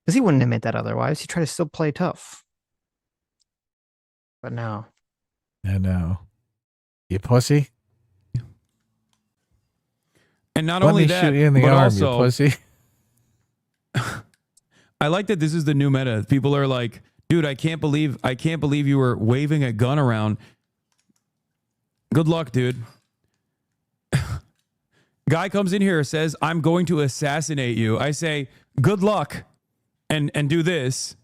Because he wouldn't admit that otherwise. He tried to still play tough. But no. I know. You pussy. And not Let only me that, shoot you in the but arm, also, you pussy. I like that this is the new meta. People are like, dude, I can't believe you were waving a gun around. Good luck, dude. Guy comes in here, says, I'm going to assassinate you. I say, good luck, and do this.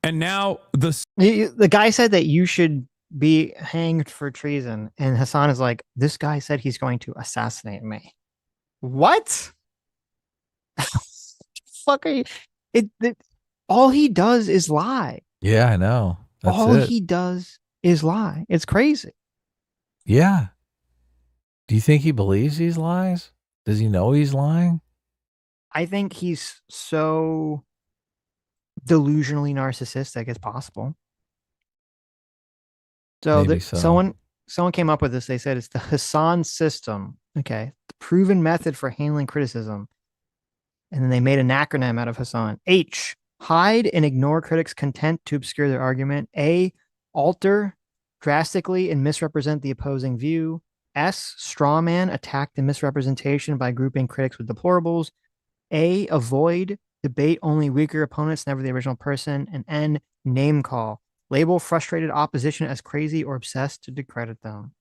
And now the guy said that you should be hanged for treason. And Hassan is like, this guy said he's going to assassinate me. What? Fuck are you? All he does is lie. Yeah, I know. That's all it. he does is lie. It's crazy. Yeah. Do you think he believes these lies? Does he know he's lying? I think he's so delusionally narcissistic as possible. So, someone came up with this. They said it's the Hassan system. Okay. The proven method for handling criticism. And then they made an acronym out of Hassan. H, hide and ignore critics' content to obscure their argument. A, alter drastically and misrepresent the opposing view. S. Strawman, attack and misrepresentation by grouping critics with deplorables. A. Avoid, debate only weaker opponents, never the original person. And N. Name call, label frustrated opposition as crazy or obsessed to discredit them.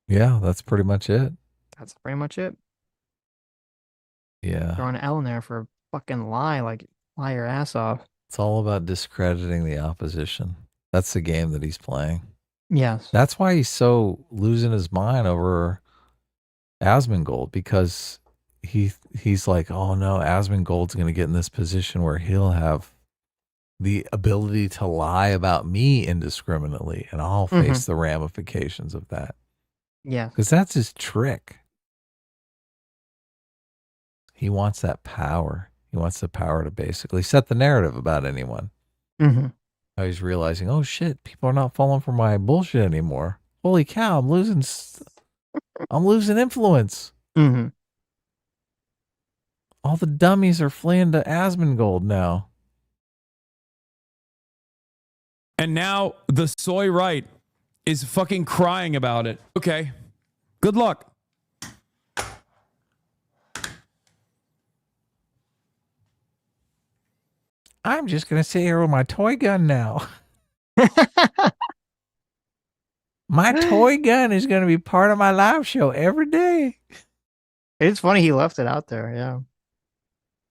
Yeah, that's pretty much it. That's pretty much it. Yeah. Throwing an L in there for a fucking lie, like lie your ass off. It's all about discrediting the opposition. That's the game that he's playing. Yes. That's why he's so losing his mind over Asmongold, because he's like, oh no, Asmongold's going to get in this position where he'll have the ability to lie about me indiscriminately, and I'll face the ramifications of that. Yeah. Because that's his trick. He wants that power. He wants the power to basically set the narrative about anyone. Mm-hmm. Now he's realizing, oh shit, people are not falling for my bullshit anymore. Holy cow, I'm losing influence. Mm-hmm. All the dummies are fleeing to Asmongold now. And now the soy right is fucking crying about it. Okay. Good luck. I'm just going to sit here with my toy gun now. My toy gun is going to be part of my live show every day. It's funny he left it out there, yeah.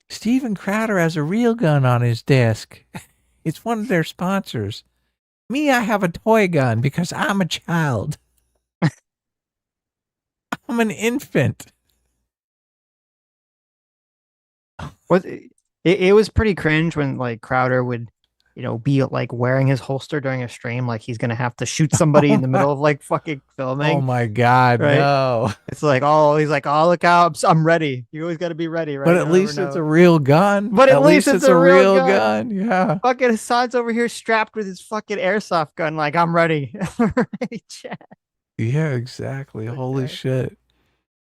Steven Crowder has a real gun on his desk. It's one of their sponsors. Me, I have a toy gun because I'm a child. I'm an infant. It was pretty cringe when like Crowder would, be like wearing his holster during a stream, like he's gonna have to shoot somebody in the middle of like fucking filming. Oh my god, right? No! It's like, oh, he's like, oh, look out, I'm ready. You always got to be ready, right? But at least it's a real gun. But at least it's a real gun. Yeah. Fucking Hassan's over here strapped with his fucking airsoft gun, like I'm ready. Yeah, exactly. Okay. Holy shit!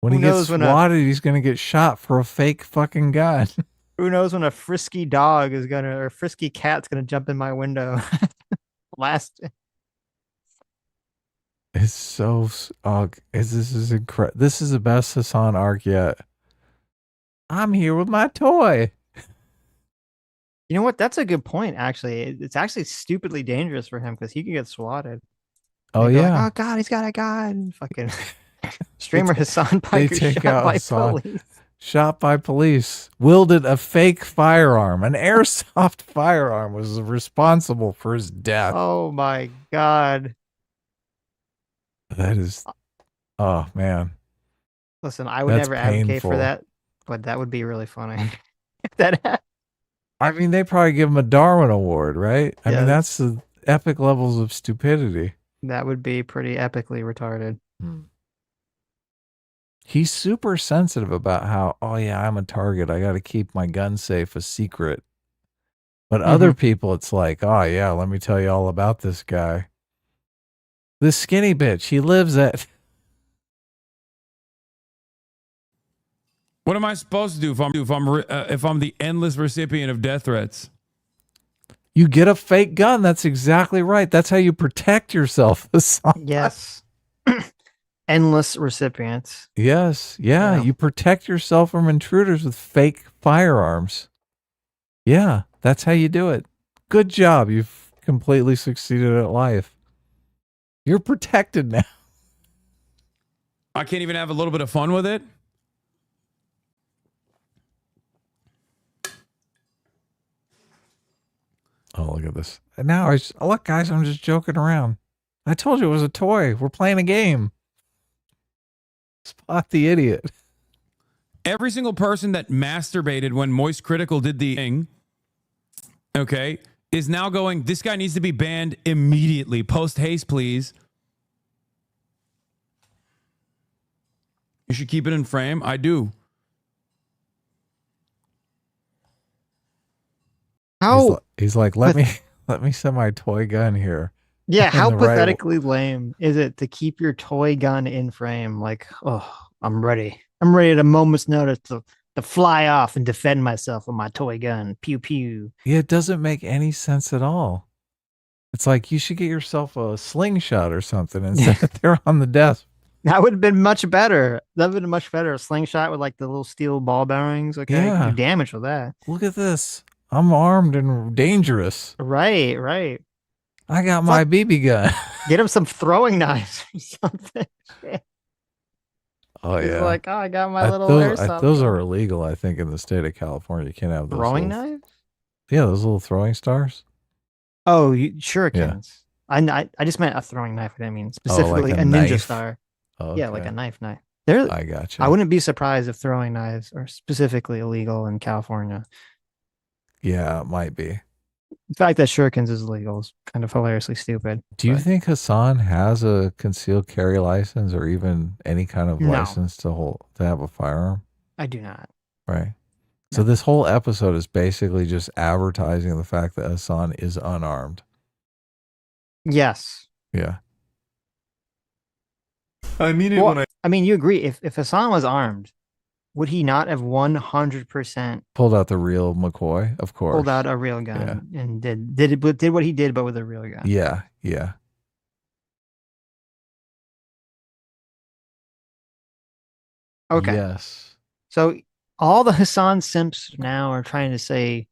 When Who he gets swatted, he's gonna get shot for a fake fucking gun. Who knows when a frisky frisky cat's gonna jump in my window? It's so this is incredible. This is the best Hassan arc yet. I'm here with my toy. You know what? That's a good point. Actually, it's actually stupidly dangerous for him because he could get swatted. Oh yeah. Like, oh god, he's got a gun. Fucking streamer Hassan Piker shot by police. Shot by police, wielded a fake firearm. An airsoft firearm was responsible for his death. Oh my god. That is, oh man. Listen, I would never advocate for that, but that would be really funny. If that happened. I mean, they probably give him a Darwin Award, right? I mean, that's the epic levels of stupidity. That would be pretty epically retarded. He's super sensitive about how, oh yeah, I'm a target. I got to keep my gun safe a secret. But other people, it's like, oh yeah, let me tell you all about this guy. This skinny bitch, he lives at. What am I supposed to do if I'm the endless recipient of death threats? You get a fake gun. That's exactly right. That's how you protect yourself. Yes. Endless recipients. Yes. Yeah. You protect yourself from intruders with fake firearms. Yeah. That's how you do it. Good job. You've completely succeeded at life. You're protected now. I can't even have a little bit of fun with it. Oh, look at this. And now look, guys, I'm just joking around. I told you it was a toy. We're playing a game. Spot the idiot. Every single person that masturbated when Moist Critical did the thing, okay, is now going, this guy needs to be banned immediately. Post haste, please. You should keep it in frame. I do. How he's like, let me set my toy gun here. Yeah, how pathetically lame is it to keep your toy gun in frame? Like, oh, I'm ready. I'm ready at a moment's notice to fly off and defend myself with my toy gun. Pew pew. Yeah, it doesn't make any sense at all. It's like you should get yourself a slingshot or something and set it there on the desk. That would have been much better. That would have been much better. A slingshot with like the little steel ball bearings. Okay, you Yeah. can do damage with that. Look at this. I'm armed and dangerous. Right, right. I got my BB gun. Get him some throwing knives or something. Oh He's yeah. like, oh, I got my little airsoft. Those are illegal, I think, in the state of California. You can't have those throwing little, knives. Yeah, those little throwing stars. Oh, shurikens. Yeah. I just meant a throwing knife. I mean specifically like a a ninja knife? star. Okay. Yeah, like a knife. They're, I got you. I wouldn't be surprised if throwing knives are specifically illegal in California. Yeah, it might be. The fact that shurikens is illegal is kind of hilariously stupid. Do you think Hassan has a concealed carry license or even any kind of No. license to have a firearm? I do not. Right. So this whole episode is basically just advertising the fact that Hassan is unarmed. Yes. Yeah. I mean, you agree. If Hassan was armed, would he not have 100% Pulled out the real McCoy, of course. pulled out a real gun and did what he did, but with a real gun? Yeah, yeah. Okay. Yes. So all the Hassan simps now are trying to say,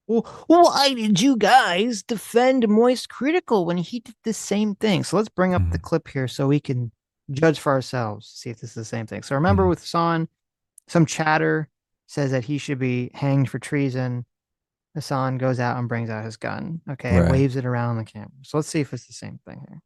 well, why did you guys defend Moist Critical when he did the same thing? So let's bring up the clip here so we can judge for ourselves, see if this is the same thing. So remember with Hassan, some chatter says that he should be hanged for treason. Hassan goes out and brings out his gun. Okay, Right. waves it around the camera. So let's see if it's the same thing here.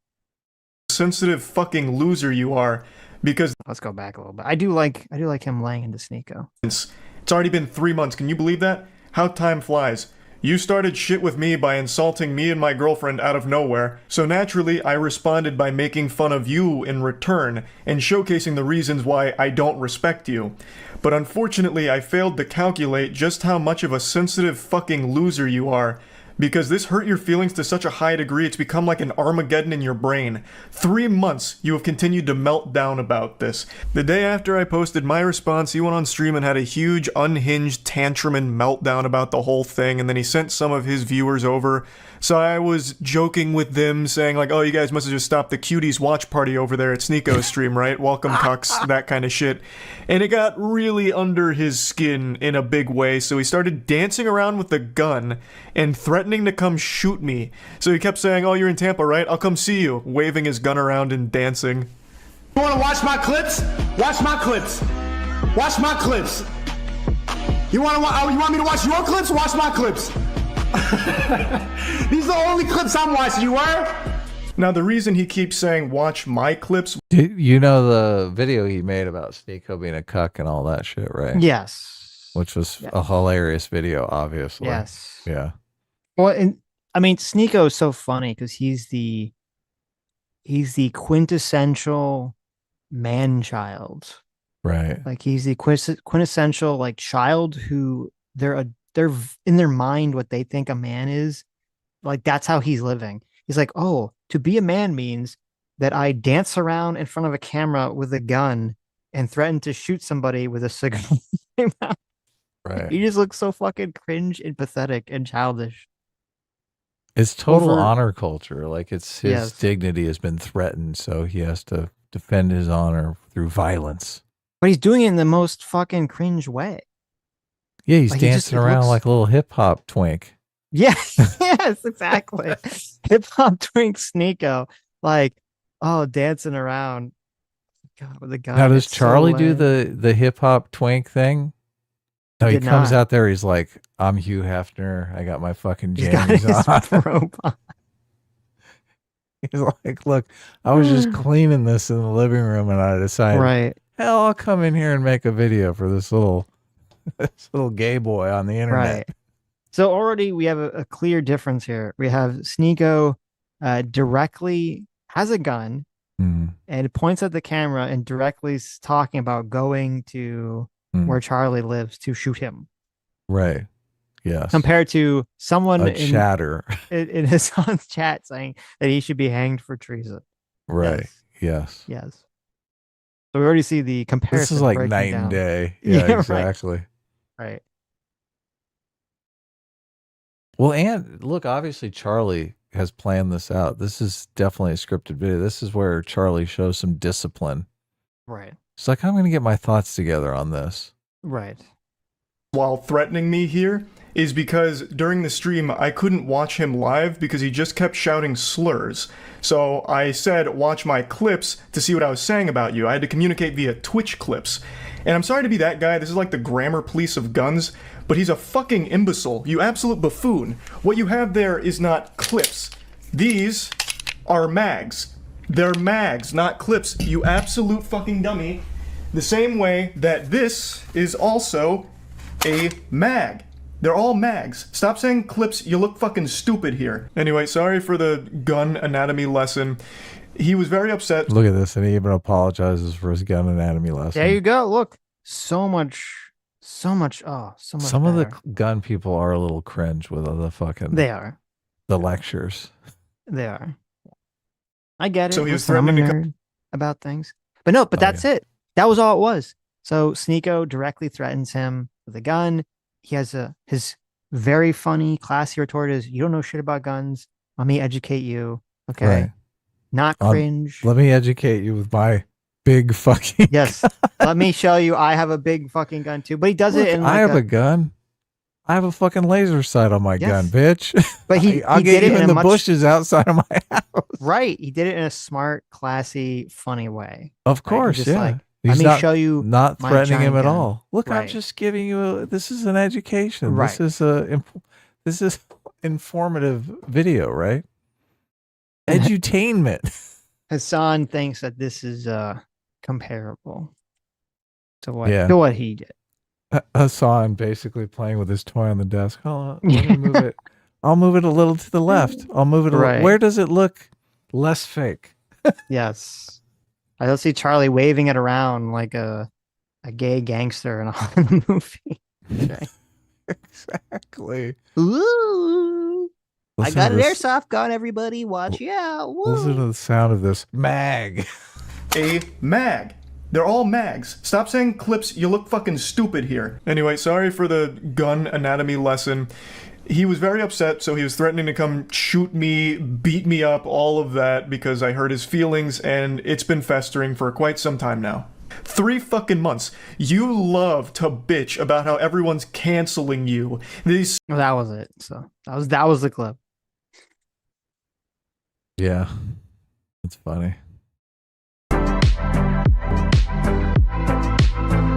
sensitive fucking loser you are, because let's go back a little bit. I do like him laying into Sneeko. It's already been 3 months. Can you believe that? How time flies. You started shit with me by insulting me and my girlfriend out of nowhere, so naturally I responded by making fun of you in return and showcasing the reasons why I don't respect you. But unfortunately I failed to calculate just how much of a sensitive fucking loser you are, because this hurt your feelings to such a high degree it's become like an Armageddon in your brain. 3 months you have continued to melt down about this. The day after I posted my response, he went on stream and had a huge unhinged tantrum and meltdown about the whole thing, and then he sent some of his viewers over. So I was joking with them, saying like, oh, you guys must have just stopped the cuties watch party over there at Sneeko's stream, right? Welcome cucks, that kind of shit. And it got really under his skin in a big way, so he started dancing around with the gun and threatening to come shoot me. So he kept saying, oh, you're in Tampa, right? I'll come see you, waving his gun around and dancing. You wanna watch my clips? Watch my clips. Watch my clips. You want me to watch your clips? Watch my clips. These are the only clips I'm watching, you were? Now, the reason he keeps saying, watch my clips... You know the video he made about Sneeko being a cuck and all that shit, right? Yes. Which was a hilarious video, obviously. Yes. Yeah. Well, and I mean, Sneeko is so funny because he's the quintessential man child. Right. Like he's the quintessential like child who they're in their mind what they think a man is. Like that's how he's living. He's like, oh, to be a man means that I dance around in front of a camera with a gun and threaten to shoot somebody with a cigarette. Right. He just looks so fucking cringe and pathetic and childish. It's total honor culture. Like it's his Yes. dignity has been threatened, so he has to defend his honor through violence. But he's doing it in the most fucking cringe way. Yeah, he's Like, he dancing just- it around looks- like a little hip hop twink. Yeah, yes, exactly. Hip hop twink Sneeko, like, oh, dancing around. God, with the gun. Now, does it's so Charlie do lame. the hip hop twink thing? No, he did comes not. out there. He's like, "I'm Hugh Hefner. I got my fucking He's got jammies his on." robe on. He's like, "Look, I was just cleaning this in the living room, and I decided, Right. hell, I'll come in here and make a video for this little gay boy on the internet." Right. So already we have a clear difference here. We have Sneeko directly has a gun Mhm. and points at the camera and directly is talking about going to Mm. where Charlie lives to shoot him. Right. Yes. Compared to someone A chatter. in his son's chat saying that he should be hanged for treason. Right. Yes. Yes. So we already see the comparison. This is like breaking night down. and day. Yeah, right. exactly. Right. Well, and look, obviously Charlie has planned this out. This is definitely a scripted video. This is where Charlie shows some discipline Right. It's like, I'm going to get my thoughts together on this. Right. While threatening me here is because during the stream I couldn't watch him live because he just kept shouting slurs. So I said, watch my clips to see what I was saying about you. I had to communicate via Twitch clips. And I'm sorry to be that guy, this is like the grammar police of guns, but he's a fucking imbecile, you absolute buffoon. What you have there is not clips. These are mags. They're mags, not clips, you absolute fucking dummy. The same way that this is also a mag. They're all mags. Stop saying clips, you look fucking stupid here. Anyway, sorry for the gun anatomy lesson. He was very upset. Look at this, and he even apologizes for his gun anatomy lesson. There you go. Look, so much. Some better. of the gun people are a little cringe with the fucking... They are. The lectures. They are. I get it. So he was Listen, I'm a threatening nerd about things. But no, that's it. That was all it was. So Sneeko directly threatens him with a gun. He has his very funny, classy retort is, you don't know shit about guns. Let me educate you. Okay. Right. Not cringe. Let me educate you with my big fucking Yes. Let me show you I have a big fucking gun too. But he does it in like I have a gun. I have a fucking laser sight on my gun, bitch. But I'll get you in the bushes outside of my house. Right. He did it in a smart, classy, funny way. Of course, Just yeah. like, He's let me show you not my threatening him giant at gun. all. Look, I'm Right. just giving you this is an education. Right. This is informative video, right? Edutainment. Hassan thinks that this is comparable to what he did. Hassan basically playing with his toy on the desk. Hold on, let me move it. I'll move it a little to the left. I'll move it a little. Where does it look less fake? Yes. I don't see Charlie waving it around like a gay gangster in the movie. Okay. Exactly. Ooh. I Listen got to an this. airsoft gun, everybody. Watch out. Woo. Listen to the sound of this mag. A mag. They're all mags. Stop saying clips, you look fucking stupid here. Anyway, sorry for the gun anatomy lesson. He was very upset, so he was threatening to come shoot me, beat me up, all of that, because I hurt his feelings, and it's been festering for quite some time now. 3 fucking months. You love to bitch about how everyone's canceling you. Well, that was it. So that was the clip. Yeah. It's funny.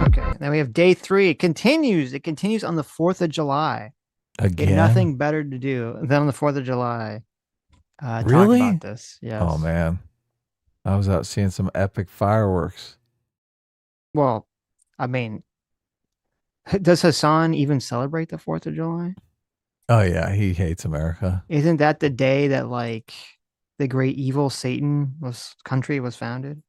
Okay. Then we have day 3. It continues. It continues on the 4th of July. Again? Nothing better to do than on the 4th of July. Really? Talk about this. Yes. Oh, man. I was out seeing some epic fireworks. Well, I mean, does Hassan even celebrate the 4th of July? Oh, yeah. He hates America. Isn't that the day that, like, the great evil Satan country was founded?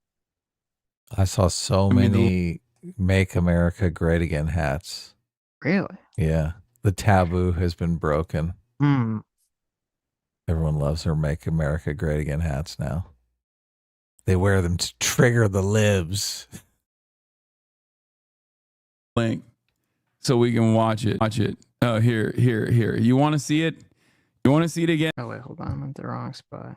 I saw so many Make America Great Again hats. Really? Yeah. The taboo has been broken. Hmm. Everyone loves their Make America Great Again hats now. They wear them to trigger the libs. Link so we can watch it. Oh, here. You want to see it? You want to see it again? Oh, wait, hold on. I'm at the wrong spot.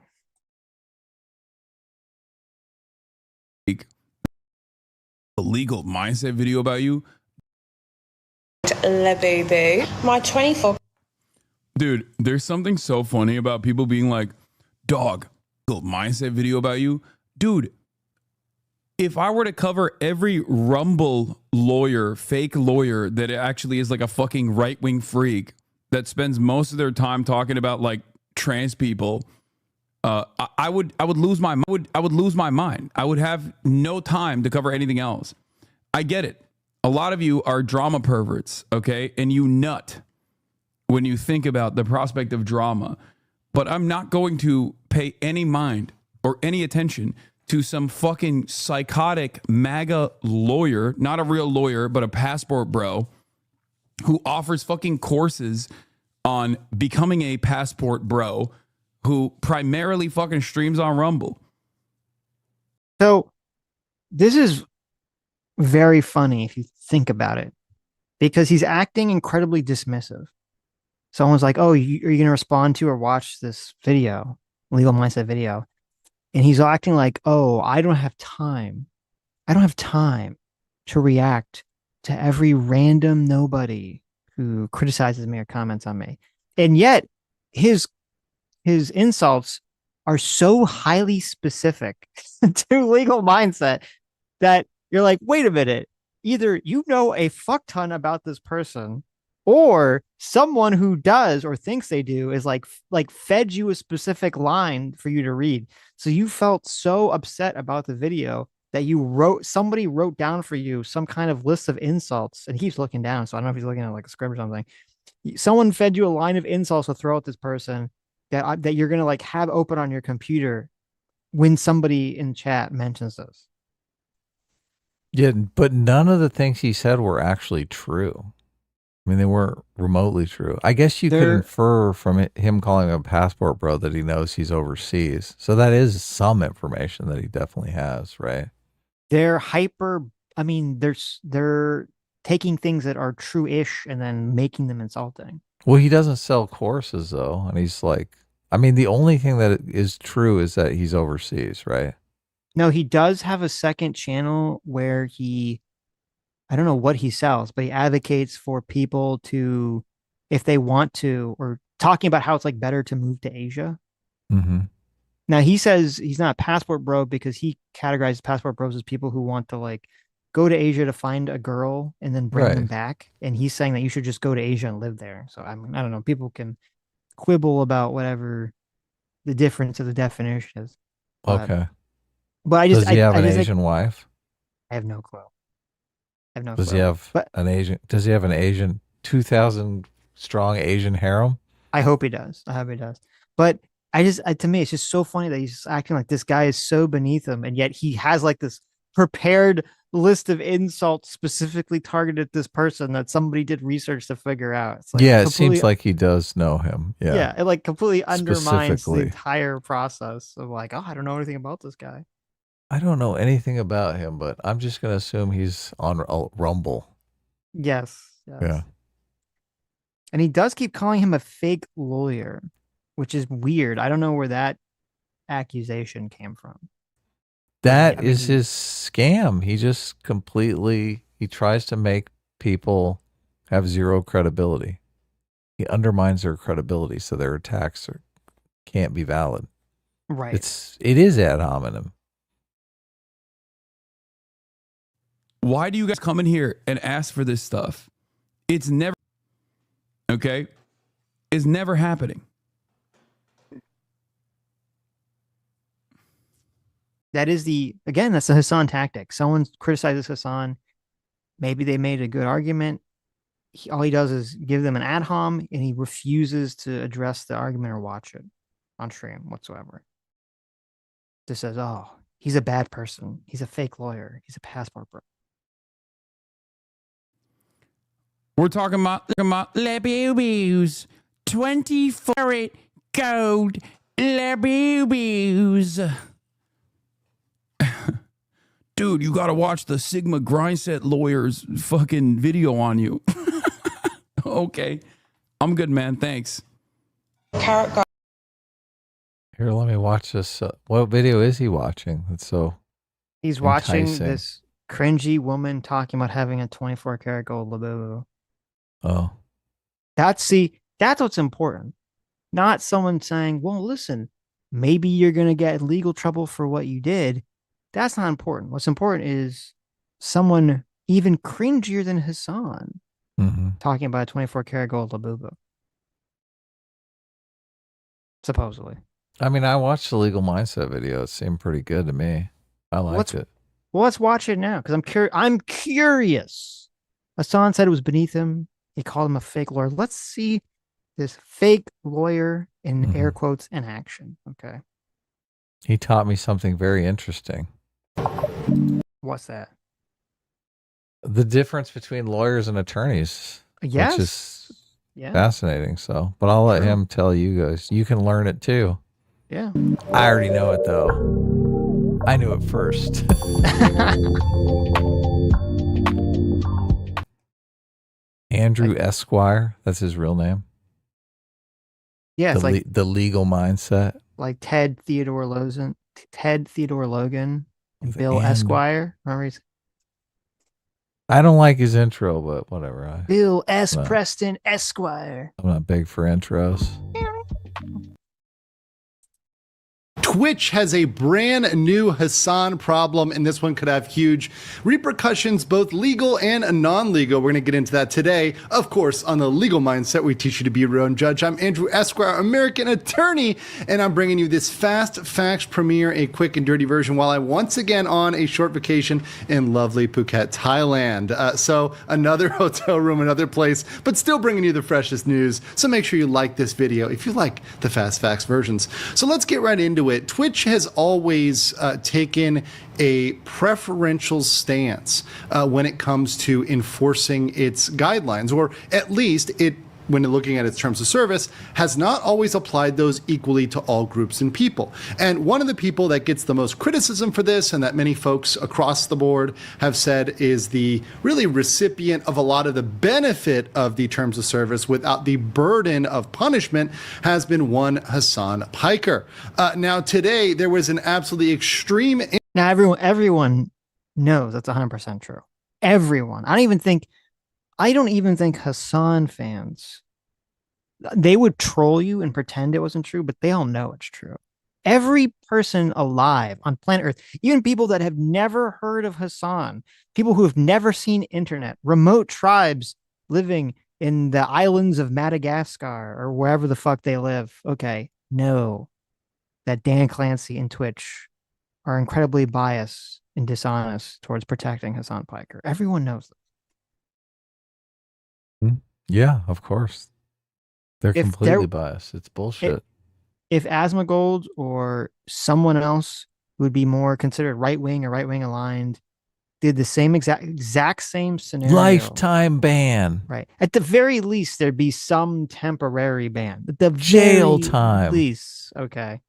A legal mindset video about you. Le baby. My 24. Dude, there's something so funny about people being like, dog, legal mindset video about you. Dude, if I were to cover every Rumble lawyer, fake lawyer that actually is like a fucking right-wing freak that spends most of their time talking about like trans people, I would lose my mind. I would have no time to cover anything else. I get it. A lot of you are drama perverts, okay? And you nut when you think about the prospect of drama. But I'm not going to pay any mind or any attention to some fucking psychotic MAGA lawyer, not a real lawyer, but a passport bro, who offers fucking courses on becoming a passport bro, who primarily fucking streams on Rumble. So this is very funny if you think about it, because he's acting incredibly dismissive. Someone's like, oh, are you going to respond to or watch this video, legal mindset video? And he's acting like, oh, I don't have time I don't have time to react to every random nobody who criticizes me or comments on me. And yet his insults are so highly specific to legal mindset that you're like, wait a minute, either you know a fuck ton about this person, or someone who does or thinks they do is like fed you a specific line for you to read. So you felt so upset about the video that somebody wrote down for you some kind of list of insults, and he keeps looking down. So I don't know if he's looking at like a script or something. Someone fed you a line of insults to throw at this person that you're gonna like have open on your computer when somebody in chat mentions this. Yeah, but none of the things he said were actually true. I mean, they weren't remotely true. I guess you could infer from him calling him a passport bro that he knows he's overseas. So that is some information that he definitely has, right? They're hyper. I mean, they're taking things that are true-ish and then making them insulting. Well, he doesn't sell courses though, and he's like, I mean, the only thing that is true is that he's overseas, right? No, he does have a second channel where I don't know what he sells, but he advocates for people to, if they want to, or talking about how it's like better to move to Asia. Mm-hmm. Now he says he's not a passport bro because he categorizes passport bros as people who want to like go to Asia to find a girl and then bring them back. And he's saying that you should just go to Asia and live there. So I mean, I don't know. People can quibble about whatever the difference of the definition is. Okay. But does he have an Asian wife? I have no clue. Does he have an Asian? Does he have an Asian 2,000 strong Asian harem? I hope he does. I hope he does. But to me, it's just so funny that he's acting like this guy is so beneath him, and yet he has like this prepared list of insults specifically targeted at this person that somebody did research to figure out. It's like it seems like he does know him. Yeah, it like completely undermines the entire process of like, oh, I don't know anything about this guy. I don't know anything about him, but I'm just going to assume he's on Rumble. Yes. Yeah. And he does keep calling him a fake lawyer, which is weird. I don't know where that accusation came from. That is his scam. He just he tries to make people have zero credibility. He undermines their credibility, so their attacks can't be valid. Right. It is ad hominem. Why do you guys come in here and ask for this stuff? It's never, okay? It's never happening. That's the Hassan tactic. Someone criticizes Hassan. Maybe they made a good argument. All he does is give them an ad hom, and he refuses to address the argument or watch it on stream whatsoever. Just says, oh, he's a bad person. He's a fake lawyer. He's a passport bro. We're talking about Labubus. 24 gold Labubus. Dude, you gotta watch the Sigma Grindset lawyer's fucking video on you. Okay. I'm good, man. Thanks. Here, let me watch this. What video is he watching? That's so He's watching this cringy woman talking about having a 24 karat gold Labubu. Oh. That's what's important. Not someone saying, well, listen, maybe you're going to get legal trouble for what you did. That's not important. What's important is someone even cringier than Hassan talking about a 24 karat gold Labubu. Supposedly. I mean, I watched the Legal Mindset video. It seemed pretty good to me. I liked it. Well, let's watch it now because I'm curious. Hassan said it was beneath him. He called him a fake lawyer. Let's see this fake lawyer in air quotes in action. Okay. He taught me something very interesting. What's that? The difference between lawyers and attorneys. Yes. Which is fascinating. So, but I'll let him tell you guys. You can learn it too. Yeah. I already know it though. I knew it first. Andrew Esquire. That's his real name. Yeah, it's the Legal Mindset. Like Ted Theodore Logan. Bill Esquire. Remember I don't like his intro, but whatever. Bill S. Preston Esquire. I'm not big for intros. Twitch has a brand new Hassan problem, and this one could have huge repercussions, both legal and non-legal. We're going to get into that today. Of course, on the legal mindset, we teach you to be your own judge. I'm Andrew Esquire, American attorney, and I'm bringing you this fast facts premiere, a quick and dirty version, while I'm once again on a short vacation in lovely Phuket, Thailand. So another hotel room, another place, but still bringing you the freshest news. So make sure you like this video if you like the fast facts versions. So let's get right into it. Twitch has always taken a preferential stance when it comes to enforcing its guidelines, or at least it, when looking at its terms of service, has not always applied those equally to all groups and people. And one of the people that gets the most criticism for this, and that many folks across the board have said is the really recipient of a lot of the benefit of the terms of service without the burden of punishment, has been one Hassan Piker. Now today there was an absolutely extreme... Now everyone knows that's 100% true. Everyone. I don't even think Hassan fans, they would troll you and pretend it wasn't true, but they all know it's true. Every person alive on planet Earth, even people that have never heard of Hassan, people who have never seen internet, remote tribes living in the islands of Madagascar or wherever the fuck they live, okay, know that Dan Clancy and Twitch are incredibly biased and dishonest towards protecting Hassan Piker. Everyone knows that. Yeah, of course. They're completely biased. It's bullshit. If Asmongold or someone else who would be more considered right-wing or right-wing aligned did the same exact same scenario. Lifetime ban. Right. At the very least, there'd be some temporary ban. At the jail very time. Least. Okay.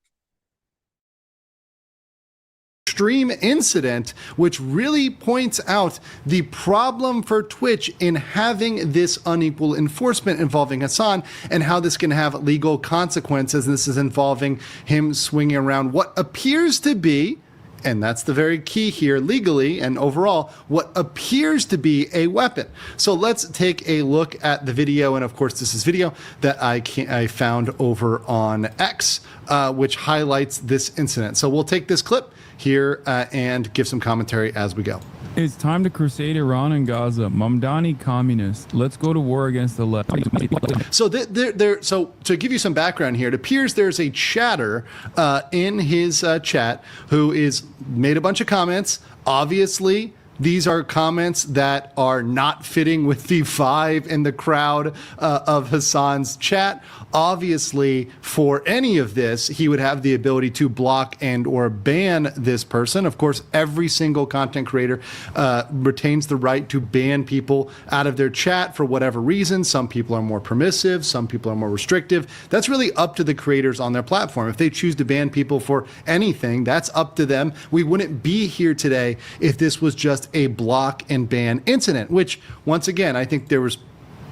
Extreme incident, which really points out the problem for Twitch in having this unequal enforcement involving Hassan, and how this can have legal consequences. And this is involving him swinging around what appears to be, and that's the very key here legally and overall, what appears to be a weapon. So let's take a look at the video. And of course, this is video that I found over on X, which highlights this incident. So we'll take this clip here and give some commentary as we go. It's time to crusade Iran and Gaza. Mamdani communists. Let's go to war against the left. So so to give you some background here, it appears there's a chatter in his chat who is made a bunch of comments. Obviously, these are comments that are not fitting with the vibe in the crowd of Hassan's chat. Obviously, for any of this, he would have the ability to block and or ban this person. Of course, every single content creator retains the right to ban people out of their chat for whatever reason. Some people are more permissive, some people are more restrictive. That's really up to the creators on their platform. If they choose to ban people for anything, that's up to them. We wouldn't be here today if this was just a block and ban incident, which once again, I think there was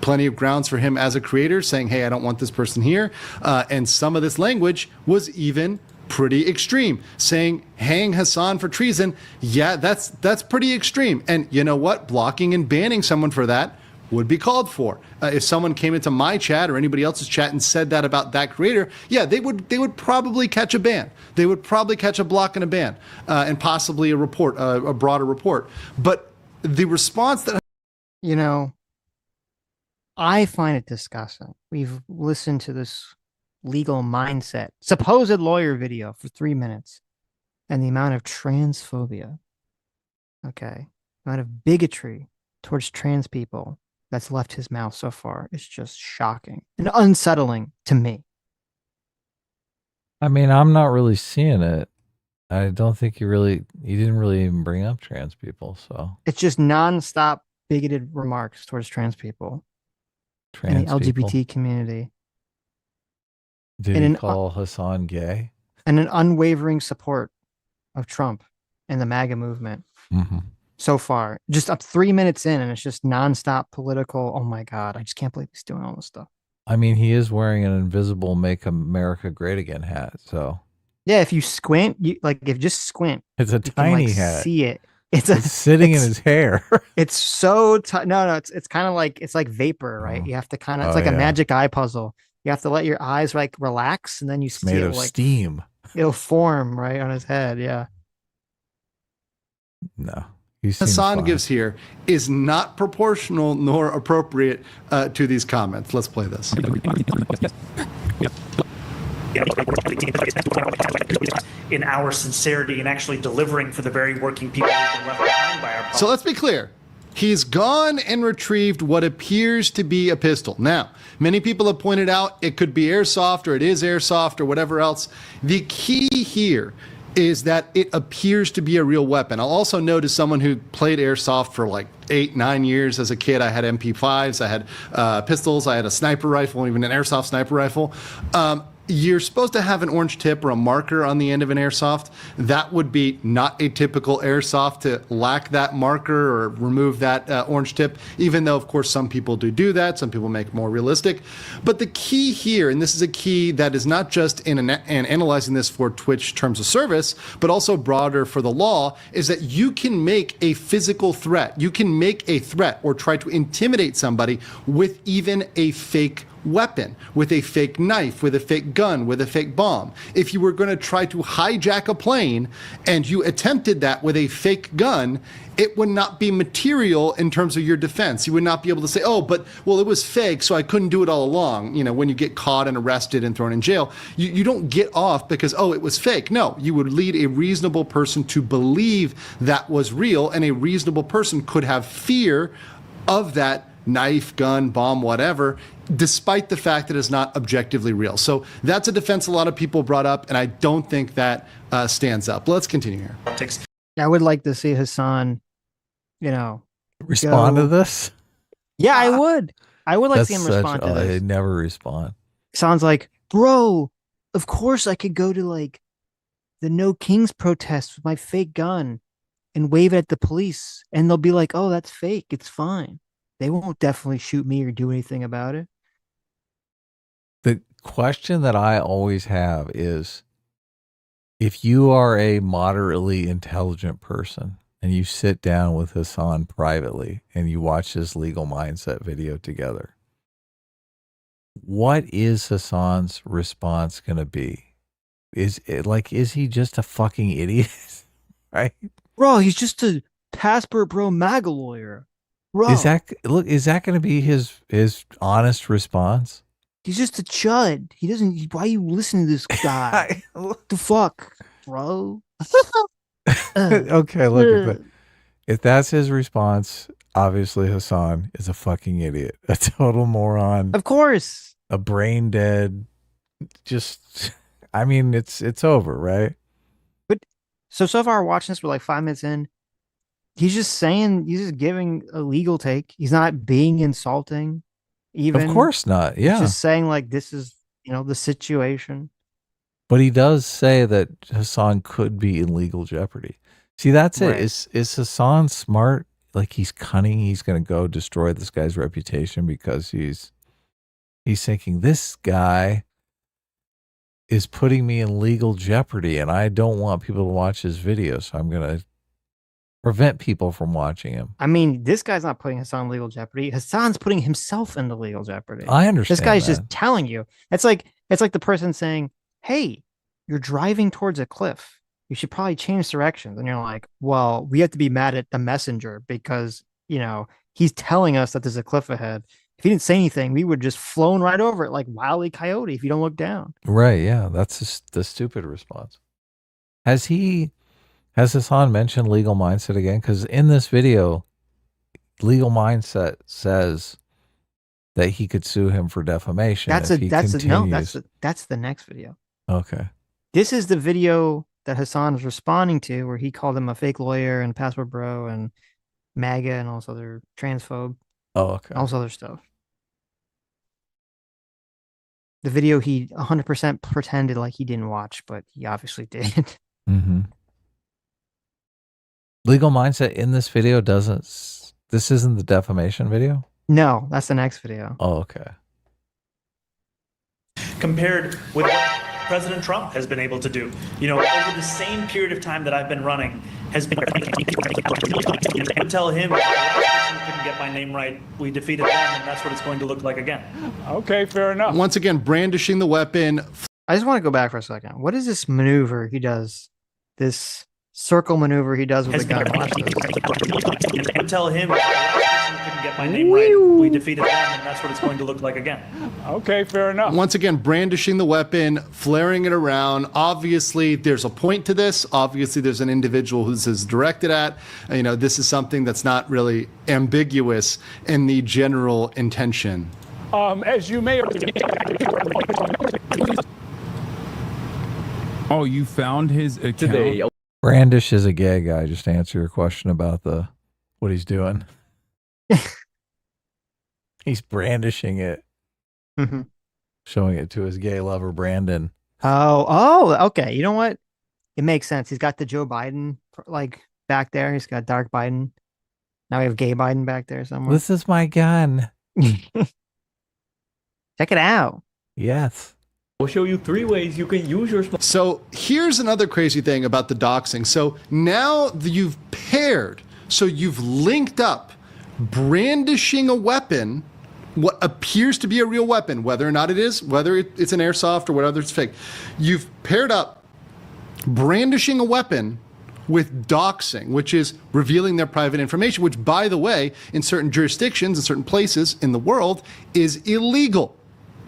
plenty of grounds for him as a creator saying, hey, I don't want this person here. And some of this language was even pretty extreme, saying hang Hassan for treason. Yeah, that's pretty extreme. And you know what? Blocking and banning someone for that would be called for. If someone came into my chat or anybody else's chat and said that about that creator, yeah, they would probably catch a ban. They would probably catch a block and a ban, and possibly a report, a broader report. But the response that, you know, I find it disgusting. We've listened to this legal mindset, supposed lawyer video for 3 minutes, and the amount of transphobia, okay, the amount of bigotry towards trans people that's left his mouth so far is just shocking and unsettling to me. I mean, I'm not really seeing it. I don't think he didn't really even bring up trans people. So it's just nonstop bigoted remarks towards trans people and the LGBT community. Did he call Hassan gay? And an unwavering support of Trump and the MAGA movement. Mm-hmm. So far, just up 3 minutes in, and it's just nonstop political. Oh my God, I just can't believe he's doing all this stuff. I mean, he is wearing an invisible "Make America Great Again" hat, so Yeah, if you squint, if just squint, It's a you can, tiny like, hat. see it. It's sitting in his hair. It's so no, it's kind of like it's like vapor, right? You have to kind of it's like a magic eye puzzle. You have to let your eyes like relax, and then you see made it of like steam. It'll form right on his head. Yeah. No. Hassan gives here is not proportional nor appropriate to these comments. Let's play this. In our sincerity and actually delivering for the very working people who've been left behind by our politics. So let's be clear. He's gone and retrieved what appears to be a pistol. Now, many people have pointed out it could be airsoft or it is airsoft or whatever else. The key here is that it appears to be a real weapon. I'll also note, as someone who played airsoft for like 8-9 years as a kid, I had MP5s, I had pistols, I had a sniper rifle, even an airsoft sniper rifle. You're supposed to have an orange tip or a marker on the end of an airsoft. That would be not a typical airsoft to lack that marker or remove that orange tip, even though, of course, some people do that. Some people make it more realistic. But the key here, and this is a key that is not just in analyzing this for Twitch terms of service, but also broader for the law, is that you can make a physical threat. You can make a threat or try to intimidate somebody with even a fake weapon, with a fake knife, with a fake gun, with a fake bomb. If you were going to try to hijack a plane and you attempted that with a fake gun, it would not be material in terms of your defense. You would not be able to say, oh, but, well, it was fake, so I couldn't do it all along. You know, when you get caught and arrested and thrown in jail, you don't get off because, oh, it was fake. No, you would lead a reasonable person to believe that was real, and a reasonable person could have fear of that knife, gun, bomb, whatever, despite the fact that it's not objectively real. So that's a defense a lot of people brought up, and I don't think that stands up. Let's continue here. I would like to see Hassan, respond to this. Yeah, I would. I would like to see him respond to this. They never respond. Sounds like, bro, of course I could go to like the No Kings protest with my fake gun and wave it at the police, and they'll be like, oh, that's fake. It's fine. They won't definitely shoot me or do anything about it. The question that I always have is, if you are a moderately intelligent person and you sit down with Hassan privately and you watch this legal mindset video together, what is Hassan's response going to be? Is he just a fucking idiot? Right? Bro, he's just a passport bro MAGA lawyer. Bro. Is that going to be his honest response? He's just a chud. He doesn't. Why you listen to this guy? What the fuck, bro? Okay, look at that. If that's his response, obviously Hassan is a fucking idiot, a total moron. Of course, a brain dead. Just, I mean, it's over, right? But so far, watching this, we're like 5 minutes in. He's just giving a legal take. He's not being insulting. Even, of course not. Yeah. He's just saying like, this is, the situation. But he does say that Hassan could be in legal jeopardy. See, that's right. It. Is Hassan smart? Like, he's cunning. He's going to go destroy this guy's reputation because he's thinking, this guy is putting me in legal jeopardy and I don't want people to watch his video. So I'm going to prevent people from watching him. I mean, this guy's not putting Hassan in legal jeopardy. Hassan's putting himself into legal jeopardy. I understand. This guy's just telling you. It's like the person saying, hey, you're driving towards a cliff. You should probably change directions. And you're like, well, we have to be mad at the messenger because, he's telling us that there's a cliff ahead. If he didn't say anything, we would just flown right over it like Wile E. Coyote if you don't look down. Right, yeah. That's the stupid response. Has Hassan mentioned legal mindset again? Because in this video, legal mindset says that he could sue him for defamation. That's the next video. Okay. This is the video that Hassan was responding to, where he called him a fake lawyer and password bro and MAGA and all this other transphobe. Oh, okay. All this other stuff. The video he 100% pretended like he didn't watch, but he obviously did. Mm-hmm. Legal mindset in this video this isn't the defamation video? No, that's the next video. Oh, okay. Compared with President Trump has been able to do. You know, over the same period of time that I've been running, has been tell him the last person couldn't get my name right. We defeated them, and that's what it's going to look like again. Okay, fair enough. Once again, brandishing the weapon. I just want to go back for a second. What is this maneuver he does? This circle maneuver he does with the gun. Tell him the last person couldn't get my name right. We defeated them, and that's what it's going to look like again. Okay, fair enough. Once again, brandishing the weapon, flaring it around. Obviously, there's a point to this. Obviously, there's an individual who this is directed at. You know, this is something that's not really ambiguous in the general intention. As you may have... Oh, you found his account? Today, Brandish is a gay guy. Just to answer your question about what he's doing. He's brandishing it, showing it to his gay lover, Brandon. Oh, okay. You know what? It makes sense. He's got the Joe Biden like back there. He's got Dark Biden. Now we have gay Biden back there somewhere. This is my gun. Check it out. Yes. I'll show you 3 ways you can use your smart. So here's another crazy thing about the doxing. So now you've paired, so you've linked up brandishing a weapon, what appears to be a real weapon, whether or not it is, whether it's an airsoft or whatever it's fake. You've paired up brandishing a weapon with doxing, which is revealing their private information, which, by the way, in certain jurisdictions, in certain places in the world, is illegal.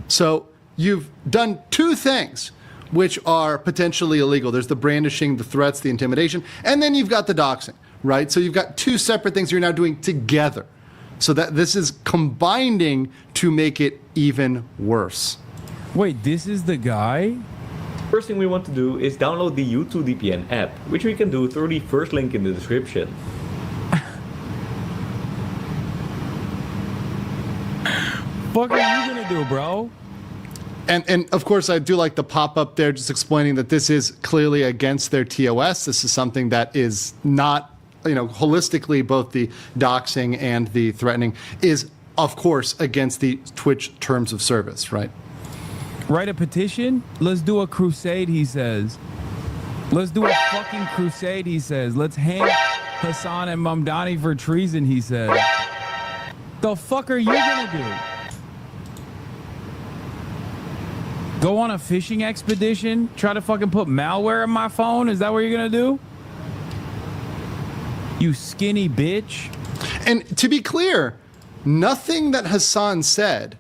So you've done 2 things which are potentially illegal. There's the brandishing, the threats, the intimidation, and then you've got the doxing, right? So you've got 2 separate things you're now doing together. So that this is combining to make it even worse. Wait, this is the guy? First thing we want to do is download the YouTube VPN app, which we can do through the first link in the description. Fuck are you gonna do, bro? And of course, I do like the pop-up there just explaining that this is clearly against their TOS. This is something that is not, you know, holistically, both the doxing and the threatening is, of course, against the Twitch terms of service, right? Write a petition? Let's do a crusade, he says. Let's do a fucking crusade, he says. Let's hang Hassan and Mamdani for treason, he says. The fuck are you gonna do? Go on a fishing expedition? Try to fucking put malware in my phone? Is that what you're gonna do? You skinny bitch. And to be clear, nothing that Hassan said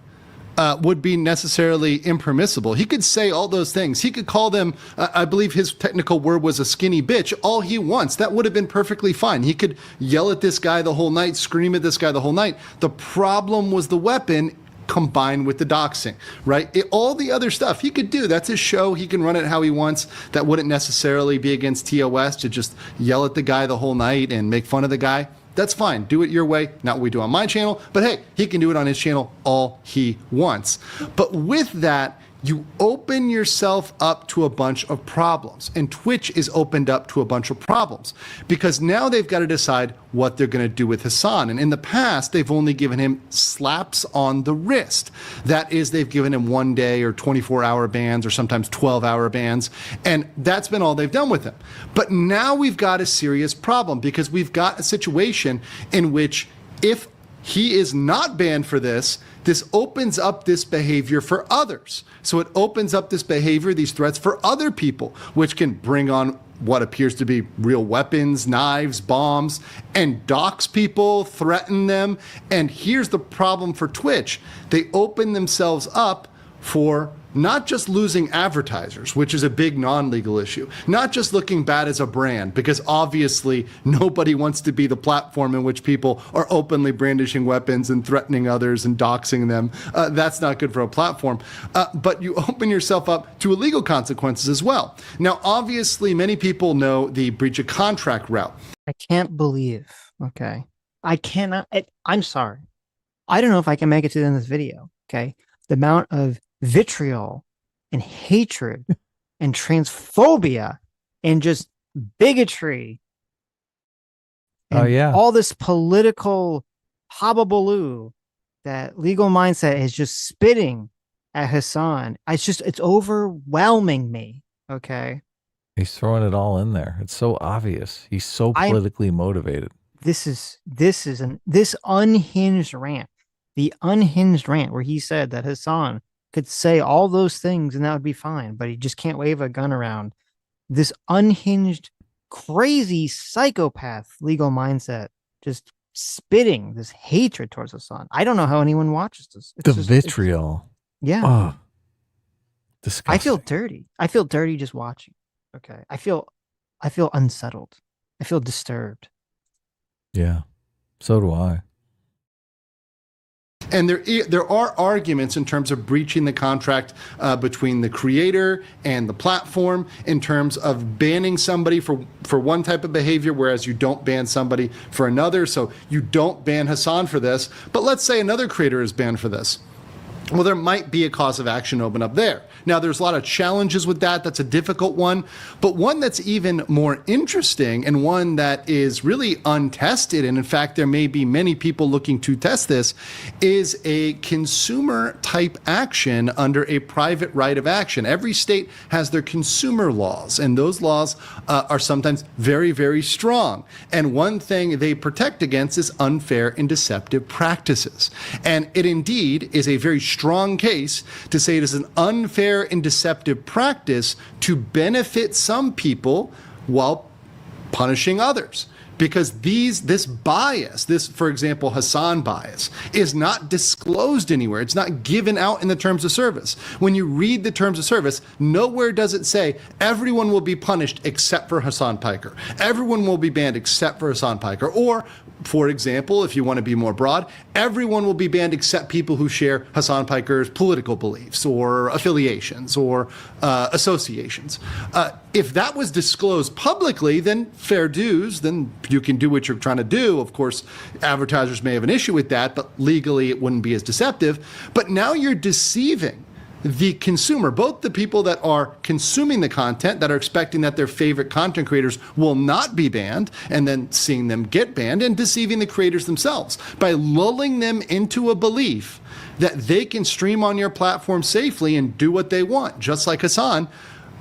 would be necessarily impermissible. He could say all those things. He could call them, I believe his technical word was a skinny bitch, all he wants. That would have been perfectly fine. He could yell at this guy the whole night, scream at this guy the whole night. The problem was the weapon combined with the doxing, right? All the other stuff he could do. That's his show. He can run it how he wants. That wouldn't necessarily be against TOS to just yell at the guy the whole night and make fun of the guy. That's fine. Do it your way. Not what we do on my channel. But hey, he can do it on his channel all he wants. But with that, you open yourself up to a bunch of problems. And Twitch is opened up to a bunch of problems because now they've got to decide what they're going to do with Hassan. And in the past, they've only given him slaps on the wrist. That is, they've given him 1 day or 24-hour bans or sometimes 12-hour bans. And that's been all they've done with him. But now we've got a serious problem because we've got a situation in which if he is not banned for this, this opens up this behavior for others. So it opens up this behavior, these threats for other people, which can bring on what appears to be real weapons, knives, bombs, and dox people, threaten them. And here's the problem for Twitch. They open themselves up for not just losing advertisers, which is a big non-legal issue, not just looking bad as a brand, because obviously nobody wants to be the platform in which people are openly brandishing weapons and threatening others and doxing them. That's not good for a platform. But you open yourself up to illegal consequences as well. Now, obviously, many people know the breach of contract route. I can't believe, okay, I cannot, I'm sorry. I don't know if I can make it to the end of this video, okay? The amount of vitriol and hatred and transphobia and just bigotry and all this political hobbabaloo that legal mindset is just spitting at Hassan. It's overwhelming me. Okay. He's throwing it all in there. It's so obvious. He's so politically motivated. This unhinged rant, the unhinged rant where he said that Hassan could say all those things and that would be fine, but he just can't wave a gun around. This unhinged, crazy psychopath legal mindset, just spitting this hatred towards Hassan. I don't know how anyone watches this. The vitriol. Yeah. Oh, disgusting. I feel dirty. I feel dirty just watching. Okay. I feel unsettled. I feel disturbed. Yeah, so do I. And there are arguments in terms of breaching the contract between the creator and the platform in terms of banning somebody for one type of behavior, whereas you don't ban somebody for another. So you don't ban Hassan for this, but let's say another creator is banned for this. Well, there might be a cause of action open up there. Now, there's a lot of challenges with that. That's a difficult one. But one that's even more interesting and one that is really untested, and in fact, there may be many people looking to test this, is a consumer type action under a private right of action. Every state has their consumer laws, and those laws are sometimes very, very strong. And one thing they protect against is unfair and deceptive practices. And it indeed is a very strong case to say it is an unfair and deceptive practice to benefit some people while punishing others. Because this bias, for example, Hassan bias, is not disclosed anywhere. It's not given out in the terms of service. When you read the terms of service, nowhere does it say everyone will be punished except for Hassan Piker. Everyone will be banned except for Hassan Piker. Or, for example, if you want to be more broad, everyone will be banned except people who share Hassan Piker's political beliefs or affiliations or associations. If that was disclosed publicly, then fair dues, then you can do what you're trying to do. Of course, advertisers may have an issue with that, but legally it wouldn't be as deceptive. But now you're deceiving the consumer, both the people that are consuming the content, that are expecting that their favorite content creators will not be banned, and then seeing them get banned, and deceiving the creators themselves by lulling them into a belief that they can stream on your platform safely and do what they want, just like Hassan.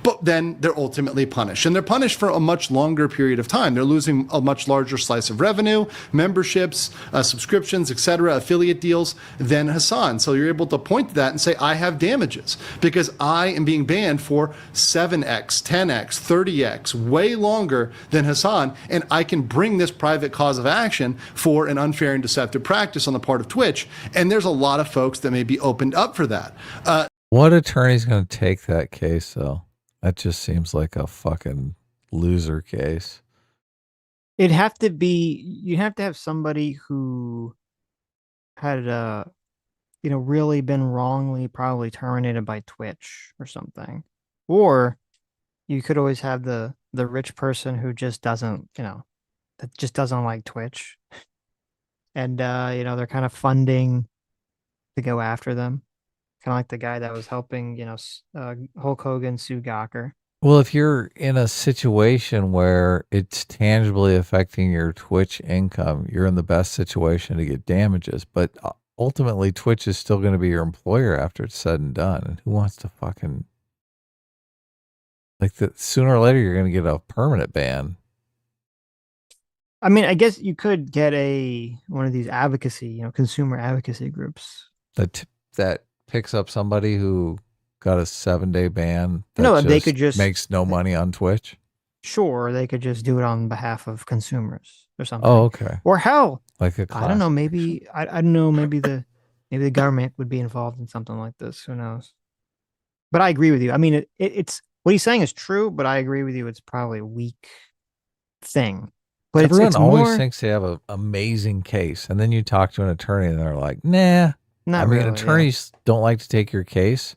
But then they're ultimately punished. And they're punished for a much longer period of time. They're losing a much larger slice of revenue, memberships, subscriptions, etc., affiliate deals than Hassan. So you're able to point to that and say, I have damages because I am being banned for 7x, 10x, 30x, way longer than Hassan. And I can bring this private cause of action for an unfair and deceptive practice on the part of Twitch. And there's a lot of folks that may be opened up for that. What attorney's going to take that case, though? That just seems like a fucking loser case. You'd have to have somebody who had, really been wrongly probably terminated by Twitch or something. Or you could always have the rich person who just doesn't, that just doesn't like Twitch. And, they're kind of funding to go after them. Kind of like the guy that was helping, Hulk Hogan sue Gawker. Well, if you're in a situation where it's tangibly affecting your Twitch income, you're in the best situation to get damages. But ultimately, Twitch is still going to be your employer after it's said and done. And who wants to fucking... sooner or later, you're going to get a permanent ban. I mean, I guess you could get one of these advocacy, consumer advocacy groups. That picks up somebody who got a 7-day ban. They could just makes no money on Twitch. Sure, they could just do it on behalf of consumers or something. Oh, okay. Or hell, like a I don't know. Maybe I don't know. Maybe the government would be involved in something like this. Who knows? But I agree with you. I mean, it's what he's saying is true, but I agree with you. It's probably a weak thing. But everyone it's always thinks they have an amazing case, and then you talk to an attorney, and they're like, "Nah." Not really, attorneys don't like to take your case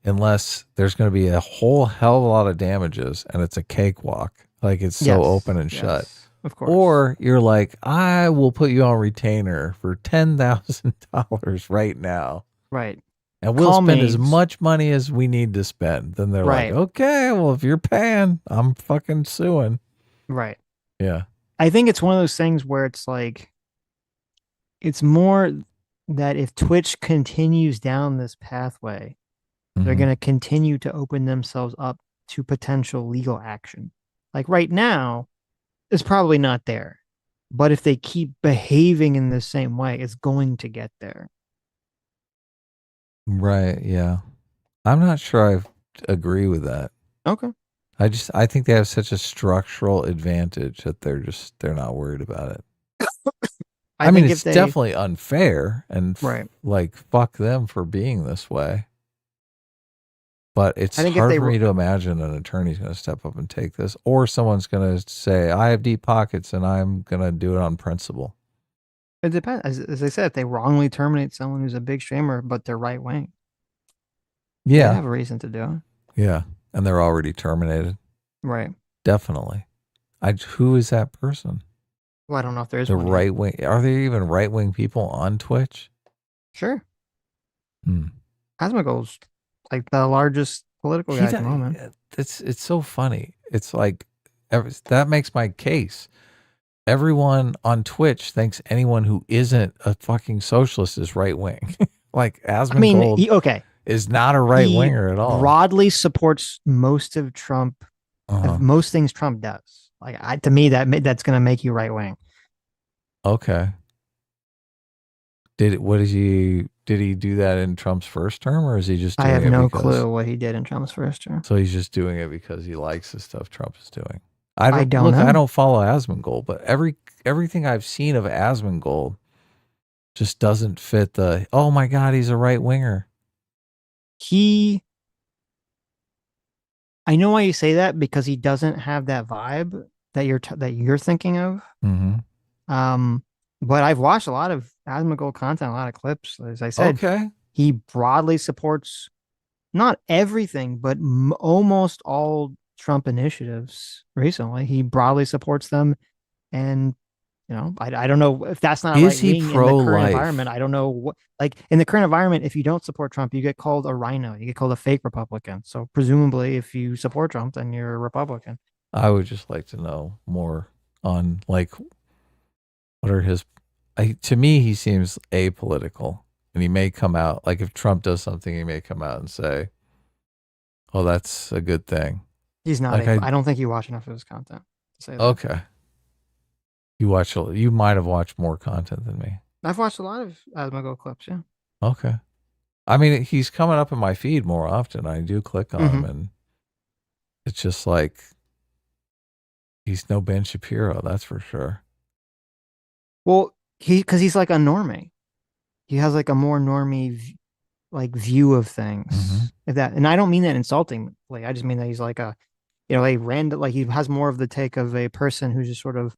unless there's going to be a whole hell of a lot of damages and it's a cakewalk. Like it's so open and shut. Of course. Or you're like, I will put you on retainer for $10,000 right now. Right. And we'll spend as much money as we need to spend. Then they're like, okay, well, if you're paying, I'm fucking suing. Right. Yeah. I think it's one of those things where it's like, it's more that if Twitch continues down this pathway they're Mhm. going to continue to open themselves up to potential legal action. Like right now, it's probably not there. But if they keep behaving in the same way, it's going to get there. Right. Yeah. I'm not sure I agree with that. Okay. I think they have such a structural advantage that they're not worried about it. I mean, think it's if they, definitely unfair and Right. like fuck them for being this way. But it's I think if hard they for were- me to imagine an attorney's going to step up and take this, or someone's going to say, "I have deep pockets and I'm going to do it on principle." It depends. As I said, if they wrongly terminate someone who's a big streamer, but they're right wing, they Yeah, have a reason to do it. yeah, and they're already terminated. Right. Definitely. Who is that person? Well, I don't know if there is The one yet. right wing. Are there even right wing people on Twitch? Sure. Hmm. Asmongold's like the largest political guy at the moment. It's so funny. It's like that makes my case. Everyone on Twitch thinks anyone who isn't a fucking socialist is right wing. Like Asmongold okay, is not a right winger at all. Broadly supports most of Trump, of most things Trump does. Like to me, that's going to make you right wing. Okay. Did he do that in Trump's first term, or is he just I doing have it no because, clue what he did in Trump's first term. so he's just doing it because he likes the stuff Trump is doing? I don't look, know. I don't follow Asmongold, but everything I've seen of Asmongold just doesn't fit the, oh my God, he's a right winger. I know why you say that, because he doesn't have that vibe that you're thinking of. Mm-hmm. But I've watched a lot of Asmongold content, a lot of clips. As I said, Okay. he broadly supports not everything, but almost all Trump initiatives recently. He broadly supports them, and I don't know if that's not Is right he wing in the pro-life? current environment. I don't know what, like in the current environment, if you don't support Trump, you get called a rhino. You get called a fake Republican. So presumably, if you support Trump, then you're a Republican. I would just like to know more on like what are his. To me, he seems apolitical, and he may come out like if Trump does something, he may come out and say, "Oh, that's a good thing." He's not. Like I don't think you watch enough of his content to say that. Okay. You might have watched more content than me. I've watched a lot of Asmongold clips. Yeah. Okay. I mean, he's coming up in my feed more often. I do click on him, and it's just like he's no Ben Shapiro, that's for sure. Well, because he's like a normie. He has like a more normie view of things. If that, and I don't mean that insultingly. I just mean that he's like a random, like he has more of the take of a person who's just sort of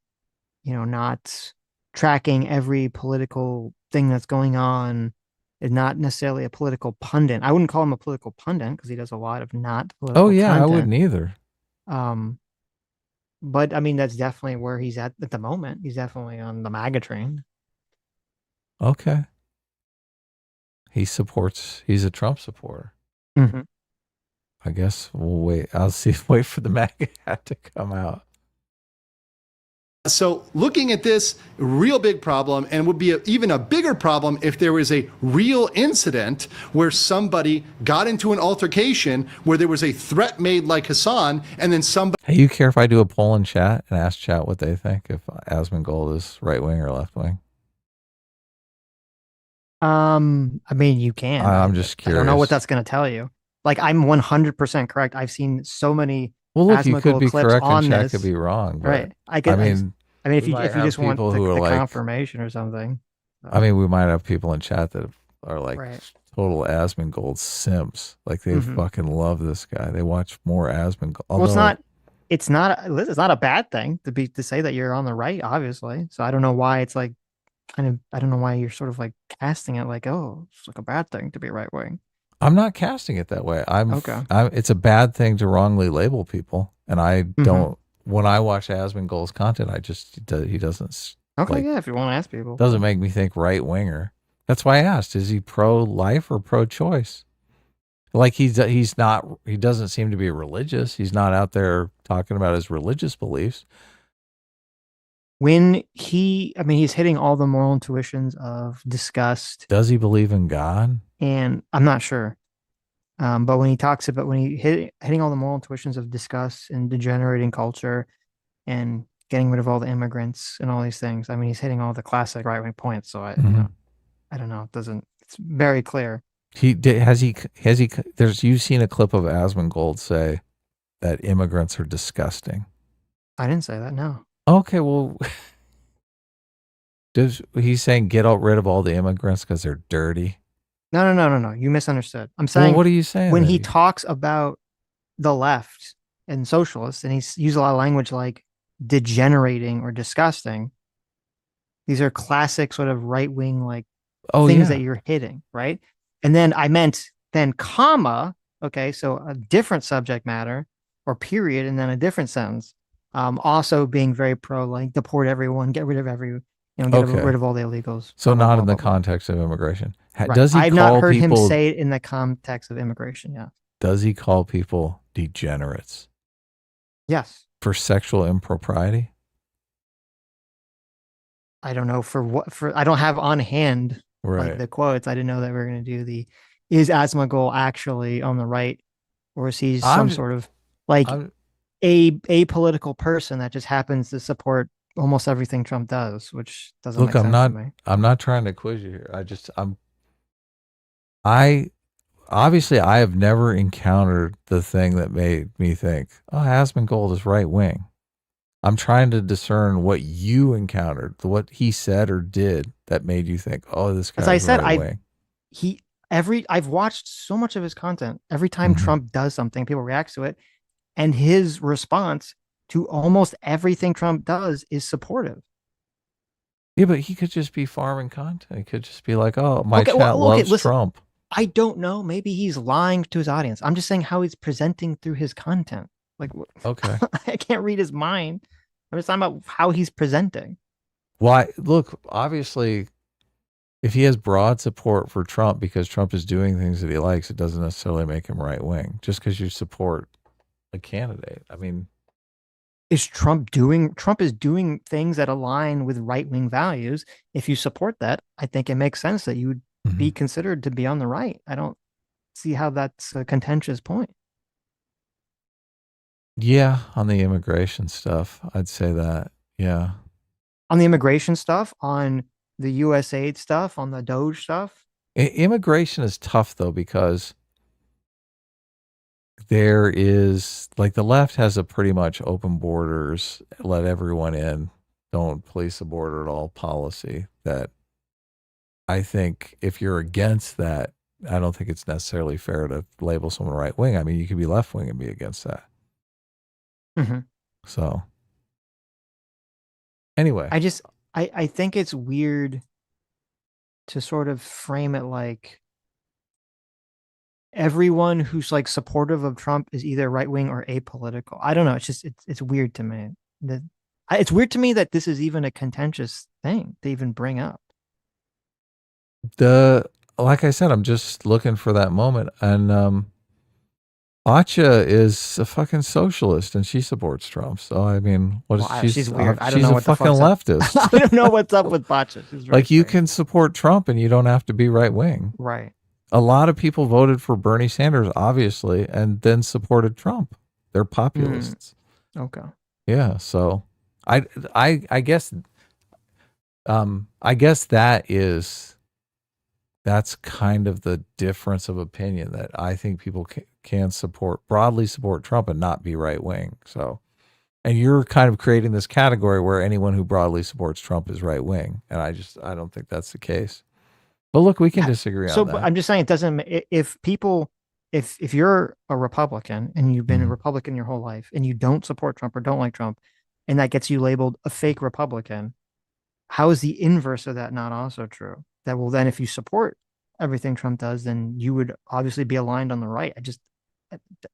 not tracking every political thing that's going on, is not necessarily a political pundit. I wouldn't call him a political pundit because he does a lot of not political content. I wouldn't either. But I mean, that's definitely where he's at the moment. He's definitely on the MAGA train. Okay. He's a Trump supporter. I guess we'll wait. Wait for the MAGA hat to come out. So looking at this, real big problem, and would be even a bigger problem if there was a real incident where somebody got into an altercation where there was a threat made like Hassan, and then somebody... Hey, you care if I do a poll in chat and ask chat what they think, if Asmongold is right wing or left wing? I mean, you can. I'm just curious. I don't know what that's going to tell you. Like, I'm 100% correct. I've seen so many. Well, look, you Asmongold could be clips correct on and chat this. could be wrong. But, right. I mean, if you might have just want people the, who are the like- confirmation or something. I mean, we might have people in chat that are like Right. total Asmongold simps. Like they fucking love this guy. They watch more Asmongold. Well, it's not a bad thing to say that you're on the right, obviously. So I don't know why it's like I don't know why you're sort of like casting it like, oh, it's like a bad thing to be right wing. I'm not casting it that way. Okay. It's a bad thing to wrongly label people, and I don't. When I watch Asmongold's content, he doesn't. Okay, like, yeah. If you want to ask people, doesn't make me think right winger. That's why I asked: is he pro life or pro choice? Like he doesn't seem to be religious. He's not out there talking about his religious beliefs. He's hitting all the moral intuitions of disgust. Does he believe in God? And I'm not sure. But when he talks about hitting all the moral intuitions of disgust and degenerating culture and getting rid of all the immigrants and all these things, I mean, he's hitting all the classic right wing points. So I don't know. It's very clear. Has he you've seen a clip of Asmongold say that immigrants are disgusting. I didn't say that. No. Okay. Well, he's saying get rid of all the immigrants because they're dirty? No. You misunderstood. I'm saying, what are you saying? When he talks about the left and socialists, and he's used a lot of language like degenerating or disgusting, these are classic sort of right wing things that you're hitting, right? And then I meant comma, okay, so a different subject matter or period, and then a different sentence. Also being very pro deport everyone, get rid of get rid of all the illegals. So not in the context of immigration. Right. Does he I've call not heard people, him say it in the context of immigration. Yeah. Does he call people degenerates? Yes. For sexual impropriety? I don't know for what. I don't have on hand the quotes. I didn't know that we were going to do is Asmongold actually on the right, or is he some sort of a political person that just happens to support almost everything Trump does, which doesn't make sense to me. I'm not trying to quiz you here. I have never encountered the thing that made me think, oh, Asmongold is right wing. I'm trying to discern what you encountered, what he said or did that made you think, oh, this guy is right wing. I've watched so much of his content. Every time Trump does something, people react to it, and his response to almost everything Trump does is supportive. Yeah, but he could just be farming content. He could just be like, oh, my chat loves Trump. I don't know. Maybe he's lying to his audience. I'm just saying how he's presenting through his content. Okay. I can't read his mind. I'm just talking about how he's presenting. Why? Look, obviously, if he has broad support for Trump because Trump is doing things that he likes, it doesn't necessarily make him right wing. Just because you support a candidate, I mean, Trump is doing things that align with right wing values. If you support that, I think it makes sense that you would be considered to be on the right. I don't see how that's a contentious point. Yeah, on the immigration stuff, I'd say that. Yeah. On the immigration stuff, on the USAID stuff, on the Doge stuff. Immigration is tough though, because there is the left has a pretty much open borders, let everyone in, don't police the border at all policy that I think if you're against that, I don't think it's necessarily fair to label someone right wing. I mean, you could be left wing and be against that. So anyway, I think it's weird to sort of frame it like everyone who's supportive of Trump is either right wing or apolitical. I don't know. It's just it's weird to me. It's weird to me that this is even a contentious thing to even bring up. Like I said, I'm just looking for that moment, and Acha is a fucking socialist, and she supports Trump. So I mean, she's weird. I don't know what a fucking leftist. I don't know what's up with Bacha. You can support Trump, and you don't have to be right wing. Right. A lot of people voted for Bernie Sanders, obviously, and then supported Trump. They're populists. Okay. Yeah. So I guess that's kind of the difference of opinion, that I think people can broadly support Trump and not be right wing. So, and you're kind of creating this category where anyone who broadly supports Trump is right wing. And I don't think that's the case. But look, we can disagree on that. So I'm just saying, it doesn't, if you're a Republican and you've been a Republican your whole life and you don't support Trump or don't like Trump, and that gets you labeled a fake Republican, how is the inverse of that not also true? That then if you support everything Trump does, then you would obviously be aligned on the right.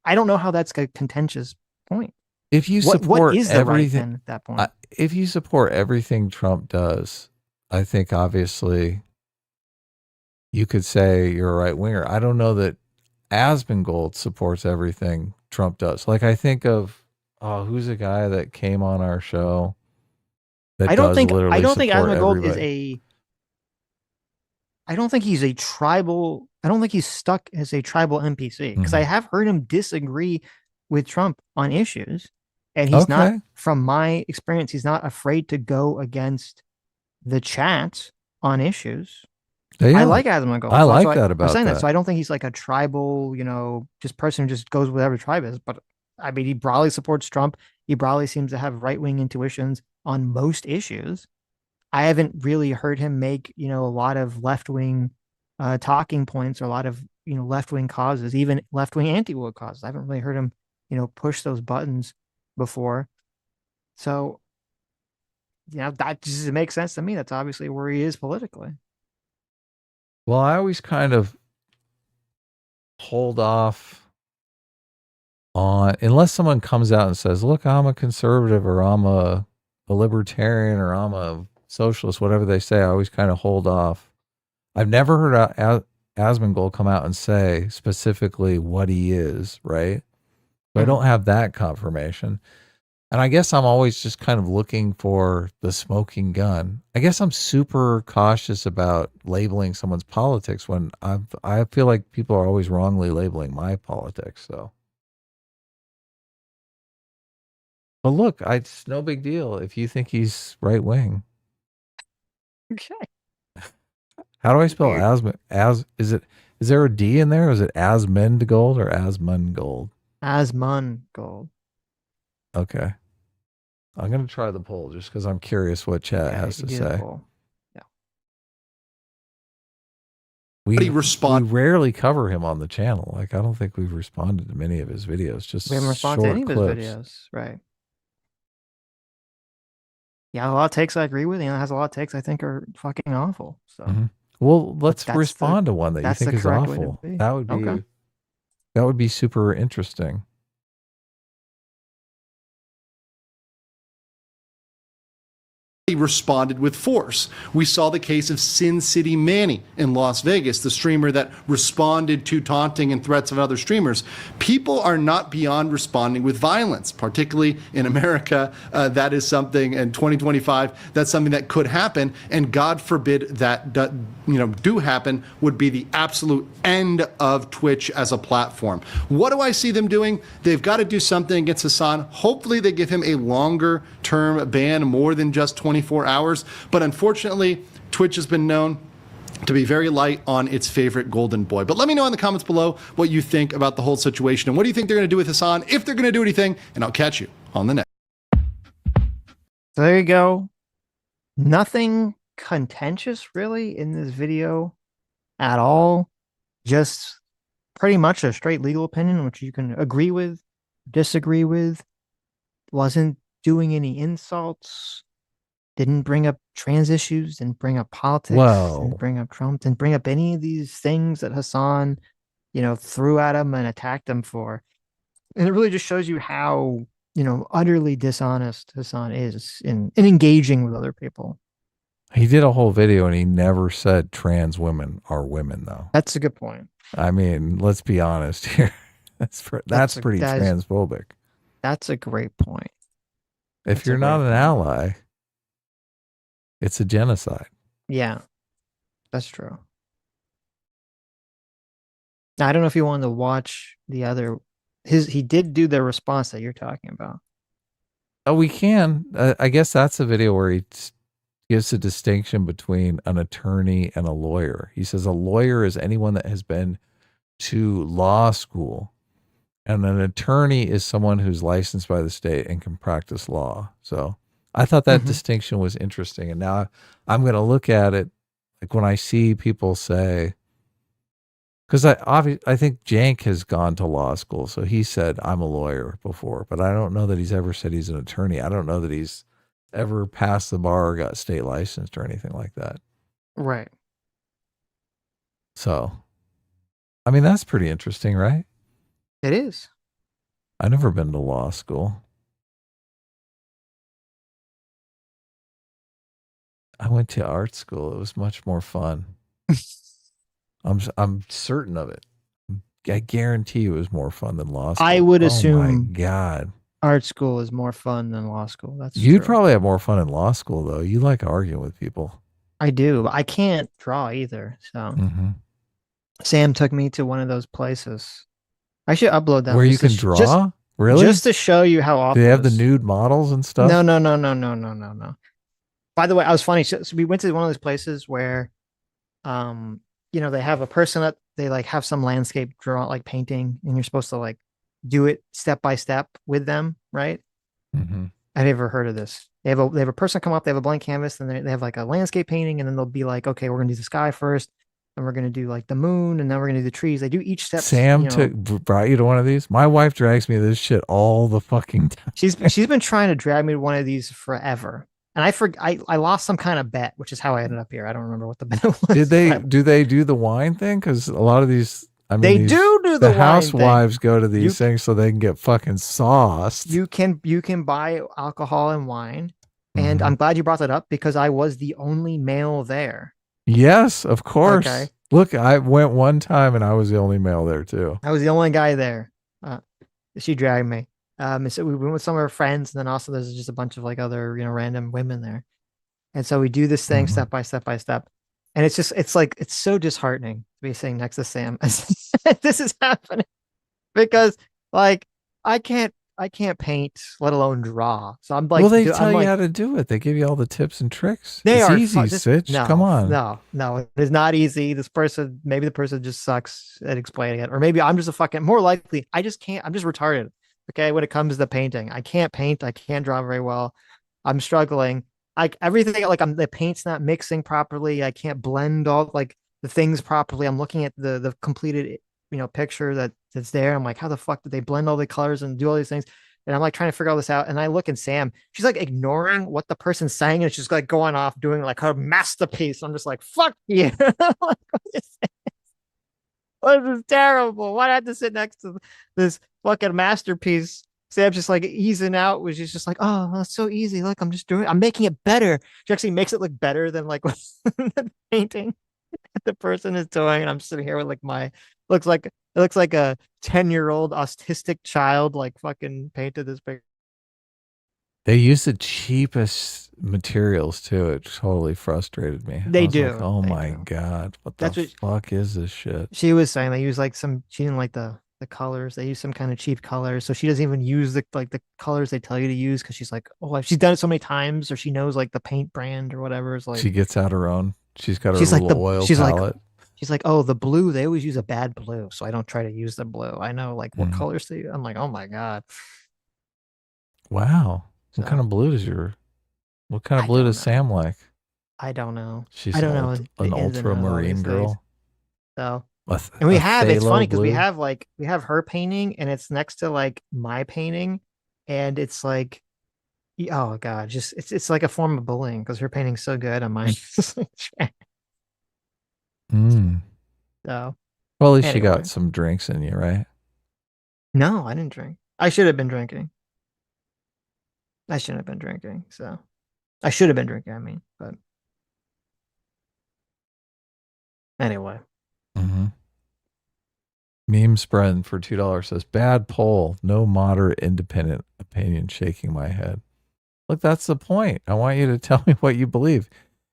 I don't know how that's a contentious point. If you support what is the everything right then at that point? If you support everything Trump does, I think obviously you could say you're a right winger. I don't know that Asmongold supports everything Trump does. I think of who's the guy that came on our show that I don't think support Asmongold is everybody. I don't think he's a tribal. I don't think he's stuck as a tribal NPC because I have heard him disagree with Trump on issues, and he's not. From my experience, he's not afraid to go against the chat on issues. Yeah, I like Asmongold. I like that about I'm saying that. So I don't think he's like a tribal, just person who just goes with whatever tribe is. But I mean, he broadly supports Trump. He broadly seems to have right-wing intuitions on most issues. I haven't really heard him make, a lot of left-wing talking points or a lot of, left-wing causes, even left-wing anti-woke causes. I haven't really heard him, push those buttons before. So, that just makes sense to me. That's obviously where he is politically. Well, I always kind of hold off on, unless someone comes out and says, look, I'm a conservative or I'm a libertarian or I'm a socialist, whatever they say, I always kind of hold off. I've never heard Asmongold come out and say specifically what he is, right? So I don't have that confirmation. And I guess I'm always just kind of looking for the smoking gun. I guess I'm super cautious about labeling someone's politics when I feel like people are always wrongly labeling my politics. So, but look, it's no big deal if you think he's right wing. Okay. How do I spell is there a D in there? Is it Asmongold or Asmongold? Asmongold. Okay. I'm going to try the poll just because I'm curious what chat has to say. Yeah. We rarely cover him on the channel. Like, I don't think we've responded to many of his videos. Just we haven't responded to any of his clips. videos. Right. Yeah, a lot of takes I agree with. Has a lot of takes I think are fucking awful. So, well, let's respond to one that you think is awful. That would be super interesting. Responded with force. We saw the case of Sin City Manny in Las Vegas, the streamer that responded to taunting and threats of other streamers. People are not beyond responding with violence, particularly in America. That is something in 2025, that's something that could happen. And God forbid that do happen, would be the absolute end of Twitch as a platform. What do I see them doing? They've got to do something against Hassan. Hopefully they give him a longer term ban, more than just 24 hours. But unfortunately, Twitch has been known to be very light on its favorite golden boy. But let me know in the comments below what you think about the whole situation and what do you think they're going to do with Hassan, if they're going to do anything, and I'll catch you on the next. So there you go. Nothing contentious really in this video at all. Just pretty much a straight legal opinion, which you can agree with, disagree with. Wasn't doing any insults. Didn't bring up trans issues, didn't bring up politics, didn't bring up Trump, didn't bring up any of these things that Hassan, threw at him and attacked him for. And it really just shows you how, utterly dishonest Hassan is in engaging with other people. He did a whole video and he never said trans women are women, though. That's a good point. I mean, let's be honest here. That's pretty transphobic. That's a great point. If you're not an ally, it's a genocide. Yeah, that's true. Now, I don't know if you wanted to watch the other. He did do the response that you're talking about. Oh, we can. I guess that's a video where he gives a distinction between an attorney and a lawyer. He says a lawyer is anyone that has been to law school, and an attorney is someone who's licensed by the state and can practice law. So I thought that distinction was interesting. And now I'm going to look at it like when I see people say, because I think Jank has gone to law school. So he said, I'm a lawyer before, but I don't know that he's ever said he's an attorney. I don't know that he's ever passed the bar or got state licensed or anything like that. Right. So, I mean, that's pretty interesting, right? It is. I've never been to law school. I went to art school. It was much more fun. I'm certain of it. I guarantee you it was more fun than law school. I would assume. Oh my God. Art school is more fun than law school. That's You'd true. probably have more fun in law school, though. You like arguing with people. I do. But I can't draw either. So Mm-hmm. Sam took me to one of those places. I should upload them Where you just to can draw? Really? just to show you how Do awful. they have the this- nude models and stuff? No, no, no, no, no, no, no, no. By the way, I was funny. So we went to one of those places where, they have a person that they like have some landscape draw like painting, and you're supposed to like do it step by step with them, right? Mm-hmm. Have you ever heard of this? They have a person come up, they have a blank canvas, and they have like a landscape painting, and then they'll be like, okay, we're gonna do the sky first, and we're gonna do like the moon, and then we're gonna do the trees. They do each step. Sam brought you to one of these? My wife drags me to this shit all the fucking time. She's been trying to drag me to one of these forever. And I lost some kind of bet, which is how I ended up here. I don't remember what the bet was. Do they do the wine thing? Because a lot of these, They do the wine housewives thing. go to these things so they can get fucking sauced. You can buy alcohol and wine, and I'm glad you brought that up because I was the only male there. Yes, of course. Okay. Look, I went one time and I was the only male there too. I was the only guy there. She dragged me. And so we went with some of her friends, and then also there's just a bunch of like other random women there, and so we do this thing step by step by step, and it's so disheartening to be sitting next to Sam as this is happening because like I can't paint, let alone draw. So I'm like, well, they tell you how to do it. They give you all the tips and tricks. They it's are easy, Sitch. Come on. No, it's not easy. Maybe the person just sucks at explaining it, or maybe I'm just more likely. I just can't. I'm just retarded. Okay, when it comes to painting, I can't paint. I can't draw very well. I'm struggling. Everything the paint's not mixing properly. I can't blend all like the things properly. I'm looking at the completed picture that's there. I'm like, how the fuck did they blend all the colors and do all these things? And I'm like trying to figure all this out. And I look at Sam. She's like ignoring what the person's saying, and she's like going off doing like her masterpiece. I'm just like, fuck you. This is terrible. Why do I have to sit next to this fucking masterpiece? Sam's just like easing out, which is just like, oh, that's so easy. Look, I'm making it better. She actually makes it look better than like the painting that the person is doing. And I'm sitting here with like it looks like a 10-year-old autistic child like fucking painted this picture. They use the cheapest materials too. It totally frustrated me. They was do. Like, oh They my do. god, what the fuck is this shit? She was saying they use like she didn't like the colors. They use some kind of cheap colors. So she doesn't even use the colors they tell you to use because she's like, oh, she's done it so many times, or she knows like the paint brand or whatever. Is like She gets out her own. She's got her she's little like oil she's palette. She's like, oh, the blue, they always use a bad blue, so I don't try to use the blue. I know like what colors they use. I'm like, oh my god. Wow. What kind of blue does Sam like? I don't know. She's I don't know an ultramarine girl. So and it's funny because we have her painting and it's next to like my painting, and it's like, oh god, just it's like a form of bullying because her painting's so good and mine is like trash. So well, at least you got some drinks in you, right? No, I didn't drink. I should have been drinking. I shouldn't have been drinking. So I should have been drinking, I mean, but anyway. Meme spread for $2 says, bad poll, no moderate independent opinion, shaking my head. Look, that's the point. I want you to tell me what you believe.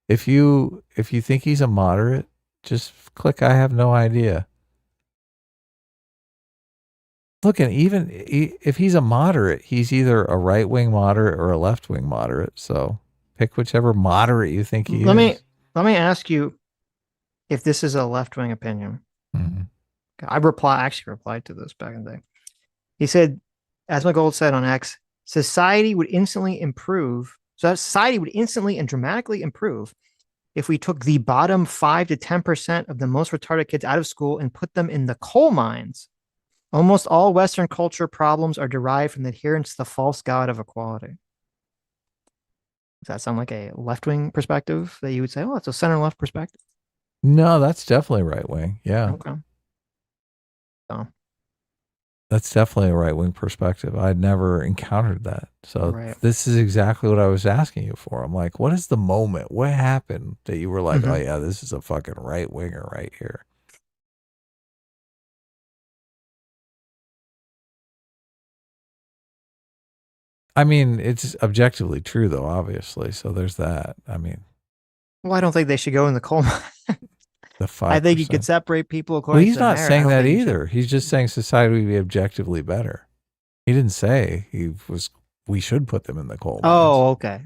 If you think he's a moderate, just click I have no idea. Look, and even if he's a moderate, he's either a right-wing moderate or a left-wing moderate. So pick whichever moderate you think he is. Let me ask you if this is a left-wing opinion. I actually replied to this back in the day. He said, Asmongold said on X, society would instantly and dramatically improve if we took the bottom 5 to 10% of the most retarded kids out of school and put them in the coal mines. Almost all Western culture problems are derived from the adherence to the false god of equality. Does that sound like a left-wing perspective that you would say, oh, it's a center-left perspective? No, that's definitely right-wing. Yeah. Okay. So. That's definitely a right-wing perspective. I'd never encountered that. So This is exactly what I was asking you for. I'm like, what is the moment? What happened that you were like, oh yeah, this is a fucking right-winger right here? I mean, it's objectively true though, obviously. So there's that. I mean, Well, I don't think they should go in the coal mine. The 5%. I think you could separate people according Well, he's to not merit. saying that either. He's just saying society would be objectively better. He didn't say we should put them in the coal mines. Oh, okay.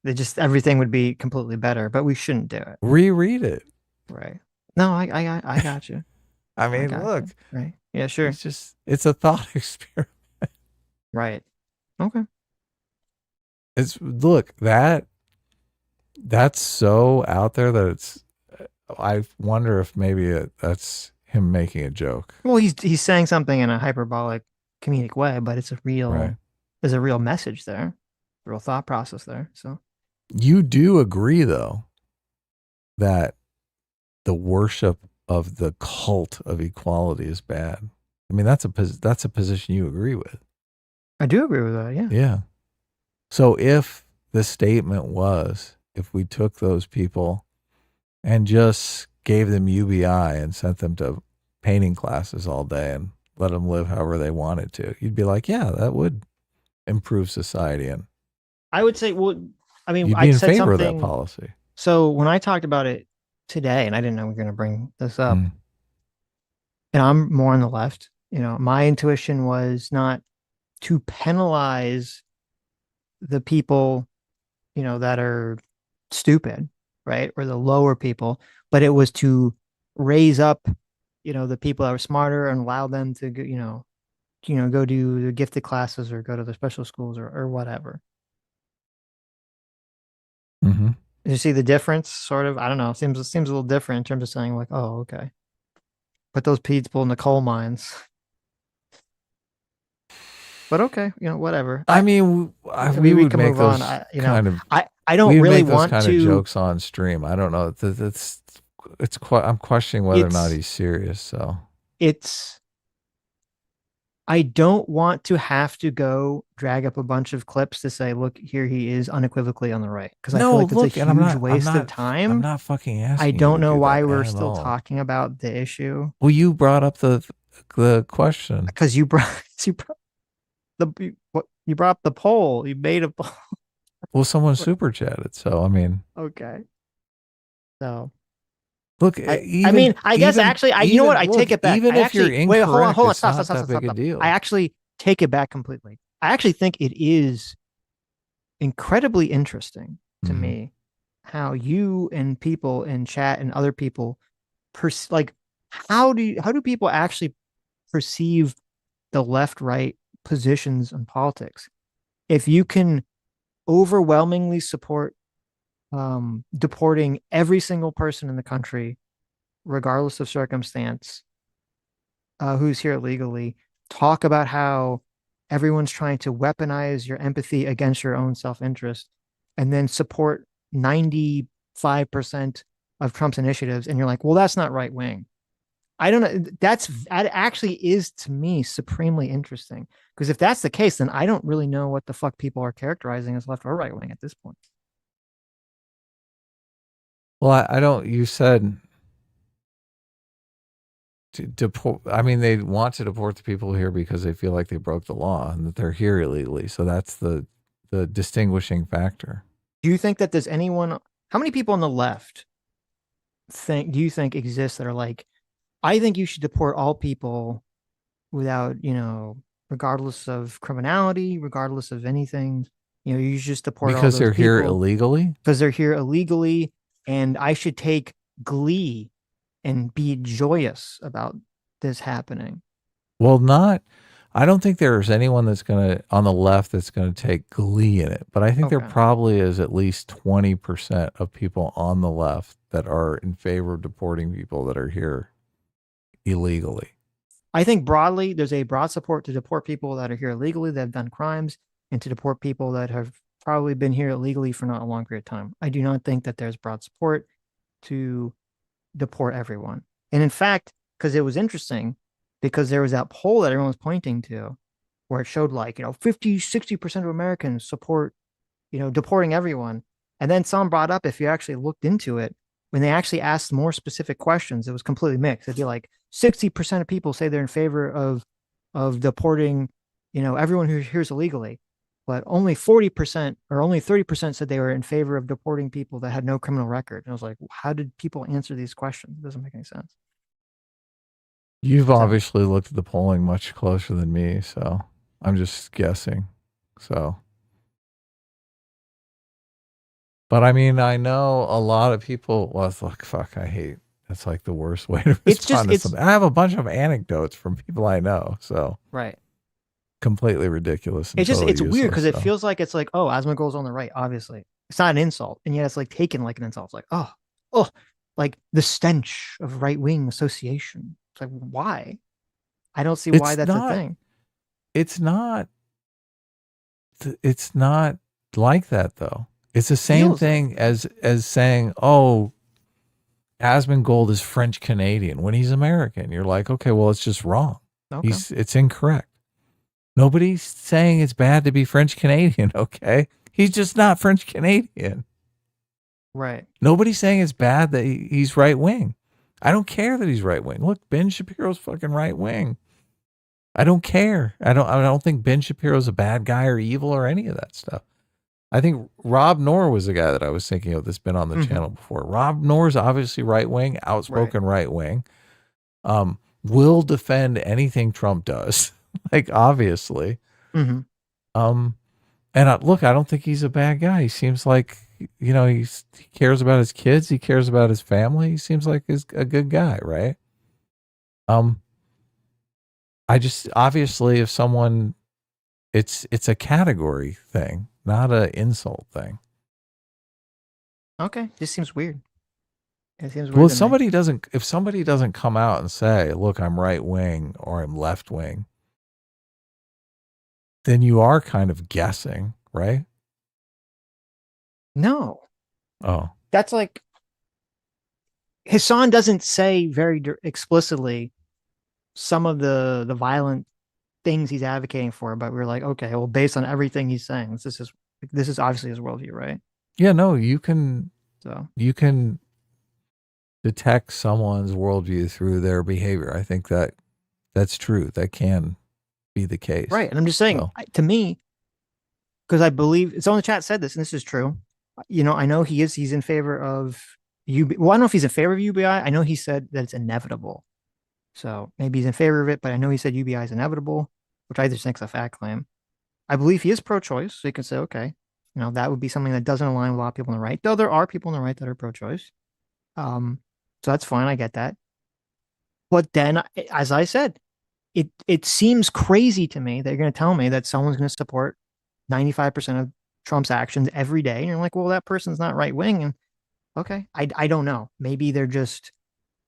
They just everything would be completely better, but we shouldn't do it. Reread it. Right. No, I got you. I mean, look. You. Right. Yeah, sure. It's a thought experiment. Right. Okay. That's so out there that I wonder if maybe that's him making a joke. Well, he's saying something in a hyperbolic, comedic way, but it's there's a real message there, a real thought process there. So you do agree, though, that the worship of the cult of equality is bad. I mean, that's a position you agree with. I do agree with that. Yeah. Yeah. So if the statement was, if we took those people and just gave them UBI and sent them to painting classes all day and let them live however they wanted to, you'd be like, yeah, that would improve society. And I would say, well, I mean, you'd be I in said favor of something, that policy. So when I talked about it today, and I didn't know we were going to bring this up, and I'm more on the left, my intuition was not to penalize the people, that are stupid, right? Or the lower people, but it was to raise up, the people that were smarter and allow them to, go do the gifted classes or go to the special schools or whatever. Mm-hmm. You see the difference, sort of? I don't know. It seems a little different in terms of saying like, oh, okay. Put those people in the coal mines. But okay, whatever. I mean, we would make those I don't really want those kind to of jokes on stream. I don't know. I'm questioning whether or not he's serious. So I don't want to have to go drag up a bunch of clips to say, look, here he is unequivocally on the right. Because I feel like that's a huge waste of time. I'm not fucking asking. I don't know why we're still talking about the issue. Well, you brought up the question because you brought up the poll. You made a poll. Well, someone super chatted, so I mean. Okay. So. Look, I guess actually, you know what? I take it back. Even if you're incorrect, wait, hold on, stop. Big a deal. I actually take it back completely. I actually think it is incredibly interesting to me how you and people in chat and other people how do people actually perceive the left-right positions in politics? If you can overwhelmingly support deporting every single person in the country, regardless of circumstance, who's here illegally, talk about how everyone's trying to weaponize your empathy against your own self-interest, and then support 95% of Trump's initiatives, and you're like, well, that's not right wing. I don't know. That actually is, to me, supremely interesting, because if that's the case, then I don't really know what the fuck people are characterizing as left or right wing at this point. Well, I don't. You said to deport. I mean, they want to deport the people here because they feel like they broke the law and that they're here illegally. So that's the distinguishing factor. Do you think that there's anyone? How many people on the left do you think exist that are like, I think you should deport all people without, regardless of criminality, regardless of anything. You should just deport because all those they're people here illegally. Because they're here illegally. And I should take glee and be joyous about this happening. Well, I don't think there's anyone on the left that's going to take glee in it. But I think there probably is at least 20% of people on the left that are in favor of deporting people that are here illegally. I think broadly, there's a broad support to deport people that are here illegally, that have done crimes, and to deport people that have probably been here illegally for not a long period of time. I do not think that there's broad support to deport everyone. And in fact, because it was interesting, because there was that poll that everyone was pointing to where it showed 50-60% of Americans support deporting everyone. And then someone brought up, if you actually looked into it, when they actually asked more specific questions, it was completely mixed. It'd be like 60% of people say they're in favor of deporting everyone who's here illegally. but only 40% or only 30% said they were in favor of deporting people that had no criminal record. And I was like, how did people answer these questions? It doesn't make any sense. You've obviously looked at the polling much closer than me, so I'm just guessing. So, but I mean, I know a lot of people. Well, it's like, fuck, I hate. It's like the worst way to respond to something. I have a bunch of anecdotes from people I know, so right. Completely ridiculous. It's just it's weird because it feels like it's like, oh, Asmongold's on the right. Obviously, it's not an insult, and yet it's like taken like an insult. It's like, oh, like the stench of right wing association. It's like, why? I don't see why that's a thing. It's not like that though. It's the same thing as saying, oh, Asmongold is French Canadian when he's American. You're like, okay, well, it's just wrong. Okay. It's incorrect. Nobody's saying it's bad to be French Canadian, okay? He's just not French Canadian. Right. Nobody's saying it's bad that he's right wing. I don't care that he's right wing. Look, Ben Shapiro's fucking right wing. I don't care. I don't think Ben Shapiro's a bad guy or evil or any of that stuff. I think Rob Knorr was the guy that I was thinking of that's been on the channel before. Rob Knorr's obviously right wing, outspoken right wing. Will defend anything Trump does. Like, obviously. Mm-hmm. And look, I don't think he's a bad guy. He seems like, you know, he cares about his kids. He cares about his family. He seems like he's a good guy, right? I just, obviously, if someone, it's a category thing, not an insult thing. Okay. This seems weird. It seems weird. Well, if somebody doesn't come out and say, look, I'm right wing or I'm left wing, then you are kind of guessing, right? No. Oh. That's like, Hassan doesn't say very explicitly some of the violent things he's advocating for, but we're like, okay, well, based on everything he's saying, this is obviously his worldview, right? Yeah, no, you can detect someone's worldview through their behavior. I think that's true. That can be the case. Right. And I'm just saying, to me, because I believe it's on the chat said this, and this is true. You know, I know he's in favor of UBI. Well, I don't know if he's in favor of UBI. I know he said that it's inevitable. So maybe he's in favor of it, but I know he said UBI is inevitable, which I just think is a fact claim. I believe he is pro-choice, so you can say, okay, you know, that would be something that doesn't align with a lot of people on the right, though there are people on the right that are pro-choice. So that's fine. I get that. But then, as I said, it seems crazy to me that you're going to tell me that someone's going to support 95% of Trump's actions every day. And you're like, well, that person's not right wing. And okay, I don't know. Maybe they're just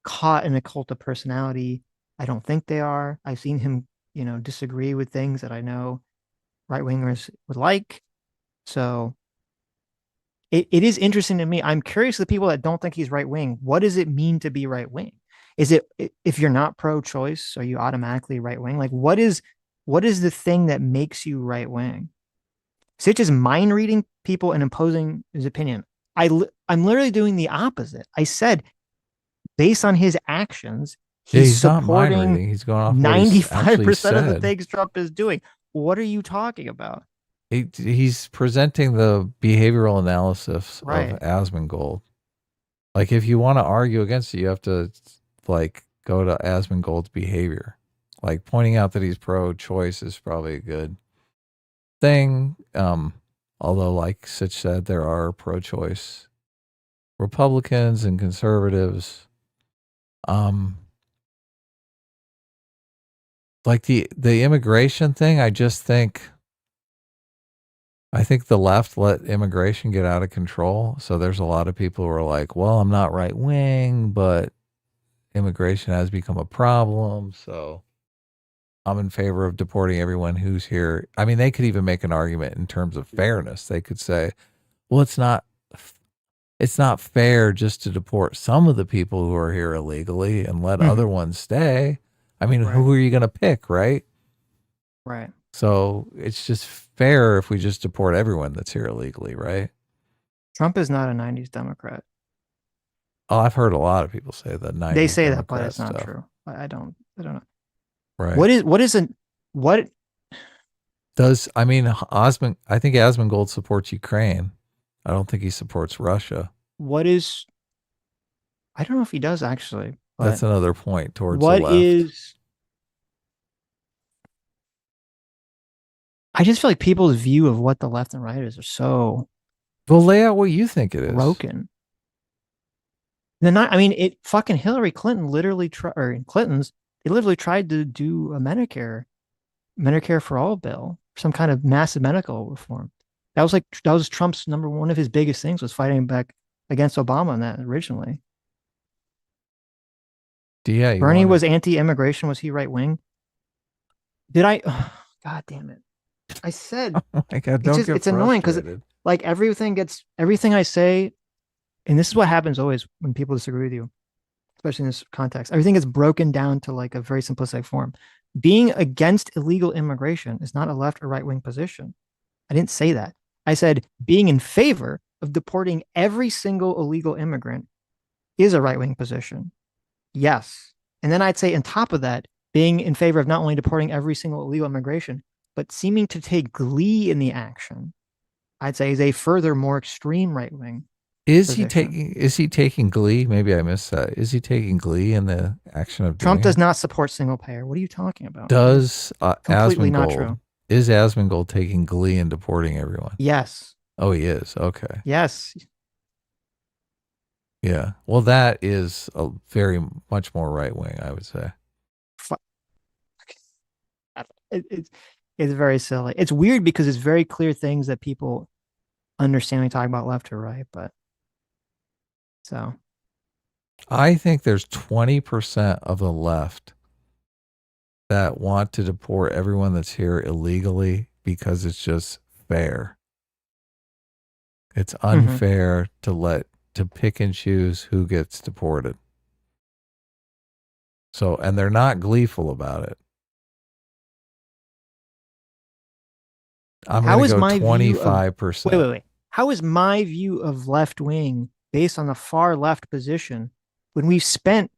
caught in a cult of personality. I don't think they are. I've seen him, you know, disagree with things that I know right wingers would like. So it is interesting to me. I'm curious to the people that don't think he's right wing. What does it mean to be right wing? Is it, if you're not pro-choice, are you automatically right wing? Like, what is the thing that makes you right wing? Sitch is mind reading people and imposing his opinion. I'm literally doing the opposite. I said, based on his actions, he's supporting he's going off 95% of the things Trump is doing. What are you talking about? He's presenting the behavioral analysis right. of Asmongold. Like, if you want to argue against it, you have to like go to Asmongold's behavior. Like, pointing out that he's pro-choice is probably a good thing. Although, like Sitch said, there are pro-choice Republicans and conservatives. Like the immigration thing, I think the left let immigration get out of control. So there's a lot of people who are like, well, I'm not right wing, but immigration has become a problem. So I'm in favor of deporting everyone who's here. I mean, they could even make an argument in terms of fairness. They could say, well, it's not fair just to deport some of the people who are here illegally and let other ones stay. I mean, who are you going to pick, right? Right. So it's just fair if we just deport everyone that's here illegally, right? Trump is not a 90s Democrat. Oh, I've heard a lot of people say that. They say Democrat that, but it's not stuff. true. I don't know. Right. What I think Asmongold supports Ukraine. I don't think he supports Russia. I don't know if he does actually. That's another point towards the left. I just feel like people's view of what the left and right is are so. Well, lay out what you think it is. Broken. Fucking Hillary Clinton literally they literally tried to do a Medicare for all bill, some kind of massive medical reform. That was Trump's one of his biggest things was fighting back against Obama on that originally. Yeah, Bernie was anti-immigration. Was he right wing? God damn it! I said, oh my God, it's annoying because like everything I say, and this is what happens always when people disagree with you, especially in this context. Everything gets broken down to like a very simplistic form. Being against illegal immigration is not a left or right wing position. I didn't say that. I said being in favor of deporting every single illegal immigrant is a right wing position. Yes. And then I'd say on top of that, being in favor of not only deporting every single illegal immigration, but seeming to take glee in the action, I'd say is a further more extreme right wing. Is he taking glee? Maybe I missed that. Is he taking glee in the action of Trump does not support single payer? What are you talking about? Does completely not true. Is Asmongold taking glee in deporting everyone? Yes. Oh, he is. Okay. Yes. Yeah. Well, that is a very much more right wing, I would say. It's very silly. It's weird because it's very clear things that people understand when talking about left or right, but so I think there's 20% of the left that want to deport everyone that's here illegally because it's just fair. It's unfair to pick and choose who gets deported. So, and they're not gleeful about it. I'm going to go 25%. Wait. How is my view of left wing based on the far left position when we've spent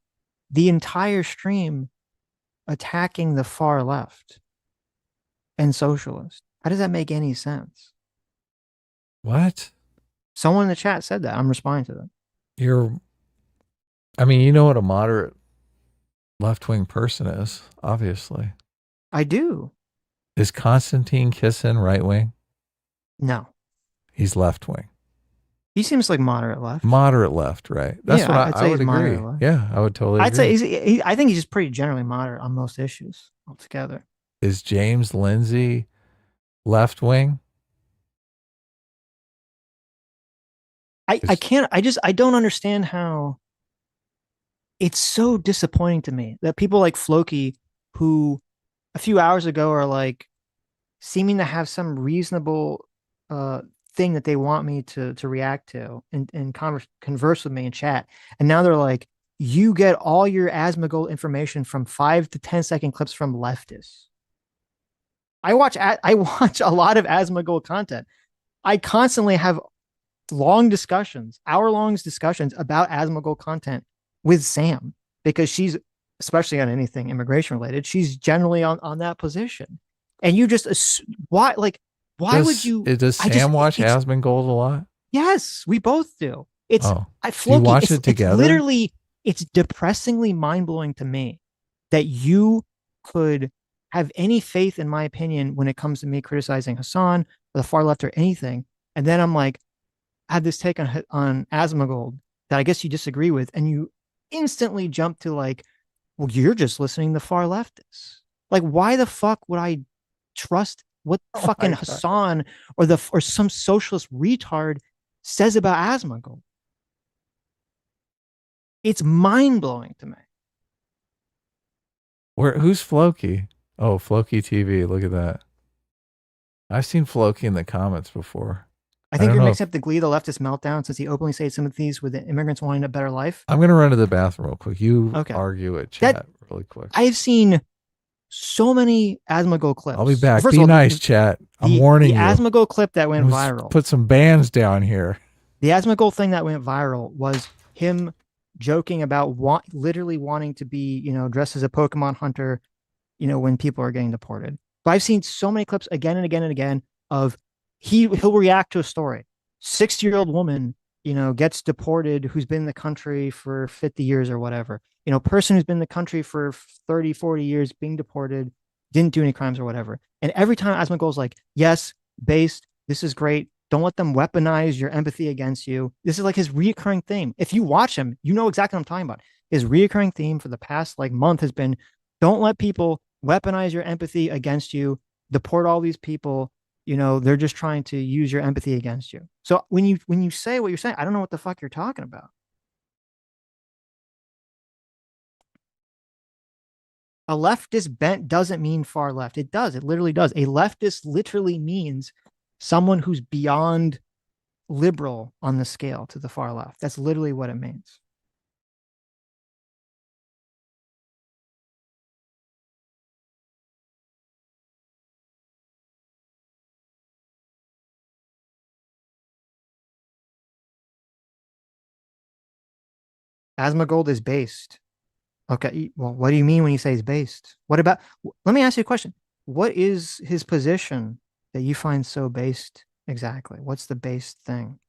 the entire stream attacking the far left and socialist? How does that make any sense? What? Someone in the chat said that. I'm responding to them. You know what a moderate left-wing person is, obviously. I do. Is Konstantin Kisin right-wing? No. He's left-wing. He seems like moderate left. Moderate left, right? That's what I would agree. Yeah, I would totally agree. I'd say I think he's just pretty generally moderate on most issues altogether. Is James Lindsay left-wing? I don't understand how it's so disappointing to me that people like Floki, who a few hours ago are like seeming to have some reasonable thing that they want me to react to and converse with me in chat. And now they're like, you get all your Asmongold information from 5 to 10 second clips from leftists. I watch a lot of Asmongold content. I constantly have long discussions, hour-long discussions about Asmongold content with Sam, because she's, especially on anything immigration related, she's generally on that position. And you just, why would you? Does Sam watch Asmongold a lot? Yes, we both do. It's, do you watch it together? It's literally, it's depressingly mind-blowing to me that you could have any faith in my opinion when it comes to me criticizing Hassan or the far left or anything. And then I'm like, I had this take on Asmongold that I guess you disagree with, and you instantly jump to like, well, you're just listening to far leftists. Like, why the fuck would I trust what fucking Hassan or some socialist retard says about Asmongold? It's mind-blowing to me. Who's Floki? Oh, Floki TV. Look at that. I've seen Floki in the comments before. I think you're mixing up the glee, the leftist meltdown, since he openly stated sympathies with the immigrants wanting a better life. I'm going to run to the bathroom real quick. You argue it, chat, really quick. I've seen so many Asmongold clips. I'll be back. Be nice, chat. I'm warning you. The Asmongold clip that went viral. Put some bands down here. The Asmongold thing that went viral was him joking about literally wanting to be, dressed as a Pokemon hunter, when people are getting deported. But I've seen so many clips again and again and again of he'll react to a story. 60-year-old woman, gets deported who's been in the country for 50 years or whatever. Person who's been in the country for 30, 40 years being deported, didn't do any crimes or whatever. And every time Asmongold's like, yes, based, this is great. Don't let them weaponize your empathy against you. This is like his reoccurring theme. If you watch him, you know exactly what I'm talking about. His reoccurring theme for the past month has been, don't let people weaponize your empathy against you, deport all these people. They're just trying to use your empathy against you. So when you say what you're saying, I don't know what the fuck you're talking about. A leftist bent doesn't mean far left. It does. It literally does. A leftist literally means someone who's beyond liberal on the scale to the far left. That's literally what it means. Asmongold is based. Okay, well, what do you mean when you say he's based? What about, let me ask you a question. What is his position that you find so based exactly? What's the based thing?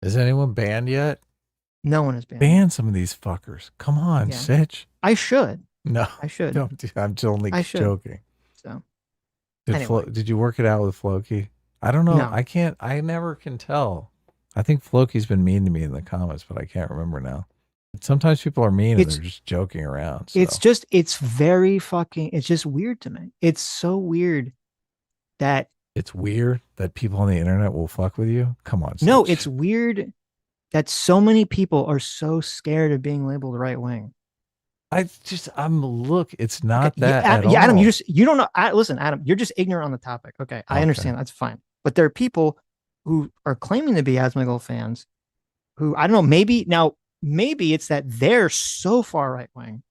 Is anyone banned yet? No one is banned. Ban some of these fuckers. Come on, Yeah. Sitch. I should. No, I should. Don't do, I'm only joking. So, Did, did you work it out with Floki? I don't know. No. I never can tell. I think Floki's been mean to me in the comments, but I can't remember now. Sometimes people are mean and they're just joking around. So. It's very fucking, it's just weird to me. It's so weird that. It's weird that people on the internet will fuck with you. Come on. Sitch. No, it's weird that so many people are so scared of being labeled right wing. Look, it's not that Adam, at all. Adam, you don't know. Listen, Adam, you're just ignorant on the topic. Okay. I understand. That's fine. But there are people who are claiming to be Asmongold fans who, I don't know, maybe it's that they're so far right wing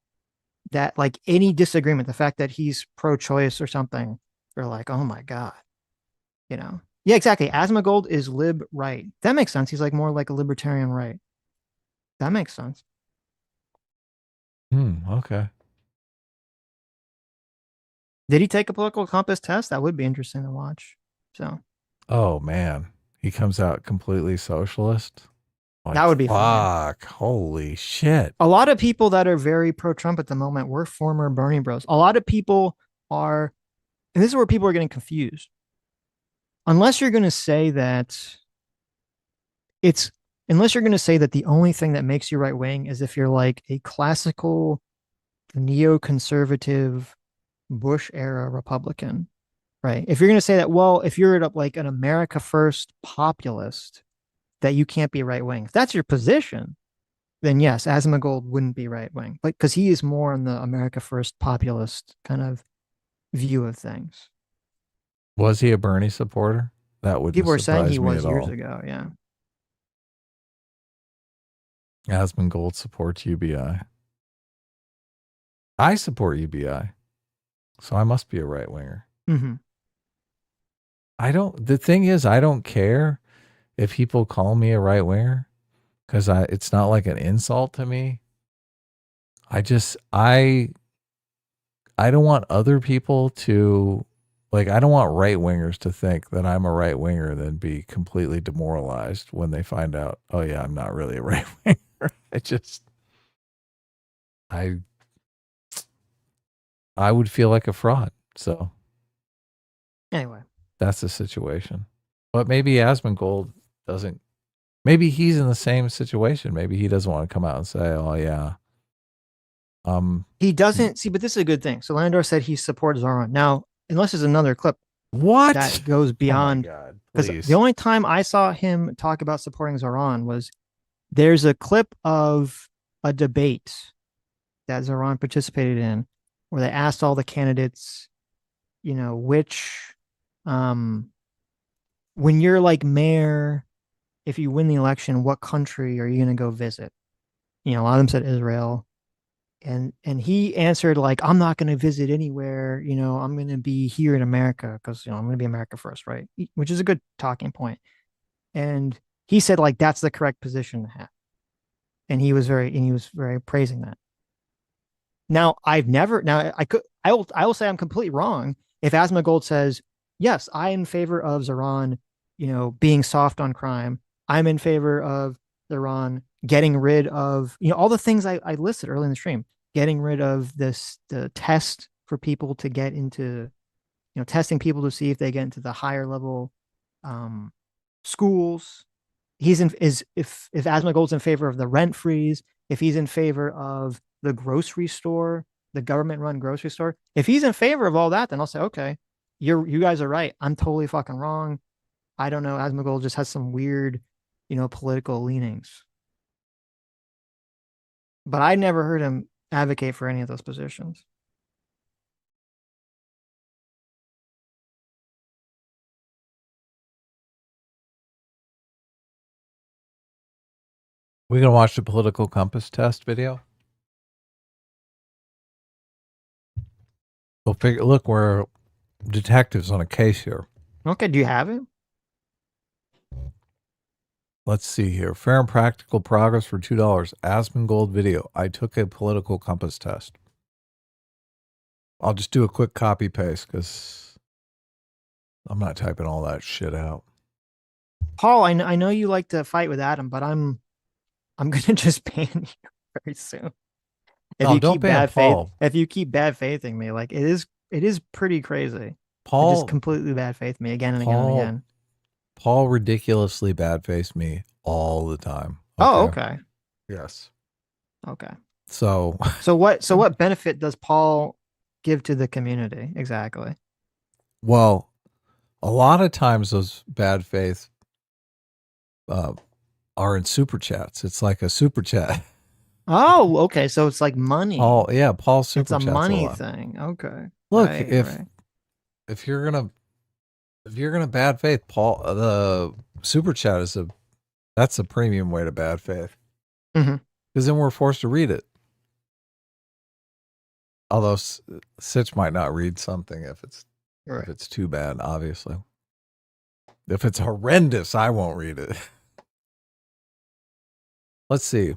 that any disagreement, the fact that he's pro-choice or something, they're like, oh my God, Yeah, exactly. Asmongold is lib right. That makes sense. He's more like a libertarian right. That makes sense. Okay. Did he take a political compass test? That would be interesting to watch. So. Oh man, he comes out completely socialist. That would be fuck. Fun. Holy shit. A lot of people that are very pro-Trump at the moment were former Bernie bros. A lot of people are, and this is where people are getting confused. Unless you're going to say that the only thing that makes you right wing is if you're a classical neoconservative Bush era Republican, right? If you're going to say that, well, if you're an America First populist, that you can't be right wing. If that's your position, then yes, Asmongold wouldn't be right wing, because he is more on the America First populist kind of view of things. Was he a Bernie supporter? That would people were saying he was years all. ago. Yeah. Asmongold supports UBI. I support UBI, so I must be a right winger. Mm-hmm. The thing is, I don't care if people call me a right winger, because it's not like an insult to me. I don't want other people to, I don't want right wingers to think that I'm a right winger and then be completely demoralized when they find out, oh yeah, I'm not really a right winger. I would feel like a fraud. So anyway, that's the situation. But maybe Asmongold doesn't, maybe he's in the same situation. Maybe he doesn't want to come out and say, oh yeah. He doesn't see, but this is a good thing. So Landor said he supports Zoran. Now, unless there's another clip that goes beyond, because the only time I saw him talk about supporting Zoran was there's a clip of a debate that Zoran participated in where they asked all the candidates, which, when you're mayor, if you win the election, what country are you going to go visit? A lot of them said Israel. And he answered I'm not going to visit anywhere. I'm going to be here in America because, I'm going to be America first, right? Which is a good talking point. And he said that's the correct position to have. And he was very praising that. Now I've never now I will say I'm completely wrong if Asmongold says, yes, I am in favor of Zoran, being soft on crime. I'm in favor of Zoran getting rid of, all the things I listed early in the stream, getting rid of the test for people to get into, testing people to see if they get into the higher level schools. If Asmongold's in favor of the rent freeze, if he's in favor of the grocery store, the government run grocery store, if he's in favor of all that, then I'll say, okay, you guys are right. I'm totally fucking wrong. I don't know. Asmongold just has some weird, political leanings. But I never heard him advocate for any of those positions. We gonna watch the political compass test video? We'll figure. Look, we're detectives on a case here. Okay, do you have it? Let's see here. Fair and practical progress for $2. Asmongold video. I took a political compass test. I'll just do a quick copy paste because I'm not typing all that shit out. Paul, I know you like to fight with Adam, but I'm gonna just ban you very soon. If you don't keep ban bad Paul. faith, if you keep bad faithing me, like it is pretty crazy. Paul just completely bad faith me again and again and again. Paul ridiculously bad faced me all the time. Oh, okay. Yes. Okay. So what benefit does Paul give to the community exactly? Well, a lot of times those bad faith are in super chats. It's like a super chat. Oh, okay. So it's like money. Paul super It's a chats money lot. thing. Okay. Look, Right, if you're gonna bad faith, Paul, the super chat that's a premium way to bad faith. Mm-hmm. Because then we're forced to read it. Although Sitch might not read something if it's too bad, obviously. If it's horrendous, I won't read it. Let's see.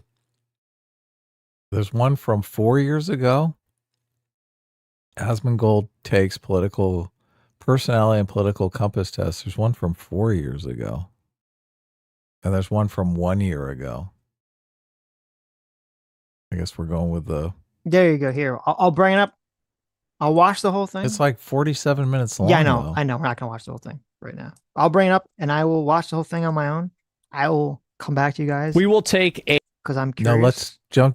There's one from 4 years ago. Asmongold takes political personality and political compass tests. There's one from 4 years ago. And there's one from 1 year ago. I guess we're going with the... There you go. Here, I'll bring it up. I'll watch the whole thing. It's like 47 minutes long. Yeah, I know. Though. I know. We're not going to watch the whole thing right now. I'll bring it up and I will watch the whole thing on my own. I will come back to you guys. We will take a... Because I'm curious. No, let's jump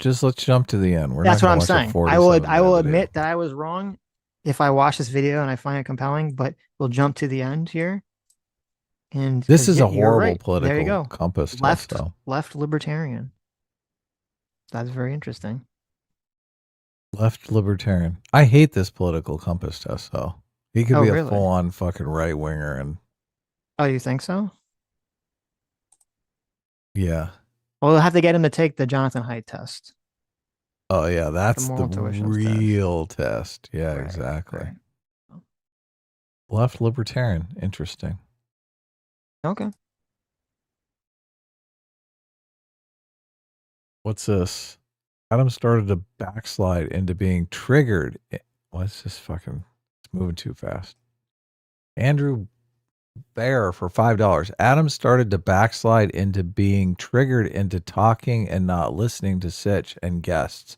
to the end. That's what I'm saying. I will admit that I was wrong if I watch this video and I find it compelling, but we'll jump to the end here. And this is a you're horrible right. political there you go. compass left, test, though. Left libertarian. That's very interesting. Left libertarian. I hate this political compass test, though. He could be a really? full-on fucking right winger, and Oh, you think so? yeah. Well, we'll have to get him to take the Jonathan Haidt test. Oh yeah, that's The the moral tuition real test. Yeah, exactly. right. Left libertarian. Interesting. Okay. What's this? Adam started to backslide into being triggered. What's this fucking? It's moving too fast. Andrew Bear for $5. Adam started to backslide into being triggered into talking and not listening to Sitch and guests.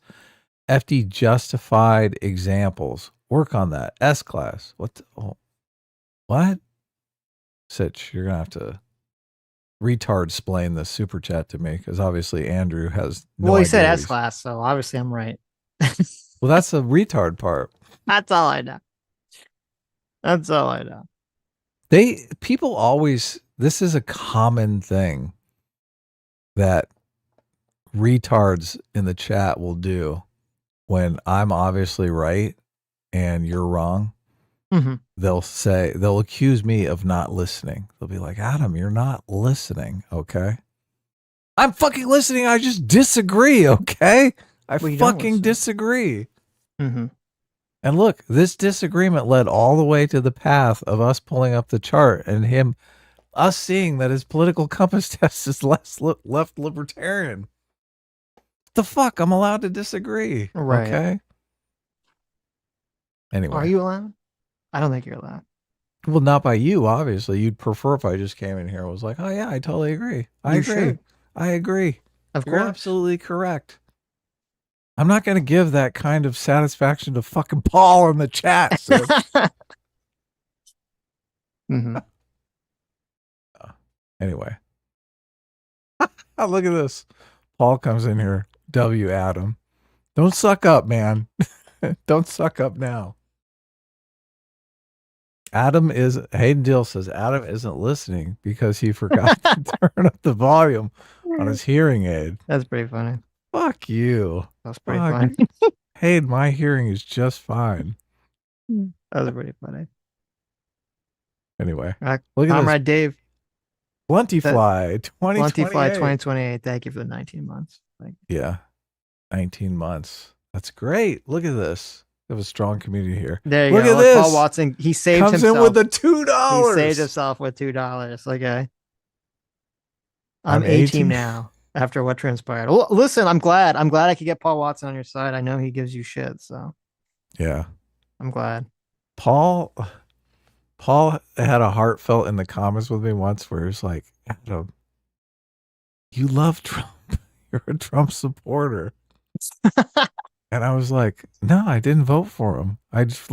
FD justified examples. Work on that. S class. What? Sitch, you're gonna have to retard explain the super chat to me because obviously Andrew has no Well, he idea said what S he's- class, so obviously I'm right. Well, that's the retard part. That's all I know. That's all I know. People always, this is a common thing that retards in the chat will do when I'm obviously right and you're wrong. Mhm. They'll accuse me of not listening. They'll be like, Adam, you're not listening. Okay. I'm fucking listening. I just disagree. Okay. I Well, you don't fucking listen. disagree. Mm-hmm. And look, this disagreement led all the way to the path of us pulling up the chart and us seeing that his political compass test is left libertarian. The fuck? I'm allowed to disagree. Right. Okay. Anyway. Are you allowed? I don't think you're allowed. Well, not by you, obviously. You'd prefer if I just came in here and was like, oh, yeah, I totally agree. I agree. I agree. Of You're course. absolutely correct. I'm not going to give that kind of satisfaction to fucking Paul in the chat. So. Anyway. Look at this. Paul comes in here. W. Adam. Don't suck up, man. Don't suck up now. Hayden Dill says Adam isn't listening because he forgot to turn up the volume on his hearing aid. That's pretty funny. Fuck you. That's pretty funny. Hayden, my hearing is just fine. That was pretty funny. Anyway, look at Comrade Dave. Plentyfly 2028. Thank you for the 19 months. Yeah. 19 months. That's great. Look at this. We have a strong community here. There you Look go. at this. Paul Watson, he saved Comes himself. in with the $2. He saved himself with $2. Okay. I'm A-team now after what transpired. Well, listen, I'm glad I could get Paul Watson on your side. I know he gives you shit, so. Yeah. I'm glad. Paul had a heartfelt in the comments with me once where it's like, Adam, you love Trump. You're a Trump supporter. And I was like, no, I didn't vote for him. I just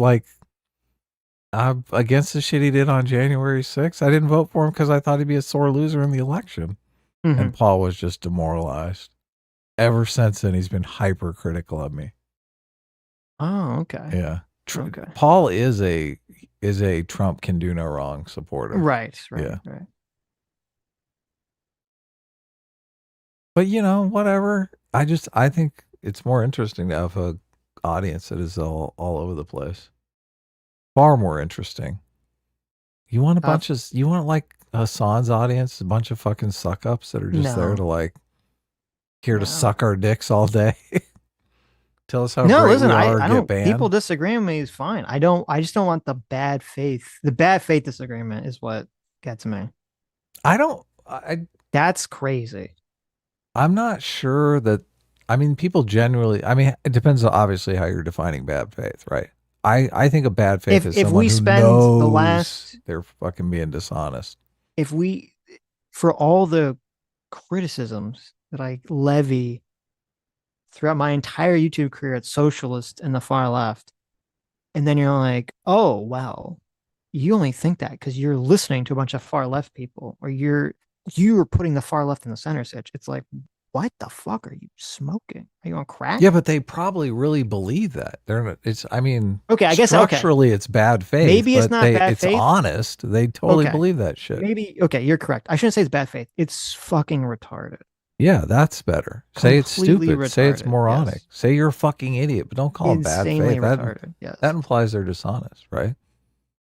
I'm against the shit he did on January 6th. I didn't vote for him because I thought he'd be a sore loser in the election. And Paul was just demoralized. Ever since then, he's been hypercritical of me. Oh, okay. Yeah. Okay. Paul is a Trump can do no wrong supporter. Right. Yeah. But whatever. I think it's more interesting to have a audience that is all over the place. Far more interesting. You want you want like Hassan's audience, a bunch of fucking suck ups that are just there to to suck our dicks all day. Tell us how great listen, we are. I get don't. banned. People disagreeing with me is fine. I just don't want the bad faith. The bad faith disagreement is what gets me. That's crazy. I'm not sure that. I mean, people generally. I mean, it depends on obviously how you're defining bad faith, right? I think a bad faith is someone who knows they're fucking being dishonest. For all the criticisms that I levy throughout my entire YouTube career at socialist and the far left, and then you're like, oh, well, you only think that because you're listening to a bunch of far left people, or you're putting the far left in the center, Sitch. It's like, what the fuck are you smoking? Are you on crack? Yeah, but they probably really believe that. Okay, I guess structurally it's bad faith. Maybe it's not bad faith. It's honest. They totally believe that shit. Maybe, okay, you're correct. I shouldn't say it's bad faith. It's fucking retarded. Yeah, that's better. Say it's stupid. Retarded. Say it's moronic. Yes. Say you're a fucking idiot, but don't call it bad faith. That implies they're dishonest, right?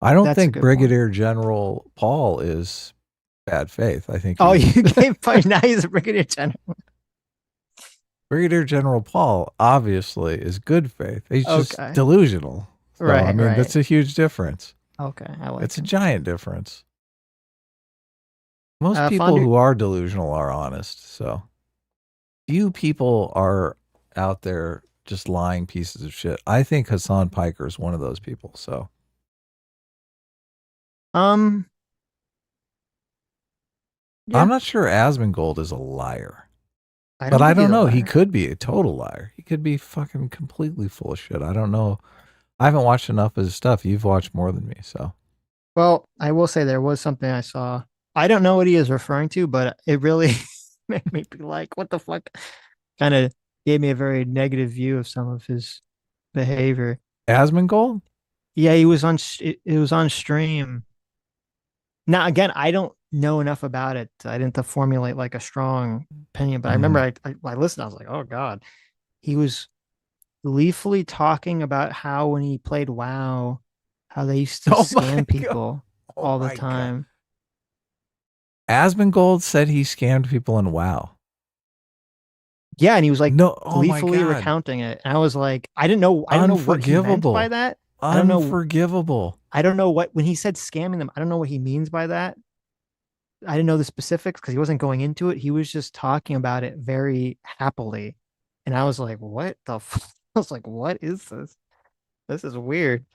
I don't think Brigadier General Paul is bad faith. I think. You gave now he's a Brigadier General. Brigadier General Paul obviously is good faith. He's just delusional. So, right. That's a huge difference. Okay, it's a giant difference. Most people who are delusional are honest. So few people are out there just lying pieces of shit. I think Hassan Piker is one of those people. So, yeah. I'm not sure Asmongold is a liar. But I don't know. He could be a total liar. He could be fucking completely full of shit. I don't know. I haven't watched enough of his stuff. You've watched more than me, so. Well, I will say there was something I saw. I don't know what he is referring to, but it really made me be like, what the fuck? Kind of gave me a very negative view of some of his behavior. Asmongold? Yeah, it was on stream. Now, again, I don't know enough about it. I didn't formulate like a strong opinion, but I remember I listened. I was like, oh God. He was gleefully talking about how when he played WoW, how they used to scam people all the time. Asmongold said he scammed people in WoW. Yeah, and he was like gleefully recounting it. And I was like, I don't know what he meant by that. Unforgivable. I don't know what, when he said scamming them, I don't know what he means by that. I didn't know the specifics because he wasn't going into it. He was just talking about it very happily. And I was like, what the I was like, what is this? This is weird.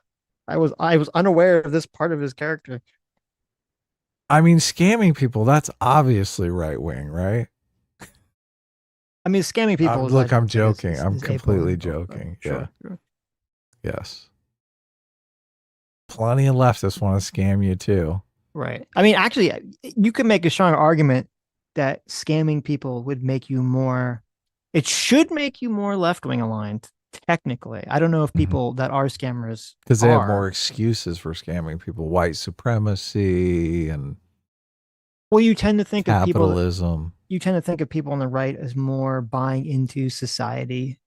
I was unaware of this part of his character. I mean, scamming people, that's obviously right wing, right? I mean, scamming people. Look, I'm joking. Is I'm completely apolitical, joking. sure, Yeah. sure. Yes. Plenty of leftists want to scam you too. Right. I mean, actually, you could make a strong argument that scamming people would make you more. It should make you more left wing aligned. Technically, I don't know if people that are scammers because they have more excuses for scamming people, white supremacy and well, you tend to think capitalism. Of people. You tend to think of people on the right as more buying into society.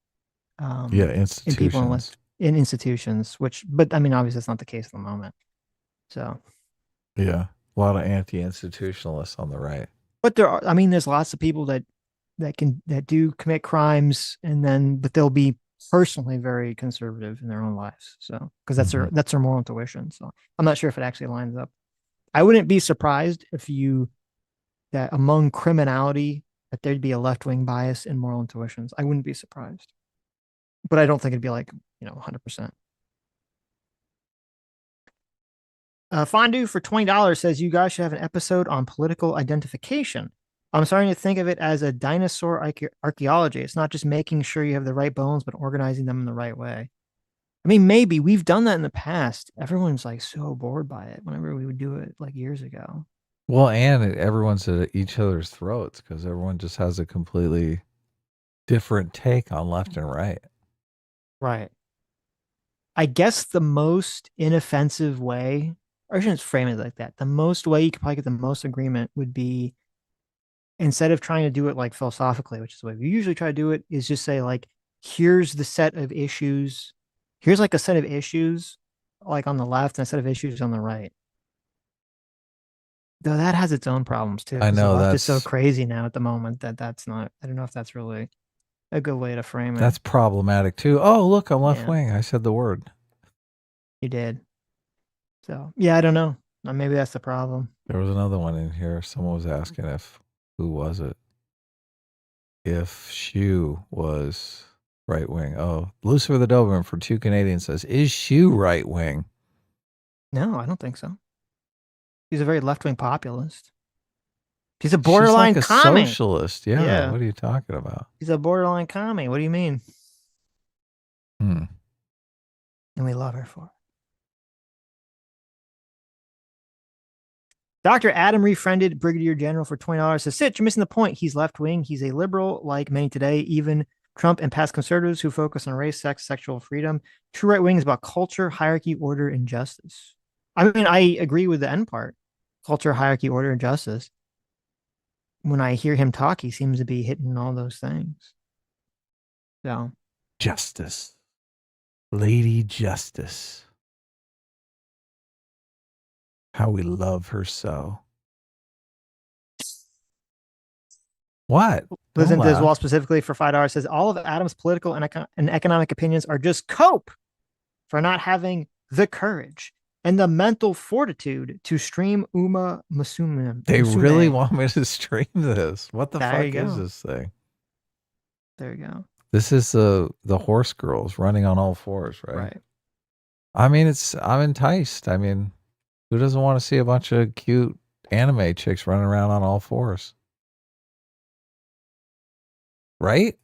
Institutions. In institutions, but I mean, obviously, that's not the case at the moment. So, yeah, a lot of anti-institutionalists on the right. But there's lots of people that do commit crimes, but they'll be personally very conservative in their own lives. So, because that's their moral intuition. So, I'm not sure if it actually lines up. I wouldn't be surprised that among criminality that there'd be a left-wing bias in moral intuitions. I wouldn't be surprised, but I don't think it'd be 100%. Fondue for $20 says you guys should have an episode on political identification. I'm starting to think of it as a dinosaur archaeology. It's not just making sure you have the right bones, but organizing them in the right way. I mean, maybe we've done that in the past. Everyone's so bored by it whenever we would do it years ago. Well, and everyone's at each other's throats because everyone just has a completely different take on left and right. Right. I guess the most inoffensive way, or I shouldn't frame it like that. The most way you could probably get the most agreement would be, instead of trying to do it philosophically, which is the way we usually try to do it, is just say here's the set of issues. Here's a set of issues on the left and a set of issues on the right. Though that has its own problems too. I know that's just so crazy now at the moment that's not. I don't know if that's really a good way to frame it. That's problematic too. Oh, look, I'm left wing. I said the word. You did. So yeah, I don't know. Maybe that's the problem. There was another one in here. Someone was asking who was it? If Shu was right wing. Oh, Lucifer the Doberman for 2 Canadians says, is Shu right wing? No, I don't think so. He's a very left-wing populist. He's a borderline She's commie. A socialist. Yeah. What are you talking about? He's a borderline commie. What do you mean? And we love her for it. Dr. Adam refriended Brigadier General for $20 says, Sitch, you're missing the point. He's left-wing. He's a liberal like many today, even Trump and past conservatives who focus on race, sex, sexual freedom. True right-wing is about culture, hierarchy, order, and justice. I mean, I agree with the end part. Culture, hierarchy, order, and justice. When I hear him talk, he seems to be hitting all those things. So. Justice. Lady Justice. How we love her so. What? Listen to this wall specifically for $5 says all of Adam's political and economic opinions are just cope for not having the courage and the mental fortitude to stream Uma Musume. They really want me to stream this. What the fuck is this thing? There you go. This is the horse girls running on all fours, right? Right. I mean, I'm enticed. I mean, who doesn't want to see a bunch of cute anime chicks running around on all fours? Right?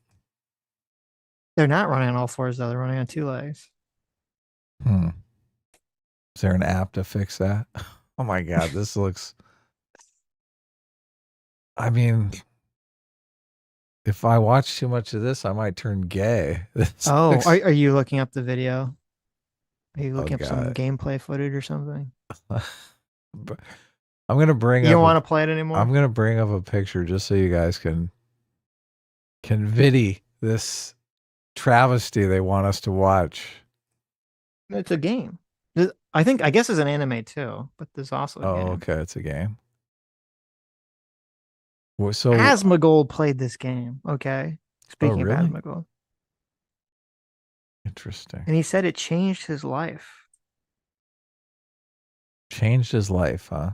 They're not running on all fours, though. They're running on 2 legs. Is there an app to fix that? Oh my God, this looks... I mean, if I watch too much of this, I might turn gay. Are you looking up the video? Are you looking up some gameplay footage or something? I'm going to bring up... You don't want to play it anymore? I'm going to bring up a picture just so you guys can vidi this travesty they want us to watch. It's a game. I guess it's an anime too, but there's also a game. Okay, it's a game. So Asmongold played this game, okay? Speaking really? of Asmongold. Interesting. And he said it changed his life. Changed his life, huh?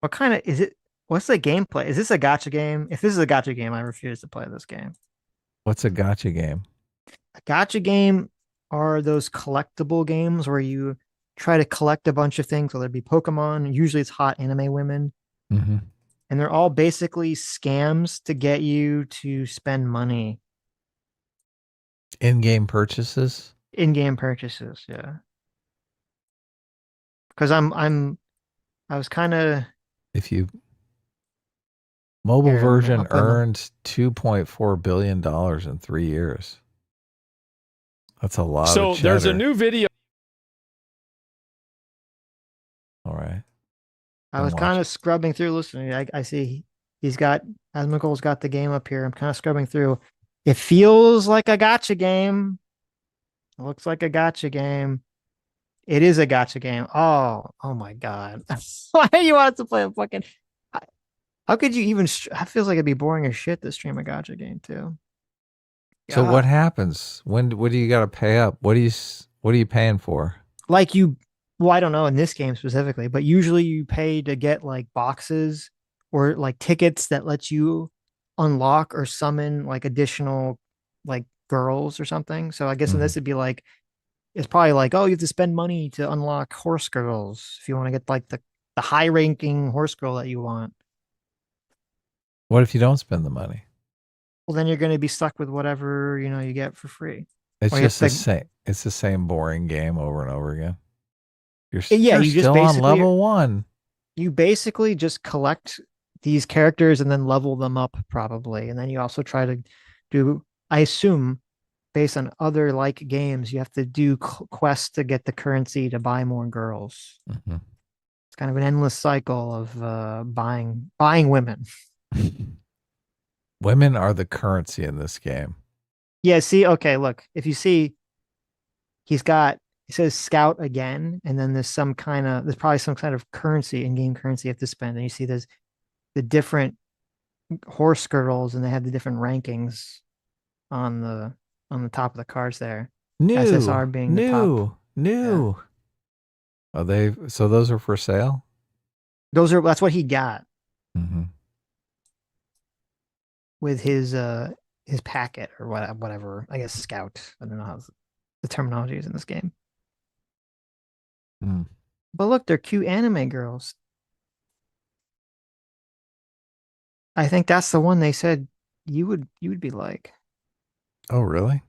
What kind of is it? What's the gameplay? Is this a gacha game? If this is a gacha game, I refuse to play this game. What's a gacha game? A gacha game are those collectible games where you try to collect a bunch of things, whether it be Pokemon. Usually it's hot anime women. Mm-hmm. And they're all basically scams to get you to spend money. In-game purchases? In-game purchases, yeah. Because I was kind of... If you... Mobile version earned $2.4 billion in 3 years. That's a lot of cheddar. So there's a new video. All right. I was kind of scrubbing through, listening. I see he's got, Asmongold's got the game up here. I'm kind of scrubbing through. It feels like a gacha game. It looks like a gacha game. It is a gacha game. Oh my God. Why do you want to play a fucking... How could you even... That feels like it'd be boring as shit to stream a gacha game too. So what happens? What do you got to pay up? What are you paying for? Like well, I don't know in this game specifically, but usually you pay to get like boxes or like tickets that let you unlock or summon like additional like girls or something. So I guess in this it'd be like, it's probably like, oh, you have to spend money to unlock horse girls if you want to get like the high ranking horse girl that you want. What if you don't spend the money? Well, then you're going to be stuck with whatever, you get for free. It's just the same. It's the same boring game over and over again. You're you still just on level 1. You basically just collect these characters and then level them up probably. And then you also try to do, I assume, based on other like games, you have to do quests to get the currency to buy more girls. Mm-hmm. It's kind of an endless cycle of buying women. Women are the currency in this game. Yeah, see, okay, look, if you see, it says scout again, and then there's probably some kind of currency, in-game currency you have to spend, and you see there's the different horse girls, and they have the different rankings on the top of the cards there. SSR being the top. New. Yeah. So those are for sale? That's what he got. Mm-hmm. With his packet or whatever, I guess scout. I don't know how the terminology is in this game. But look, they're cute anime girls. I think that's the one they said you would be like. Oh, really?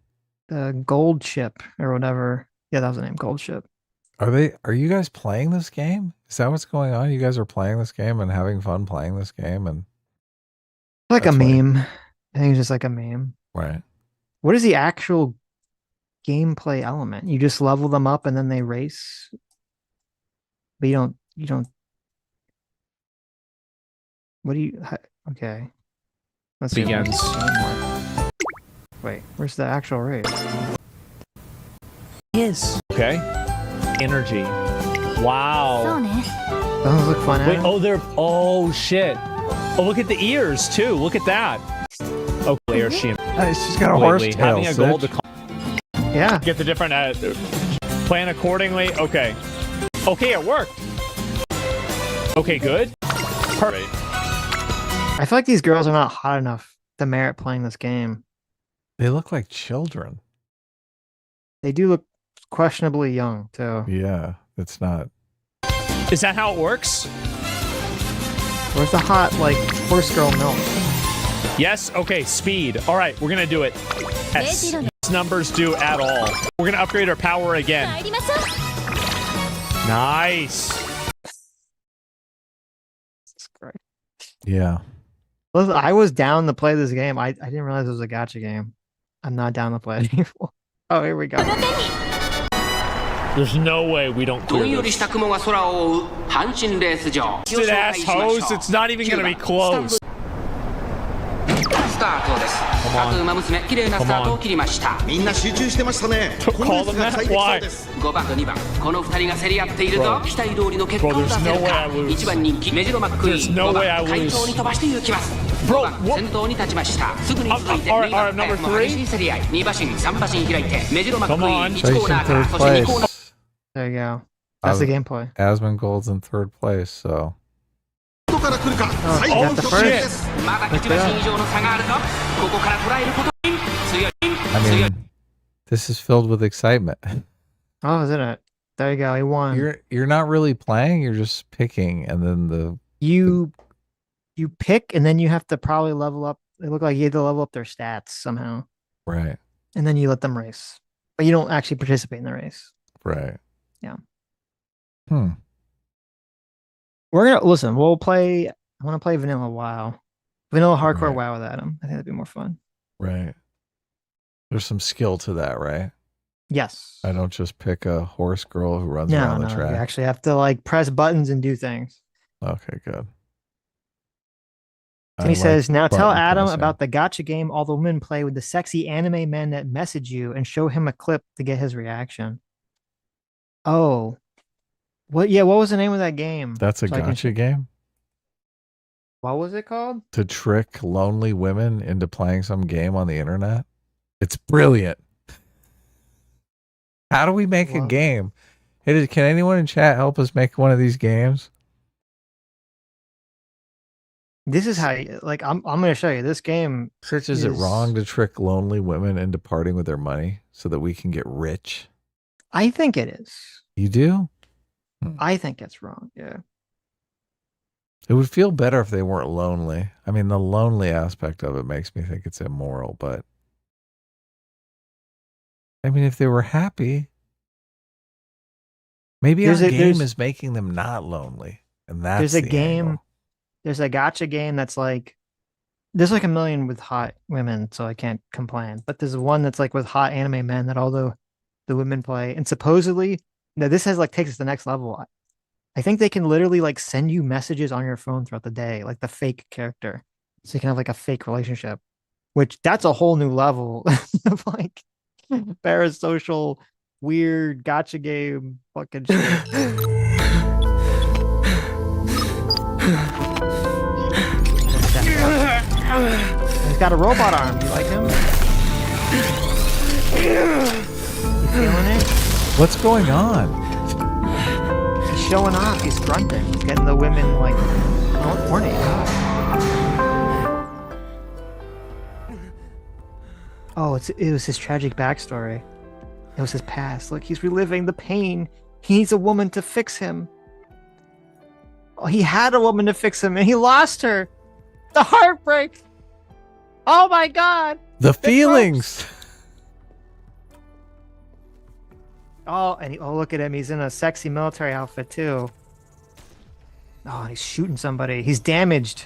The Gold Ship or whatever. Yeah, that was the name, Gold Ship. Are you guys playing this game? Is that what's going on? You guys are playing this game and having fun playing this game, and like a meme. I think it's just like a meme. Right. What is the actual gameplay element? You just level them up and then they race. But you don't. What do you? Okay. Let's see. Begins. Wait, where's the actual race? Yes. Okay. Energy. Wow. Those look fun. Wait. Oh shit. Oh, look at the ears too. Look at that. Oh, clear shim. She's got a horse tail. Having a gold. Yeah. Get the different. Plan accordingly. Okay. Okay, it worked. Okay, good. Perfect. I feel like these girls are not hot enough to merit playing this game. They look like children. They do look questionably young too. Yeah, it's not. Is that how it works? Where's the hot like horse girl milk? Yes. Okay. Speed. All right, we're gonna do it. Yes. Numbers do at all. We're gonna upgrade our power again. Nice. Yeah. Listen, I was down to play this game. I didn't realize it was a gacha game. I'm not down to play it anymore. Oh, here we go. There's no way we don't clear this. Stupid ass hose. It's not even gonna be close. Come on. Come on. Call them that? Why? Bro, there's no way I lose. There's no way I lose. Bro, what? Alright, number 3. Come on. Third place. There you go. That's the gameplay. Asmongold's in 3rd place, so. Oh, got the first. I mean, this is filled with excitement. Oh, isn't it? There you go. He won. You're not really playing. You're just picking, and then you pick, and then you have to probably level up. They look like you had to level up their stats somehow. Right. And then you let them race, but you don't actually participate in the race. Right. Yeah. Hmm. We're gonna listen. We'll play. I want to play vanilla WoW, vanilla hardcore Right. WoW with Adam. I think that'd be more fun. Right. There's some skill to that, right? Yes. I don't just pick a horse girl who runs around the track. You actually have to like press buttons and do things. Okay, good. Timmy says, now tell button Adam pressing. about the gacha game all the women play with the sexy anime men that message you and show him a clip to get his reaction. Oh. What? Yeah, what was the name of that game? That's a gacha game? What was it called? To trick lonely women into playing some game on the internet? It's brilliant. How do we make a game? Hey, can anyone in chat help us make one of these games? This is how you, like I'm going to show you this game. Sitch, is it wrong to trick lonely women into parting with their money so that we can get rich? I think it is. You do? I think it's wrong. Yeah. It would feel better if they weren't lonely. I mean, the lonely aspect of it makes me think it's immoral, but I mean, if they were happy, maybe our game is making them not lonely. And that's there's a game. There's a gacha game that's like, there's like a million with hot women, so I can't complain. But there's one that's like with hot anime men that all the women play. And supposedly, now this has like takes us to the next level. I think they can literally like send you messages on your phone throughout the day, like the fake character. So you can have like a fake relationship, which that's a whole new level of like parasocial, weird gacha game fucking shit. He's got a robot arm. You like him? You feeling it? What's going on? He's showing off. He's grunting. He's getting the women like horny. Oh, it was his tragic backstory. It was his past. Look, he's reliving the pain. He needs a woman to fix him. Oh, he had a woman to fix him, and he lost her. The heartbreak. Oh my God. The feelings. Oh, and look at him. He's in a sexy military outfit too. Oh, he's shooting somebody. He's damaged.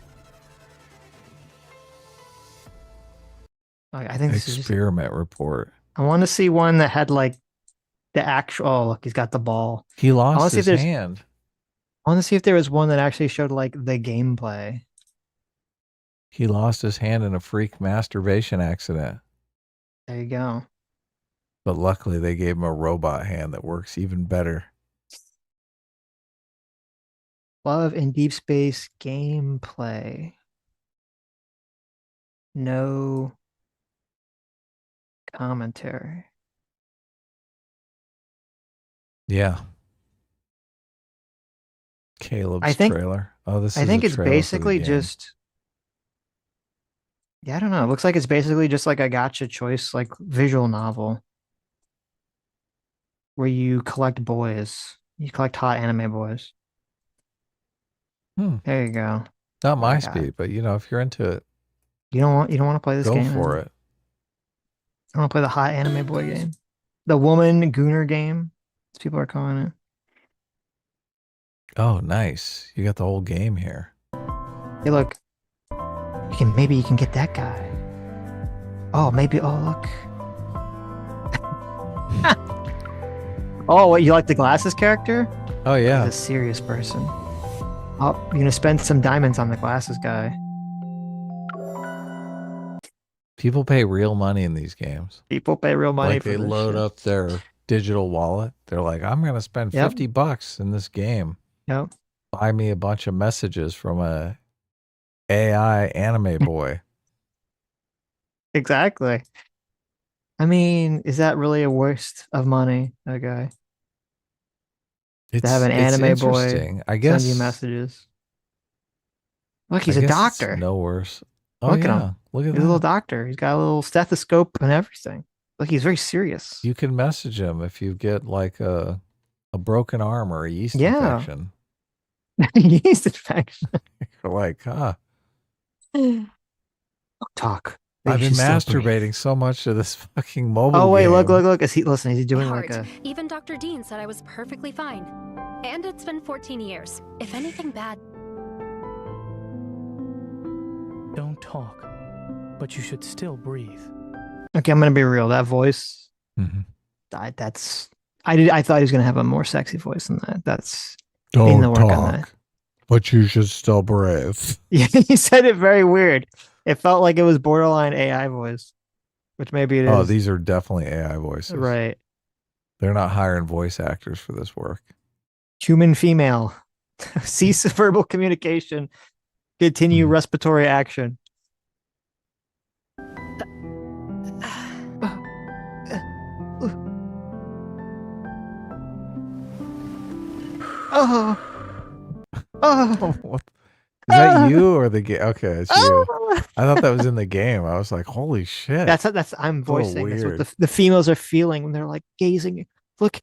I think this is experiment report. I want to see one that had like the actual. Oh, look, he's got the ball. He lost his hand. I want to see if there was one that actually showed like the gameplay. He lost his hand in a freak masturbation accident. There you go. But luckily they gave him a robot hand that works even better. Love in Deep Space gameplay. No commentary. Yeah. Caleb's trailer. Oh, this is I think a it's trailer for the basically game. just. Yeah, I don't know. It looks like it's basically just like a gacha choice, like visual novel. Where you collect boys. You collect hot anime boys. There you go. Not my speed, but you know, if you're into it, You don't want to play this go game? for it. I want to play the hot anime boy game. The woman gooner game, as people are calling it. Oh, nice. You got the whole game here. Hey, look. Maybe you can get that guy. Oh, maybe. Oh, look. Oh, what? You like the glasses character? Oh, yeah. He's a serious person. Oh, you're gonna spend some diamonds on the glasses guy. People pay real money in these games. People pay real money Like for they this load shit. up their digital wallet. They're like, I'm going to spend Yep. $50 in this game. Yep. Buy me a bunch of messages from a AI anime boy. Exactly. I mean, is that really a waste of money, okay? To have an anime boy interesting. I guess send you messages. Look, he's I a guess doctor. it's no worse. Oh, Look at yeah. him. Look at He's a little that. doctor. He's got a little stethoscope and everything. Look, he's very serious. You can message him if you get like a A broken arm or a yeast Yeah. infection. Yeast infection. You're like, huh. Talk. I've been She's still breathing. masturbating so much to this fucking mobile Oh wait, game. look. Is he listen? Is he doing like a? Even Dr. Dean said I was perfectly fine. And it's been 14 years. If anything bad... Don't talk, but you should still breathe. Okay, I'm gonna be real. That voice, I thought he was gonna have a more sexy voice than that. That's Don't the work talk, on that. but you should still breathe. Yeah, he said it very weird. It felt like it was borderline AI voice, which maybe it is. Oh, these are definitely AI voices. Right. They're not hiring voice actors for this work. Human female. Cease verbal communication. Continue respiratory action. Oh. What? Is that you or the game? Okay, it's you. I thought that was in the game. I was like, holy shit. I'm So voicing. That's what weird. the females are feeling when they're like gazing. Look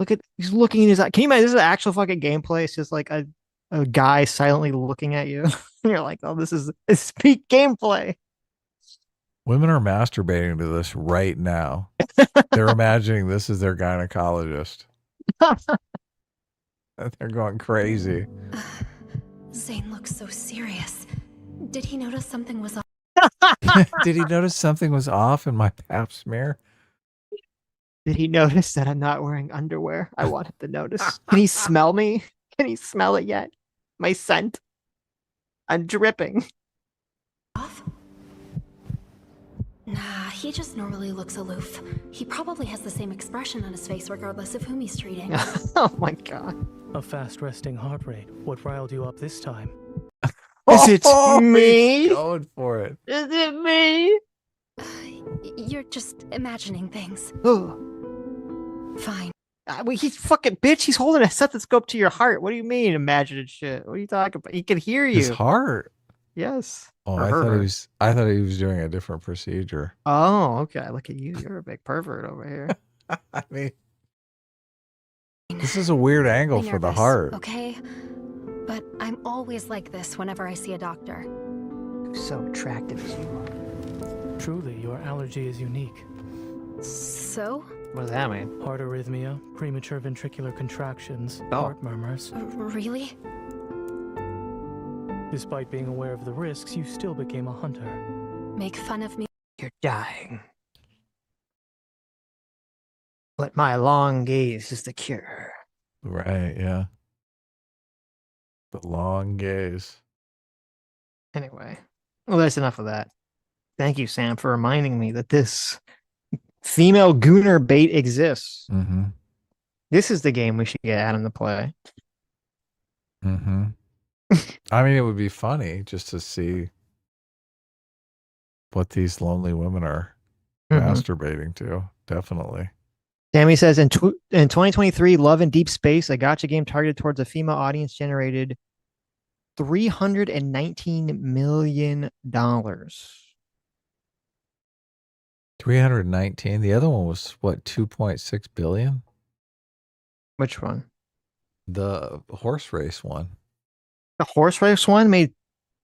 at he's looking in his eye. Can you imagine this is actual fucking gameplay? It's just like a guy silently looking at you. And you're like, oh, this is peak gameplay. Women are masturbating to this right now. They're imagining this is their gynecologist. They're going crazy. Zane looks so serious. Did he notice something was off? Did he notice something was off in my pap smear? Did he notice that I'm not wearing underwear? I want him to notice. Can he smell me? Can he smell it yet? My scent? I'm dripping. Nah, he just normally looks aloof. He probably has the same expression on his face regardless of whom he's treating. Oh my god. A fast resting heart rate. What riled you up this time? Is it me? He's going for it. Is it me? You're just imagining things. Fine. He's fucking bitch. He's holding a stethoscope to your heart. What do you mean, imagining shit? What are you talking about? He can hear you. His heart. Yes. Oh, Or I her. thought he was doing a different procedure. Oh, okay. Look at you. You're a big pervert over here. I mean, this is a weird angle Be for the nervous, heart. Okay? But I'm always like this whenever I see a doctor. So attractive as you are. Truly, your allergy is unique. So? What does that mean? Heart arrhythmia, premature ventricular contractions, heart murmurs. Really? Despite being aware of the risks, you still became a hunter. Make fun of me? You're dying. But my long gaze is the cure. Right, yeah. The long gaze. Anyway, well, that's enough of that. Thank you, Sam, for reminding me that this female gooner bait exists. Mm-hmm. This is the game we should get Adam to play. Mm-hmm. I mean, it would be funny just to see what these lonely women are masturbating to. Definitely. Sammy says in 2023, Love in Deep Space, a gacha game targeted towards a female audience, generated $319 million. 319. The other one was what, 2.6 billion? Which one? The horse race one. The horse race one made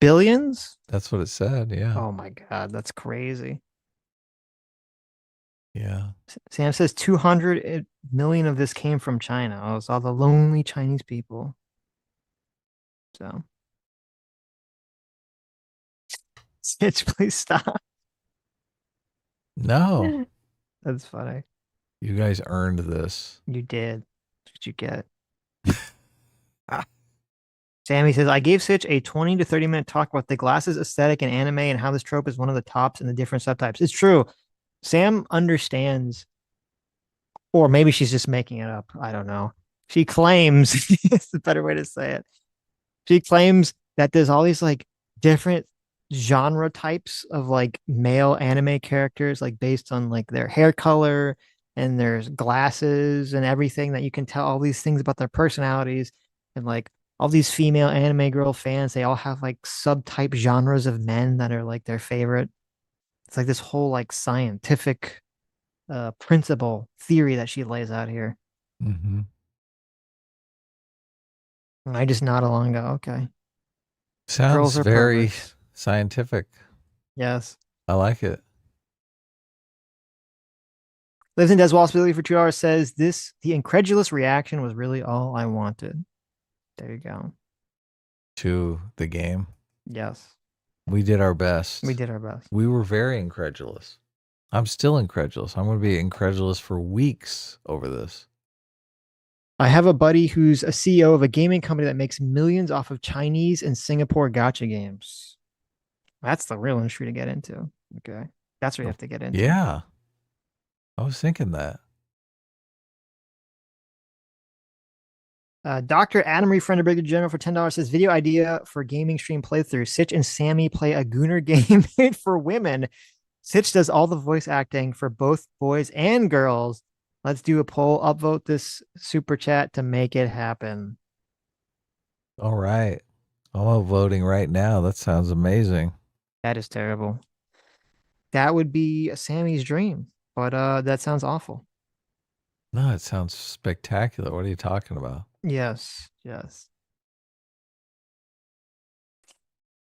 billions? That's what it said, yeah. Oh my god, that's crazy. Yeah. Sam says 200 million of this came from China. Oh, it's all the lonely Chinese people. So. Sitch, please stop. No. That's funny. You guys earned this. You did. That's what you get. Sammy says, I gave Sitch a 20 to 30 minute talk about the glasses aesthetic and anime and how this trope is one of the tops in the different subtypes. It's true. Sam understands, or maybe she's just making it up. I don't know. She claims, it's a better way to say it. She claims that there's all these like different genre types of like male anime characters, like based on like their hair color and there's glasses and everything that you can tell all these things about their personalities. And like all these female anime girl fans, they all have like subtype genres of men that are like their favorite. It's like this whole like scientific principle theory that she lays out here. Mm-hmm. I just nod along and go, okay. Sounds Girls are very perverts. scientific. Yes. I like it. Lives in Des Possibility for 2 hours says the incredulous reaction was really all I wanted. There you go. To the game. Yes. We did our best. We did our best. We were very incredulous. I'm still incredulous. I'm going to be incredulous for weeks over this. I have a buddy who's a CEO of a gaming company that makes millions off of Chinese and Singapore gacha games. That's the real industry to get into. Okay. That's what you have to get into. Yeah. I was thinking that. Dr. Adam Refriended Brigadier General for $10 says video idea for gaming stream playthrough. Sitch and Sammy play a Gooner game made for women. Sitch does all the voice acting for both boys and girls. Let's do a poll. Upvote this super chat to make it happen. All right. I'm voting right now. That sounds amazing. That is terrible. That would be Sammy's dream, but that sounds awful. No, it sounds spectacular. What are you talking about? Yes, yes.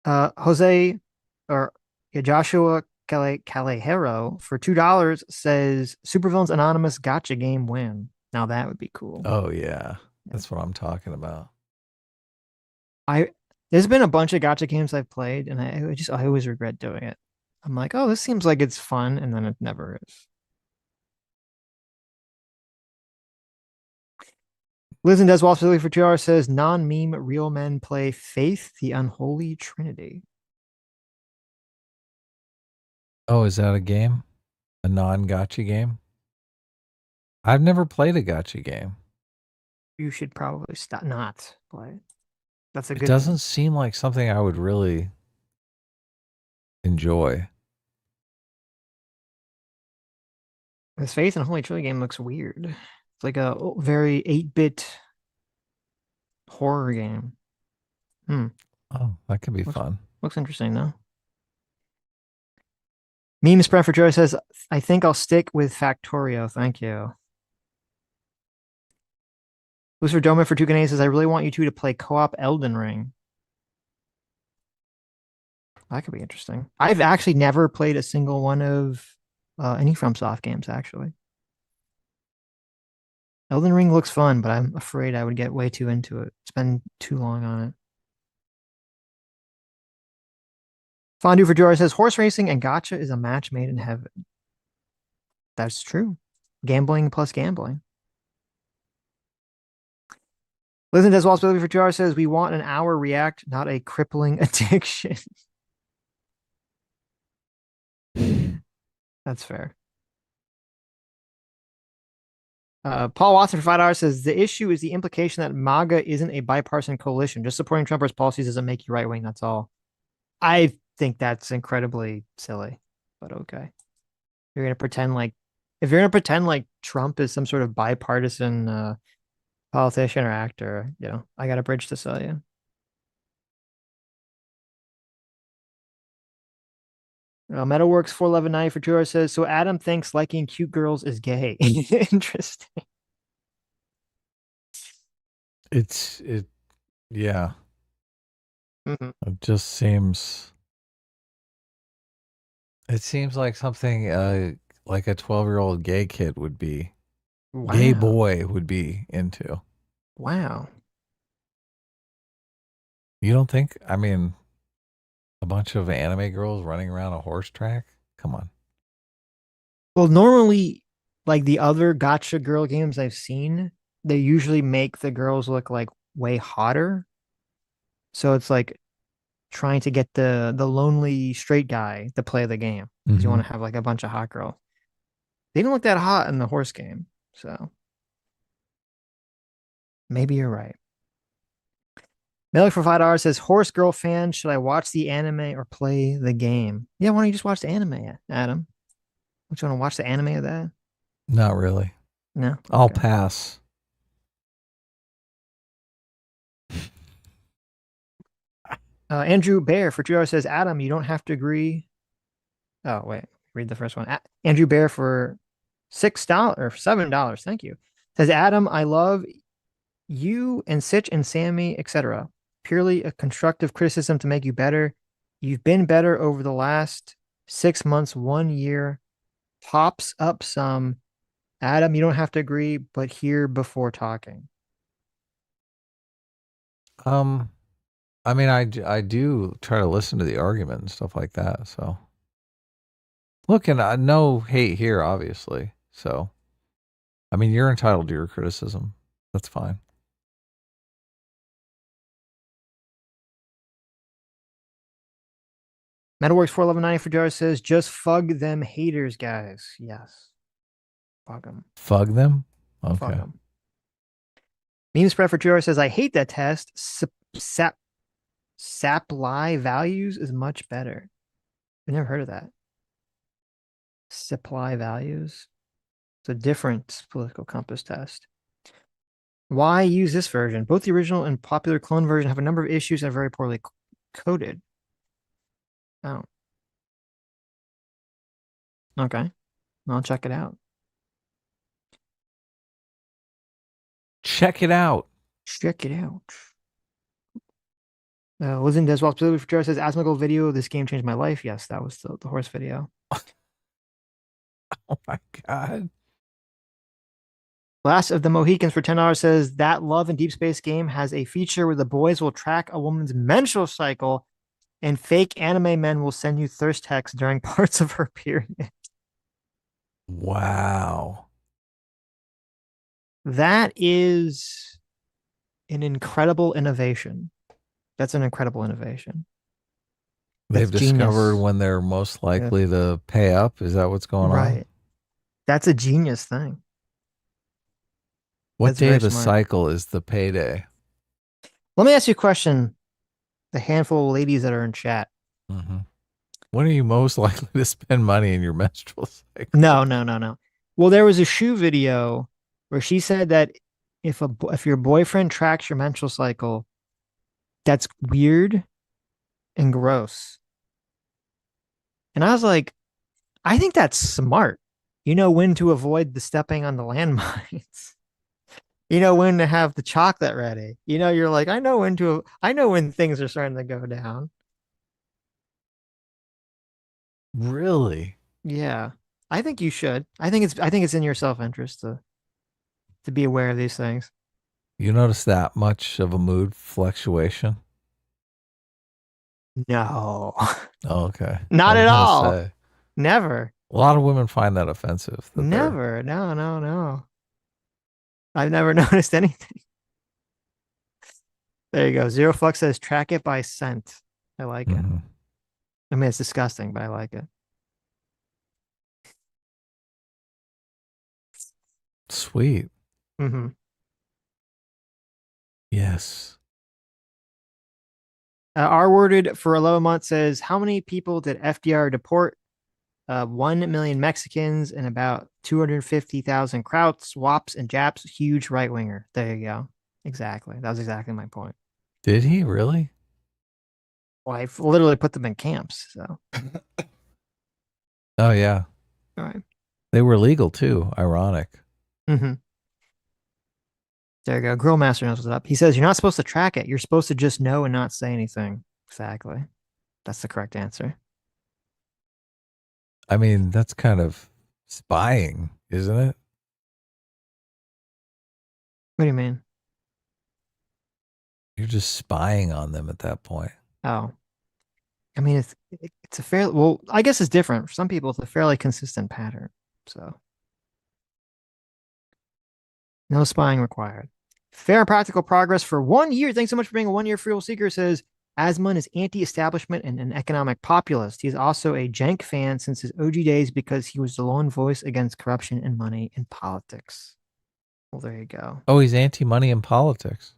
Jose or Joshua Calejero for $2 says Supervillains Anonymous gacha game win. Now that would be cool. Oh yeah. That's what I'm talking about. There's been a bunch of gacha games I've played, and I always regret doing it. I'm like, oh, this seems like it's fun, and then it never is. Liz and Des Possibility for 2 hours says non-meme real men play Faith, the Unholy Trinity. Oh, is that a game? A non-gacha game? I've never played a gacha game. You should probably not play it. That's a good. It doesn't seem like something I would really enjoy. This Faith and Unholy Trinity game looks weird. It's like a very 8-bit horror game. Oh, that could be fun. Looks interesting, though. Meme Spread for Joy says, I think I'll stick with Factorio. Thank you. Lucifer Doma for 2 says, I really want you two to play co-op Elden Ring. That could be interesting. I've actually never played a single one of any FromSoft games, actually. Elden Ring looks fun, but I'm afraid I would get way too into it. Spend too long on it. Fondue for Joy says, horse racing and gacha is a match made in heaven. That's true. Gambling plus gambling. Listen to Possibility for 2 hours says, we want an hour react, not a crippling addiction. That's fair. Paul Watson for $5 says, the issue is the implication that MAGA isn't a bipartisan coalition. Just supporting Trump or his policies doesn't make you right wing. That's all. I think that's incredibly silly, but okay. You're going to pretend like, if you're going to pretend like Trump is some sort of bipartisan politician or actor, you know, I got a bridge to sell you. Metalworks 41190 for 2 hours says, so Adam thinks liking cute girls is gay. Interesting. Yeah. Mm-hmm. It just seems, it seems like something like a 12-year-old gay kid would be, gay boy would be into. Wow. You don't think? I mean, a bunch of anime girls running around a horse track? Come on. Well, normally, like the other gacha girl games I've seen, they usually make the girls look like way hotter. So it's like trying to get the lonely straight guy to play the game. Because you want to have like a bunch of hot girls. They don't look that hot in the horse game. So maybe you're right. Malik for $5 says, horse girl fan, should I watch the anime or play the game? Yeah, why don't you just watch the anime, Adam? Don't you want to watch the anime of that? Not really. No? Okay. I'll pass. Andrew Bear for $2 says, Adam, you don't have to agree. Oh, wait. Read the first one. Andrew Bear for $6 or $7. Thank you. Says, Adam, I love You and Sitch and Sammy, etc. Purely a constructive criticism to make you better. You've been better over the last 6 months, 1 year. Pops up some. Adam, you don't have to agree, but hear before talking. I mean, I do try to listen to the argument and stuff like that. So, look, and no hate here, obviously. So, I mean, you're entitled to your criticism. That's fine. Metalworks 41190 for Jar says, just fug them haters, guys. Yes. Fug them. Fug them? Okay. Fug them. Meme spread for Jar says, I hate that test. Supply values is much better. I've never heard of that. Supply values. It's a different political compass test. Why use this version? Both the original and popular clone version have a number of issues and are very poorly coded. Oh. Okay. I'll check it out. Check it out. Check it out. Wasn't as well specifically for Jar says Asmongold video. This game changed my life. Yes, that was the horse video. Oh my god. Last of the Mohicans for $10 says that Love and Deep Space game has a feature where the boys will track a woman's menstrual cycle and fake anime men will send you thirst texts during parts of her period. Wow. That is an incredible innovation. That's an incredible innovation. They've discovered when they're most likely to pay up. Is that what's going on? Right. That's a genius thing. What That's day very of the smart. cycle is the payday? Let me ask you a question. The handful of ladies that are in chat. Mm-hmm. When are you most likely to spend money in your menstrual cycle? No. Well, there was a shoe video where she said that if your boyfriend tracks your menstrual cycle, that's weird and gross. And I was like, I think that's smart. You know when to avoid the stepping on the landmines. You know when to have the chocolate ready. You know, you're like, I know when things are starting to go down. Really? Yeah. I think you should. I think it's in your self-interest to be aware of these things. You notice that much of a mood fluctuation? No. Oh, okay. Not I was at gonna all. say. Never. A lot of women find that offensive. that they're- Never. No. I've never noticed anything. There you go. Zero Flux says track it by scent. I like it. I mean, it's disgusting, but I like it. Sweet. Mm-hmm. Yes. R-worded for 11 months says, how many people did FDR deport? 1 million Mexicans and about 250,000 Krauts, Wops, and Japs. Huge right winger. There you go. Exactly. That was exactly my point. Did he really? Well, I literally put them in camps. So. Oh yeah. All right. They were legal too. Ironic. Mm-hmm. There you go. Grill Master knows what's up. He says you're not supposed to track it. You're supposed to just know and not say anything. Exactly. That's the correct answer. I mean, that's kind of spying, isn't it? What do you mean? You're just spying on them at that point. Oh. I mean, it's a fair. Well, I guess it's different. For some people, it's a fairly consistent pattern. So. No spying required. Fair and practical progress for 1 year. Thanks so much for being a 1 year free seeker. Says Asmon is anti-establishment and an economic populist. He's also a Jank fan since his OG days because he was the lone voice against corruption and money in politics. Well, there you go. Oh, he's anti-money in politics.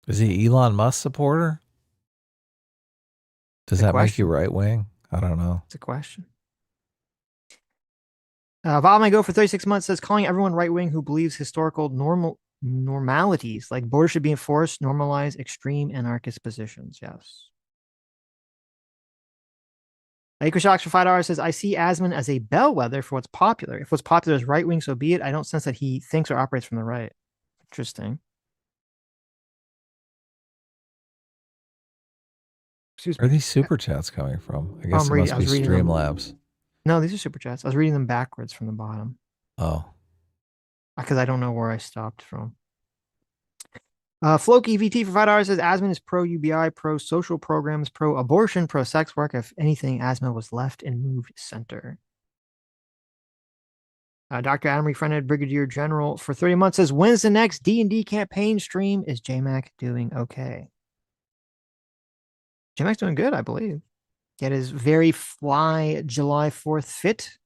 Is he Elon Musk supporter? Does that make you right wing? I don't know. It's a question. Valme Go for 36 months says calling everyone right wing who believes historical normalities like borders should be enforced, normalize extreme anarchist positions. Yes. EcoShocks for $5 says, I see Asmon as a bellwether for what's popular. If what's popular is right wing, so be it. I don't sense that he thinks or operates from the right. Interesting. Excuse me. Where are these super chats coming from? I guess it must be Streamlabs. No, these are super chats. I was reading them backwards from the bottom. Oh. Because I don't know where I stopped from. Floki VT for $5 says Asmon is pro UBI, pro social programs, pro abortion, pro sex work. If anything, Asmon was left and moved center. Dr. Adam Refriended Brigadier General for 30 months says, when's the next D&D campaign stream? Is JMac doing okay? JMac's doing good, I believe. Get his very fly July 4th fit.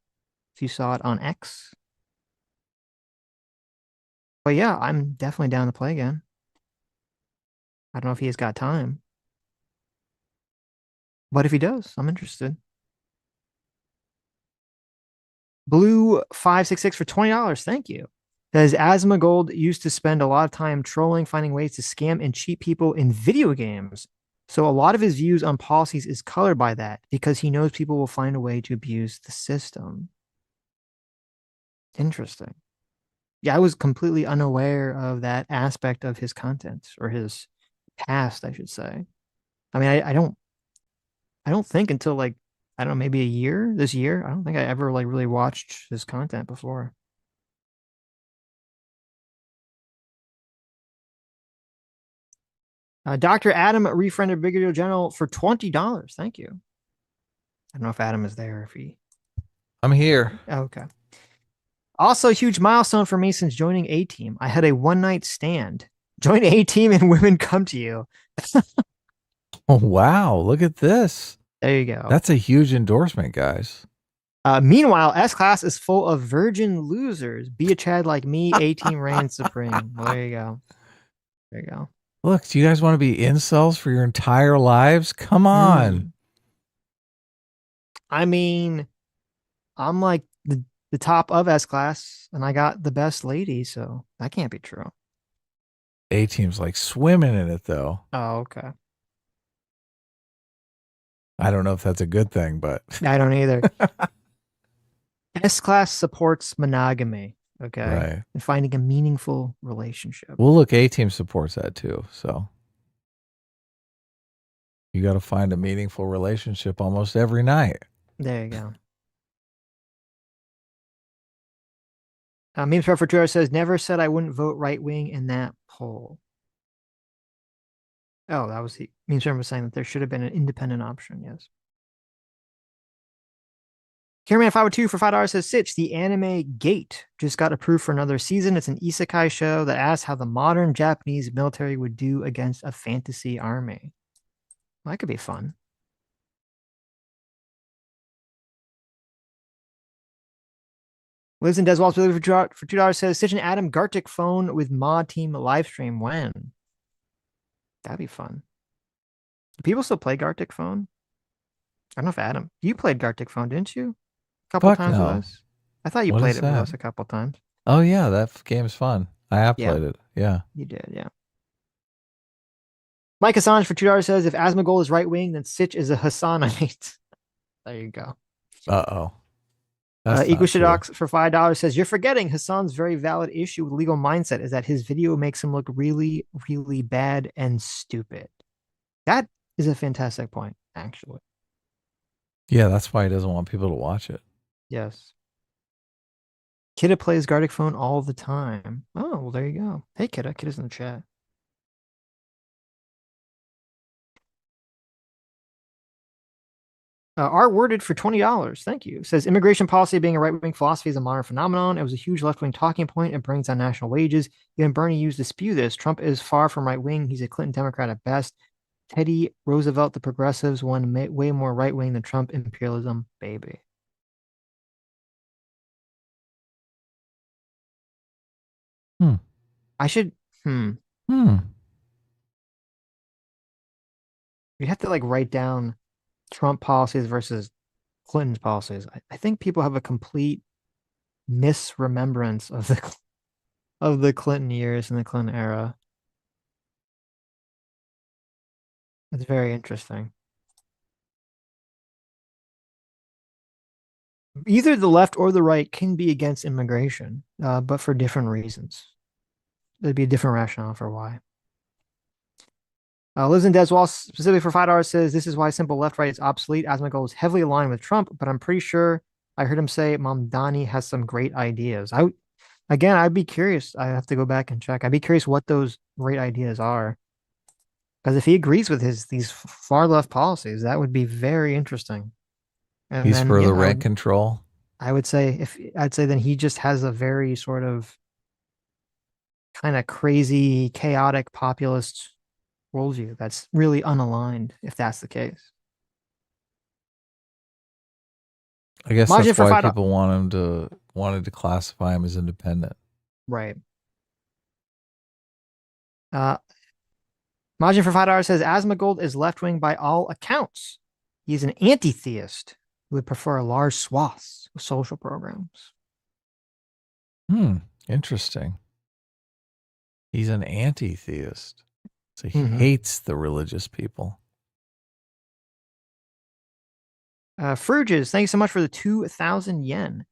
If you saw it on X. But yeah, I'm definitely down to play again. I don't know if he has got time. But if he does, I'm interested. Blue 566 for $20. Thank you. Says Asmongold used to spend a lot of time trolling, finding ways to scam and cheat people in video games. So a lot of his views on policies is colored by that because he knows people will find a way to abuse the system. Interesting. Yeah, I was completely unaware of that aspect of his content or his past, I should say. I mean, I don't think until like, I don't know, maybe this year. I don't think I ever like really watched his content before. Dr. Adam Refriended Brigadier General for $20. Thank you. I don't know if Adam is there. If he, I'm here. Okay. Also, huge milestone for me since joining A-Team. I had a one-night stand. Join A-Team and women come to you. Oh, wow. Look at this. There you go. That's a huge endorsement, guys. Meanwhile, S-Class is full of virgin losers. Be a Chad like me. A-Team reigns supreme. Well, there you go. There you go. Look, do you guys want to be incels for your entire lives? Come on. I mean, I'm like the top of S-Class, and I got the best lady, so that can't be true. A-Team's like swimming in it, though. Oh, okay. I don't know if that's a good thing, but I don't either. S-Class supports monogamy, okay? Right. And finding a meaningful relationship. Well, look, A-Team supports that too, so you got to find a meaningful relationship almost every night. There you go. Memes for Twitter says, never said I wouldn't vote right wing in that poll. Oh, that was the Memes was saying that there should have been an independent option. Yes. Cameraman 502 for $5 says, Sitch, the anime Gate just got approved for another season. It's an isekai show that asks how the modern Japanese military would do against a fantasy army. Well, that could be fun. Lives in Deswalt's for $2 says, Sitch and Adam Gartic phone with mod team live stream when? That'd be fun. Do people still play Gartic phone? I don't know if Adam, you played Gartic phone, didn't you? A couple times with us. I thought you played it with us a couple times. Oh yeah, that game's fun. I have played it. Yeah. You did, yeah. Mike Assange for $2 says, if Asmongold is right wing, then Sitch is a Hassanite. There you go. Uh-oh. Equishidox for $5 says, you're forgetting Hassan's very valid issue with legal mindset is that his video makes him look really, really bad and stupid. That is a fantastic point, actually. Yeah, that's why he doesn't want people to watch it. Yes. Kidda plays Gartic phone all the time. Oh, well, there you go. Hey, Kidda. Kidda's in the chat. R worded for $20. Thank you. Says immigration policy being a right-wing philosophy is a modern phenomenon. It was a huge left-wing talking point. It brings down national wages. Even Bernie used to spew this. Trump is far from right-wing. He's a Clinton Democrat at best. Teddy Roosevelt, the progressives, won way more right-wing than Trump imperialism, baby. I should. You have to like write down Trump policies versus Clinton's policies. I think people have a complete misremembrance of the Clinton years and the Clinton era. It's very interesting. either the left or the right can be against immigration, but for different reasons. There'd be a different rationale for why. Lives in Deswall, specifically for $5, says this is why simple left-right is obsolete. Asmongold is heavily aligned with Trump, but I'm pretty sure I heard him say Mamdani has some great ideas. I'd be curious. I have to go back and check. I'd be curious what those great ideas are. Because if he agrees with these far left policies, that would be very interesting. And He's then, for the rent control. I'd say then he just has a very sort of kind of crazy, chaotic populist worldview that's really unaligned, if that's the case. I guess Margin that's for why $5. people wanted to classify him as independent. Right. Margin for $5 says Asmongold is left-wing by all accounts. He's an anti-theist who would prefer large swaths of social programs. Interesting. He's an anti-theist. So he hates the religious people. Fruges, thanks so much for the 2,000 yen.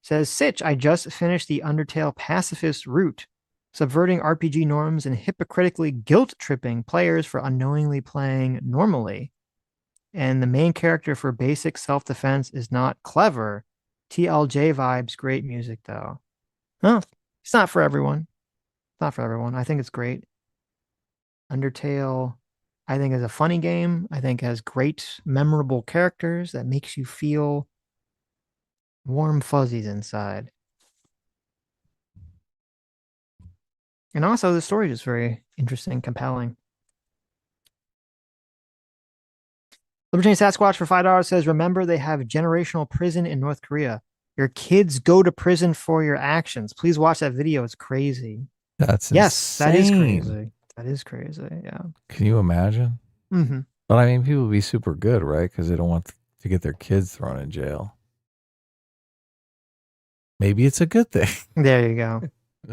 Says, Sitch, I just finished the Undertale pacifist route, subverting RPG norms and hypocritically guilt-tripping players for unknowingly playing normally. And the main character for basic self-defense is not clever. TLJ vibes, great music, though. No, it's not for everyone. Not for everyone. I think it's great. Undertale, I think, is a funny game. I think has great, memorable characters that makes you feel warm fuzzies inside. And also, the story is very interesting, compelling. Libertarian Sasquatch for $5 says, remember they have generational prison in North Korea. Your kids go to prison for your actions. Please watch that video. It's crazy. That's yes, insane. that is crazy. That is crazy. Yeah. Can you imagine? Mm-hmm. But I mean, people would be super good, right? Because they don't want to get their kids thrown in jail. Maybe it's a good thing. There you go.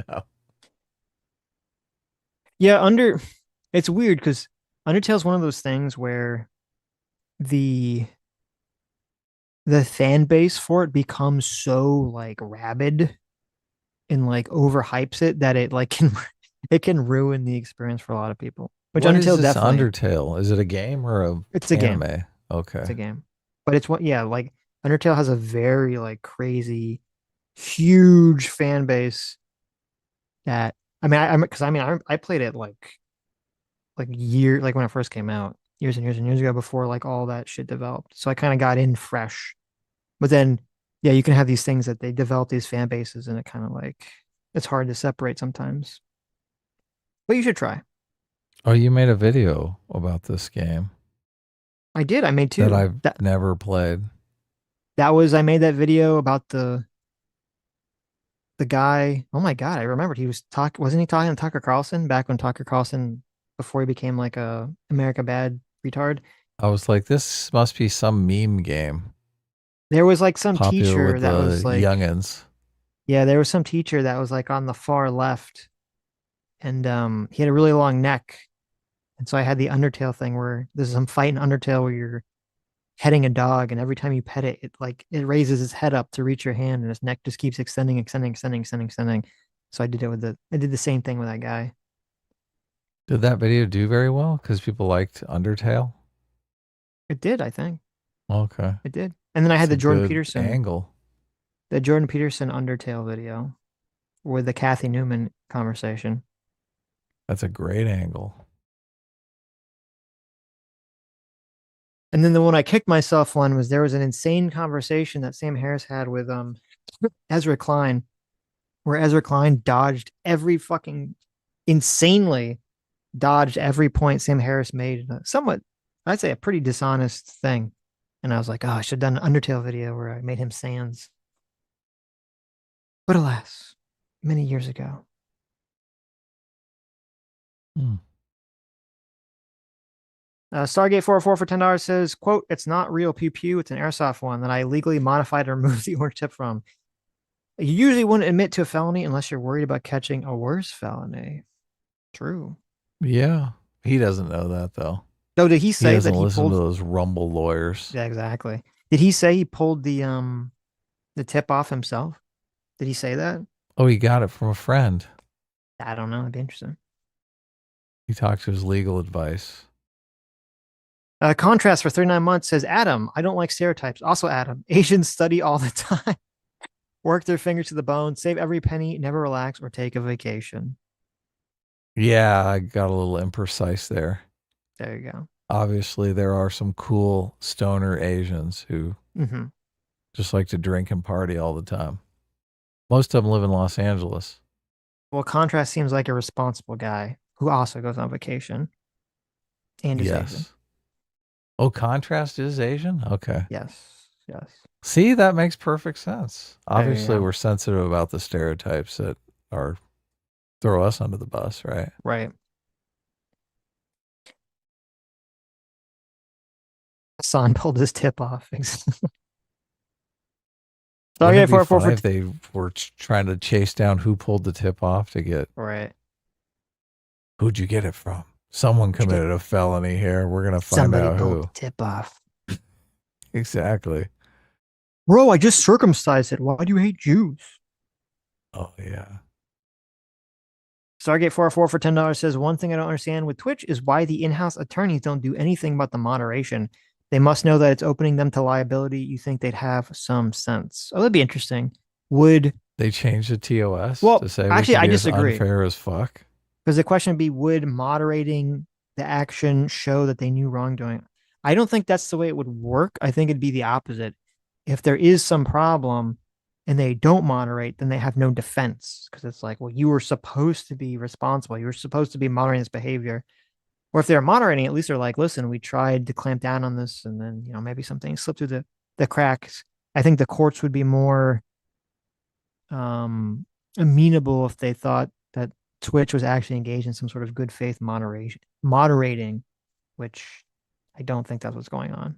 No. Yeah, it's weird because Undertale's one of those things where the fan base for it becomes so like rabid and like overhypes it that it like can ruin the experience for a lot of people. Which What Undertale is this definitely. Undertale? Is it a game or It's a anime? game. Okay. It's a game. But it's like Undertale has a very like crazy, huge fan base that I played it like when it first came out, years and years and years ago before like all that shit developed. So I kind of got in fresh. But then yeah, you can have these things that they develop these fan bases and it kind of like it's hard to separate sometimes. But you should try. Oh, you made a video about this game. I did. I made two. That I've never played. I made that video about the guy. Oh my God, I remembered. Wasn't he talking to Tucker Carlson back when Tucker Carlson, before he became like a America Bad retard? I was like, this must be some meme game. There was like some Popular teacher with that the was like youngins. Yeah, there was some teacher that was like on the far left, and he had a really long neck, and so I had the Undertale thing where there's some fight in Undertale where you're petting a dog, and every time you pet it, it raises its head up to reach your hand, and its neck just keeps extending. So I did the same thing with that guy. Did that video do very well? Because people liked Undertale? It did, I think. Okay. It did. And then I had the Jordan Peterson angle. The Jordan Peterson Undertale video with the Kathy Newman conversation. That's a great angle. And then the one I kicked myself on was there was an insane conversation that Sam Harris had with Ezra Klein, where Ezra Klein insanely dodged every point Sam Harris made. Somewhat, I'd say, a pretty dishonest thing. And I was like, oh, I should have done an Undertale video where I made him Sans. But alas, many years ago. Stargate 404 for $10 says, quote, it's not real pew pew, it's an airsoft one that I legally modified and removed the orange tip from. You usually wouldn't admit to a felony unless you're worried about catching a worse felony. True. Yeah. He doesn't know that, though. No, did he say that he listen pulled to those Rumble lawyers? Yeah, exactly. Did he say he pulled the The tip off himself. Did he say that? Oh, he got it from a friend. I don't know. It'd be interesting. He talked to his legal advice. Contrast for 39 months says, Adam, I don't like stereotypes. Also, Adam, Asians study all the time, work their fingers to the bone, save every penny, never relax or take a vacation. Yeah, I got a little imprecise there. There you go. Obviously, there are some cool stoner Asians who just like to drink and party all the time. Most of them live in Los Angeles. Well, Contrast seems like a responsible guy who also goes on vacation and is Asian. Oh, Contrast is Asian? Okay. Yes. See, that makes perfect sense. There you Obviously, go. we're sensitive about the stereotypes that are throw us under the bus, right? Right. Hassan pulled his tip off. Wouldn't it be 444 funny if they were trying to chase down who pulled the tip off to get... Right. Who'd you get it from? Someone committed a felony here. We're going to find out pulled who. the tip off. Exactly. Bro, I just circumcised it. Why do you hate Jews? Oh, yeah. Stargate 404 for $10 says, one thing I don't understand with Twitch is why the in-house attorneys don't do anything about the moderation. They must know that it's opening them to liability. You think they'd have some sense. Oh, that'd be interesting. Would they change the TOS to say actually, I disagree. Unfair as fuck? Because the question would be, would moderating the action show that they knew wrongdoing? I don't think that's the way it would work. I think it'd be the opposite. If there is some problem and they don't moderate, then they have no defense. Because it's like, well, you were supposed to be responsible. You were supposed to be moderating this behavior. Or if they're moderating, at least they're like, listen, we tried to clamp down on this, and then, maybe something slipped through the cracks. I think the courts would be more amenable if they thought that Twitch was actually engaged in some sort of good faith moderating, which I don't think that's what's going on.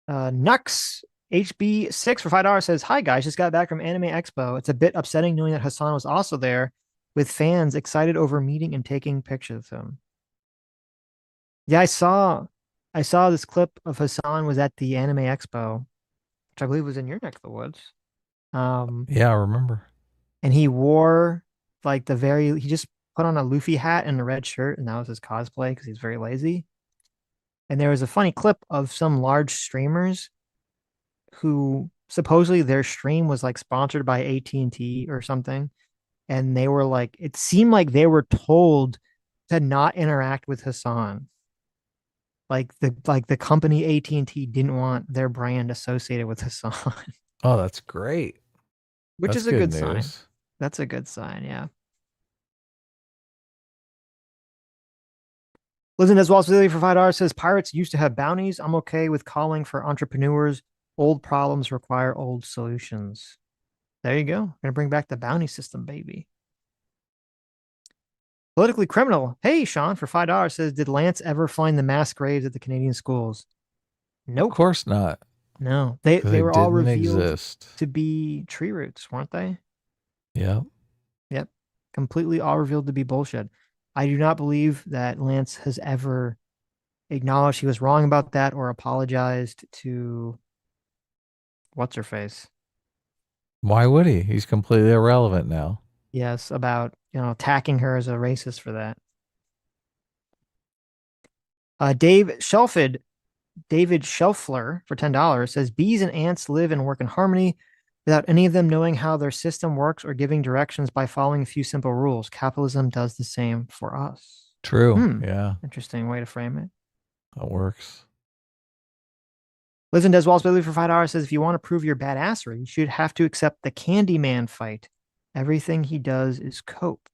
Nux HB6 for $5 says, hi guys, just got back from Anime Expo. It's a bit upsetting knowing that Hassan was also there with fans excited over meeting and taking pictures of him. Yeah, I saw this clip of Hassan was at the Anime Expo, which I believe was in your neck of the woods. Yeah, I remember. And he wore he just put on a Luffy hat and a red shirt, and that was his cosplay because he's very lazy. And there was a funny clip of some large streamers who supposedly their stream was sponsored by AT&T or something. And they were it seemed like they were told to not interact with Hassan. The company AT&T didn't want their brand associated with Hassan. Oh, that's great. Which that's is a good news. sign. That's a good sign, yeah. Listen as well as Lily for $5 says, pirates used to have bounties. I'm okay with calling for entrepreneurs. Old problems require old solutions. There you go. We're going to bring back the bounty system, baby. Politically Criminal. Hey, Sean, for $5 says, did Lance ever find the mass graves at the Canadian schools? Nope. Of course not. No. They were all revealed to be tree roots, weren't they? Yeah. Yep. Completely all revealed to be bullshit. I do not believe that Lance has ever acknowledged he was wrong about that or apologized to what's-her-face. Why would he? He's completely irrelevant now. Yes, about, attacking her as a racist for that. David Shelfler for $10 says, bees and ants live and work in harmony without any of them knowing how their system works or giving directions by following a few simple rules. Capitalism does the same for us. True. Yeah. Interesting way to frame it. That works. Listen, Des Walls Bailey for $5 says, if you want to prove your badassery, you should have to accept the Candyman fight. Everything he does is cope.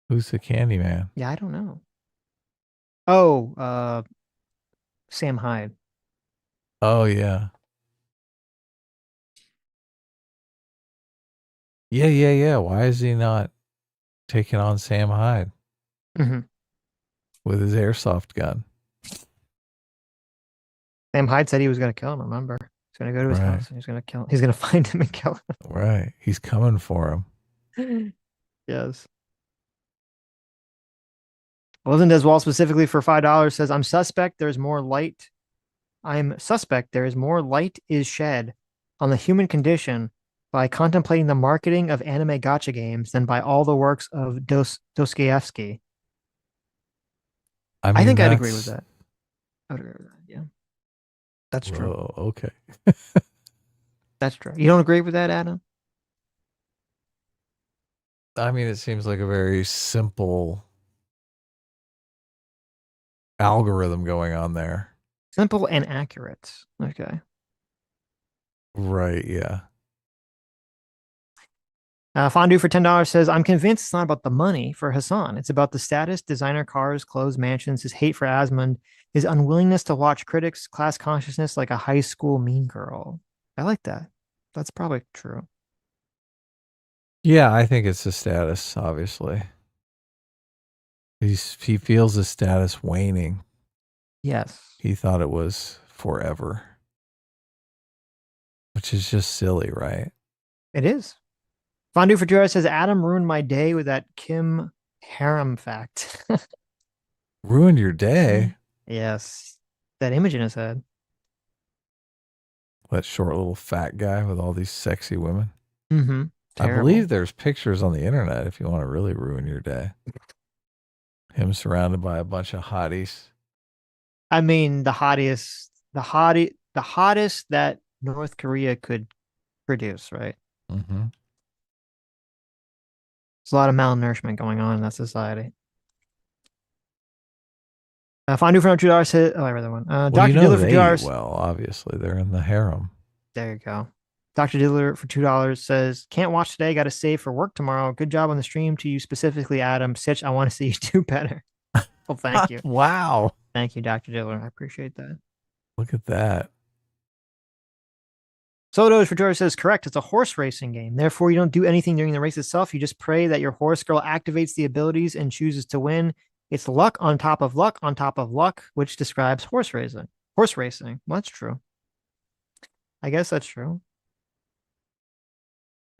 Who's the Candyman? Yeah, I don't know. Oh, Sam Hyde. Oh, yeah. Yeah. Why is he not taking on Sam Hyde with his airsoft gun? Sam Hyde said he was going to kill him, remember? He's going to go to his house and he's going to kill him. He's going to find him and kill him. Right. He's coming for him. Yes. Wasn't as well specifically for $5 says, I'm suspect there's more light I'm suspect there is more light is shed on the human condition by contemplating the marketing of anime gacha games than by all the works of Dostoevsky. I I think I'd that's... agree with that. I would agree with that. Yeah. That's true. Whoa, okay. That's true. You don't agree with that, Adam? I mean, it seems like a very simple algorithm going on there. Simple and accurate. Okay. Right, yeah. Fondue for $10 says, I'm convinced it's not about the money for Hassan. It's about the status, designer cars, clothes, mansions, his hate for Asmongold, his unwillingness to watch critics, class consciousness like a high school mean girl. I like that. That's probably true. Yeah, I think it's the status, obviously. He feels the status waning. Yes. He thought it was forever. Which is just silly, right? It is. Fondue for $2 says, Adam ruined my day with that Kim harem fact. Ruined your day? Yes. That image in his head. That short little fat guy with all these sexy women. Mm-hmm. I believe there's pictures on the internet if you want to really ruin your day. Him surrounded by a bunch of hotties. I mean, the hottest that North Korea could produce, right? Mm-hmm. There's a lot of malnourishment going on in that society. Fondue for $2 says, I read that one. Dr. Diller for $2. Well, obviously, they're in the harem. There you go. Dr. Diller for $2 says, can't watch today, got to save for work tomorrow. Good job on the stream. To you specifically, Adam. Sitch, I want to see you do better. Well, thank you. Wow. Thank you, Dr. Diller. I appreciate that. Look at that. Sodos for George says, correct. It's a horse racing game. Therefore, you don't do anything during the race itself. You just pray that your horse girl activates the abilities and chooses to win. It's luck on top of luck on top of luck, which describes horse racing. Horse racing. Well, that's true. I guess that's true.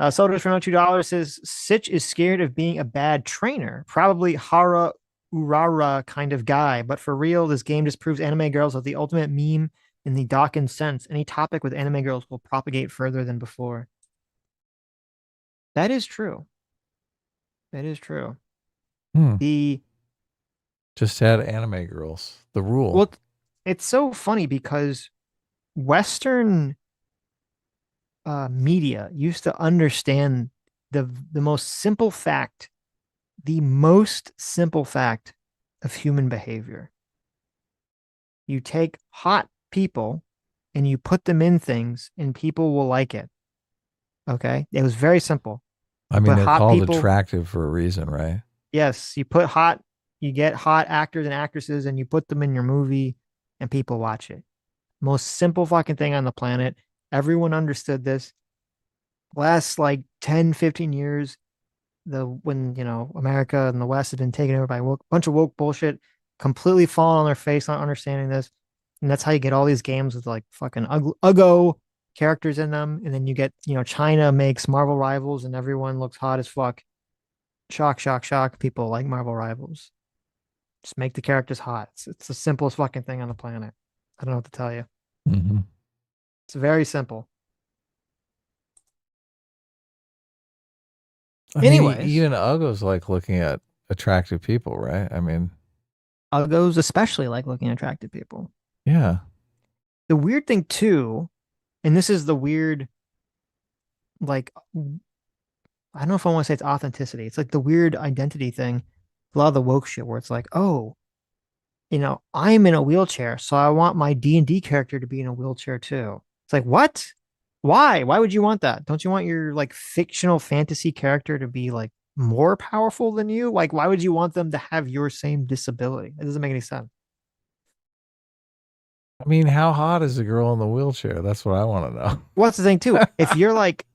Sodos for $2 says, Sitch is scared of being a bad trainer. Probably Hara Urara kind of guy. But for real, this game just proves anime girls are the ultimate meme in the Dawkins sense. Any topic with anime girls will propagate further than before. That is true. That is true. Just add anime girls. The rule. Well, it's so funny because Western media used to understand the most simple fact, of human behavior. You take hot people and you put them in things and people will like it. Okay? It was very simple. I mean, they're called attractive for a reason, right? Yes. You get hot actors and actresses and you put them in your movie and people watch it. Most simple fucking thing on the planet. Everyone understood this. Last like 10, 15 years, when America and the West had been taken over by a bunch of woke bullshit, completely falling on their face, not understanding this. And that's how you get all these games with like fucking uggo characters in them. And then you get, China makes Marvel Rivals and everyone looks hot as fuck. Shock, shock, shock. People like Marvel Rivals. Just make the characters hot. It's the simplest fucking thing on the planet. I don't know what to tell you. Mm-hmm. It's very simple. Anyways, even uggos like looking at attractive people, right? I mean, uggos especially like looking at attractive people. Yeah. The weird thing too, and this is the weird, like, I don't know if I want to say it's authenticity. It's like the weird identity thing. A lot of the woke shit where it's like, oh, I'm in a wheelchair, so I want my D&D character to be in a wheelchair too. It's like, what? Why? Why would you want that? Don't you want your like fictional fantasy character to be like more powerful than you? Like, why would you want them to have your same disability? It doesn't make any sense. I mean, how hot is a girl in the wheelchair? That's what I want to know. What's the thing too? If you're like,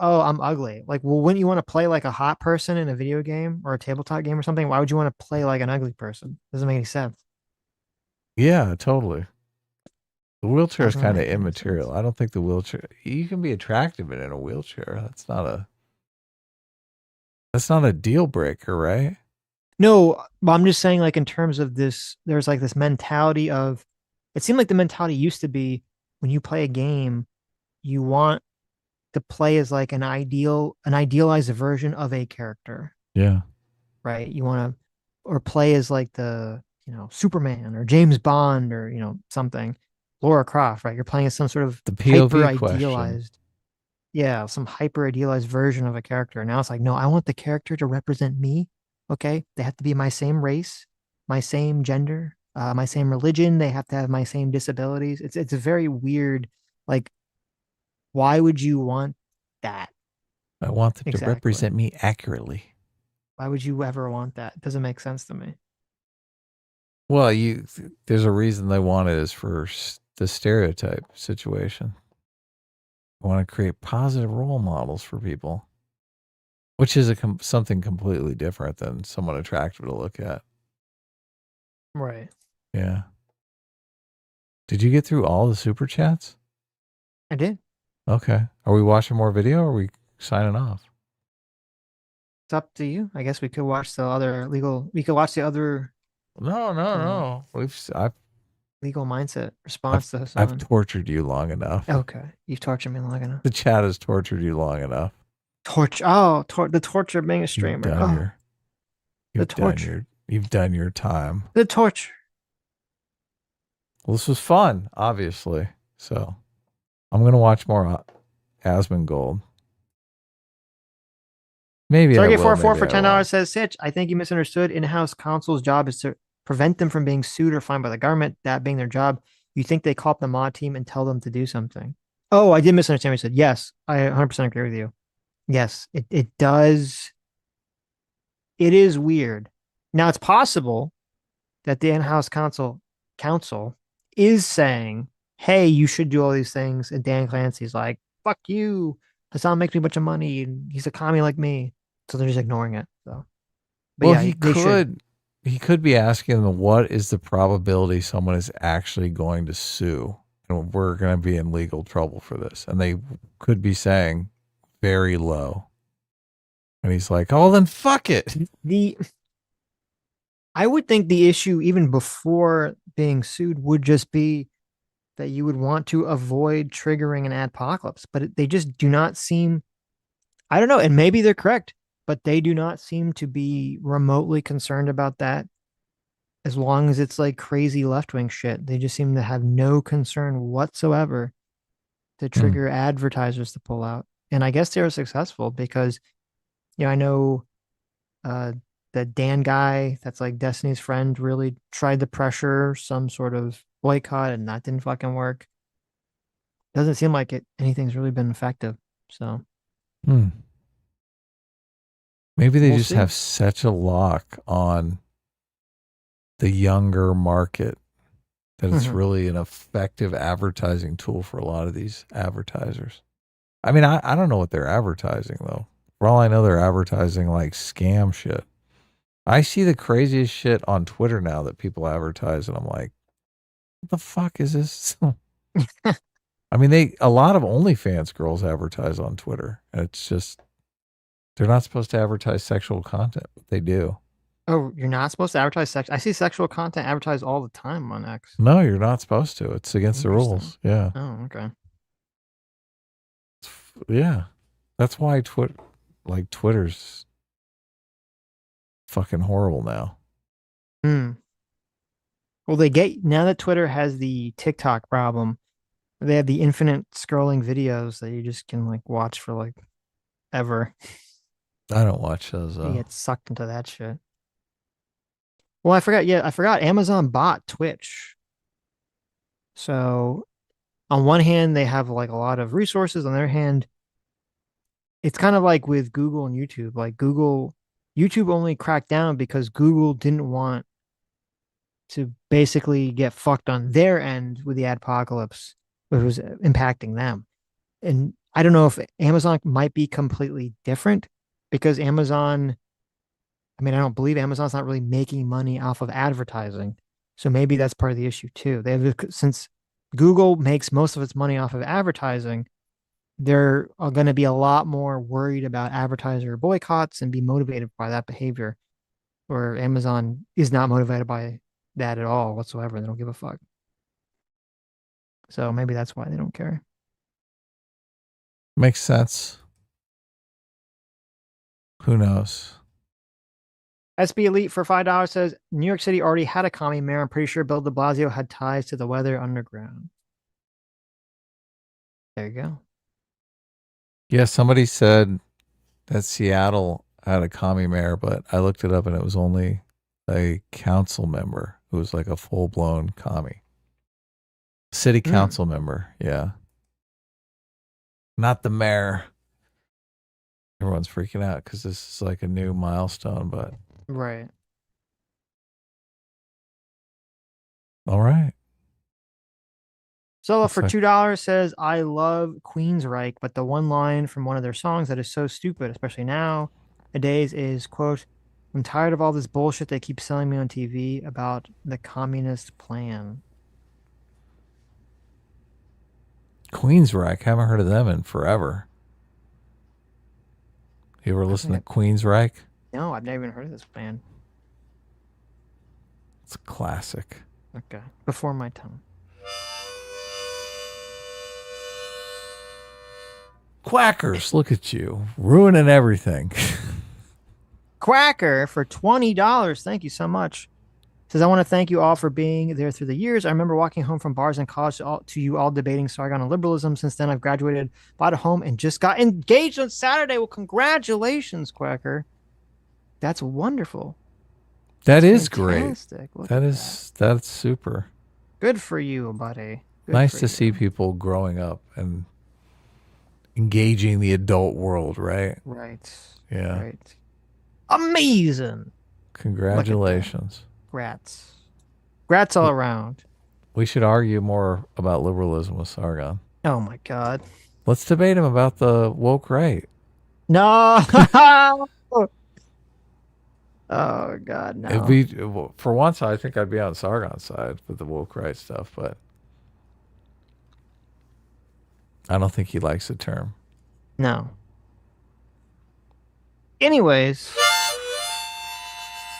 oh, I'm ugly. Like, well, wouldn't you want to play like a hot person in a video game or a tabletop game or something? Why would you want to play like an ugly person? Doesn't make any sense. Yeah, totally. The wheelchair is kind of immaterial. I don't think the wheelchair. You can be attractive in a wheelchair. That's not a deal breaker, right? No, but I'm just saying, like, in terms of this, there's like this mentality of it seemed like the mentality used to be when you play a game, you want to play as like an idealized version of a character, Yeah. right? You want to, or play as like Superman or James Bond or, something, Laura Croft, right? You're playing as some sort of The hyper POV question. idealized, yeah, some hyper idealized version of a character. Now it's like, no, I want the character to represent me. Okay. They have to be my same race, my same gender, my same religion. They have to have my same disabilities. It's a very weird, like, why would you want that? I want them to Exactly. represent me accurately. Why would you ever want that? It doesn't make sense to me. Well, there's a reason they want it is for the stereotype situation. I want to create positive role models for people, which is something completely different than someone attractive to look at. Right. Yeah. Did you get through all the super chats? I did. Okay. Are we watching more video or are we signing off? It's up to you. I guess we could watch the other we could watch the other. No. I've legal mindset response to Hassan. I've tortured you long enough. Okay. You've tortured me long enough. The chat has tortured you long enough. The torture of being a streamer. You've done your time. The torture. Well, this was fun, obviously. So I'm going to watch more Asmongold. Maybe Target 44 for $10 says, Sitch, I think you misunderstood. In-house counsel's job is to prevent them from being sued or fined by the government, that being their job. You think they call up the mod team and tell them to do something. Oh, I did misunderstand what you said. Yes, I 100% agree with you. Yes, it does. It is weird. Now, it's possible that the in-house counsel is saying, hey, you should do all these things. And Dan Clancy's like, fuck you. Hassan makes me a bunch of money and he's a commie like me. So they're just ignoring it. So, but well, yeah, he could be asking them, what is the probability someone is actually going to sue? And we're going to be in legal trouble for this. And they could be saying very low. And he's like, oh, then fuck it. I would think the issue, even before being sued, would just be that you would want to avoid triggering an adpocalypse. But they just do not seem, I don't know, and maybe they're correct, but they do not seem to be remotely concerned about that. As long as it's like crazy left-wing shit, they just seem to have no concern whatsoever to trigger advertisers to pull out. And I guess they were successful because, I know the Dan guy that's like Destiny's friend really tried to pressure some sort of boycott and that didn't fucking work. Doesn't seem like anything's really been effective. So maybe they just have such a lock on the younger market that it's really an effective advertising tool for a lot of these advertisers. I mean, I don't know what they're advertising though. For all I know, they're advertising like scam shit. I see the craziest shit on Twitter now that people advertise and I'm like, what the fuck is this? I mean, a lot of OnlyFans girls advertise on Twitter. And it's just, they're not supposed to advertise sexual content, but they do. Oh, you're not supposed to advertise sex? I see sexual content advertised all the time on X. No, you're not supposed to. It's against the rules. Yeah. Oh, okay. Yeah. That's why Twitter's fucking horrible now. Well, now that Twitter has the TikTok problem, they have the infinite scrolling videos that you just can like watch for like ever. I don't watch those. You get sucked into that shit. Well, I forgot. Yeah, I forgot. Amazon bought Twitch. So, on one hand, they have like a lot of resources. On the other hand, it's kind of like with Google and YouTube. Like YouTube only cracked down because Google didn't want to basically get fucked on their end with the adpocalypse, which was impacting them. And I don't know if Amazon might be completely different because Amazon, I mean, I don't believe Amazon's not really making money off of advertising. So maybe that's part of the issue too. Since Google makes most of its money off of advertising, they're going to be a lot more worried about advertiser boycotts and be motivated by that behavior, where Amazon is not motivated by that at all whatsoever. They don't give a fuck. So maybe that's why they don't care. Makes sense. Who knows? SB Elite for $5 says New York City already had a commie mayor. I'm pretty sure Bill de Blasio had ties to the Weather Underground. There you go. Yeah, somebody said that Seattle had a commie mayor, but I looked it up and it was only a council member who was like a full-blown commie. City council member, yeah. Not the mayor. Everyone's freaking out because this is like a new milestone, but Right. all right. Solo Looks for like- $2 says, I love Queensryche, but the one line from one of their songs that is so stupid, especially nowadays, is, quote, I'm tired of all this bullshit they keep selling me on TV about the communist plan. Queensryche, haven't heard of them in forever. You ever listen to Queensryche? No, I've never even heard of this band. It's a classic. Okay. Before my time. Quackers, look at you. Ruining everything. Quacker for $20. Thank you so much. Says, I want to thank you all for being there through the years. I remember walking home from bars in college to you all debating Saga and liberalism. Since then, I've graduated, bought a home, and just got engaged on Saturday. Well, congratulations, Quacker. That's wonderful. That That's is great. fantastic. Look That at is that's super. Good for you, buddy. Good Nice for to you. see people growing up and engaging the adult world, right? Right. Yeah. Right. Amazing. Congratulations. Grats. Grats all around. We should argue more about liberalism with Sargon. Oh my God. Let's debate him about the woke right. No. Oh God, no. It'd be, for once, I think I'd be on Sargon's side with the woke right stuff, but I don't think he likes the term. No. Anyways,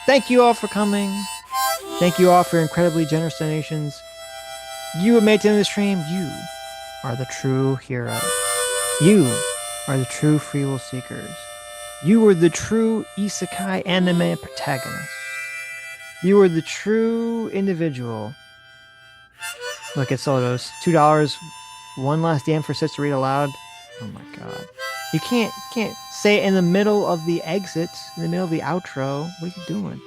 thank you all for coming. Thank you all for incredibly generous donations. You have made it to the end of the stream. You are the true hero. You are the true free will seekers. You were the true isekai anime protagonist. You were the true individual. Look at Sotos. $2. One last DM for Sitch to read aloud. Oh my God. You can't say it in the middle of the exit, in the middle of the outro. What are you doing?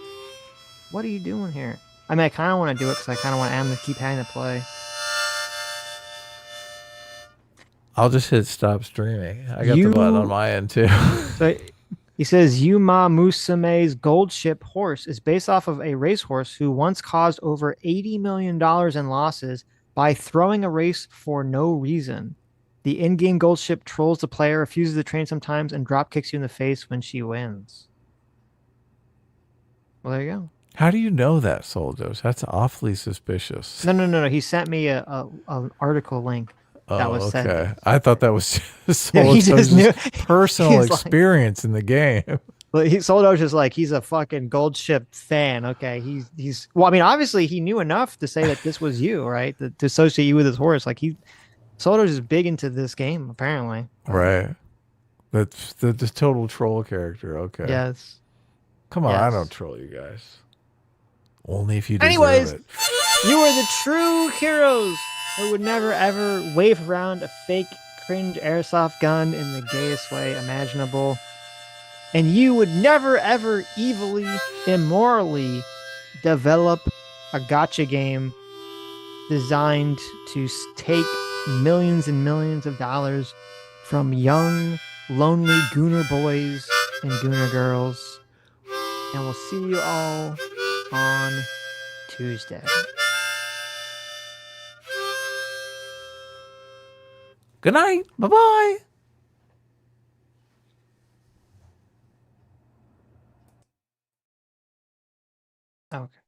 What are you doing here? I mean, I kind of want to do it because I kind of want Adam to keep having to play. I'll just hit stop streaming. I got the button on my end too. So he says Yuma Musame's gold ship horse is based off of a racehorse who once caused over $80 million in losses by throwing a race for no reason. The in-game gold ship trolls the player, refuses to train sometimes, and drop kicks you in the face when she wins. Well, there you go. How do you know that, Soldos? That's awfully suspicious. No. He sent me an article link that was okay. sent. I thought that was just Yeah, he just knew. personal He's like- experience in the game. Well, Soldo's just like, he's a fucking gold ship fan. Okay, he's well. I mean, obviously he knew enough to say that this was you, right? To associate you with his horse. Like Soldo's is big into this game, apparently. Right. That's the total troll character. Okay. Yes. Come on, I Yes. don't troll you guys. Only if you deserve Anyways, it. you are the true heroes who would never ever wave around a fake cringe airsoft gun in the gayest way imaginable. And you would never ever evilly, immorally develop a gacha game designed to take millions and millions of dollars from young, lonely gooner boys and gooner girls. And we'll see you all on Tuesday. Good night. Bye-bye. Okay.